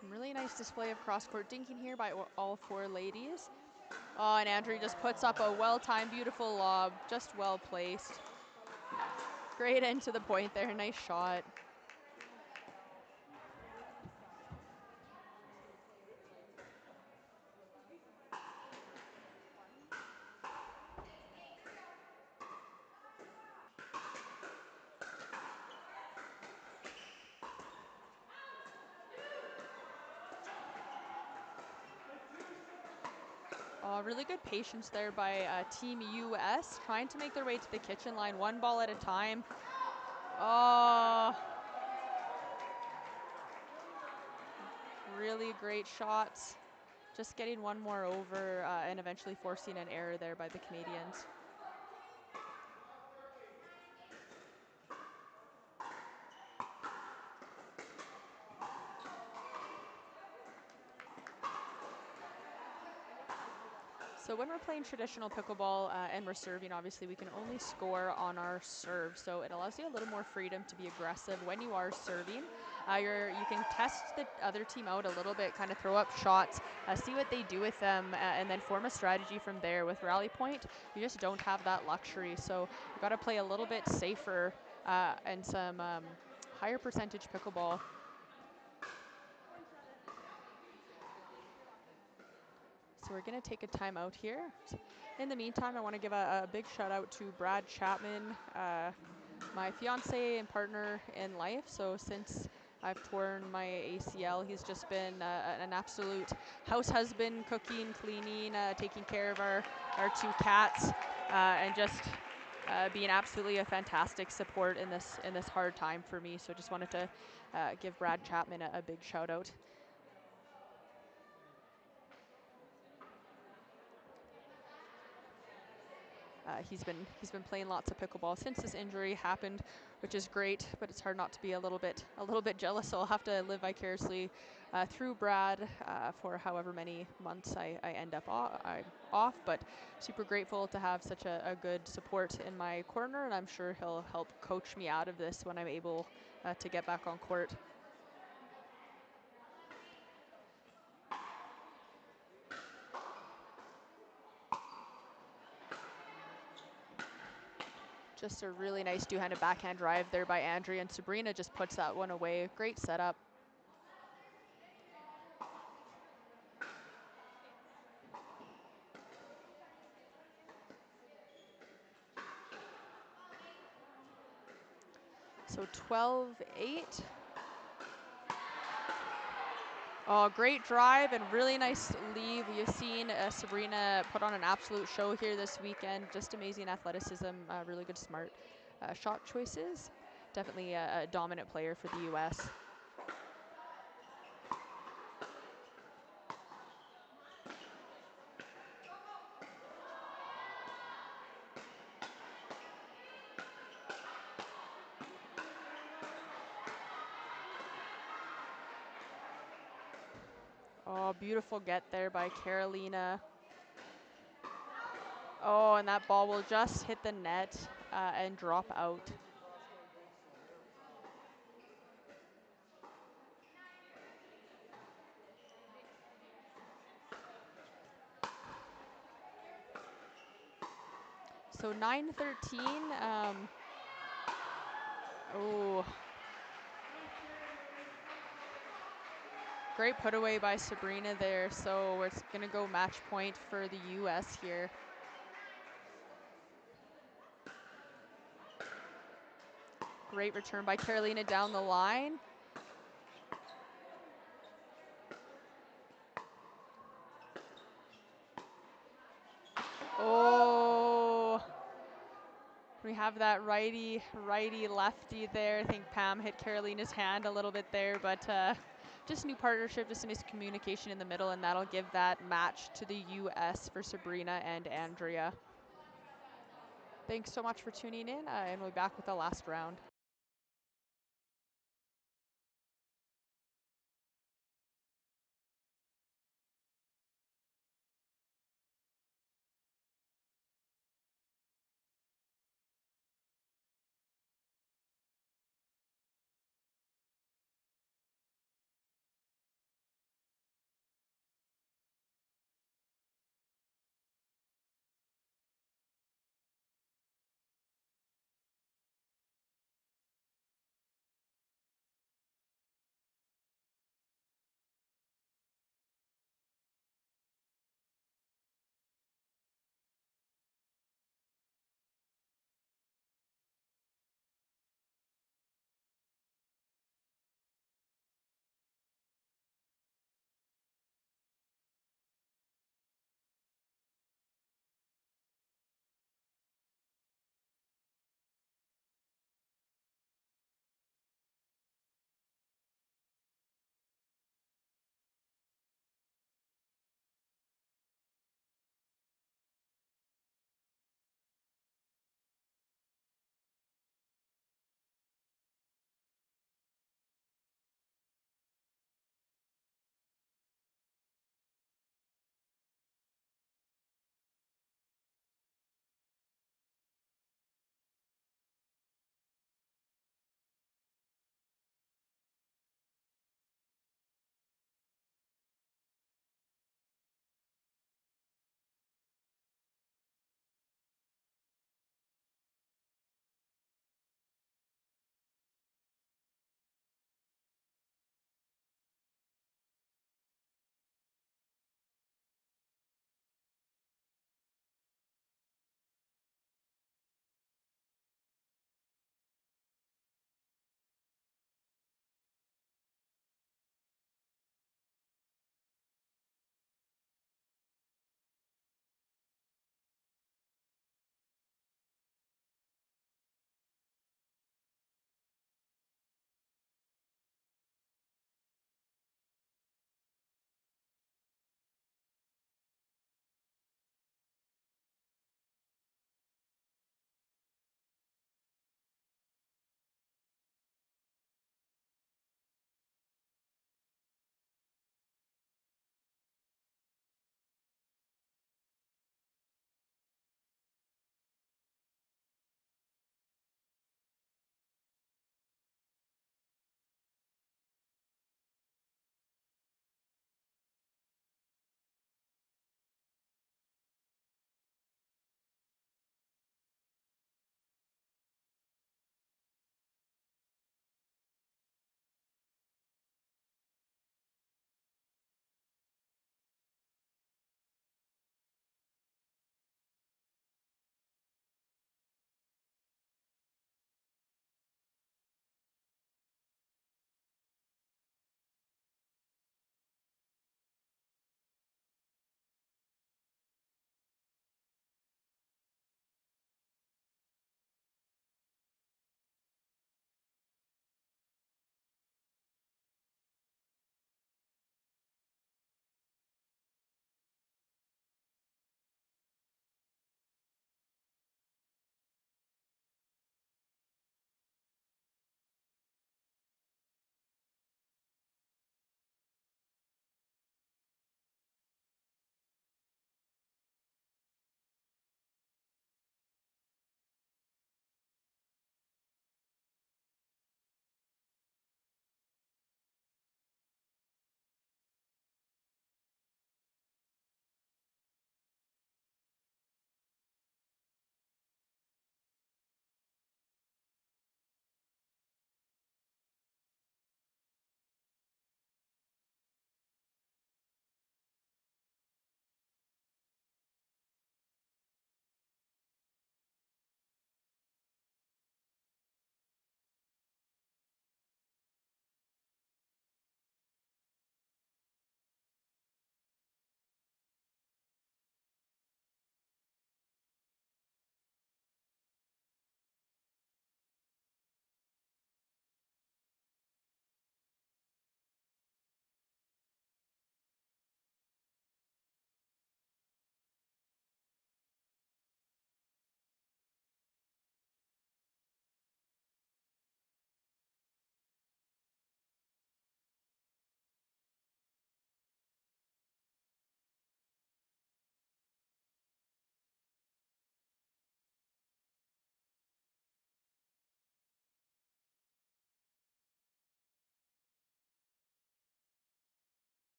Some really nice display of cross-court dinking here by all four ladies. Oh, and Andrea just puts up a well-timed, beautiful lob, just well placed. Great end to the point there, nice shot. Really good patience there by Team US, trying to make their way to the kitchen line, one ball at a time. Oh, really great shots. Just getting one more over and eventually forcing an error there by the Canadians. So when we're playing traditional pickleball and we're serving, obviously we can only score on our serve. So it allows you a little more freedom to be aggressive when you are serving. You can test the other team out a little bit, kind of throw up shots, see what they do with them, and then form a strategy from there. With rally point, you just don't have that luxury. So you've got to play a little bit safer and some higher percentage pickleball. So we're going to take a timeout here. In the meantime, I want to give a big shout out to Brad Chapman, my fiance and partner in life. So since I've torn my ACL. He's just been an absolute house husband, cooking, cleaning, taking care of our 2 cats, and just being absolutely a fantastic support in this hard time for me. So just wanted to give Brad Chapman a big shout out. He's been playing lots of pickleball since this injury happened, which is great. But it's hard not to be a little bit jealous. So I'll have to live vicariously through Brad for however many months I end up off. But super grateful to have such a good support in my corner, and I'm sure he'll help coach me out of this when I'm able to get back on court. Just a really nice two-handed backhand drive there by Andrea, and Sabrina just puts that one away. Great setup. So 12-8. Oh, great drive and really nice leave. You've seen Sabrina put on an absolute show here this weekend. Just amazing athleticism, really good smart shot choices. Definitely a dominant player for the U.S. Oh, beautiful get there by Carolina. Oh, and that ball will just hit the net and drop out. So 9-13. Oh. Great put away by Sabrina there. So it's going to go match point for the U.S. here. Great return by Carolina down the line. Oh, we have that righty lefty there. I think Pam hit Carolina's hand a little bit there, but just new partnership, just nice communication in the middle, and that'll give that match to the U.S. for Sabrina and Andrea. Thanks so much for tuning in, and we'll be back with the last round.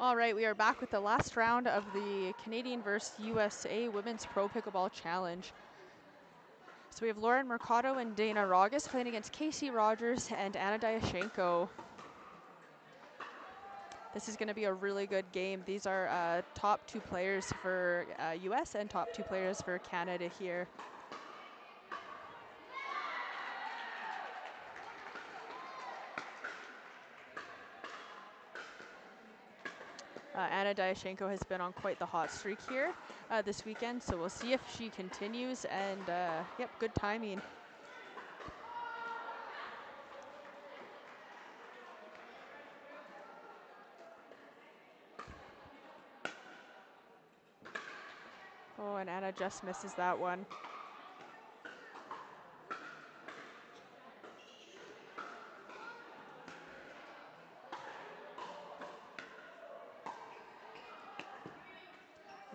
All right, we are back with the last round of the Canadian versus USA Women's Pro Pickleball Challenge. So we have Lauren Mercado and Dana Rogas playing against Casey Rogers and Anna Dyashenko. This is going to be a really good game. These are top 2 players for US and top 2 players for Canada here. Anna Dyashenko has been on quite the hot streak here this weekend, so we'll see if she continues, and yep, good timing. Oh, and Anna just misses that one.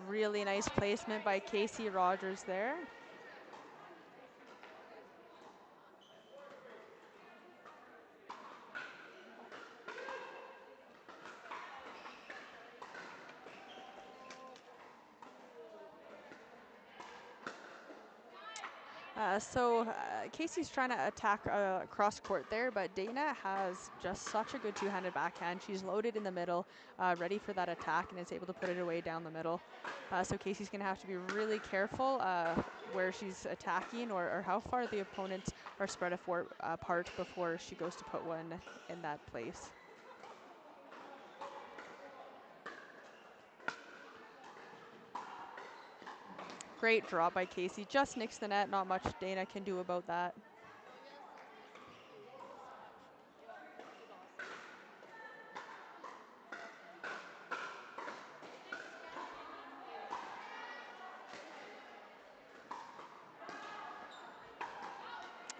Really nice placement by Casey Rogers there. Casey's trying to attack cross court there, but Dana has just such a good two-handed backhand. She's loaded in the middle, ready for that attack, and is able to put it away down the middle. So Casey's going to have to be really careful where she's attacking or how far the opponents are spread apart before she goes to put one in that place. Great draw by Casey, just nicks the net, not much Dana can do about that.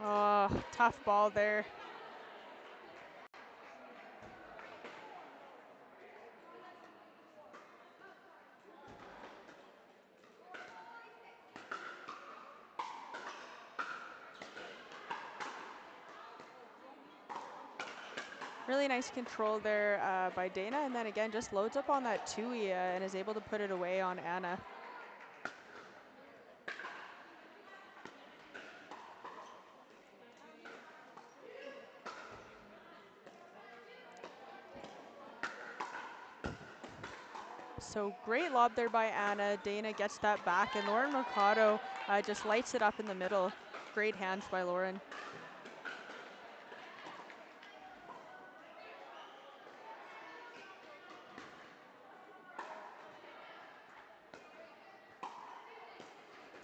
Oh, tough ball there. Really nice control there by Dana, and then again just loads up on that two-y and is able to put it away on Anna. So great lob there by Anna. Dana gets that back, and Lauren Mercado just lights it up in the middle. Great hands by Lauren.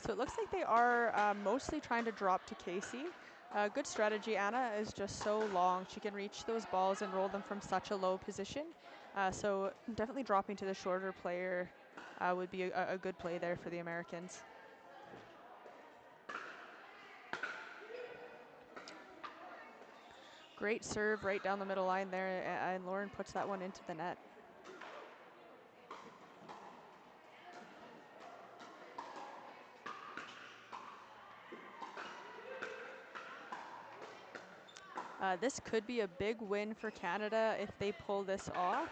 So it looks like they are mostly trying to drop to Casey. Good strategy. Anna is just so long. She can reach those balls and roll them from such a low position. So definitely dropping to the shorter player would be a good play there for the Americans. Great serve right down the middle line there, and Lauren puts that one into the net. This could be a big win for Canada if they pull this off.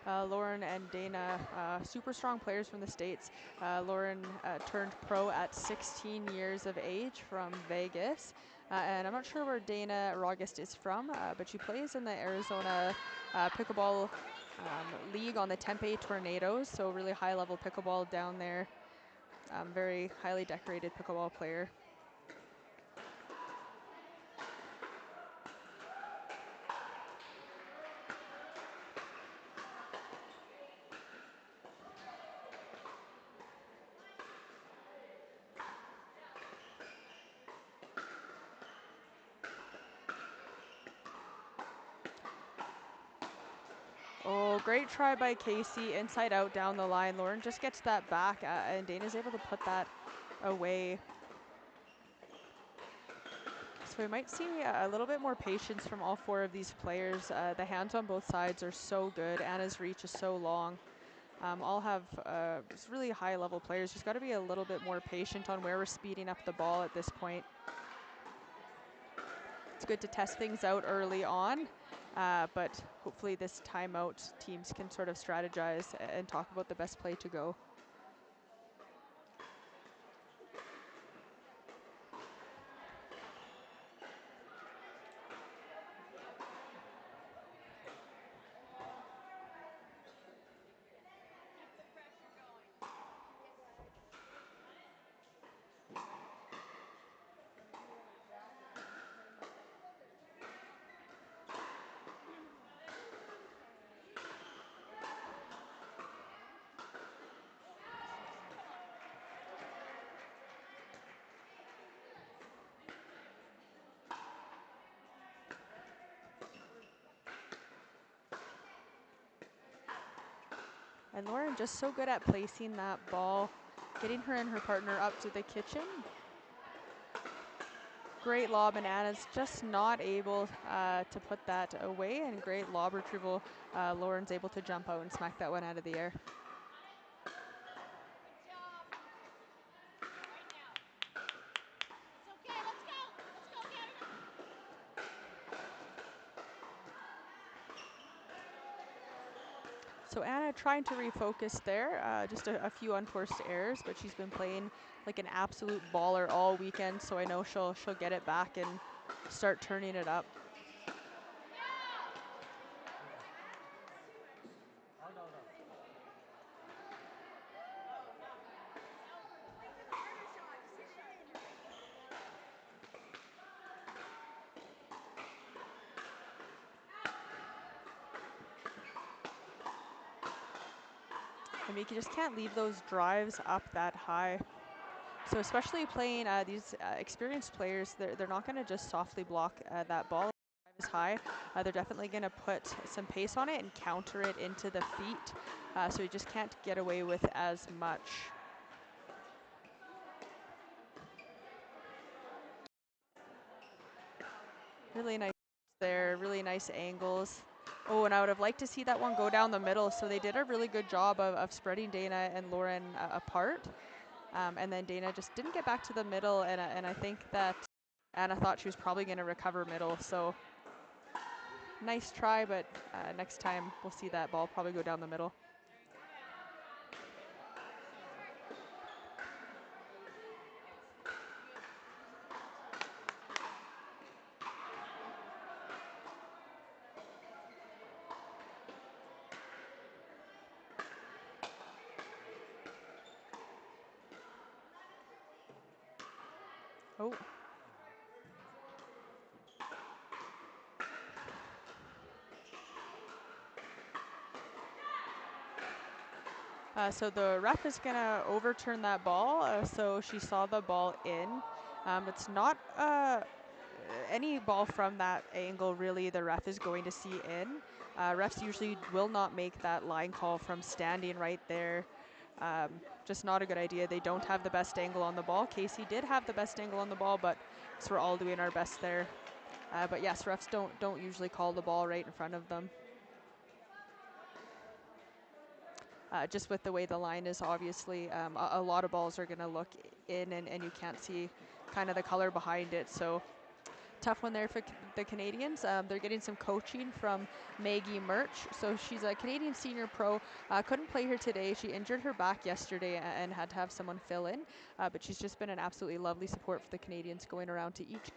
Lauren and Dana, super strong players from the States. Lauren turned pro at 16 years of age from Vegas. And I'm not sure where Dana Rogas is from, but she plays in the Arizona Pickleball League on the Tempe Tornadoes, so really high-level pickleball down there. Very highly decorated pickleball player. Oh, great try by Casey, inside out down the line. Lauren just gets that back, and Dana's able to put that away. So we might see a little bit more patience from all 4 of these players. The hands on both sides are so good. Anna's reach is so long. All have really high-level players. Just got to be a little bit more patient on where we're speeding up the ball at this point. It's good to test things out early on. but hopefully this timeout teams can sort of strategize and talk about the best play to go. And Lauren just so good at placing that ball, getting her and her partner up to the kitchen. Great lob, and Anna's just not able to put that away, and great lob retrieval. Lauren's able to jump out and smack that one out of the air. So Anna trying to refocus there, just a few unforced errors, but she's been playing like an absolute baller all weekend, so I know she'll get it back and start turning it up. And you just can't leave those drives up that high. So especially playing these experienced players, they're not going to just softly block that ball as high. They're definitely going to put some pace on it and counter it into the feet. So you just can't get away with as much. Really nice there, really nice angles. Oh, and I would have liked to see that one go down the middle. So they did a really good job of spreading Dana and Lauren apart. And then Dana just didn't get back to the middle, and I think that Anna thought she was probably going to recover middle. So nice try, but next time we'll see that ball probably go down the middle. Oh. So the ref is going to overturn that ball. So she saw the ball in. It's not any ball from that angle, really, the ref is going to see in. Refs usually will not make that line call from standing right there. Just not a good idea. They don't have the best angle on the ball. Casey did have the best angle on the ball, but so we're all doing our best there. But yes, refs don't usually call the ball right in front of them. Just with the way the line is, obviously, a lot of balls are going to look in, and you can't see kind of the color behind it. So tough one there for the Canadians. They're getting some coaching from Maggie Murch. So she's a Canadian senior pro. Couldn't play here today. She injured her back yesterday and had to have someone fill in. But she's just been an absolutely lovely support for the Canadians, going around to each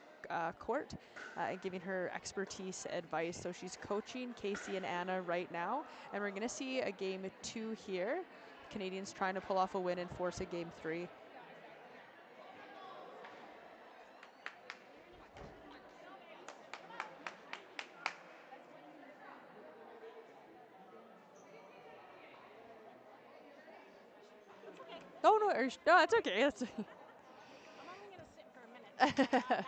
court and giving her expertise advice. So she's coaching Casey and Anna right now. And we're going to see a game 2 here. Canadians trying to pull off a win and force a game 3. Oh, no, no, that's okay. That's I'm only going to sit for a minute. My back's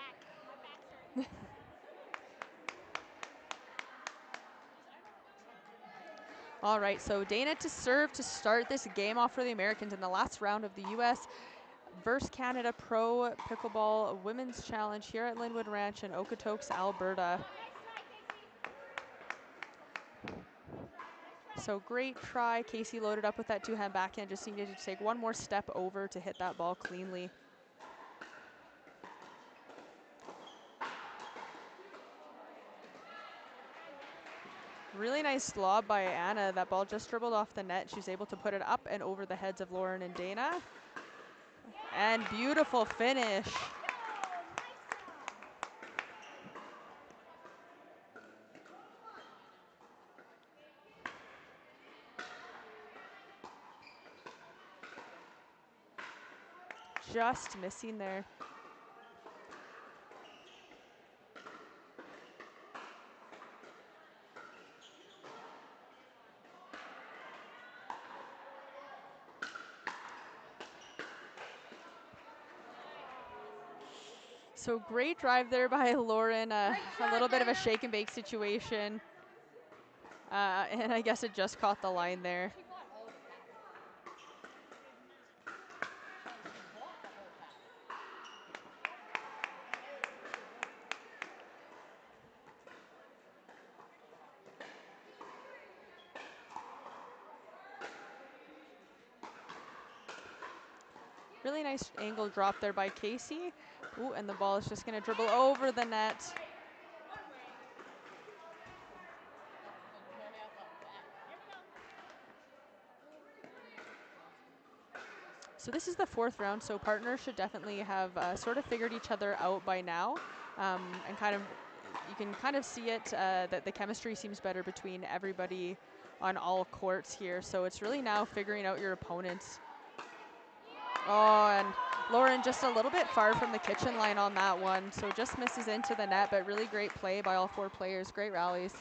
hurting. All right, so Dana to serve to start this game off for the Americans in the last round of the U.S. versus Canada Pro Pickleball Women's Challenge here at Lynnwood Ranch in Okotoks, Alberta. So great try. Casey loaded up with that two-hand backhand. Just needed to take one more step over to hit that ball cleanly. really nice lob by Anna. That ball just dribbled off the net. She was able to put it up and over the heads of Lauren and Dana. And beautiful finish. Just missing there. So great drive there by Lauren. A little bit of a shake and bake situation. And I guess it just caught the line there. Really nice angle drop there by Casey. Ooh, and the ball is just going to dribble over the net. So this is the 4th round, so partners should definitely have sort of figured each other out by now. And kind of, you can kind of see it, that the chemistry seems better between everybody on all courts here. So it's really now figuring out your opponents. Oh, and Lauren just a little bit far from the kitchen line on that one, so just misses into the net, but really great play by all 4 players. Great rallies.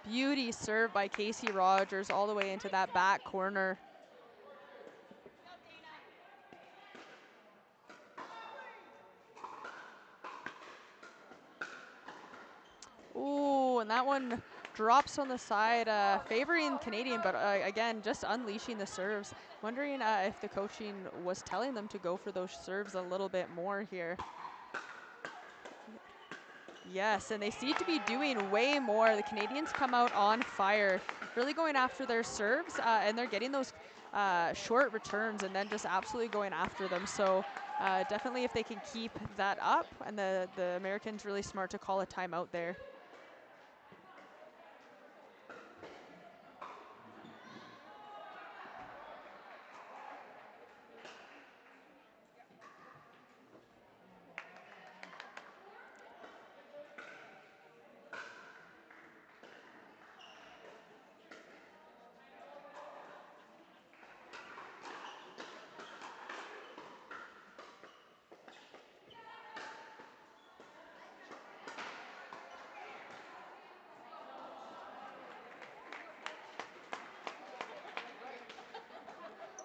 Beauty serve by Casey Rogers all the way into that back corner. Ooh, and that one drops on the side, favoring Canadian, but again, just unleashing the serves. Wondering if the coaching was telling them to go for those serves a little bit more here. Yes, and they seem to be doing way more. The Canadians come out on fire, really going after their serves, and they're getting those short returns and then just absolutely going after them. So definitely if they can keep that up, and the Americans really smart to call a timeout there.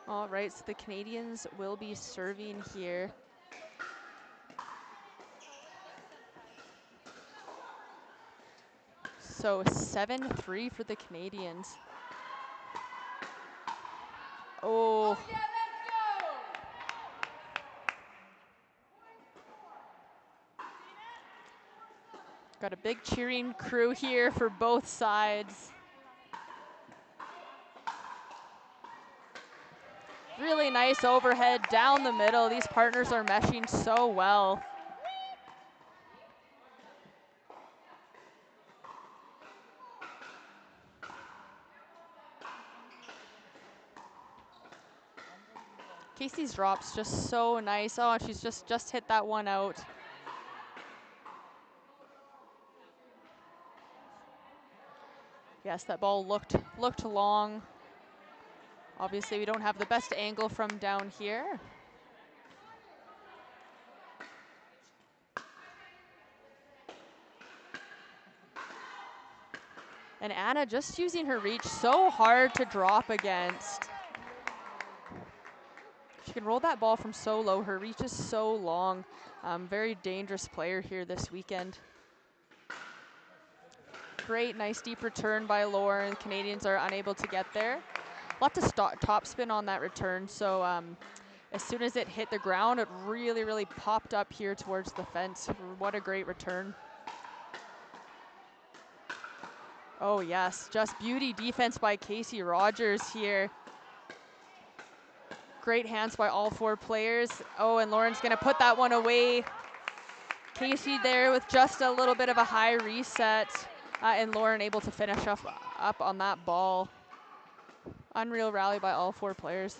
All right, so the Canadians will be serving here. So 7-3 for the Canadians. Oh. Got a big cheering crew here for both sides. Really nice overhead down the middle. These partners are meshing so well. Casey's drop's just so nice. Oh, she's just hit that one out. Yes, that ball looked long. Obviously, we don't have the best angle from down here. And Anna just using her reach so hard to drop against. She can roll that ball from so low. Her reach is so long. Very dangerous player here this weekend. Great, nice deep return by Lauren. The Canadians are unable to get there. Lots of top spin on that return. So as soon as it hit the ground, it really popped up here towards the fence. What a great return. Oh yes, just beauty defense by Casey Rogers here. Great hands by all 4 players. Oh, and Lauren's going to put that one away. Casey there with just a little bit of a high reset, and Lauren able to finish up on that ball. Unreal rally by all 4 players.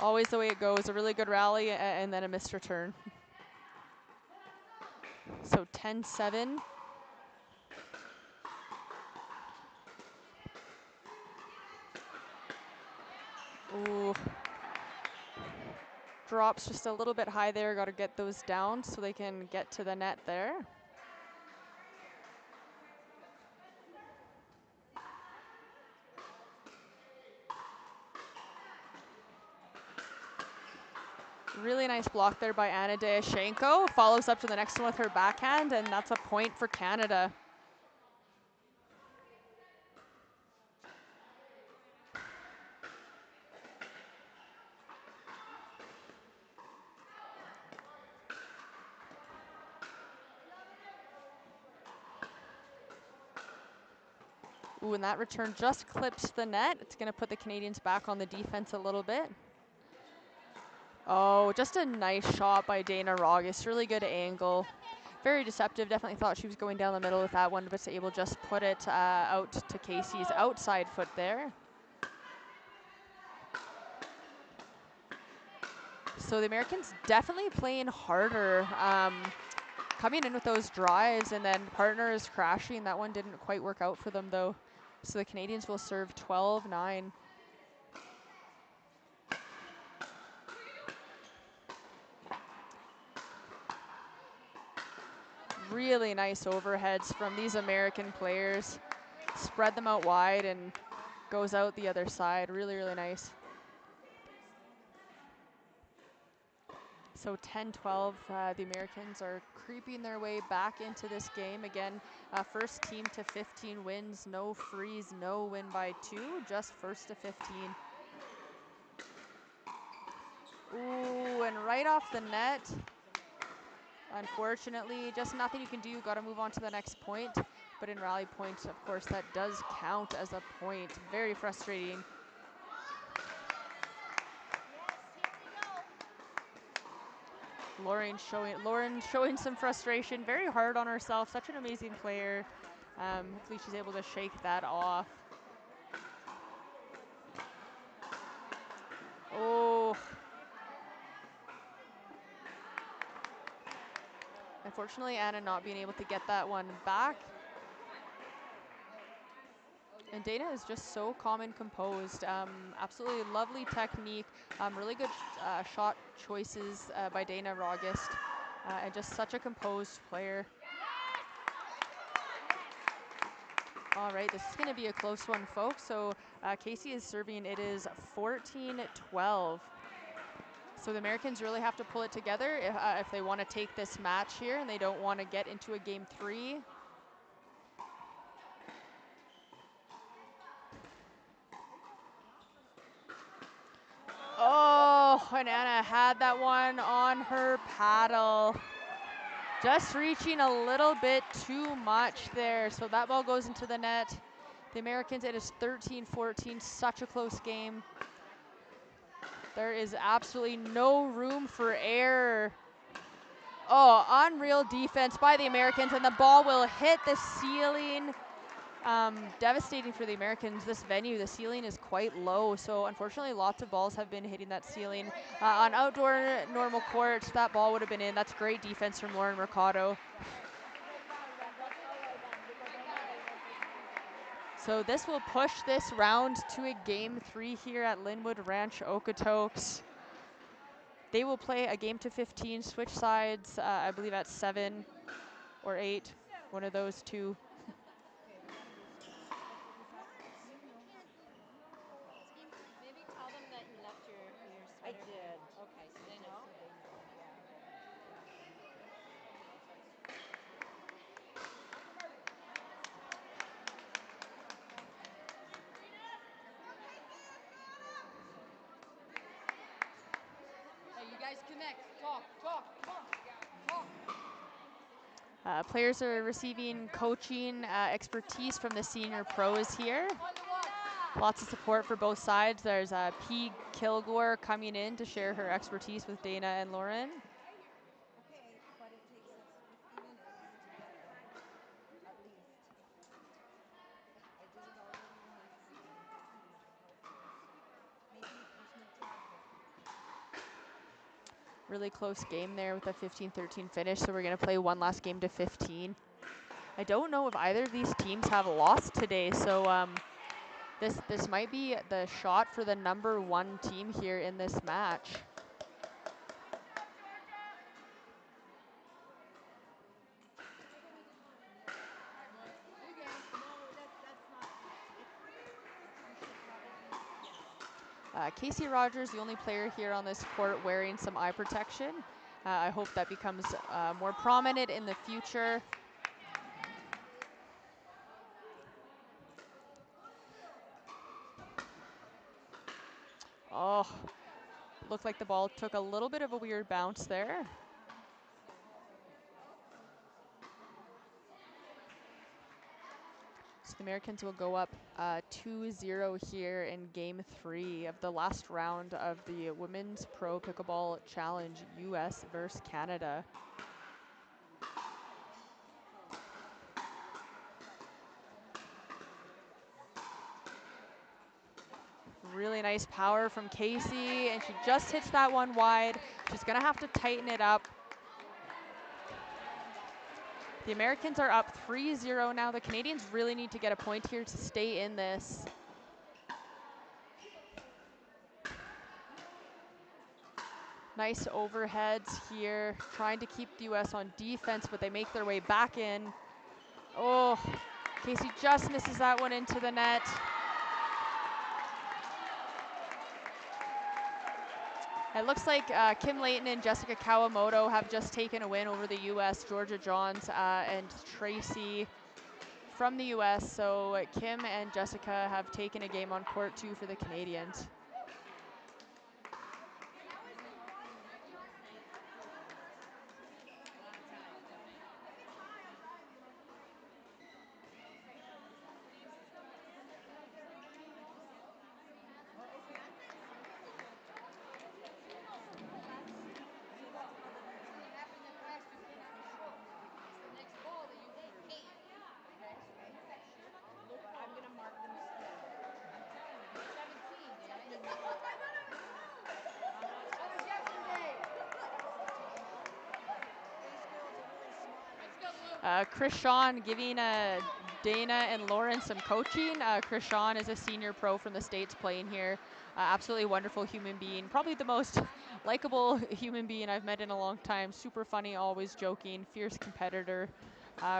Always the way it goes, a really good rally and then a missed return. So 10-7. Ooh. Drops just a little bit high there, got to get those down so they can get to the net there. Really nice block there by Anna Deashenko. Follows up to the next one with her backhand, and that's a point for Canada. Ooh, and that return just clips the net. It's going to put the Canadians back on the defense a little bit. Oh, just a nice shot by Dana Rogus. Really good angle. Very deceptive. Definitely thought she was going down the middle with that one, but able to just put it out to Casey's outside foot there. So the Americans definitely playing harder. Coming in with those drives, and then partner is crashing. That one didn't quite work out for them, though. So the Canadians will serve 12-9. Really nice overheads from these American players. Spread them out wide and goes out the other side. Really, really nice. So 10-12, the Americans are creeping their way back into this game. Again, first team to 15 wins, no freeze, no win by 2, just first to 15. Ooh, and right off the net. Unfortunately, just nothing you can do. Got to move on to the next point. But in rally points, of course, that does count as a point. Very frustrating. Lauren showing some frustration. Very hard on herself. Such an amazing player. Hopefully she's able to shake that off. Oh. Unfortunately, Anna not being able to get that one back. And Dana is just so calm and composed. Absolutely lovely technique. Really good shot choices by Dana Rogus. And just such a composed player. All right, this is going to be a close one, folks. So Casey is serving. It is 14-12. So the Americans really have to pull it together if they want to take this match here and they don't want to get into a game 3. Oh, and Anna had that one on her paddle. Just reaching a little bit too much there. So that ball goes into the net. The Americans, it is 13-14, such a close game. There is absolutely no room for error. Oh, unreal defense by the Americans, and the ball will hit the ceiling. Devastating for the Americans. This venue, the ceiling is quite low, so unfortunately lots of balls have been hitting that ceiling. On outdoor normal courts, that ball would have been in. That's great defense from Lauren Mercado. So this will push this round to a game 3 here at Lynnwood Ranch Okotoks. They will play a game to 15, switch sides, I believe at 7 or 8, one of those two. Maybe tell them that you left your sweater. I did. Okay, so they know. Hey, you guys connect. Talk, come on. Players are receiving coaching expertise from the senior pros here. Lots of support for both sides. There's P. Kilgore coming in to share her expertise with Dana and Lauren. Okay, but it takes us 50 minutes to get there, at least. I did it already once, and maybe there's no traffic. Really close game there with a 15-13 finish, so we're going to play one last game to 15. I don't know if either of these teams have lost today, so this might be the shot for the #1 team here in this match. Casey Rogers, the only player here on this court wearing some eye protection. I hope that becomes more prominent in the future. Oh, looked like the ball took a little bit of a weird bounce there. So the Americans will go up 2-0 here in game 3 of the last round of the Women's Pro Pickleball Challenge, US versus Canada. Really nice power from Casey, and she just hits that one wide. She's gonna have to tighten it up. The Americans are up 3-0 now. The Canadians really need to get a point here to stay in this. Nice overheads here, trying to keep the US on defense, but they make their way back in. Oh, Casey just misses that one into the net. It looks like Kim Layton and Jessica Kawamoto have just taken a win over the US, Georgia Johns and Tracy from the US. So Kim and Jessica have taken a game on court 2 for the Canadians. Chris Sean giving Dana and Lauren some coaching. Chris Sean is a senior pro from the States playing here. Absolutely wonderful human being. Probably the most likable human being I've met in a long time. Super funny, always joking, fierce competitor.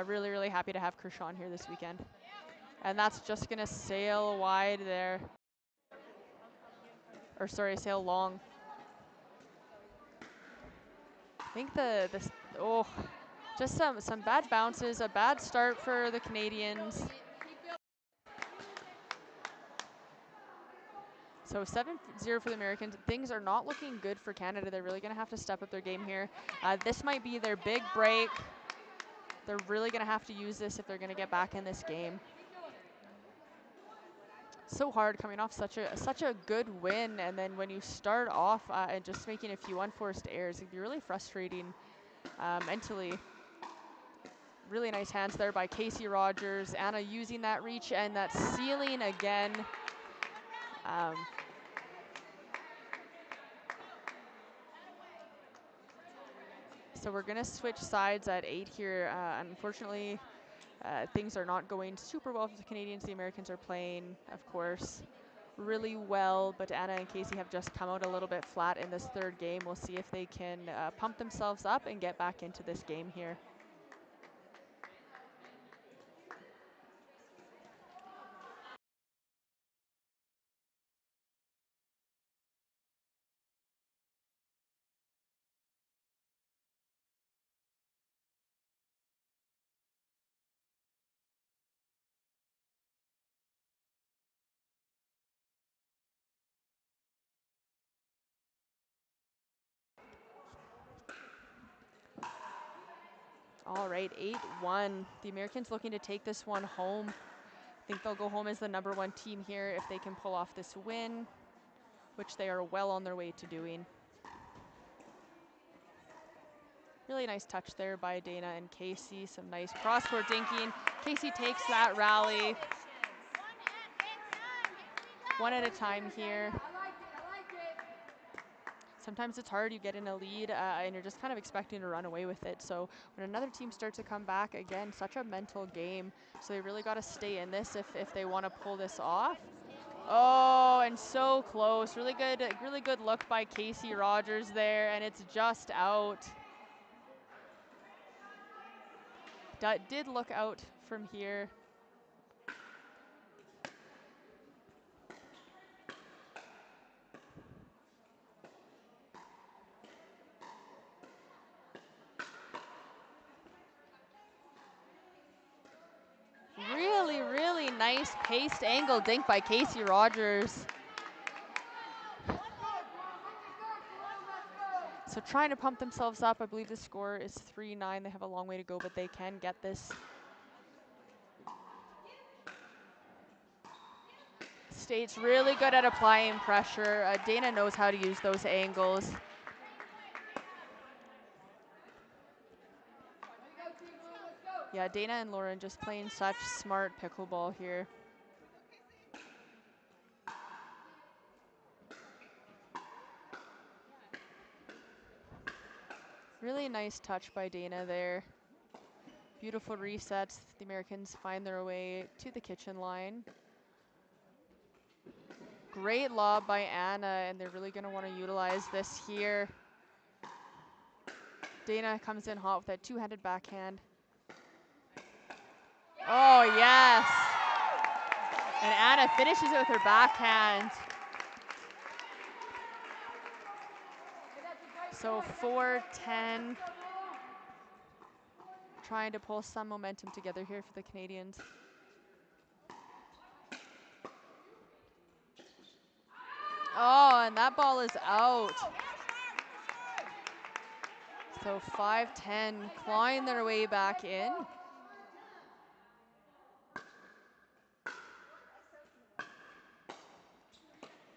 Really, really happy to have Chris Sean here this weekend. And that's just going to sail wide there. Or sorry, sail long. I think just some bad bounces, a bad start for the Canadians. So 7-0 for the Americans. Things are not looking good for Canada. They're really going to have to step up their game here. This might be their big break. They're really going to have to use this if they're going to get back in this game. So hard coming off such a good win, and then when you start off and just making a few unforced errors, it'd be really frustrating mentally. Really nice hands there by Casey Rogers. Anna using that reach and that ceiling again. So we're going to switch sides at 8 here. Unfortunately, things are not going super well for the Canadians. The Americans are playing, of course, really well, but Anna and Casey have just come out a little bit flat in this third game. We'll see if they can pump themselves up and get back into this game here. All right, 8-1. The Americans looking to take this one home. I think they'll go home as the #1 team here if they can pull off this win, which they are well on their way to doing. Really nice touch there by Dana and Casey. Some nice cross-court dinking. Casey takes that rally. One at a time here. Sometimes it's hard, you get in a lead and you're just kind of expecting to run away with it. So when another team starts to come back, again, such a mental game. So they really got to stay in this if they want to pull this off. Oh, and so close. Really good look by Casey Rogers there, and it's just out. Did look out from here. Really nice paced angle dink by Casey Rogers. So trying to pump themselves up. I believe the score is 3-9. They have a long way to go, but they can get this. State's really good at applying pressure. Dana knows how to use those angles. Yeah, Dana and Lauren just playing such smart pickleball here. Really nice touch by Dana there. Beautiful resets. The Americans find their way to the kitchen line. Great lob by Anna, and they're really going to want to utilize this here. Dana comes in hot with that two-handed backhand. Oh, yes. And Anna finishes it with her backhand. So 4-10. Trying to pull some momentum together here for the Canadians. Oh, and that ball is out. So 5-10, clawing their way back in.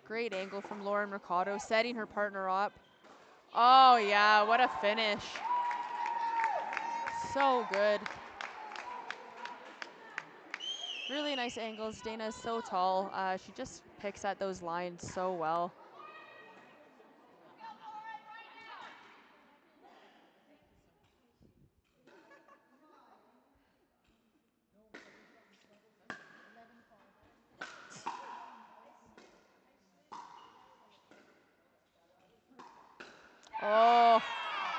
Great angle from Lauren Mercado, setting her partner up. Oh yeah, what a finish. So good. Really nice angles. Dana is so tall. She just picks at those lines so well. Oh,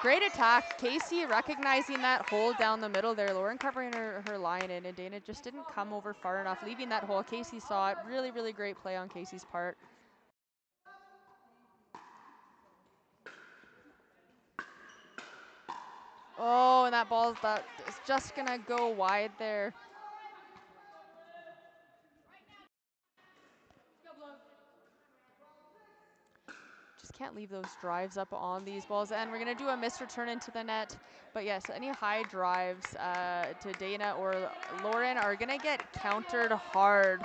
great attack. Casey recognizing that hole down the middle there. Lauren covering her line in, and Dana just didn't come over far enough, leaving that hole. Casey saw it. Really great play on Casey's part. Oh, and that ball that is just gonna go wide there. Just can't leave those drives up on these balls. And we're gonna do a missed return into the net. But yes, any high drives to Dana or Lauren are gonna get countered hard.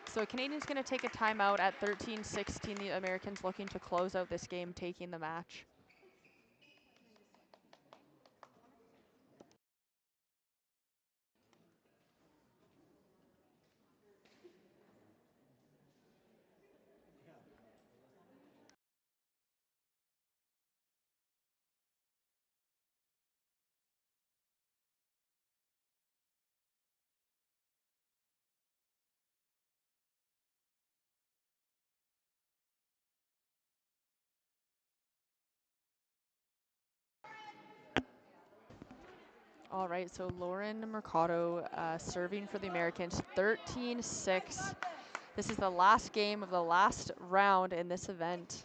So Canadians gonna take a timeout at 13-16. The Americans looking to close out this game, taking the match. All right, so Lauren Mercado serving for the Americans, 13-6. This is the last game of the last round in this event.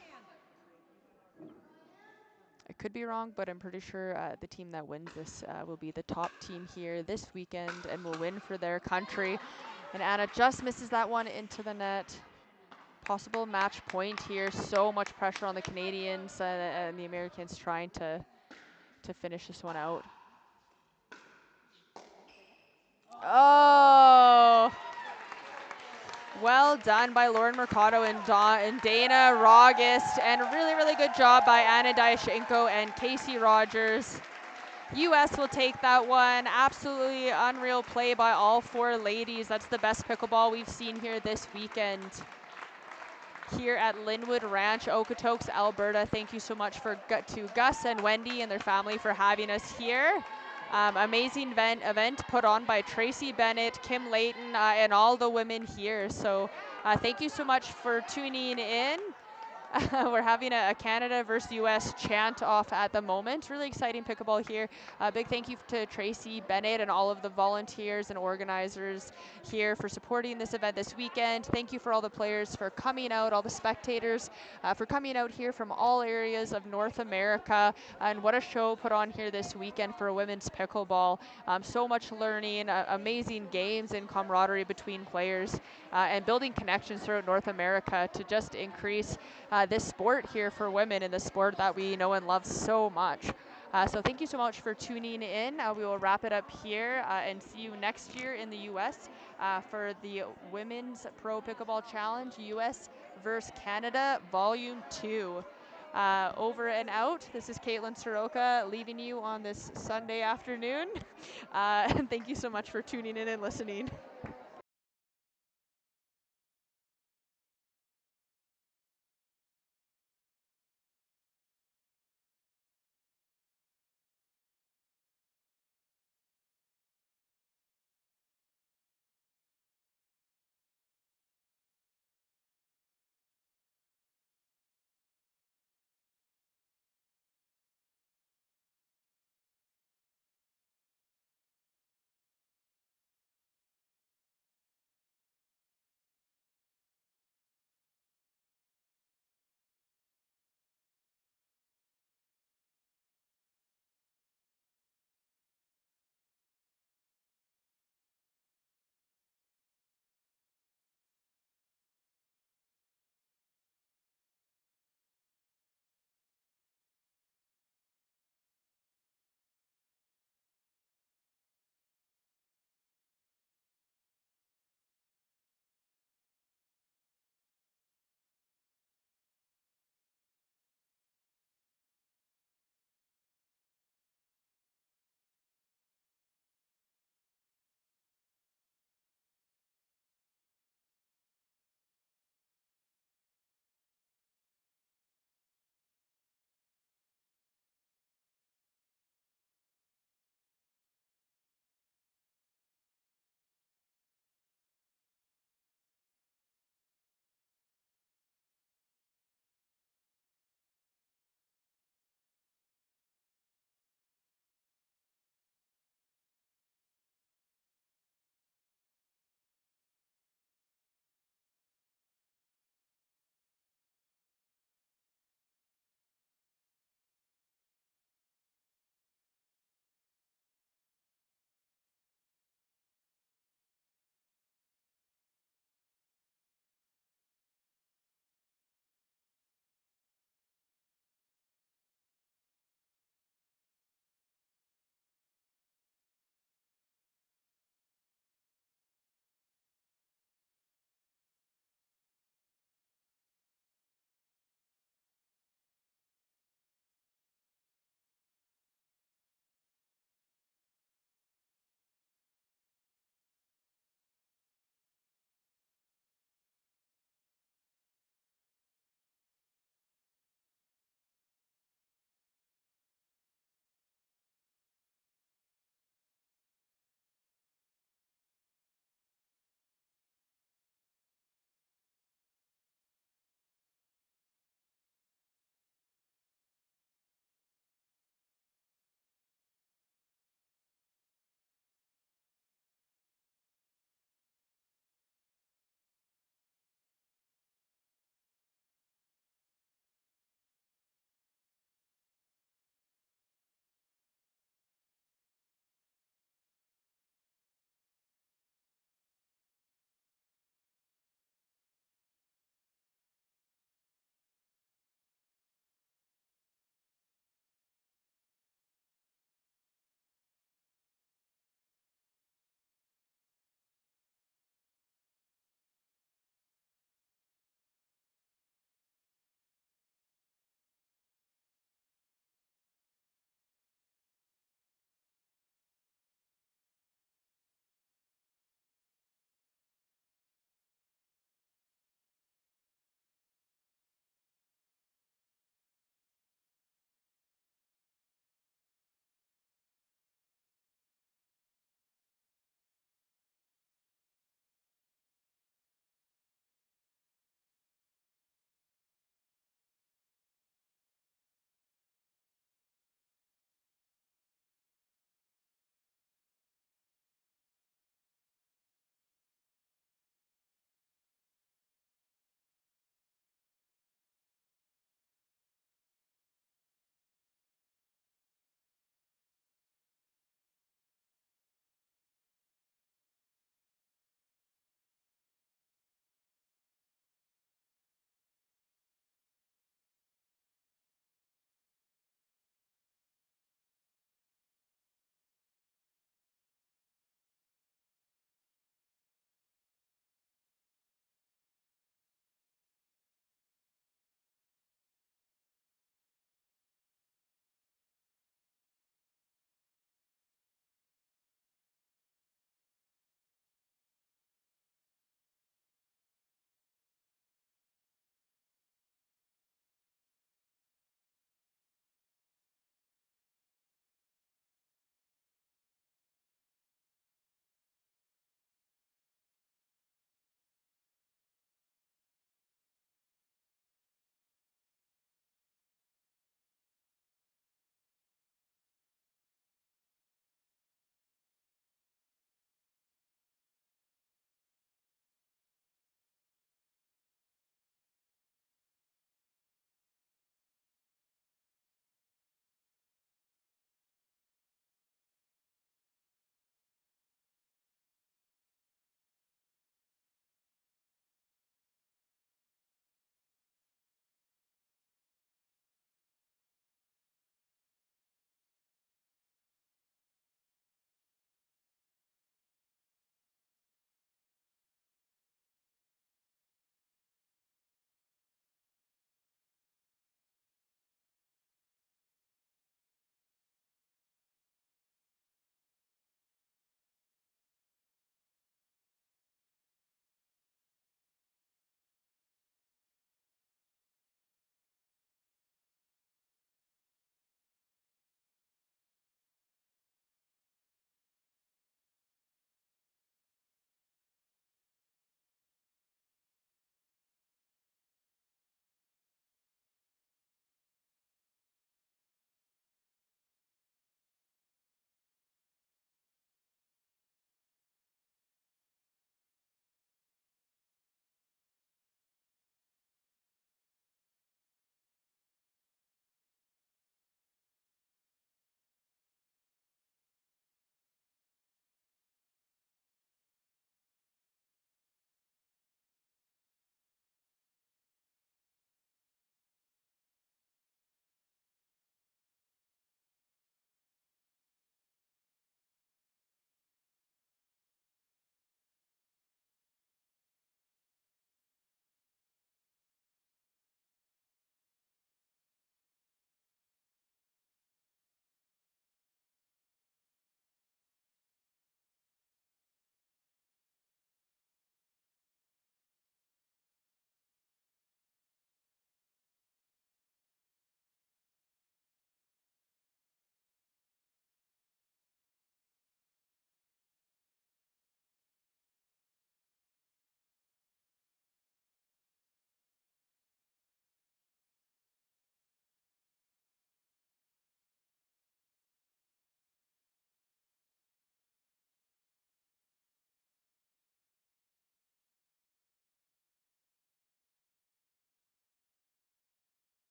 I could be wrong, but I'm pretty sure the team that wins this will be the top team here this weekend and will win for their country. And Anna just misses that one into the net. Possible match point here. So much pressure on the Canadians and the Americans trying to finish this one out. Oh, Well done by Lauren Mercado and Dana Rogist, and a really, really good job by Anna Dyashenko and Casey Rogers. U.S. will take that one. Absolutely unreal play by all 4 ladies. That's the best pickleball we've seen here this weekend here at Lynnwood Ranch, Okotoks, Alberta. Thank you so much to Gus and Wendy and their family for having us here. Amazing event put on by Tracy, Bennet, Kim Layton, and all the women here. So thank you so much for tuning in. We're having a Canada versus U.S. chant off at the moment. Really exciting pickleball here. Big thank you to Tracy, Bennet, and all of the volunteers and organizers here for supporting this event this weekend. Thank you for all the players for coming out, all the spectators for coming out here from all areas of North America. And what a show put on here this weekend for women's pickleball. So much learning, amazing games and camaraderie between players, and building connections throughout North America to just increase this sport here for women, and the sport that we know and love so much. So thank you so much for tuning in. We will wrap it up here and see you next year in the U.S. For the Women's Pro Pickleball Challenge, U.S. versus Canada, Volume 2. Over and out. This is Caitlin Soroka leaving you on this Sunday afternoon. And thank you so much for tuning in and listening.